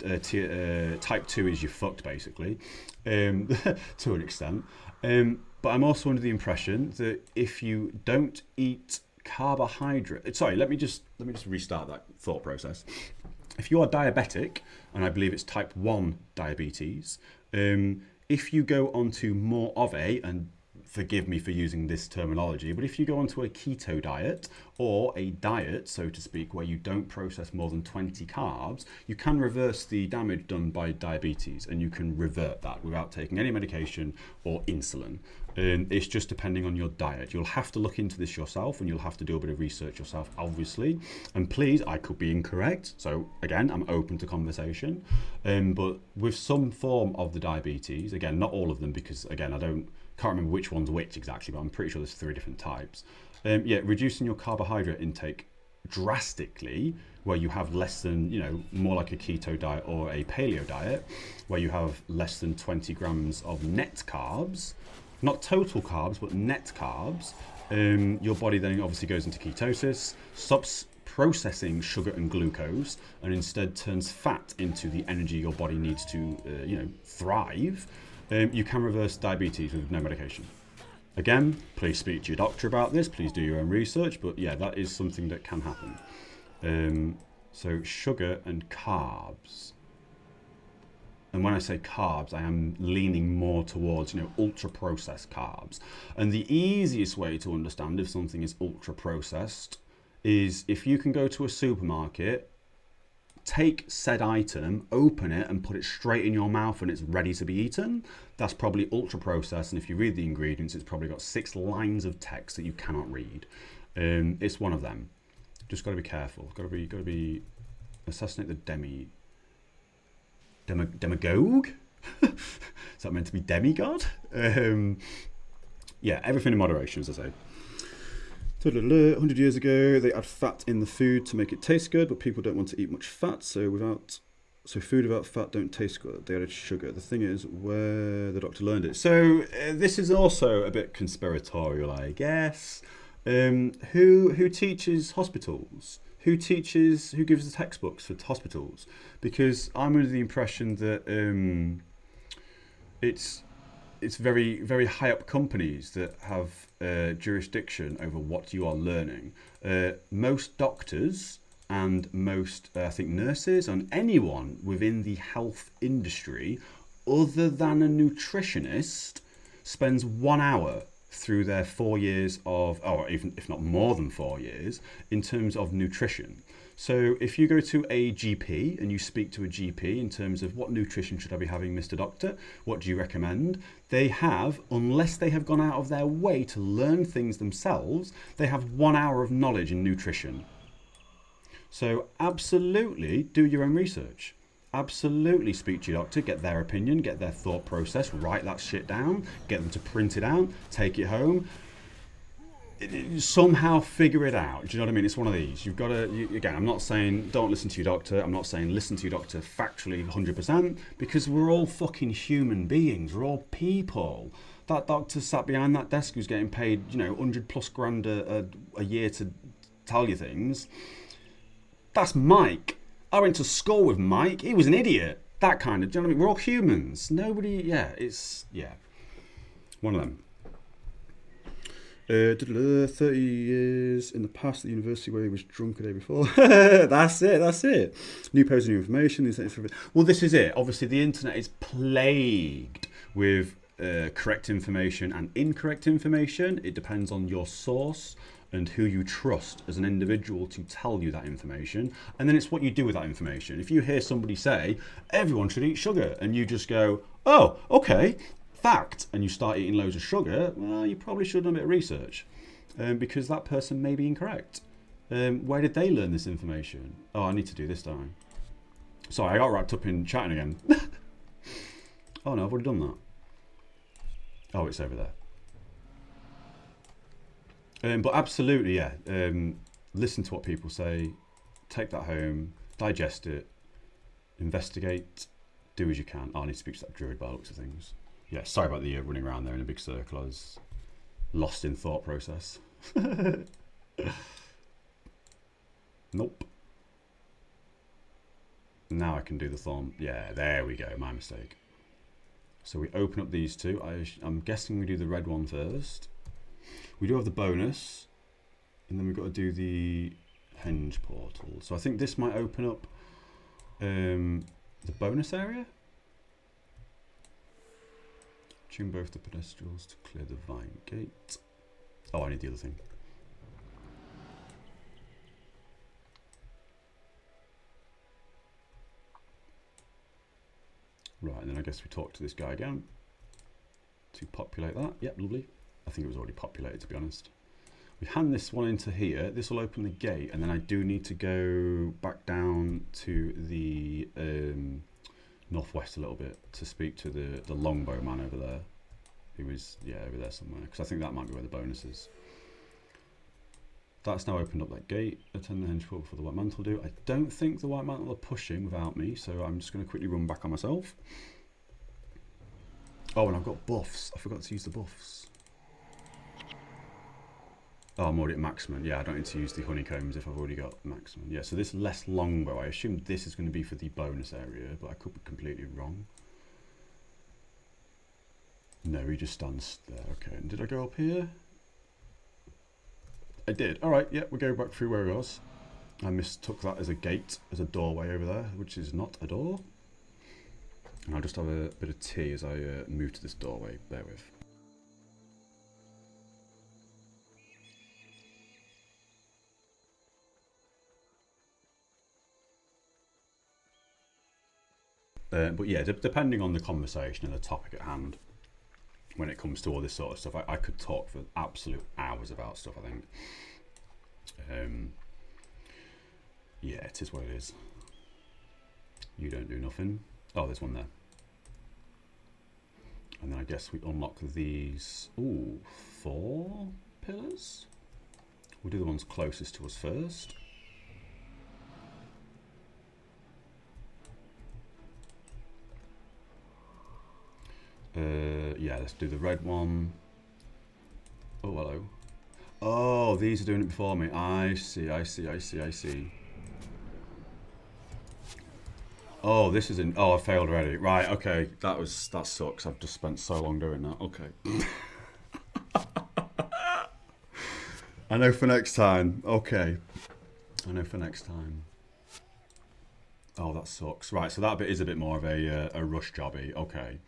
type 2 is you're fucked, basically, to an extent. But I'm also under the impression that if you don't eat carbohydrate, sorry, let me just restart that thought process. If you are diabetic, and I believe it's type 1 diabetes, if you go onto more of and forgive me for using this terminology, but if you go onto a keto diet or a diet, so to speak, where you don't process more than 20 carbs, you can reverse the damage done by diabetes, and you can revert that without taking any medication or insulin. It's just depending on your diet. You'll have to look into this yourself, and you'll have to do a bit of research yourself, obviously. And please, I could be incorrect. So again, I'm open to conversation. But with some form of the diabetes, again, not all of them, because again, can't remember which one's which exactly, but I'm pretty sure there's 3 different types. Reducing your carbohydrate intake drastically, where you have less than, more like a keto diet or a paleo diet, where you have less than 20 grams of net carbs, not total carbs, but net carbs, your body then obviously goes into ketosis, stops processing sugar and glucose, and instead turns fat into the energy your body needs to, thrive. You can reverse diabetes with no medication. Again, please speak to your doctor about this. Please do your own research. But yeah, that is something that can happen. So sugar and carbs. And when I say carbs, I am leaning more towards, ultra-processed carbs. And the easiest way to understand if something is ultra-processed is if you can go to a supermarket, take said item, open it, and put it straight in your mouth and it's ready to be eaten. That's probably ultra processed, and if you read the ingredients, it's probably got 6 lines of text that you cannot read. It's one of them. Just got to be careful. Got to be assassinate the demagogue. Is that meant to be demigod? Everything in moderation, as I say. 100 years ago, they add fat in the food to make it taste good, but people don't want to eat much fat, so food without fat don't taste good. They added sugar. The thing is, where the doctor learned it. So this is also a bit conspiratorial, I guess. Who teaches hospitals? Who gives the textbooks for hospitals? Because I'm under the impression that it's very, very high up companies that have jurisdiction over what you are learning. Most doctors and most, I think, nurses and anyone within the health industry, other than a nutritionist, spends 1 hour through their 4 years of, or even if not more than 4 years, in terms of nutrition. So if you go to a GP and you speak to a GP in terms of what nutrition should I be having, Mr. Doctor, what do you recommend? They have, unless they have gone out of their way to learn things themselves, they have 1 hour of knowledge in nutrition. So absolutely do your own research. Absolutely speak to your doctor, get their opinion, get their thought process, write that shit down, get them to print it out, take it home. Somehow figure it out. Do you know what I mean? It's one of these. You've got to, again, I'm not saying don't listen to your doctor. I'm not saying listen to your doctor factually 100%, because we're all fucking human beings. We're all people. That doctor sat behind that desk who's getting paid, 100 plus grand a year to tell you things. That's Mike. I went to school with Mike. He was an idiot. That kind of, do you know what I mean? We're all humans. Nobody, one of them. 30 years in the past at the university where he was drunk the day before. That's it. New posts, new information. Well, this is it. Obviously, the internet is plagued with correct information and incorrect information. It depends on your source and who you trust as an individual to tell you that information. And then it's what you do with that information. If you hear somebody say, everyone should eat sugar, and you just go, oh, okay, fact, and you start eating loads of sugar, well, you probably should have done a bit of research, because that person may be incorrect. Where did they learn this information? Oh, I need to do this, don't I? Sorry, I got wrapped up in chatting again. Oh no, I've already done that. Oh, it's over there. But absolutely, listen to what people say, take that home, digest it, investigate, do as you can. Oh, I need to speak to that druid by the looks of things. Yeah, sorry about the running around there in a big circle. I was lost in thought process. Nope. Now I can do the thorn. Yeah, there we go. My mistake. So we open up these two. I'm guessing we do the red one first. We do have the bonus. And then we've got to do the henge portal. So I think this might open up the bonus area. Tune both the pedestrians to clear the vine gate. Oh, I need the other thing. Right, and then I guess we talk to this guy again to populate that. Yep, lovely. I think it was already populated, to be honest. We hand this one into here. This will open the gate, and then I do need to go back down to the northwest a little bit to speak to the longbow man over there. He was, yeah, over there somewhere, because I think that might be where the bonus is. That's now opened up that gate. Attend the henge portal for the white mantle do. I don't think the white mantle are pushing without me, so I'm just going to quickly run back on myself. Oh, and I've got buffs. I forgot to use the buffs. Oh, I'm already at maximum. Yeah, I don't need to use the honeycombs if I've already got maximum. Yeah, so this less longbow, I assume this is going to be for the bonus area, but I could be completely wrong. No, he just stands there. Okay, and did I go up here? I did. All right, yeah, we'll go back through where I was. I mistook that as a gate, as a doorway over there, which is not a door. And I'll just have a bit of tea as I move to this doorway. Bear with. But yeah, depending on the conversation and the topic at hand, when it comes to all this sort of stuff, I could talk for absolute hours about stuff, I think. Yeah, it is what it is. You don't do nothing. Oh, there's one there. And then I guess we unlock these, 4 pillars? We'll do the ones closest to us first. Yeah, let's do the red one. Oh, hello. Oh, these are doing it before me. I see. Oh, this isn't. Oh, I failed already. Right, okay. That sucks. I've just spent so long doing that. Okay. I know for next time. Okay. I know for next time. Oh, that sucks. Right, so that bit is a bit more of a rush jobby. Okay.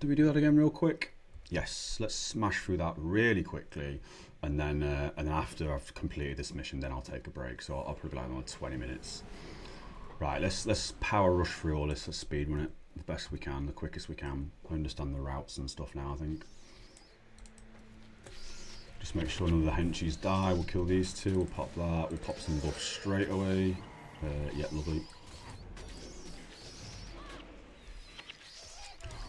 Do we do that again real quick? Yes, let's smash through that really quickly, and then after I've completed this mission, then I'll take a break. So I'll probably like another 20 minutes. Right, let's power rush through all this. Let's speed run it the best we can, the quickest we can. I understand the routes and stuff now, I think. Just make sure none of the henchies die. We'll kill these two. We'll pop that. We'll pop some buffs straight away. Yeah, lovely.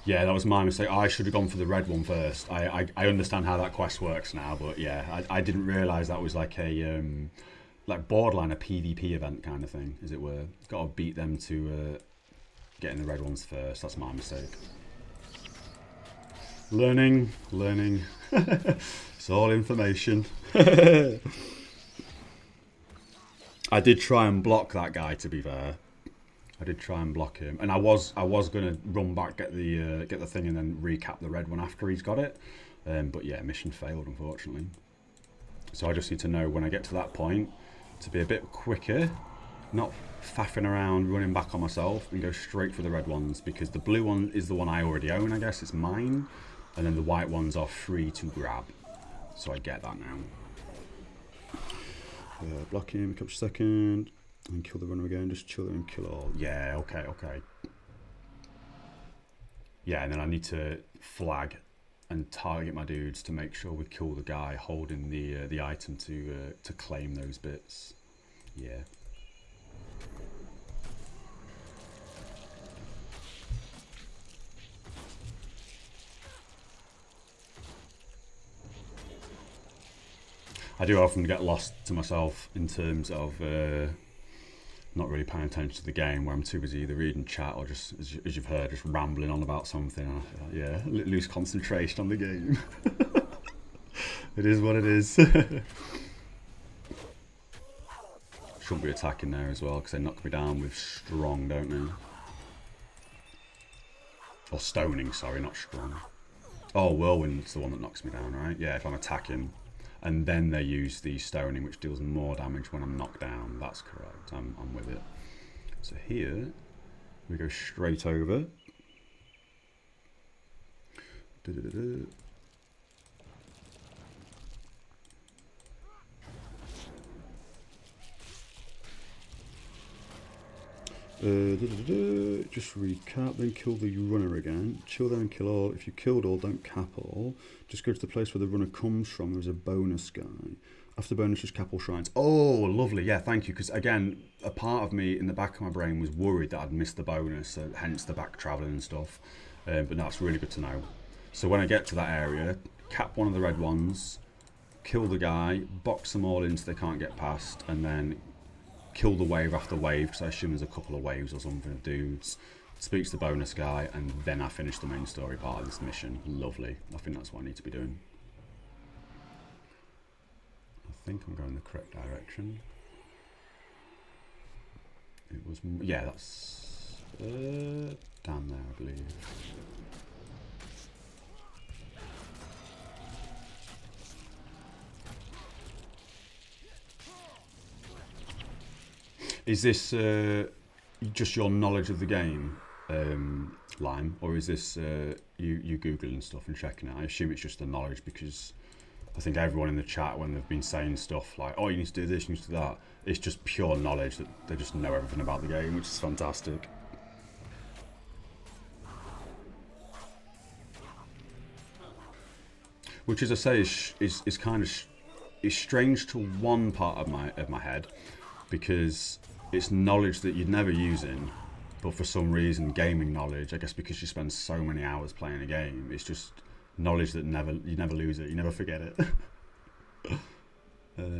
Yeah, that was my mistake. I should have gone for the red one first. I understand how that quest works now, but yeah, I didn't realise that was like a like borderline a PvP event kind of thing, as it were. Got to beat them to getting the red ones first. That's my mistake. Learning. It's all information. I did try and block that guy, to be fair. I did try and block him, and I was gonna run back, get the thing, and then recap the red one after he's got it. But yeah, mission failed, unfortunately. So I just need to know when I get to that point to be a bit quicker, not faffing around, running back on myself, and go straight for the red ones, because the blue one is the one I already own, I guess, it's mine, and then the white ones are free to grab. So I get that now. Block him, catch a second. And kill the runner again, just chill and kill all. Yeah, okay. Yeah, and then I need to flag and target my dudes to make sure we kill the guy holding the item to claim those bits. Yeah. I do often get lost to myself in terms of not really paying attention to the game, where I'm too busy either reading chat or just, as you've heard, just rambling on about something. Yeah, lose concentration on the game. It is what it is. Shouldn't be attacking there as well, because they knock me down with strong, don't they? Or stoning, sorry, not strong. Oh, whirlwind's the one that knocks me down, right? Yeah, if I'm attacking. And then they use the stoning, which deals more damage when I'm knocked down. That's correct. I'm with it. So here, we go straight over. Just recap, then kill the runner again. Chill there and kill all. If you killed all, don't cap all. Just go to the place where the runner comes from. There's a bonus guy. After bonus, just cap all shrines. Oh, lovely. Yeah, thank you. Because again, a part of me in the back of my brain was worried that I'd missed the bonus, so hence the back travelling and stuff. But that's really good to know. So when I get to that area, cap one of the red ones, kill the guy, box them all in so they can't get past, and then kill the wave after wave, because I assume there's a couple of waves or something of dudes. Speaks to the bonus guy, and then I finish the main story part of this mission. Lovely. I think that's what I need to be doing. I think I'm going the correct direction. It was... yeah, that's... down there, I believe. Is this just your knowledge of the game, Lime, or is this you googling stuff and checking it? I assume it's just the knowledge, because I think everyone in the chat, when they've been saying stuff like, oh, you need to do this, you need to do that, it's just pure knowledge that they just know everything about the game, which is fantastic. Which, as I say, is kind of is strange to one part of my head, because it's knowledge that you'd never use in, but for some reason, gaming knowledge, I guess because you spend so many hours playing a game, it's just knowledge that you never lose it, you never forget it.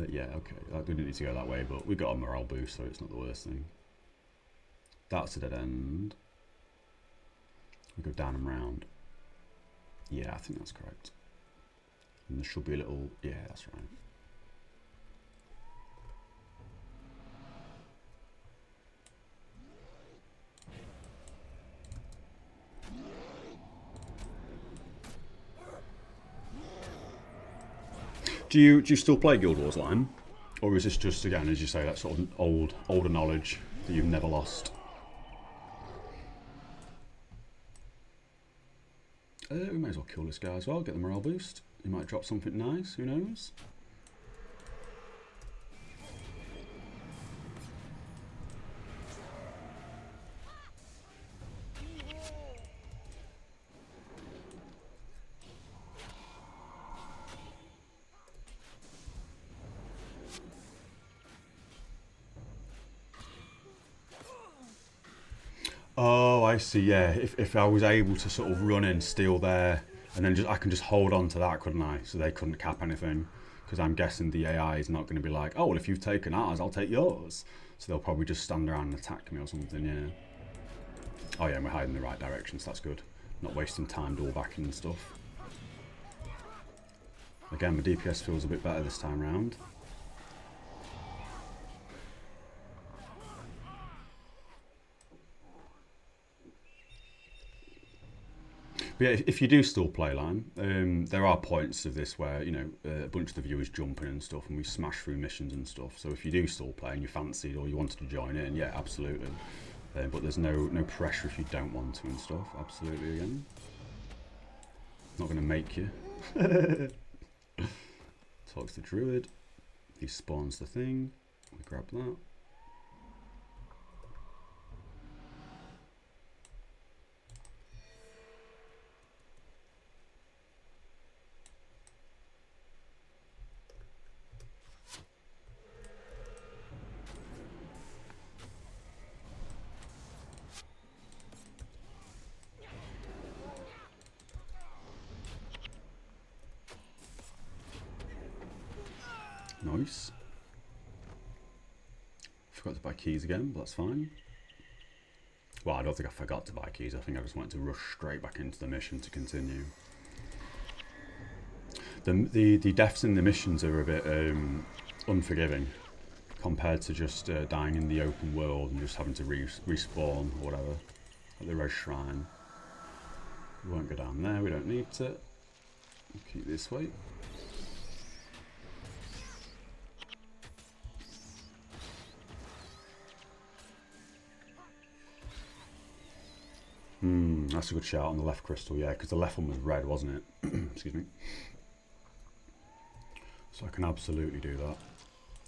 Yeah, okay, we didn't need to go that way, but we got a morale boost, so it's not the worst thing. That's a dead end. We go down and round. Yeah, I think that's correct. And there should be a little, yeah, that's right. Do you still play Guild Wars Lime? Or is this just, again, as you say, that sort of older knowledge that you've never lost? We may as well kill this guy as well, get the morale boost. He might drop something nice, who knows? Oh, I see, yeah. If I was able to sort of run in, steal there, and then I can just hold on to that, couldn't I? So they couldn't cap anything. Because I'm guessing the AI is not going to be like, oh, well, if you've taken ours, I'll take yours. So they'll probably just stand around and attack me or something, yeah. Oh, yeah, and we're hiding in the right direction, so that's good. Not wasting time dual backing and stuff. Again, my DPS feels a bit better this time round. But yeah, if you do still play Lime, there are points of this where, you know, a bunch of the viewers jumping and stuff, and we smash through missions and stuff. So if you do still play and you fancied or you wanted to join in, yeah, absolutely. But there's no pressure if you don't want to and stuff. Absolutely, again. Not going to make you. Talks the druid. He spawns the thing. We grab that. Nice. Forgot to buy keys again, but that's fine. Well, I don't think I forgot to buy keys. I think I just wanted to rush straight back into the mission to continue. The deaths in the missions are a bit unforgiving compared to just dying in the open world and just having to respawn or whatever at the red shrine. We won't go down there. We don't need to. We'll keep this way. That's a good shout on the left crystal, yeah, because the left one was red, wasn't it? Excuse me. So I can absolutely do that.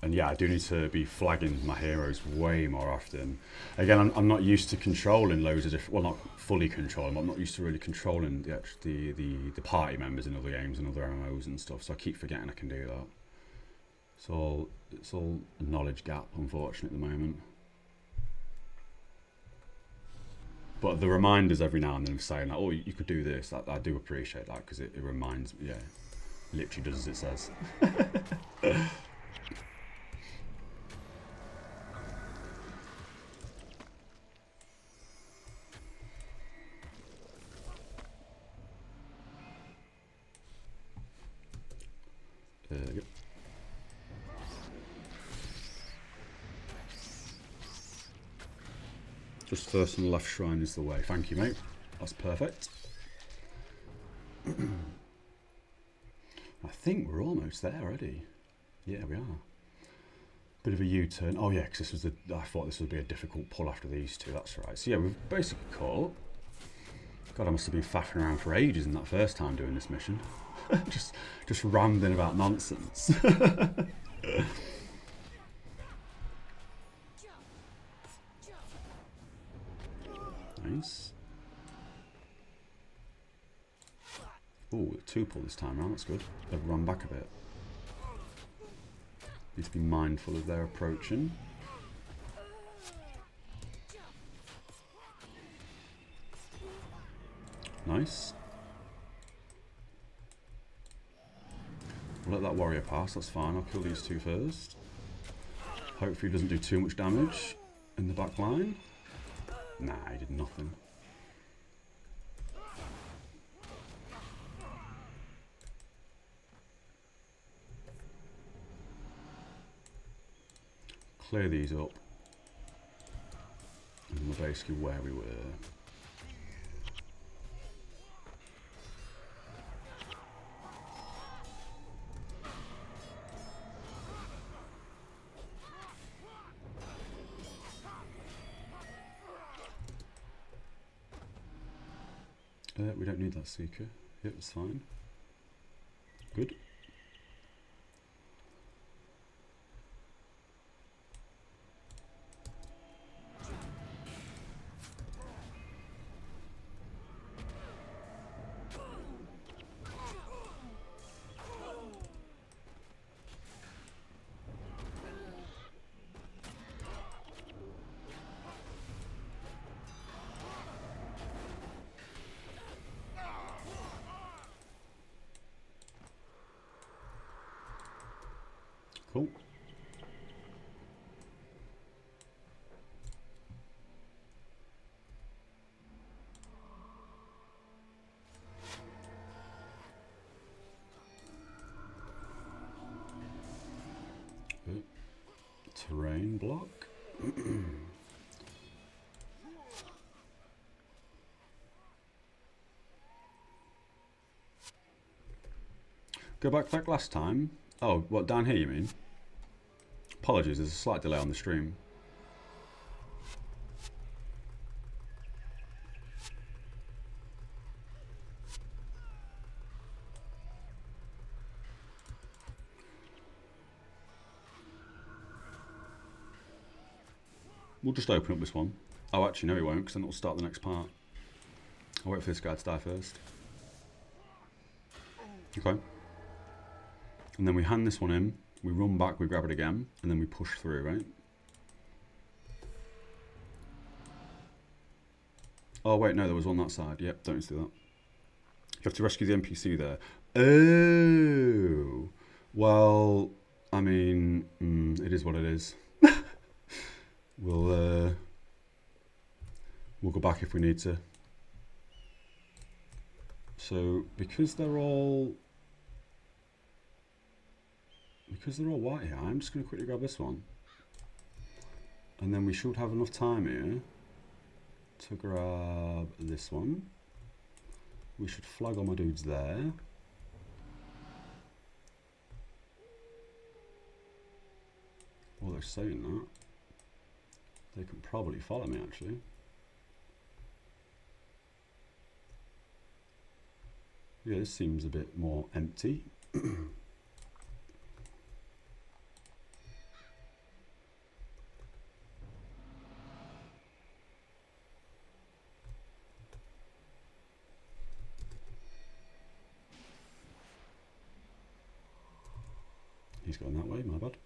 And yeah, I do need to be flagging my heroes way more often. Again, I'm not used to controlling loads of different, well, not fully controlling, but I'm not used to really controlling the party members in other games and other MMOs and stuff, so I keep forgetting I can do that. It's all a knowledge gap, unfortunately, at the moment. But the reminders every now and then of saying, like, oh, you could do this, I do appreciate that, because it reminds me, yeah, literally does as it says. Yep. Just first on the left shrine is the way. Thank you, mate. That's perfect. I think we're almost there already. Yeah, we are. Bit of a U-turn. Oh yeah, because this was I thought this would be a difficult pull after these two. That's right. So yeah, we've basically caught up. God, I must have been faffing around for ages in that first time doing this mission. just rambling about nonsense. Nice. Oh, two pull this time around, that's good. They've run back a bit. Need to be mindful of their approaching. Nice. We'll let that warrior pass, that's fine. I'll kill these two first. Hopefully he doesn't do too much damage in the back line. Nah, he did nothing. Clear these up. And we're basically where we were. We don't need that seeker. Yep, it's fine. Good. Cool. Terrain block. Go back like last time. Oh, what, down here you mean? Apologies, there's a slight delay on the stream. We'll just open up this one. Oh, actually, no, we won't, because then it'll start the next part. I'll wait for this guy to die first. Okay. And then we hand this one in, we run back, we grab it again, and then we push through, right? Oh, wait, no, there was one that side. Yep, don't need to do that. You have to rescue the NPC there. Oh! Well, I mean, it is what it is. We'll go back if we need to. So because they're all white here, I'm just going to quickly grab this one, and then we should have enough time here to grab this one. We should flag all my dudes there. Well, they're saying that. They can probably follow me, actually. Yeah, this seems a bit more empty. He's going that way, my bad.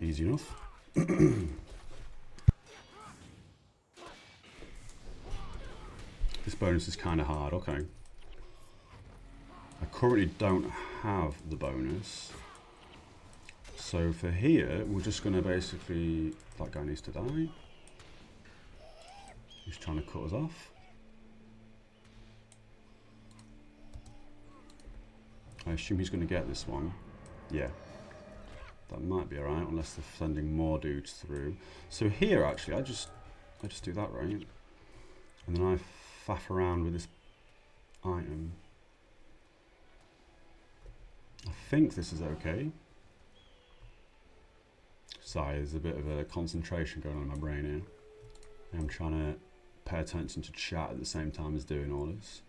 Easy enough. This bonus is kind of hard, okay. I currently don't have the bonus. So for here, we're just going to basically... That guy needs to die. He's trying to cut us off. I assume he's going to get this one. Yeah. That might be alright, unless they're sending more dudes through. So here, actually, I just do that, right? And then I faff around with this item. I think this is okay. Sorry, there's a bit of a concentration going on in my brain here. I'm trying to pay attention to chat at the same time as doing all this.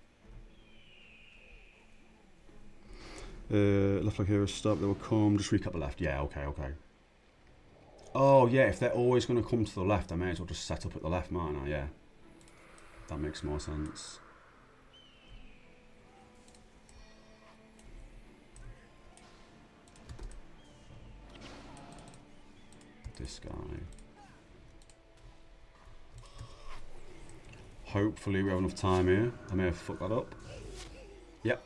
Left flag here is stop, they will come, just recap the left. Yeah, okay. Oh yeah, if they're always going to come to the left, I may as well just set up at the left, mightn't I? Yeah. That makes more sense. This guy. Hopefully we have enough time here. I may have fucked that up. Yep.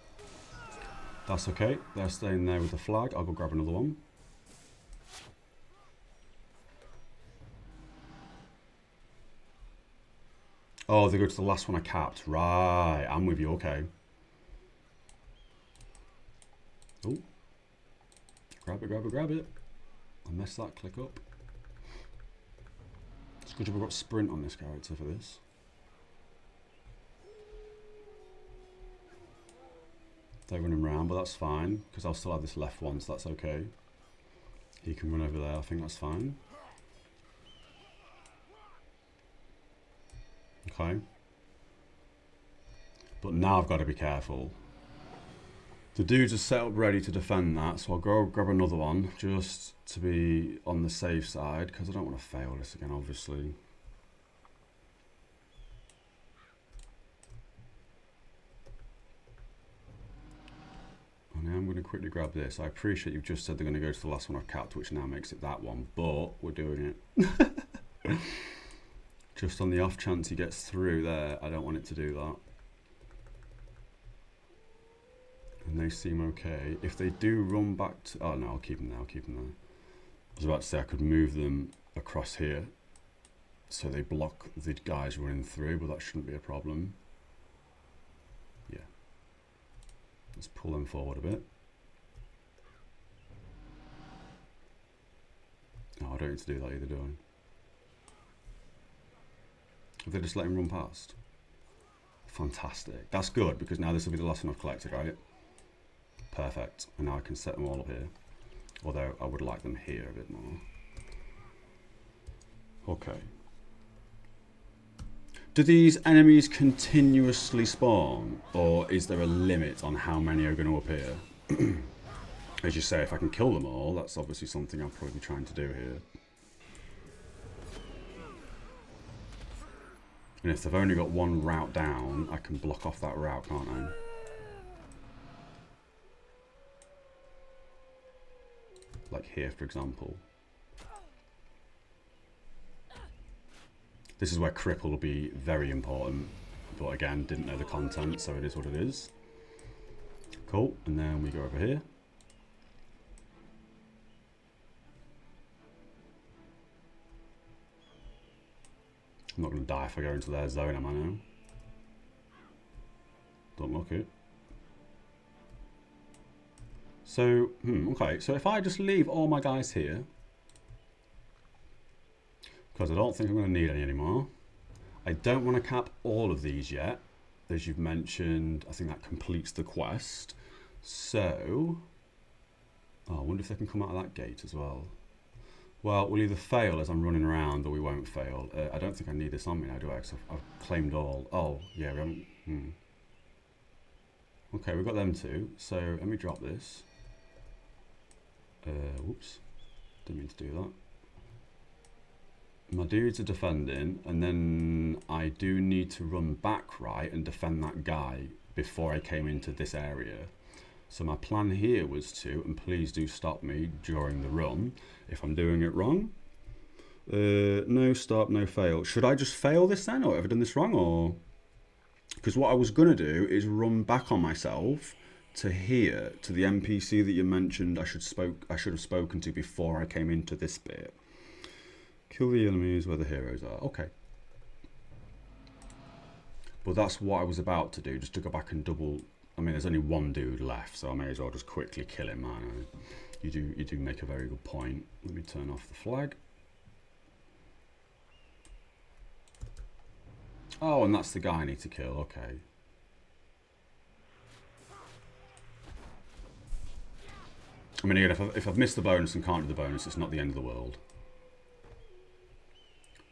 That's okay. They're staying there with the flag. I'll go grab another one. Oh, they go to the last one I capped. Right. I'm with you. Okay. Oh. Grab it. I messed that click up. It's good job I've got sprint on this character for this. They're running around, but that's fine, because I'll still have this left one, so that's okay. He can run over there, I think that's fine. Okay. But now I've got to be careful. The dudes are set up ready to defend that, so I'll go grab another one, just to be on the safe side, because I don't want to fail this again, obviously. And I'm going to quickly grab this. I appreciate you've just said they're going to go to the last one I've capped, which now makes it that one, but we're doing it. Just on the off chance he gets through there, I don't want it to do that. And they seem okay. If they do run back to... Oh no, I'll keep them there, I was about to say I could move them across here, so they block the guys running through, but that shouldn't be a problem. Yeah. Let's pull them forward a bit. Oh, I don't need to do that either, do I? Have they just let him run past? Fantastic. That's good, because now this will be the last one I've collected, right? Perfect. And now I can set them all up here. Although I would like them here a bit more. Okay. Do these enemies continuously spawn, or is there a limit on how many are going to appear? As you say, if I can kill them all, that's obviously something I'll probably be trying to do here. And if they've only got one route down, I can block off that route, can't I? Like here, for example. This is where cripple will be very important. But again, didn't know the content, so it is what it is. Cool, and then we go over here. I'm not going to die if I go into their zone, am I now? Don't look it. So, okay, so if I just leave all my guys here, because I don't think I'm going to need any anymore. I don't want to cap all of these yet. As you've mentioned, I think that completes the quest. So, I wonder if they can come out of that gate as well. Well, we'll either fail as I'm running around, or we won't fail. I don't think I need this on me now, do I? Because I've claimed all. Oh, yeah, we haven't. Okay, we've got them too. So let me drop this. Whoops, didn't mean to do that. My dudes are defending, and then I do need to run back right and defend that guy before I came into this area. So my plan here was to, and please do stop me during the run if I'm doing it wrong. No stop, no fail. Should I just fail this then, or have I done this wrong, or? Because what I was going to do is run back on myself to here, to the NPC that you mentioned I should have spoken to before I came into this bit. Kill the enemies where the heroes are. Okay. But that's what I was about to do, just to go back and double. I mean, there's only one dude left, so I may as well just quickly kill him, man. You do make a very good point. Let me turn off the flag. Oh, and that's the guy I need to kill. Okay. I mean, again, if I've missed the bonus and can't do the bonus, it's not the end of the world.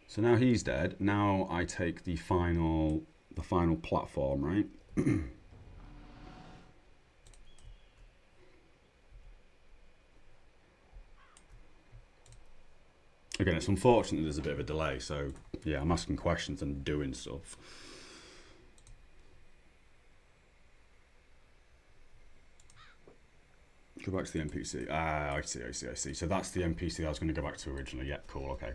So now he's dead. Now I take the final platform, right? Again, it's unfortunate there's a bit of a delay, so yeah, I'm asking questions and doing stuff. Go back to the NPC. Ah, I see. So that's the NPC I was going to go back to originally. Yeah, cool, okay.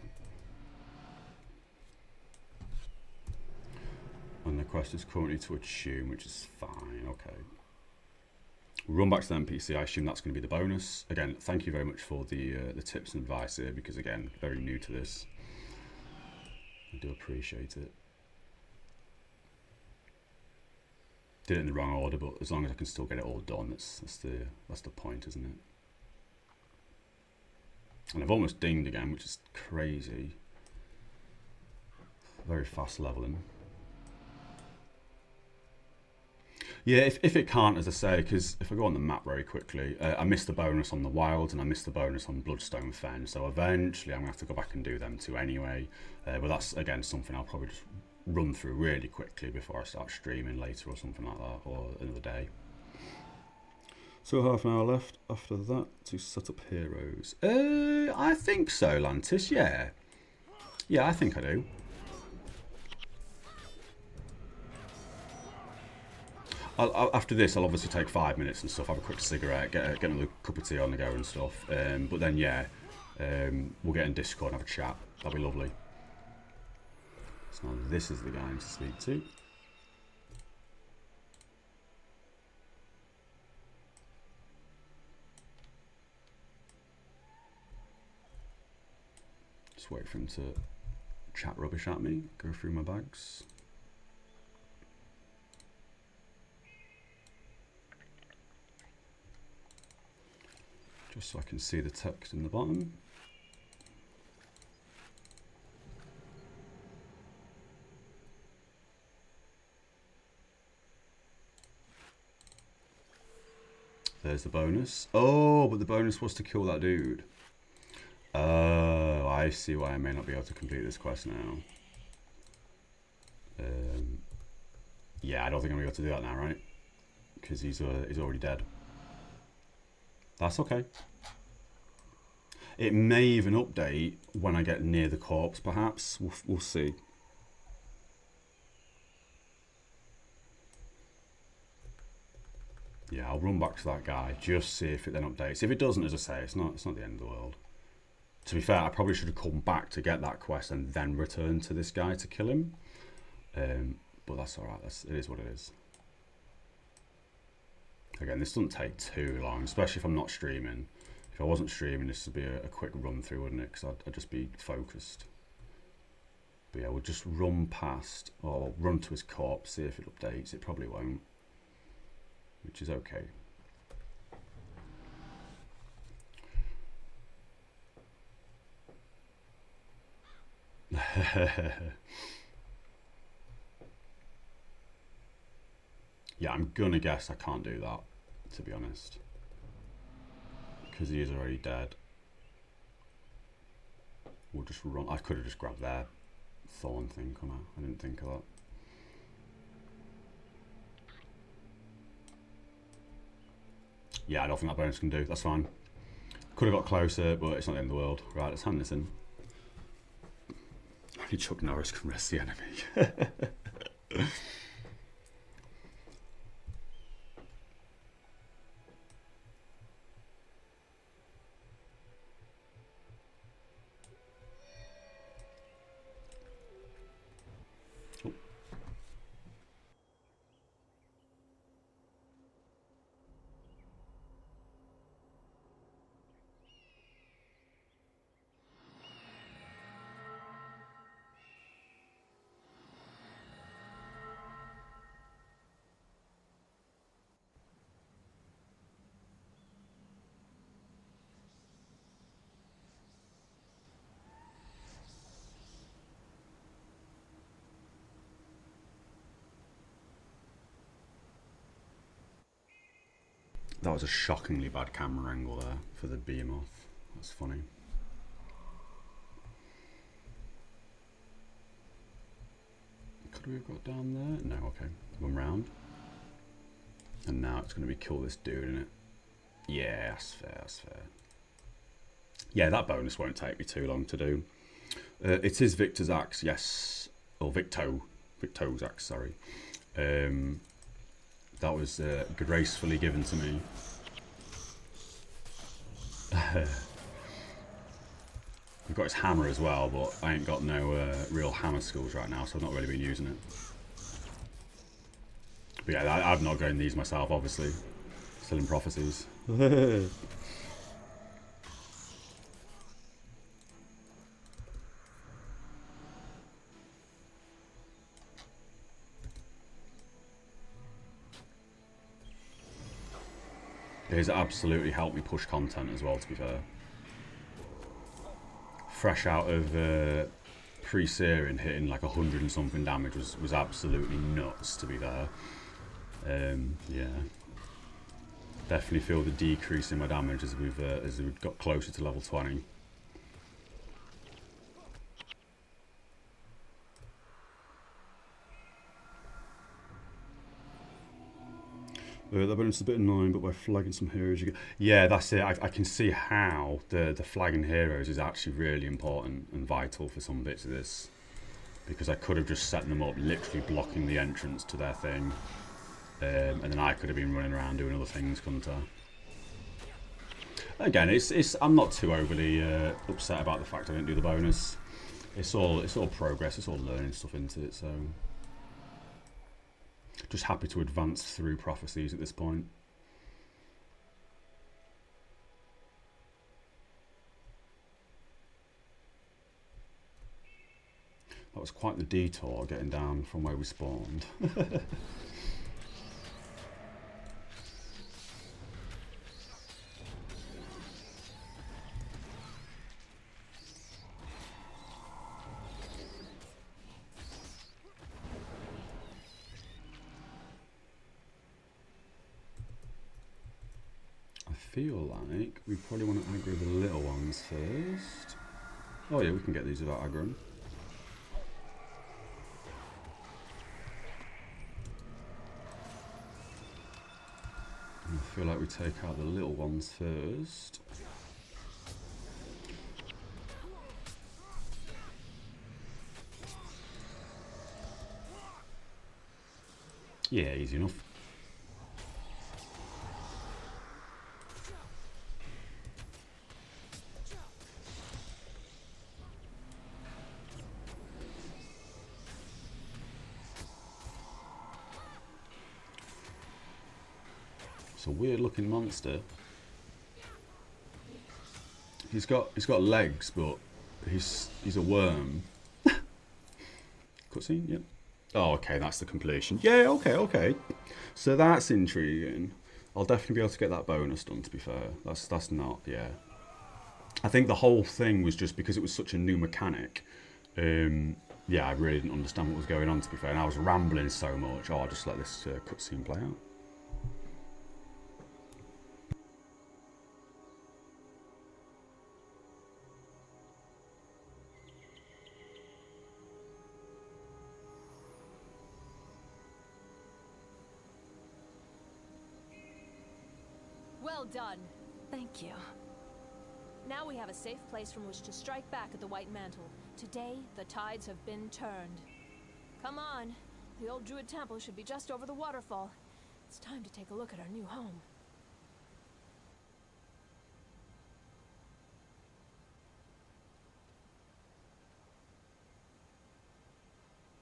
And the quest is currently to attune, which is fine, okay. Run back to the NPC, I assume that's going to be the bonus. Again, thank you very much for the tips and advice here, because again, very new to this. I do appreciate it. Did it in the wrong order, but as long as I can still get it all done, that's the point, isn't it? And I've almost dinged again, which is crazy. Very fast leveling. Yeah, if it can't, as I say, because if I go on the map very quickly, I missed the bonus on the Wilds and I missed the bonus on Bloodstone Fen, so eventually I'm going to have to go back and do them too anyway. But that's, again, something I'll probably just run through really quickly before I start streaming later or something like that, or another day. So half an hour left after that to set up heroes. I think so, Lantis, yeah. Yeah, I think I do. After this, I'll obviously take 5 minutes and stuff, have a quick cigarette, get another cup of tea on the go and stuff. But then, yeah, we'll get in Discord and have a chat. That'll be lovely. So now this is the guy I need to speak to. Just wait for him to chat rubbish at me, go through my bags. Just so I can see the text in the bottom. There's the bonus. Oh, but the bonus was to kill that dude. Oh, I see why I may not be able to complete this quest now. Yeah, I don't think I'm going to be able to do that now, right? Because he's already dead. That's okay. It may even update when I get near the corpse, perhaps. We'll see. Yeah, I'll run back to that guy, just see if it then updates. If it doesn't, as I say, it's not the end of the world. To be fair, I probably should have come back to get that quest and then return to this guy to kill him. But that's alright, it is what it is. Again, this doesn't take too long, especially if I'm not streaming. If I wasn't streaming, this would be a quick run through, wouldn't it? Because I'd just be focused. But yeah, we'll just run past, or run to his corpse, see if it updates. It probably won't, which is okay. Yeah, I'm gonna guess I can't do that, to be honest, because he is already dead. We'll just run. I could have just grabbed their thorn thing, couldn't I? I didn't think of that. Yeah, I don't think that bonus can do. That's fine. Could have got closer, but it's not the end of the world. Right, let's hand this in. Only Chuck Norris can rest the enemy. That was a shockingly bad camera angle there for the behemoth. That's funny. Could we have got down there? No, okay. One round. And now it's going to be kill this dude, isn't it? Yeah, that's fair, that's fair. Yeah, that bonus won't take me too long to do. It is Victor's axe, yes. Or Victo's axe, sorry. That was gracefully given to me. We've got his hammer as well, but I ain't got no real hammer skills right now, so I've not really been using it. But yeah, I've not gotten these myself, obviously. Still in prophecies. It has absolutely helped me push content as well, to be fair. Fresh out of pre-searing, hitting like 100 and something damage was absolutely nuts, to be fair. Yeah. Definitely feel the decrease in my damage as we've got closer to level 20. That bonus is a bit annoying, but by flagging some heroes you get... Yeah, that's it. I can see how the flagging heroes is actually really important and vital for some bits of this. Because I could have just set them up, literally blocking the entrance to their thing. And then I could have been running around doing other things, couldn't I? Again, I'm not too overly upset about the fact I didn't do the bonus. It's all progress, it's all learning stuff into it, so... Just happy to advance through prophecies at this point. That was quite the detour getting down from where we spawned. I feel like we probably want to aggro the little ones first. Oh yeah, we can get these without aggroing. I feel like we take out the little ones first. Yeah, easy enough. It's a weird looking monster. He's got legs, but he's a worm. Cutscene, yep. Oh, okay, that's the completion. Yeah, okay. So that's intriguing. I'll definitely be able to get that bonus done, to be fair. That's not, yeah. I think the whole thing was just because it was such a new mechanic. Yeah, I really didn't understand what was going on, to be fair. And I was rambling so much. Oh, I'll just let this cutscene play out. Well done. Thank you. Now we have a safe place from which to strike back at the White Mantle. Today, the tides have been turned. Come on. The old Druid Temple should be just over the waterfall. It's time to take a look at our new home.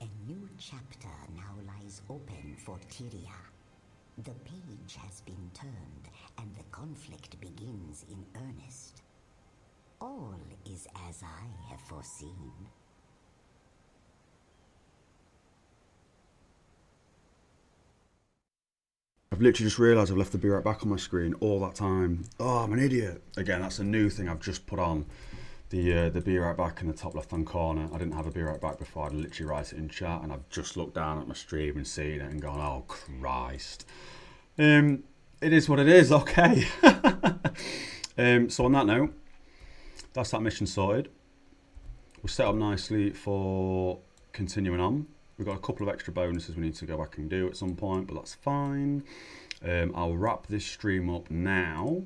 A new chapter now lies open for Tyria. The page has been turned, and the conflict begins in earnest. All is as I have foreseen. I've literally just realised I've left the Be Right Back on my screen all that time. Oh, I'm an idiot. Again, that's a new thing I've just put on. The Be Right Back in the top left-hand corner. I didn't have a Be Right Back before. I'd literally write it in chat, and I've just looked down at my stream and seen it and gone, oh, Christ. It is what it is, okay. So on that note, that's that mission sorted. We're set up nicely for continuing on. We've got a couple of extra bonuses we need to go back and do at some point, but that's fine. I'll wrap this stream up now.